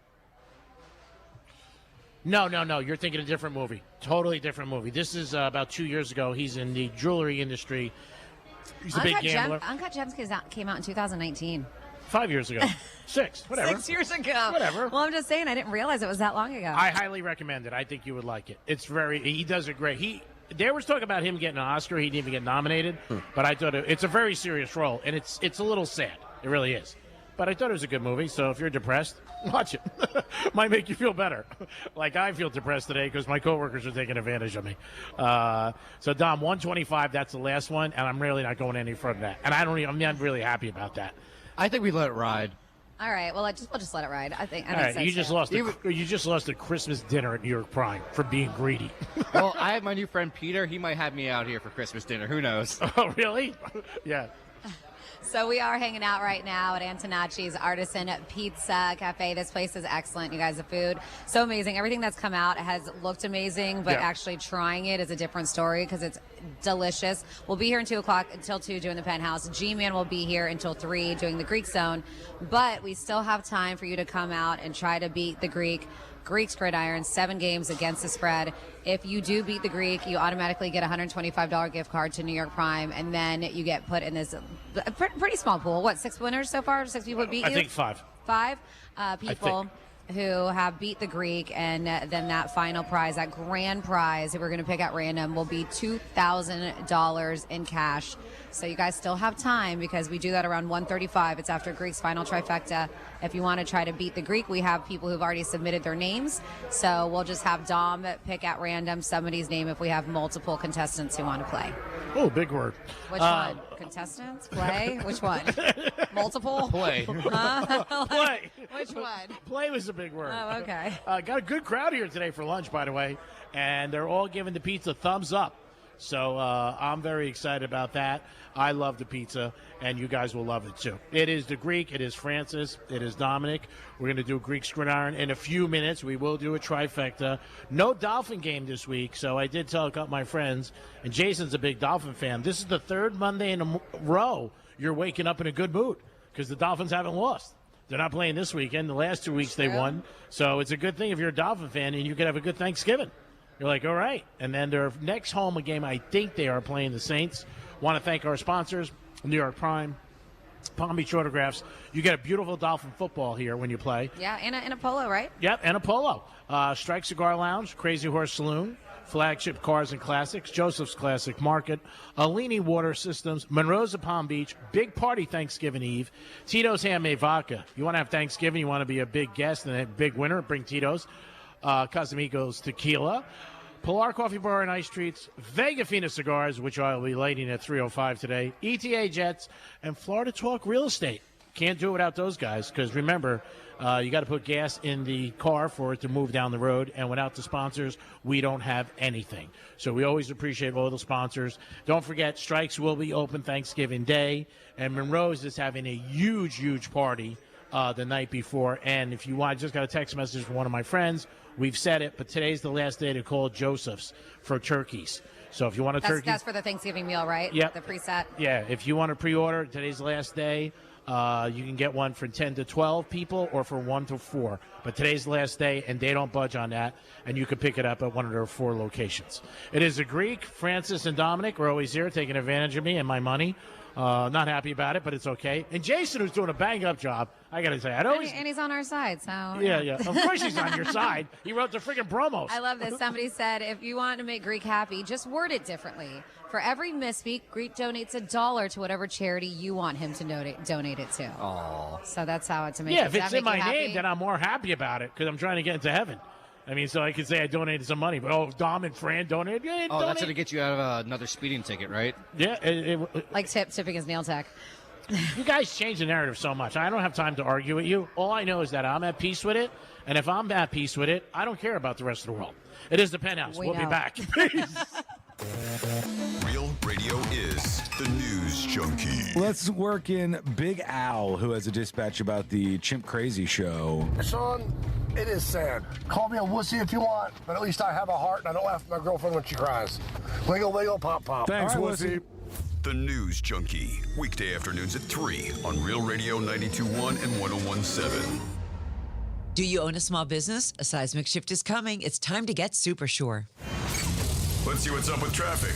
No. You're thinking a different movie. Totally different movie. This is about 2 years ago. He's in the jewelry industry. He's a big gambler. Uncut Gems came out in 2019. 5 years ago. 6, whatever. 6 years ago. Whatever. Well, I'm just saying, I didn't realize it was that long ago. I highly recommend it. I think you would like it. He does it great. There was talk about him getting an Oscar. He didn't even get nominated. But I thought it's a very serious role, and it's a little sad. It really is. But I thought it was a good movie, so if you're depressed, watch it. Might make you feel better. Like I feel depressed today because my coworkers are taking advantage of me. So, Dom, 125, that's the last one, and I'm really not going any further than that. And I'm not really happy about that. I think we let it ride. All right. Well, we'll just let it ride. I think. All right. You just lost a Christmas dinner at New York Prime for being greedy. Well, I have my new friend Peter. He might have me out here for Christmas dinner. Who knows? Oh, really? Yeah. So we are hanging out right now at Antonacci's Artisan Pizza Cafe. This place is excellent, you guys. The food, so amazing. Everything that's come out has looked amazing, but actually trying it is a different story because it's delicious. We'll be here until 2 doing the Penthouse. G-Man will be here until 3 doing the Greek Zone. But we still have time for you to come out and try to beat the Greek's Gridiron, 7 games against the spread. If you do beat the Greek, you automatically get a $125 gift card to New York Prime, and then you get put in this pretty small pool. What, 6 winners so far? 6 people beat you? I think 5. 5 people who have beat the Greek, and then that final prize, that grand prize that we're going to pick at random, will be $2,000 in cash. So you guys still have time because we do that around 1:35. It's after Greek's final trifecta. If you want to try to beat the Greek, we have people who've already submitted their names. So we'll just have Dom pick at random somebody's name if we have multiple contestants who want to play. Oh, big word. Which one? Contestants? Play? Which one? Multiple? Play. Play. Which one? Play was a big word. Oh, okay. Got a good crowd here today for lunch, by the way, and they're all giving the pizza thumbs up. So I'm very excited about that. I love the pizza, and you guys will love it too. It is the Greek. It is Francis. It is Dominic. We're going to do Greek's Gridiron in a few minutes. We will do a trifecta. No Dolphin game this week, so I did tell a couple of my friends, and Jason's a big Dolphin fan. This is the 3rd Monday in a row you're waking up in a good mood because the Dolphins haven't lost. They're not playing this weekend. The last 2 weeks they won. So it's a good thing if you're a Dolphin fan, and you can have a good Thanksgiving. You're like, all right. And then their next home game, I think they are playing the Saints Want to thank our sponsors, New York Prime, Palm Beach Autographs. You get a beautiful Dolphin football here when you play. Yeah, and a polo, right? Yep, and a polo. Strike Cigar Lounge, Crazy Horse Saloon, Flagship Cars and Classics, Joseph's Classic Market, Alini Water Systems, Monroe's of Palm Beach, Big Party Thanksgiving Eve, Tito's Handmade Vodka. You want to have Thanksgiving, you want to be a big guest and a big winner, bring Tito's. Casamigos Tequila, Pilar Coffee Bar and Ice Treats, Vega Fina Cigars, which I'll be lighting at 3:05 today, ETA Jets, and Florida Talk Real Estate. Can't do it without those guys because, remember, you got to put gas in the car for it to move down the road, and without the sponsors, we don't have anything. So we always appreciate all the sponsors. Don't forget, Strikes will be open Thanksgiving Day, and Monroe's is having a huge, huge party the night before. And if you want, I just got a text message from one of my friends. We've said it, but today's the last day to call Joseph's for turkeys. So if you want a turkey. That's for the Thanksgiving meal, right? Yep. The preset. Yeah, if you want to pre-order, today's the last day. You can get one for 10 to 12 people or for 1 to 4. But today's the last day, and they don't budge on that, and you can pick it up at one of their 4 locations. It is a Greek. Francis and Dominic are always here taking advantage of me and my money. Not happy about it, but it's okay. And Jason, who's doing a bang-up job, I got to say. And he's on our side, so. Yeah. Of course he's on your side. He wrote the freaking promos. I love this. Somebody said, if you want to make Greek happy, just word it differently. For every misspeak, Greek donates $1 to whatever charity you want him to donate it to. Aww. So that's how it's to make Yeah, it. if it's in my name, then I'm more happy about it because I'm trying to get into heaven. I mean, so I could say I donated some money, but Dom and Fran donated. Yeah, oh, that's going to get you out of another speeding ticket, right? Yeah. Like tipping his nail tech. You guys change the narrative so much. I don't have time to argue with you. All I know is that I'm at peace with it, and if I'm at peace with it, I don't care about the rest of the world. It is the Penthouse. We'll be back. Real Radio is the news junkie. Let's work in Big Al, who has a dispatch about the Chimp Crazy show. Sean, it is sad. Call me a wussy if you want, but at least I have a heart and I don't laugh at my girlfriend when she cries. Wiggle, wiggle, pop, pop. Thanks, right, wussy. The News Junkie, weekday afternoons at 3 on Real Radio 92.1 and 101.7. Do you own a small business? A seismic shift is coming. It's time to get super sure. Let's see what's up with traffic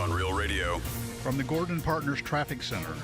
on Real Radio. From the Gordon Partners Traffic Center.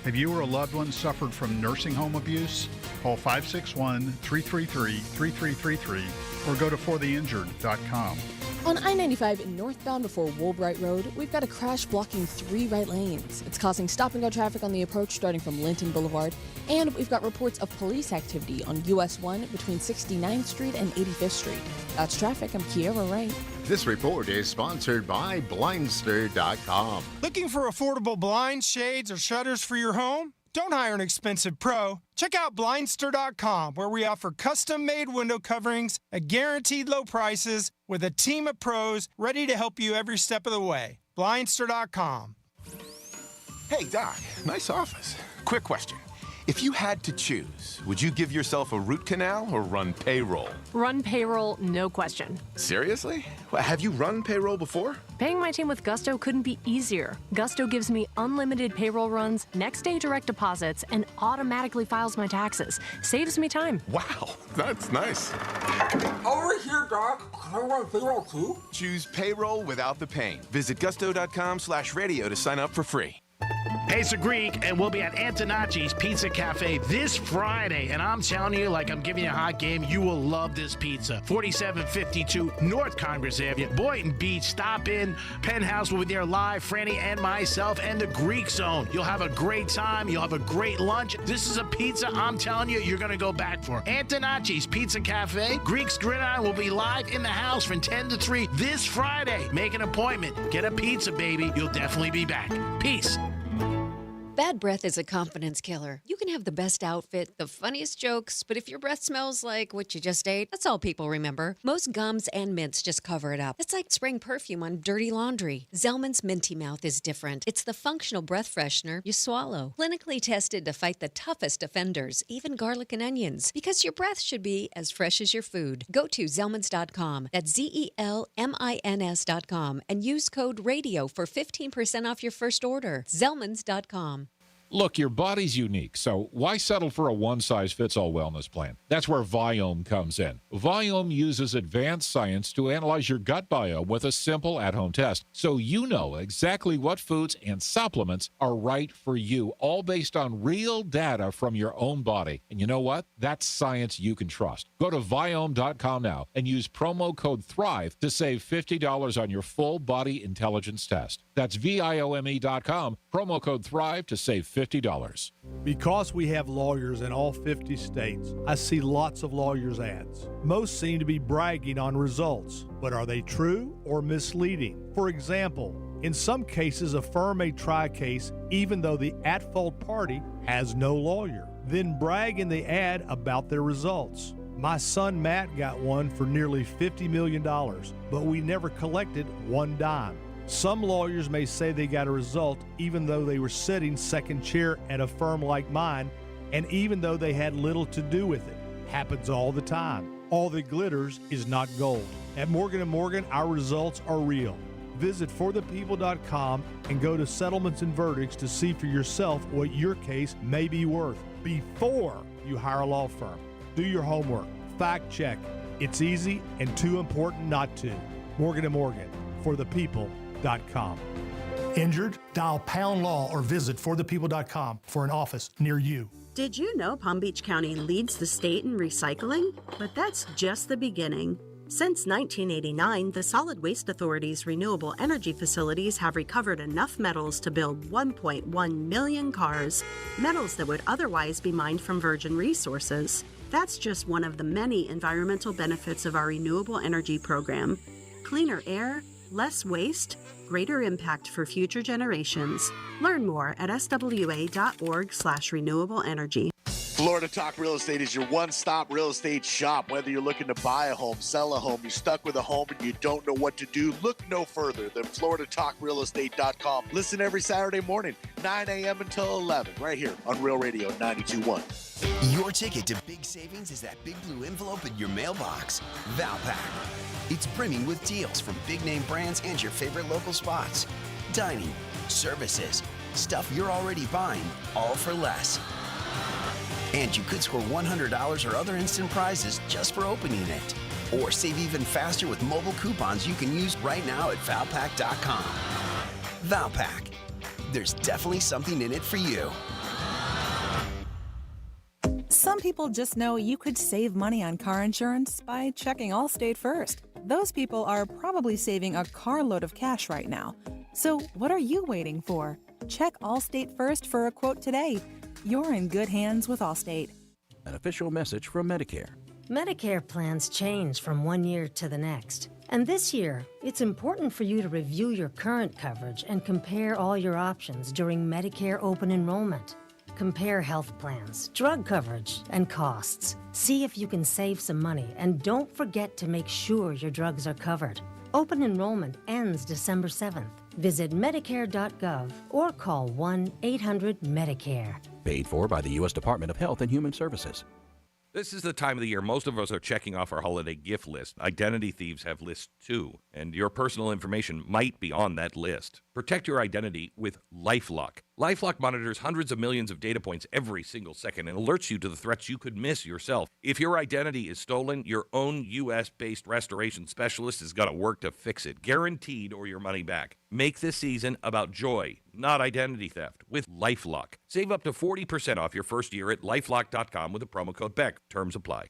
Have you or a loved one suffered from nursing home abuse? Call 561-333-3333 or go to fortheinjured.com. On I-95 northbound before Woolbright Road, we've got a crash blocking 3 right lanes. It's causing stop-and-go traffic on the approach starting from Linton Boulevard, and we've got reports of police activity on US 1 between 69th Street and 85th Street. That's traffic. I'm Kiera Wright. This report is sponsored by Blindster.com. Looking for affordable blinds, shades, or shutters for your home? Don't hire an expensive pro. Check out Blindster.com, where we offer custom-made window coverings at guaranteed low prices with a team of pros ready to help you every step of the way. Blindster.com. Hey, Doc, nice office. Quick question. If you had to choose, would you give yourself a root canal or run payroll? Run payroll, no question. Seriously? Well, have you run payroll before? Paying my team with Gusto couldn't be easier. Gusto gives me unlimited payroll runs, next-day direct deposits, and automatically files my taxes. Saves me time. Wow, that's nice. Over here, Doc. Can I run payroll too? Choose payroll without the pain. Visit gusto.com/radio to sign up for free. Hey, it's a Greek, and we'll be at Antonacci's Pizza Cafe this Friday. And I'm telling you, like I'm giving you a hot game, you will love this pizza. 4752 North Congress Avenue, Boynton Beach. Stop in. Penthouse will be there live. Franny and myself and the Greek Zone. You'll have a great time. You'll have a great lunch. This is a pizza I'm telling you, you're going to go back for. Antonacci's Pizza Cafe. Greek's Gridiron will be live in the house from 10 to 3 this Friday. Make an appointment. Get a pizza, baby. You'll definitely be back. Peace. Bad breath is a confidence killer. You can have the best outfit, the funniest jokes, but if your breath smells like what you just ate, that's all people remember. Most gums and mints just cover it up. It's like spraying perfume on dirty laundry. Zellman's Minty Mouth is different. It's the functional breath freshener you swallow. Clinically tested to fight the toughest offenders, even garlic and onions, because your breath should be as fresh as your food. Go to Zellmans.com. That's ZELMINS.com and use code RADIO for 15% off your first order. Zellmans.com. Look, your body's unique, so why settle for a one-size-fits-all wellness plan? That's where Viome comes in. Viome uses advanced science to analyze your gut biome with a simple at-home test, so you know exactly what foods and supplements are right for you, all based on real data from your own body. And you know what? That's science you can trust. Go to Viome.com now and use promo code THRIVE to save $50 on your full body intelligence test. That's Viome.com, promo code THRIVE to save $50. Because we have lawyers in all 50 states, I see lots of lawyers' ads. Most seem to be bragging on results, but are they true or misleading? For example, in some cases, a firm may try a case even though the at-fault party has no lawyer, then brag in the ad about their results. My son Matt got one for nearly $50 million, but we never collected one dime. Some lawyers may say they got a result even though they were sitting second chair at a firm like mine, and even though they had little to do with it. Happens all the time. All that glitters is not gold. At Morgan & Morgan, our results are real. Visit forthepeople.com and go to Settlements and Verdicts to see for yourself what your case may be worth before you hire a law firm. Do your homework. Fact check. It's easy and too important not to. Morgan & Morgan, forthepeople.com. Injured? Dial Pound Law or visit forthepeople.com for an office near you. Did you know Palm Beach County leads the state in recycling? But that's just the beginning. Since 1989, the Solid Waste Authority's renewable energy facilities have recovered enough metals to build 1.1 million cars, metals that would otherwise be mined from virgin resources. That's just one of the many environmental benefits of our renewable energy program. Cleaner air, less waste, greater impact for future generations. Learn more at swa.org/renewable energy. Florida Talk Real Estate is your one-stop real estate shop. Whether you're looking to buy a home, sell a home, you're stuck with a home and you don't know what to do, look no further than FloridaTalkRealEstate.com. Listen every Saturday morning, 9 a.m. until 11, right here on Real Radio 92.1. Your ticket to big savings is that big blue envelope in your mailbox. Valpak. It's brimming with deals from big-name brands and your favorite local spots. Dining, services, stuff you're already buying, all for less. And you could score $100 or other instant prizes just for opening it. Or save even faster with mobile coupons you can use right now at Valpak.com. Valpak. There's definitely something in it for you. Some people just know you could save money on car insurance by checking Allstate first. Those people are probably saving a carload of cash right now. So what are you waiting for? Check Allstate first for a quote today. You're in good hands with Allstate. An official message from Medicare. Medicare plans change from one year to the next. And this year, it's important for you to review your current coverage and compare all your options during Medicare open enrollment. Compare health plans, drug coverage, and costs. See if you can save some money, and don't forget to make sure your drugs are covered. Open enrollment ends December 7th. Visit Medicare.gov or call 1-800-MEDICARE. Paid for by the U.S. Department of Health and Human Services. This is the time of the year most of us are checking off our holiday gift list. Identity thieves have lists too, and your personal information might be on that list. Protect your identity with LifeLock. LifeLock monitors hundreds of millions of data points every single second and alerts you to the threats you could miss yourself. If your identity is stolen, your own U.S.-based restoration specialist is going to work to fix it, guaranteed, or your money back. Make this season about joy, not identity theft, with LifeLock. Save up to 40% off your first year at LifeLock.com with the promo code BECK. Terms apply.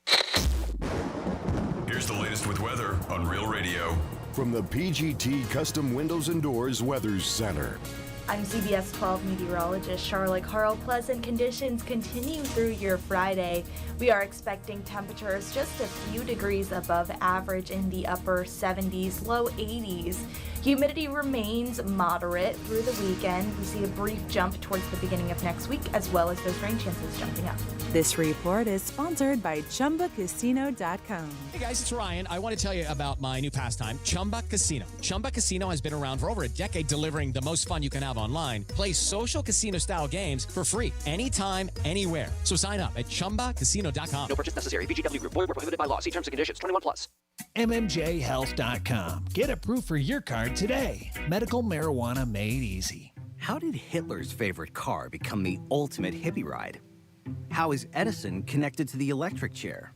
Here's the latest with weather on Real Radio. From the PGT Custom Windows and Doors Weather Center. I'm CBS 12 meteorologist Charlotte Carl. Pleasant conditions continue through your Friday. We are expecting temperatures just a few degrees above average in the upper 70s, low 80s. Humidity remains moderate through the weekend. We see a brief jump towards the beginning of next week, as well as those rain chances jumping up. This report is sponsored by ChumbaCasino.com. Hey guys, it's Ryan. I want to tell you about my new pastime, Chumba Casino. Chumba Casino has been around for over a decade, delivering the most fun you can have online. Play social casino-style games for free anytime, anywhere. So sign up at ChumbaCasino.com. No purchase necessary. VGW Group. Void where prohibited by law. See terms and conditions. 21+. MMJHealth.com. Get approved for your card today. Medical marijuana made easy. How did Hitler's favorite car become the ultimate hippie ride? How is Edison connected to the electric chair?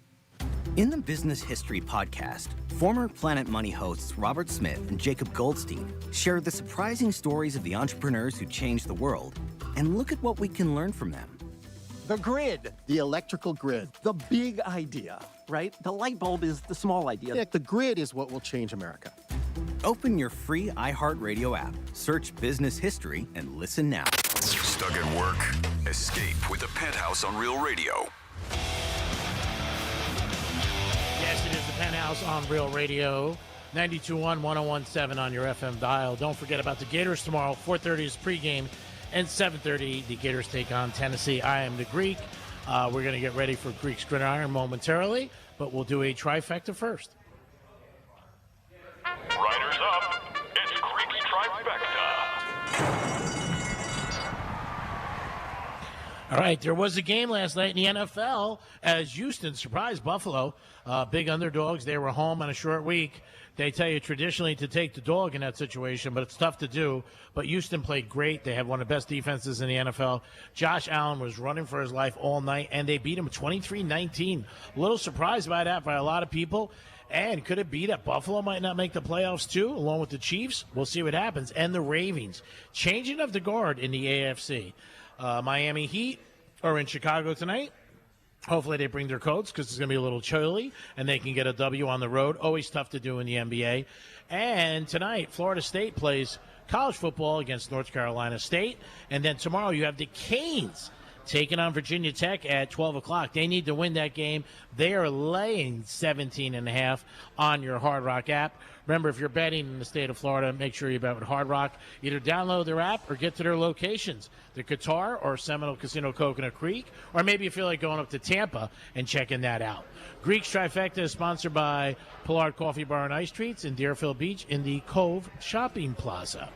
In the Business History Podcast, former Planet Money hosts Robert Smith and Jacob Goldstein share the surprising stories of the entrepreneurs who changed the world and look at what we can learn from them. The grid, the electrical grid, the big idea, right? The light bulb is the small idea. The grid is what will change America. Open your free iHeartRadio app, search Business History, and listen now. Stuck at work? Escape with the Penthouse on Real Radio. Yes, it is the Penthouse on Real Radio. 92.1, 101.7 on your FM dial. Don't forget about the Gators tomorrow. 4:30 is pregame, and 7:30 the Gators take on Tennessee. I am the Greek. We're going to get ready for Greek's Gridiron momentarily, but we'll do a trifecta first. Riders up. It's Greek's Trifecta. All right, there was a game last night in the NFL as Houston surprised Buffalo. Big underdogs. They were home on a short week. They tell you traditionally to take the dog in that situation, but it's tough to do. But Houston played great. They have one of the best defenses in the NFL. Josh Allen was running for his life all night, and they beat him 23-19. A little surprised by that by a lot of people. And could it be that Buffalo might not make the playoffs too, along with the Chiefs? We'll see what happens. And the Ravens. Changing of the guard in the AFC. Miami Heat are in Chicago tonight. Hopefully they bring their coats because it's going to be a little chilly, and they can get a W on the road. Always tough to do in the NBA. And tonight, Florida State plays college football against North Carolina State. And then tomorrow you have the Canes taking on Virginia Tech at 12 o'clock. They need to win that game. They are laying 17.5 on your Hard Rock app. Remember, if you're betting in the state of Florida, make sure you bet with Hard Rock. Either download their app or get to their locations, the Qatar or Seminole Casino Coconut Creek, or maybe you feel like going up to Tampa and checking that out. Greek's Trifecta is sponsored by Pollard Coffee Bar and Ice Treats in Deerfield Beach in the Cove Shopping Plaza.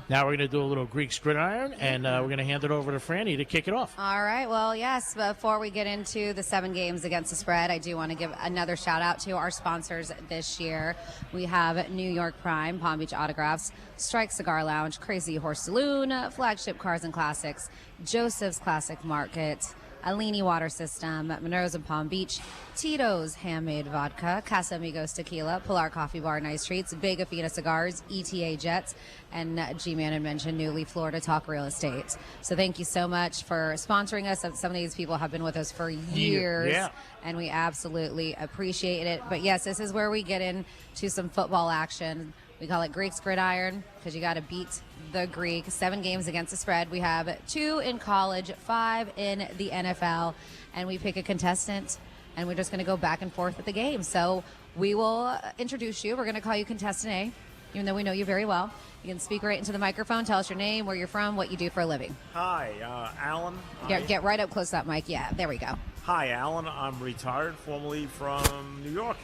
Now we're going to do a little Greek's Gridiron, and we're going to hand it over to Franny to kick it off. All right. Well, yes, before we get into the 7 games against the spread, I do want to give another shout-out to our sponsors this year. We have New York Prime, Palm Beach Autographs, Strike Cigar Lounge, Crazy Horse Saloon, Flagship Cars and Classics, Joseph's Classic Market, Alini Water System, Monroe's in Palm Beach, Tito's Handmade Vodka, Casamigos Tequila, Pilar Coffee Bar and Ice Treats, Big Afina Cigars, ETA Jets, and G-Man had mentioned newly Florida Talk Real Estate. So thank you so much for sponsoring us. Some of these people have been with us for years, and we absolutely appreciate it. But yes, this is where we get into some football action. We call it Greek's Gridiron because you got to beat the Greek. 7 games against the spread. We have 2 in college, 5 in the NFL, and we pick a contestant, and we're just going to go back and forth with the game. So we will introduce you. We're going to call you Contestant A, even though we know you very well. You can speak right into the microphone. Tell us your name, where you're from, what you do for a living. Hi, Alan. Get right up close to that mic. Yeah, there we go. Hi, Alan. I'm retired, formerly from New York.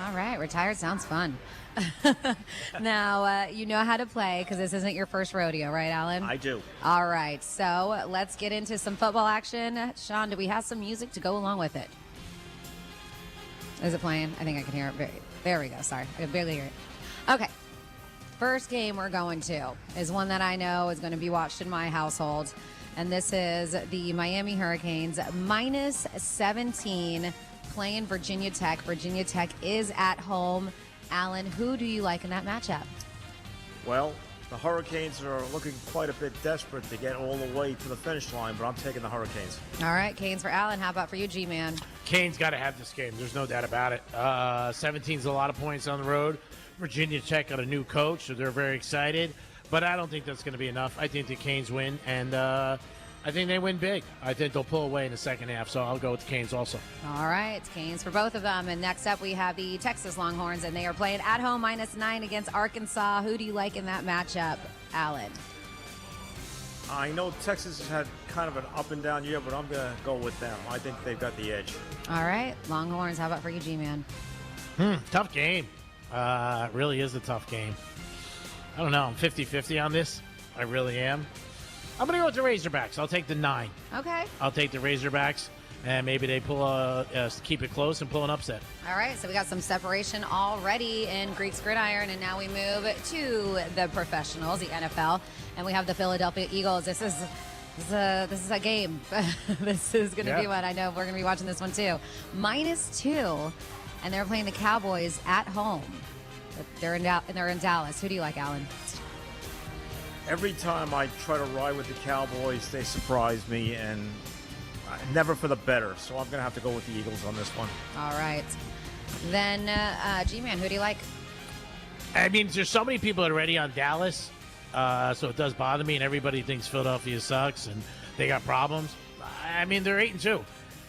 All right, retired sounds fun. Now, you know how to play because this isn't your first rodeo, right, Alan? I do. All right, so let's get into some football action. Sean, do we have some music to go along with it? Is it playing? I think I can hear it. There we go. Sorry, I can barely hear it. Okay, first game we're going to is one that I know is going to be watched in my household, and this is the Miami Hurricanes minus 17 playing Virginia Tech. Virginia Tech is at home. Alan, who do you like in that matchup? Well, the Hurricanes are looking quite a bit desperate to get all the way to the finish line, but I'm taking the Hurricanes. All right, Canes for Alan. How about for you, G-Man? Canes got to have this game. There's no doubt about it. 17's a lot of points on the road. Virginia Tech got a new coach, so they're very excited. But I don't think that's going to be enough. I think the Canes win, and I think they win big. I think they'll pull away in the second half, so I'll go with the Canes also. All right, it's Canes for both of them. And next up, we have the Texas Longhorns, and they are playing at home minus 9 against Arkansas. Who do you like in that matchup, Alan? I know Texas has had kind of an up and down year, but I'm going to go with them. I think they've got the edge. All right, Longhorns. How about for you, G-Man? Tough game. It really is a tough game. I don't know. I'm 50-50 on this. I really am. I'm going to go with the Razorbacks. I'll take the 9. Okay. I'll take the Razorbacks. and maybe they keep it close and pull an upset. All right, so we got some separation already in Greek's Gridiron, and now we move to the professionals, the NFL, and we have the Philadelphia Eagles. This is a game. This is going to be one. I know we're going to be watching this one too. -2, and they're playing the Cowboys at home. They're in Dallas. Who do you like, Alan? Every time I try to ride with the Cowboys, they surprise me, and never for the better. So I'm going to have to go with the Eagles on this one. All right. Then, G-Man, who do you like? I mean, there's so many people already on Dallas, so it does bother me, and everybody thinks Philadelphia sucks and they got problems. I mean, they're 8-2,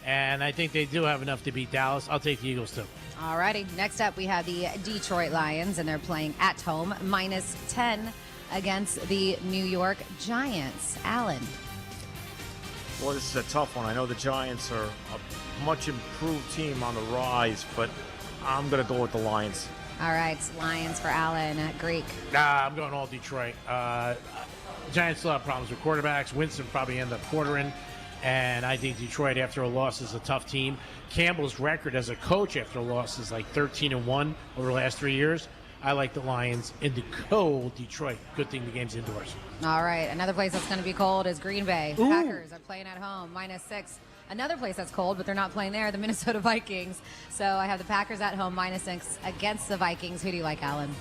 and I think they do have enough to beat Dallas. I'll take the Eagles, too. All righty. Next up, we have the Detroit Lions, and they're playing at home, -10 against the New York Giants. Alan. Well, this is a tough one. I know the Giants are a much improved team on the rise, but I'm going to go with the Lions. All right, Lions for Alan. Greek. Nah, I'm going all Detroit. Giants still have problems with quarterbacks. Winston probably end up quartering. And I think Detroit, after a loss, is a tough team. Campbell's record as a coach after a loss is like 13-1 over the last 3 years. I like the Lions in the cold Detroit. Good thing the game's indoors. All right, another place that's going to be cold is Green Bay. Ooh. Packers are playing at home, -6. Another place that's cold, but they're not playing there, the Minnesota Vikings. So I have the Packers at home, -6 against the Vikings. Who do you like, Alan?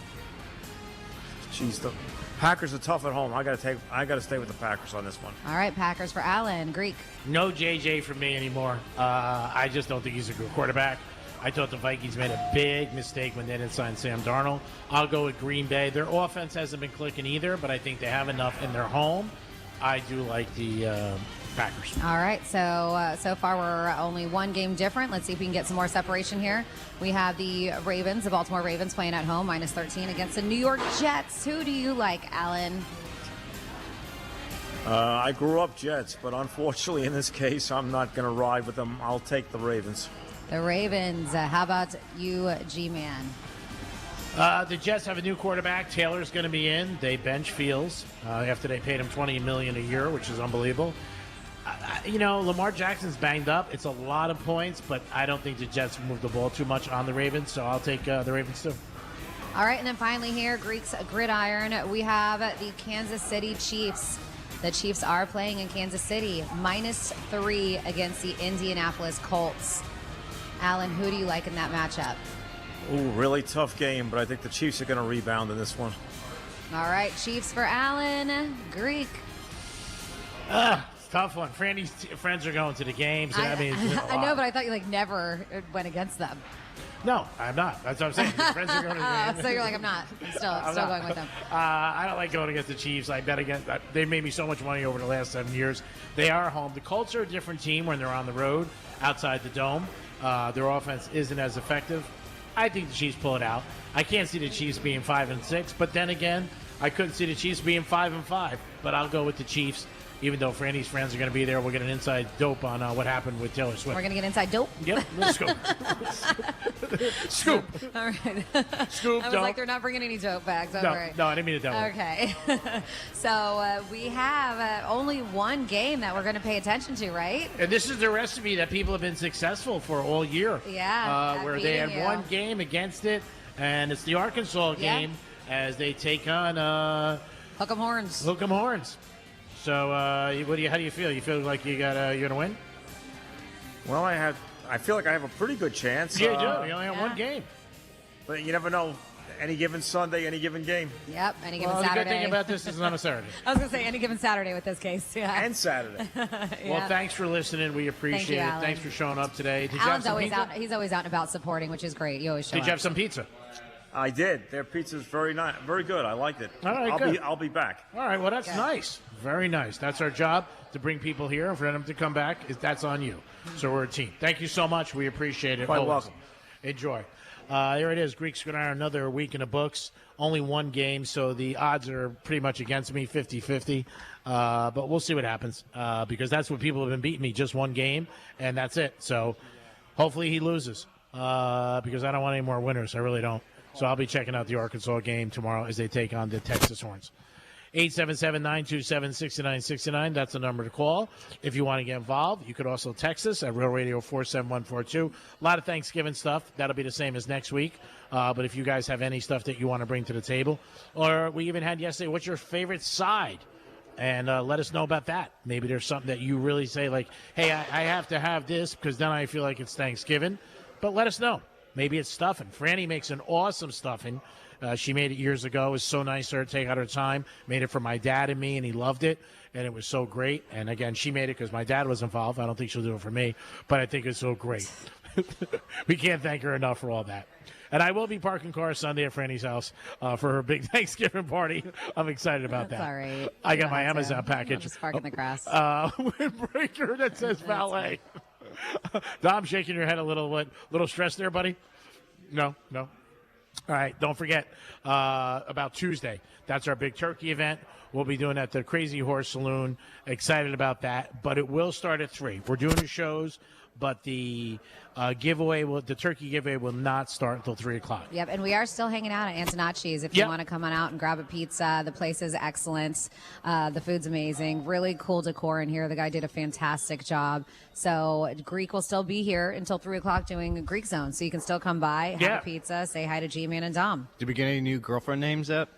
Jeez, the Packers are tough at home. I got to stay with the Packers on this one. All right, Packers for Alan. Greek. No JJ for me anymore. I just don't think he's a good quarterback. I thought the Vikings made a big mistake when they didn't sign Sam Darnold. I'll go with Green Bay. Their offense hasn't been clicking either, but I think they have enough in their home. I do like the Packers. All right, so far we're only one game different. Let's see if we can get some more separation here. We have the Ravens, the Baltimore Ravens, playing at home, -13 against the New York Jets. Who do you like, Alan? I grew up Jets, but unfortunately in this case, I'm not going to ride with them. I'll take the Ravens. The Ravens. How about you, G-Man? The Jets have a new quarterback. Taylor's going to be in. They bench Fields after they paid him $20 million a year, which is unbelievable. Lamar Jackson's banged up. It's a lot of points, but I don't think the Jets move the ball too much on the Ravens, so I'll take the Ravens too. All right, and then finally here, Greek's Gridiron, we have the Kansas City Chiefs. The Chiefs are playing in Kansas City, -3 against the Indianapolis Colts. Alan, who do you like in that matchup? Ooh, really tough game, but I think the Chiefs are going to rebound in this one. All right, Chiefs for Alan. Greek. It's a tough one. Franny's friends are going to the games. I know, but I thought you never went against them. No, I'm not. That's what I'm saying. His friends are going to the games. So you're like, I'm not. I'm still going with them. I don't like going against the Chiefs. I bet against. They made me so much money over the last 7 years. They are home. The Colts are a different team when they're on the road outside the dome. Their offense isn't as effective. I think the Chiefs pull it out. I can't see the Chiefs being 5-6, but then again, I couldn't see the Chiefs being 5-5. But I'll go with the Chiefs, even though Franny's friends are going to be there. We'll get an inside dope on what happened with Taylor Swift. We're going to get inside dope? Yep, little scoop. Scoop. All right. Scoop, I was dope. like, they're not bringing any dope bags. All No, right. no, I didn't mean to double. Okay. So we have only one game that we're going to pay attention to, right? And this is the recipe that people have been successful for all year. Yeah. Where they have one game against it, and it's the Arkansas game as they take on Hook 'em Horns. Hook 'em Horns. So, how do you feel? You feel like you're gonna win? Well, I feel like I have a pretty good chance. Yeah, you do. You only have one game. But you never know. Any given Sunday, any given game. Yep, any given Well, Saturday. the good thing about this is on a Saturday. I was going to say any given Saturday with this case. Yeah. And Saturday. Well, thanks for listening. We appreciate it. Alan. Thanks for showing up today. Did you Alan's have some always pizza? out. He's always out and about supporting, which is great. You always show Did up. you have some pizza? I did. Their pizza's very nice, very good. I liked it. All right, I'll be back. All right, well, that's nice. Very nice. That's our job, to bring people here. For them to come back, that's on you. So we're a team. Thank you so much. We appreciate it. Quite Always. welcome. Enjoy. There it is. Greeks going to another week in the books. Only one game, so the odds are pretty much against me, 50-50. But we'll see what happens because that's what people have been beating me, just one game, and that's it. So hopefully he loses because I don't want any more winners. I really don't. So I'll be checking out the Arkansas game tomorrow as they take on the Texas Horns. 877-927-6969. That's the number to call if you want to get involved. You could also text us at Real Radio 47142. A lot of Thanksgiving stuff. That'll be the same as next week. But if you guys have any stuff that you want to bring to the table, or we even had yesterday, what's your favorite side? And let us know about that. Maybe there's something that you really say like, hey, I have to have this because then I feel like it's Thanksgiving. But let us know. Maybe it's stuffing. Franny makes an awesome stuffing. She made it years ago. It was so nice of her to take out her time. Made it for my dad and me, and he loved it. And it was so great. And, again, she made it because my dad was involved. I don't think she'll do it for me. But I think it's so great. We can't thank her enough for all that. And I will be parking cars Sunday at Franny's house for her big Thanksgiving party. I'm excited about that. That's all right. I got my Amazon package. I'll just park in the grass. Windbreaker that says valet. Dom, shaking your head a little stressed there, buddy? No. All right, don't forget about Tuesday. That's our big turkey event. We'll be doing at the Crazy Horse Saloon. Excited about that, but it will start at 3. We're doing the shows, but the the turkey giveaway will not start until 3 o'clock. Yep, and we are still hanging out at Antonacci's if you want to come on out and grab a pizza. The place is excellent. The food's amazing. Really cool decor in here. The guy did a fantastic job. So Greek will still be here until 3 o'clock doing a Greek Zone. So you can still come by, have a pizza, say hi to G-Man and Dom. Did we get any new girlfriend names yet?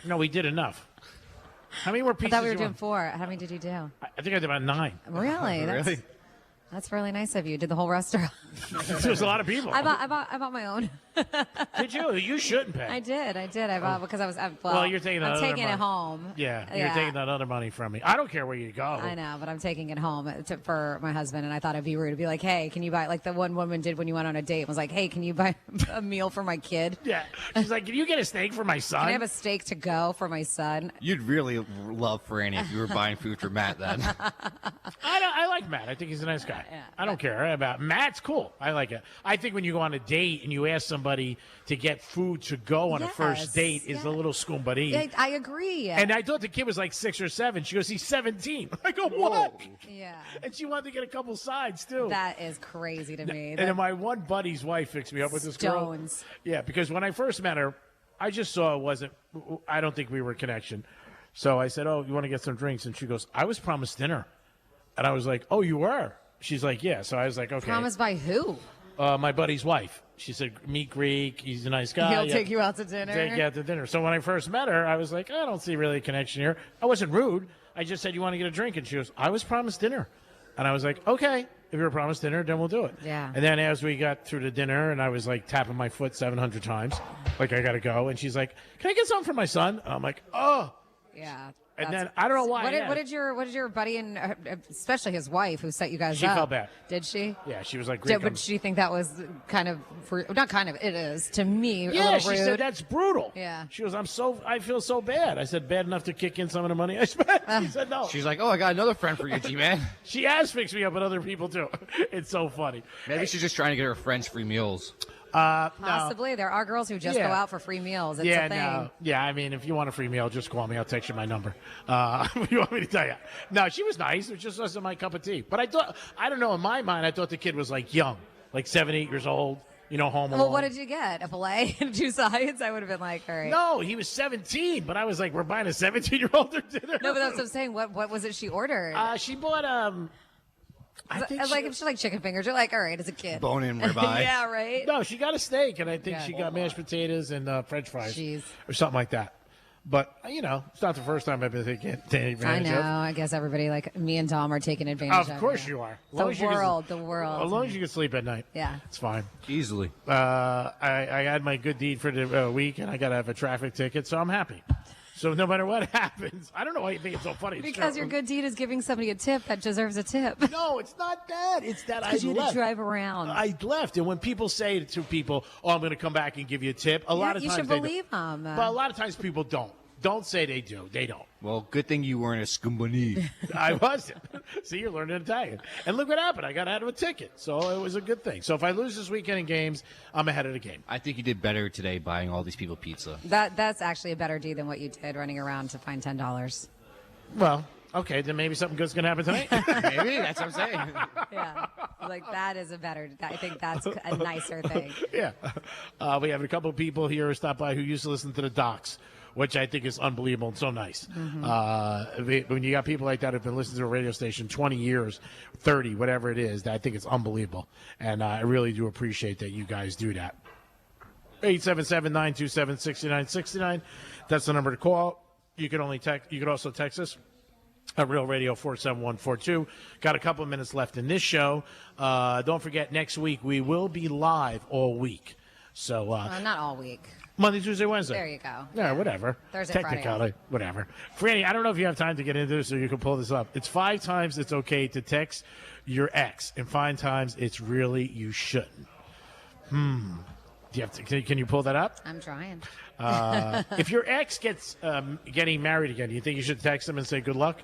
No, we did enough. How many more pizzas? I thought we were doing 4. How many did you do? I think I did about 9. Really? Really? That's really nice of you. Did the whole restaurant? There's a lot of people. I bought my own. Did you? You shouldn't pay. I did. I bought because I was. Well, you're taking that. I'm other taking money. it home. Yeah, you're taking that other money from me. I don't care where you go. I know, but I'm taking it home for my husband, and I thought it'd be rude to be like, "Hey, can you buy?" Like the one woman did when you went on a date. Was like, "Hey, can you buy a meal for my kid?" Yeah, she's like, "Can you get a steak for my son?" Can I have a steak to go for my son? You'd really love Franny if you were buying food for Matt then. I like Matt. I think he's a nice guy. Yeah. I don't care about Matt's cool. I like it. I think when you go on a date and you ask somebody to get food to go on a first date is a little scumbuddy. I agree. And I thought the kid was like 6 or 7. She goes, he's 17. I go, what? Yeah. And she wanted to get a couple sides too. That is crazy to me. And then my one buddy's wife fixed me up with this girl. Yeah, because when I first met her, I just saw I don't think we were a connection. So I said, oh, you want to get some drinks? And she goes, I was promised dinner. And I was like, oh, you were? She's like, yeah. So I was like, okay. Promised by who? My buddy's wife. She said, meet Greek. He's a nice guy. He'll take you out to dinner. Take you out to dinner. So when I first met her, I was like, I don't see really a connection here. I wasn't rude. I just said, you want to get a drink? And she goes, I was promised dinner. And I was like, okay, if you're promised dinner, then we'll do it. Yeah. And then as we got through the dinner, and I was like tapping my foot 700 times, like I got to go. And she's like, can I get something for my son? And I'm like, oh. Yeah. And then I don't know why. What did your buddy and especially his wife who set you guys up? She felt bad. Did she? Yeah, she was like, But she think that was kind of not kind of. It is to me. Yeah, a little she rude. said that's brutal. Yeah. She goes, I feel so bad. I said, bad enough to kick in some of the money I spent. She said no. She's like, oh, I got another friend for you, G-Man. She has fixed me up with other people too. It's so funny. Maybe she's just trying to get her friends free meals. Possibly. There are girls who just go out for free meals. It's a thing. No. Yeah, I mean, if you want a free meal, just call me. I'll text you my number. What do you want me to tell you? No, she was nice. It just wasn't my cup of tea. But I don't know, in my mind, I thought the kid was like young, like 7, 8 years old, home alone. Well, what did you get? A filet and 2 sides? I would have been like, all right. No, he was 17, but I was like, we're buying a 17-year-old dinner. No, but that's what I'm saying. What was it she ordered? She bought I think if she like chicken fingers, you're like, all right, as a kid. Bone-in ribeye. Yeah, right. No, she got a steak, and I think she got mashed potatoes and French fries or something like that. But, it's not the first time I've been taking advantage I know. of. I guess everybody, like me and Dom, are taking advantage of Of course you are. The world. As long as you can sleep at night. Yeah. It's fine. Easily. I had my good deed for the week, and I got to have a traffic ticket, so I'm happy. So no matter what happens, I don't know why you think it's so funny. Because your good deed is giving somebody a tip that deserves a tip. No, it's not that. It's that I left. You had to drive around. I left. And when people say to people, oh, I'm going to come back and give you a tip, a lot of times you should believe them. But a lot of times people don't. Don't say they do. They don't. Well, good thing you weren't a scumbani. I wasn't. See, you're learning Italian. And look what happened. I got out of a ticket. So it was a good thing. So if I lose this weekend in games, I'm ahead of the game. I think you did better today buying all these people pizza. That's actually a better deed than what you did running around to find $10. Well, okay, then maybe something good's going to happen tonight. Maybe. That's what I'm saying. Yeah. Like, that is a better, I think that's a nicer thing. Yeah. We have a couple of people here who stopped by who used to listen to the Docs which I think is unbelievable and so nice. When you got people like that who've been listening to a radio station 20 years, 30, whatever it is, I think it's unbelievable. And I really do appreciate that you guys do that. 877-927-6969. That's the number to call. You can also text us at Real Radio 47142. Got a couple of minutes left in this show. Don't forget, next week we will be live all week. So not all week. Monday, Tuesday, Wednesday. There you go. Yeah, whatever. Thursday, Friday. Technically, whatever. Franny, I don't know if you have time to get into this so you can pull this up. It's 5 times it's okay to text your ex, and 5 times it's really you shouldn't. Do you have to, can you pull that up? I'm trying. If your ex gets getting married again, do you think you should text him and say good luck?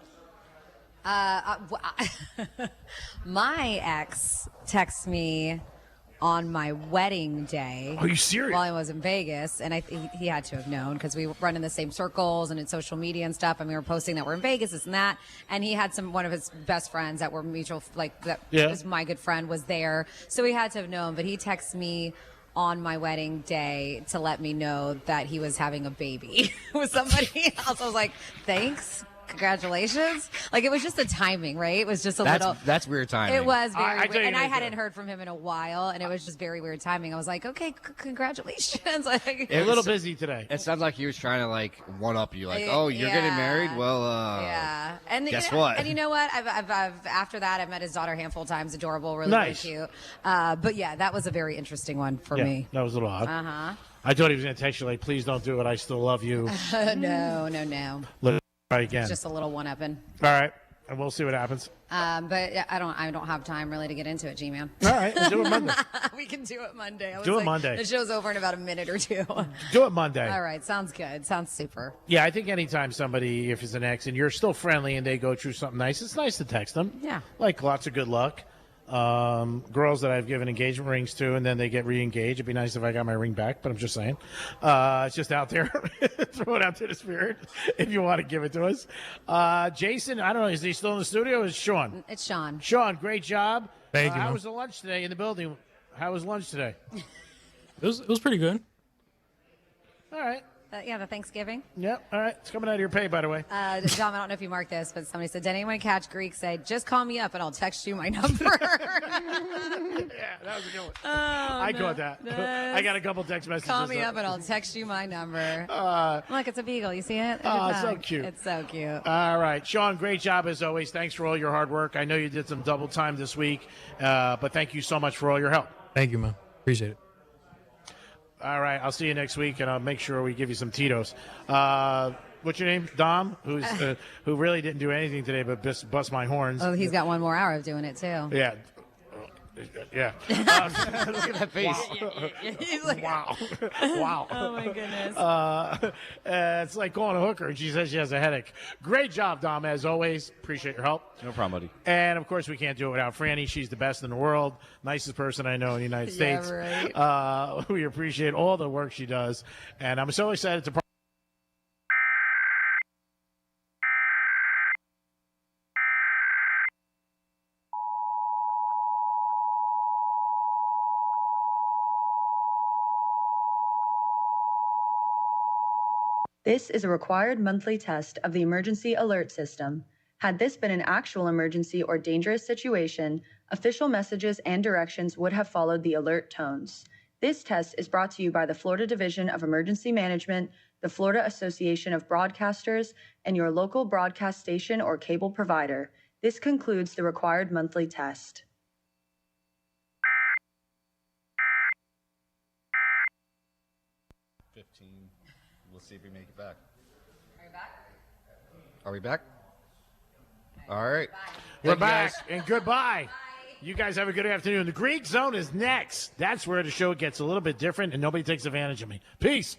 My ex texts me on my wedding day. Are you serious? While I was in Vegas, and he had to have known because we run in the same circles and in social media and stuff, and we were posting that we're in Vegas, this and that. And he had one of his best friends that were mutual, was my good friend, was there, so he had to have known. But he texted me on my wedding day to let me know that he was having a baby with somebody else. I was like, thanks. Congratulations. It was just the timing, right? It was just That's weird timing. It was very weird. And I hadn't heard from him in a while, and it was just very weird timing. I was like, okay, congratulations. A little busy today. It sounds like he was trying to one-up you. Oh, you're getting married? Well, yeah. And guess what? And you know what? I've after that, I've met his daughter a handful of times. Adorable, really, nice. Really cute. But yeah, that was a very interesting one for me. That was a little odd. Uh-huh. I thought he was going to text you please don't do it. I still love you. No. Let's try again. Just a little one-upping. All right. And we'll see what happens. But I don't have time really to get into it, G-Man. All right, we'll do it Monday. We can do it Monday. Monday. The show's over in about a minute or two. Do it Monday. All right, sounds good. Sounds super. Yeah, I think anytime somebody, if it's an ex and you're still friendly and they go through something nice, it's nice to text them. Yeah. Lots of good luck. Girls that I've given engagement rings to and then they get re-engaged. It'd be nice if I got my ring back, but I'm just saying. It's just out there. Throw it out to the spirit if you want to give it to us. Jason, I don't know, is he still in the studio or is it Sean? It's Sean. Sean, great job. Thank you. How was the lunch today in the building? How was lunch today? It was pretty good. All right. The Thanksgiving. Yep. All right. It's coming out of your pay, by the way. Dom, I don't know if you marked this, but somebody said, did anyone catch Greek say, just call me up and I'll text you my number? Yeah, that was a good one. I caught that. I got a couple text messages. Call me up and I'll text you my number. Look, it's a beagle. You see it? Oh, so cute. It's so cute. All right. Sean, great job as always. Thanks for all your hard work. I know you did some double time this week, but thank you so much for all your help. Thank you, man. Appreciate it. All right, I'll see you next week, and I'll make sure we give you some Tito's. What's your name? Dom, who really didn't do anything today but bust my horns. Oh, he's got one more hour of doing it, too. Yeah. Yeah. Look at that face. Wow. He's like, wow. Oh, my goodness. It's like calling a hooker, and she says she has a headache. Great job, Dom, as always. Appreciate your help. No problem, buddy. And, of course, we can't do it without Franny. She's the best in the world, nicest person I know in the United States. Right. We appreciate all the work she does, and I'm so excited to This is a required monthly test of the emergency alert system. Had this been an actual emergency or dangerous situation, official messages and directions would have followed the alert tones. This test is brought to you by the Florida Division of Emergency Management, the Florida Association of Broadcasters, and your local broadcast station or cable provider. This concludes the required monthly test. We'll see if we make it back. Are we back? All right. We're back, and goodbye. You guys have a good afternoon. The Greek Zone is next. That's where the show gets a little bit different, and nobody takes advantage of me. Peace.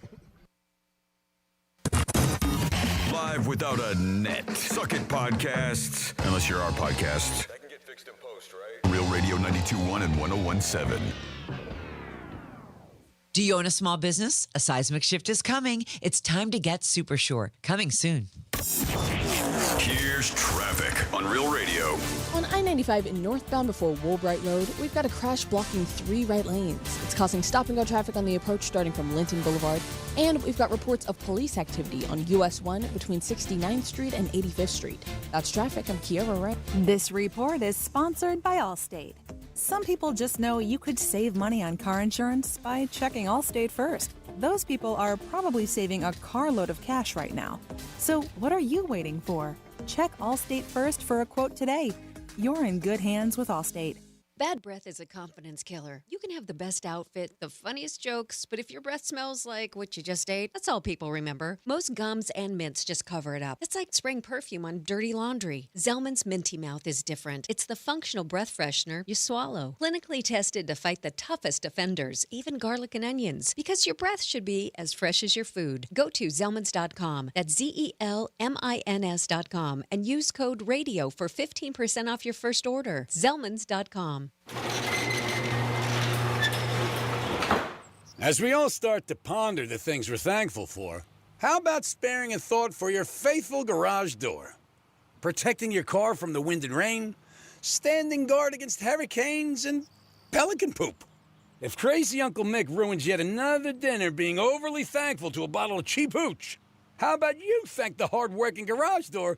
Live without a net. Suck it podcasts. Unless you're our podcast. That can get fixed in post, right? Real Radio 92.1 and 101.7. Do you own a small business? A seismic shift is coming. It's time to get Super Sure. Coming soon. Here's traffic on Real Radio. On I-95 in northbound before Woolbright Road, we've got a crash blocking 3 right lanes. It's causing stop-and-go traffic on the approach starting from Linton Boulevard. And we've got reports of police activity on US 1 between 69th Street and 85th Street. That's traffic. I'm Kiera Wright. This report is sponsored by Allstate. Some people just know you could save money on car insurance by checking Allstate first. Those people are probably saving a carload of cash right now. So what are you waiting for? Check Allstate first for a quote today. You're in good hands with Allstate. Bad breath is a confidence killer. You can have the best outfit, the funniest jokes, but if your breath smells like what you just ate, that's all people remember. Most gums and mints just cover it up. It's like spraying perfume on dirty laundry. Zellman's Minty Mouth is different. It's the functional breath freshener you swallow. Clinically tested to fight the toughest offenders, even garlic and onions, because your breath should be as fresh as your food. Go to Zellmans.com. That's ZELMINS.com and use code RADIO for 15% off your first order. Zellmans.com. As we all start to ponder the things we're thankful for, how about sparing a thought for your faithful garage door? Protecting your car from the wind and rain, standing guard against hurricanes, and pelican poop. If crazy Uncle Mick ruins yet another dinner being overly thankful to a bottle of cheap hooch, how about you thank the hard-working garage door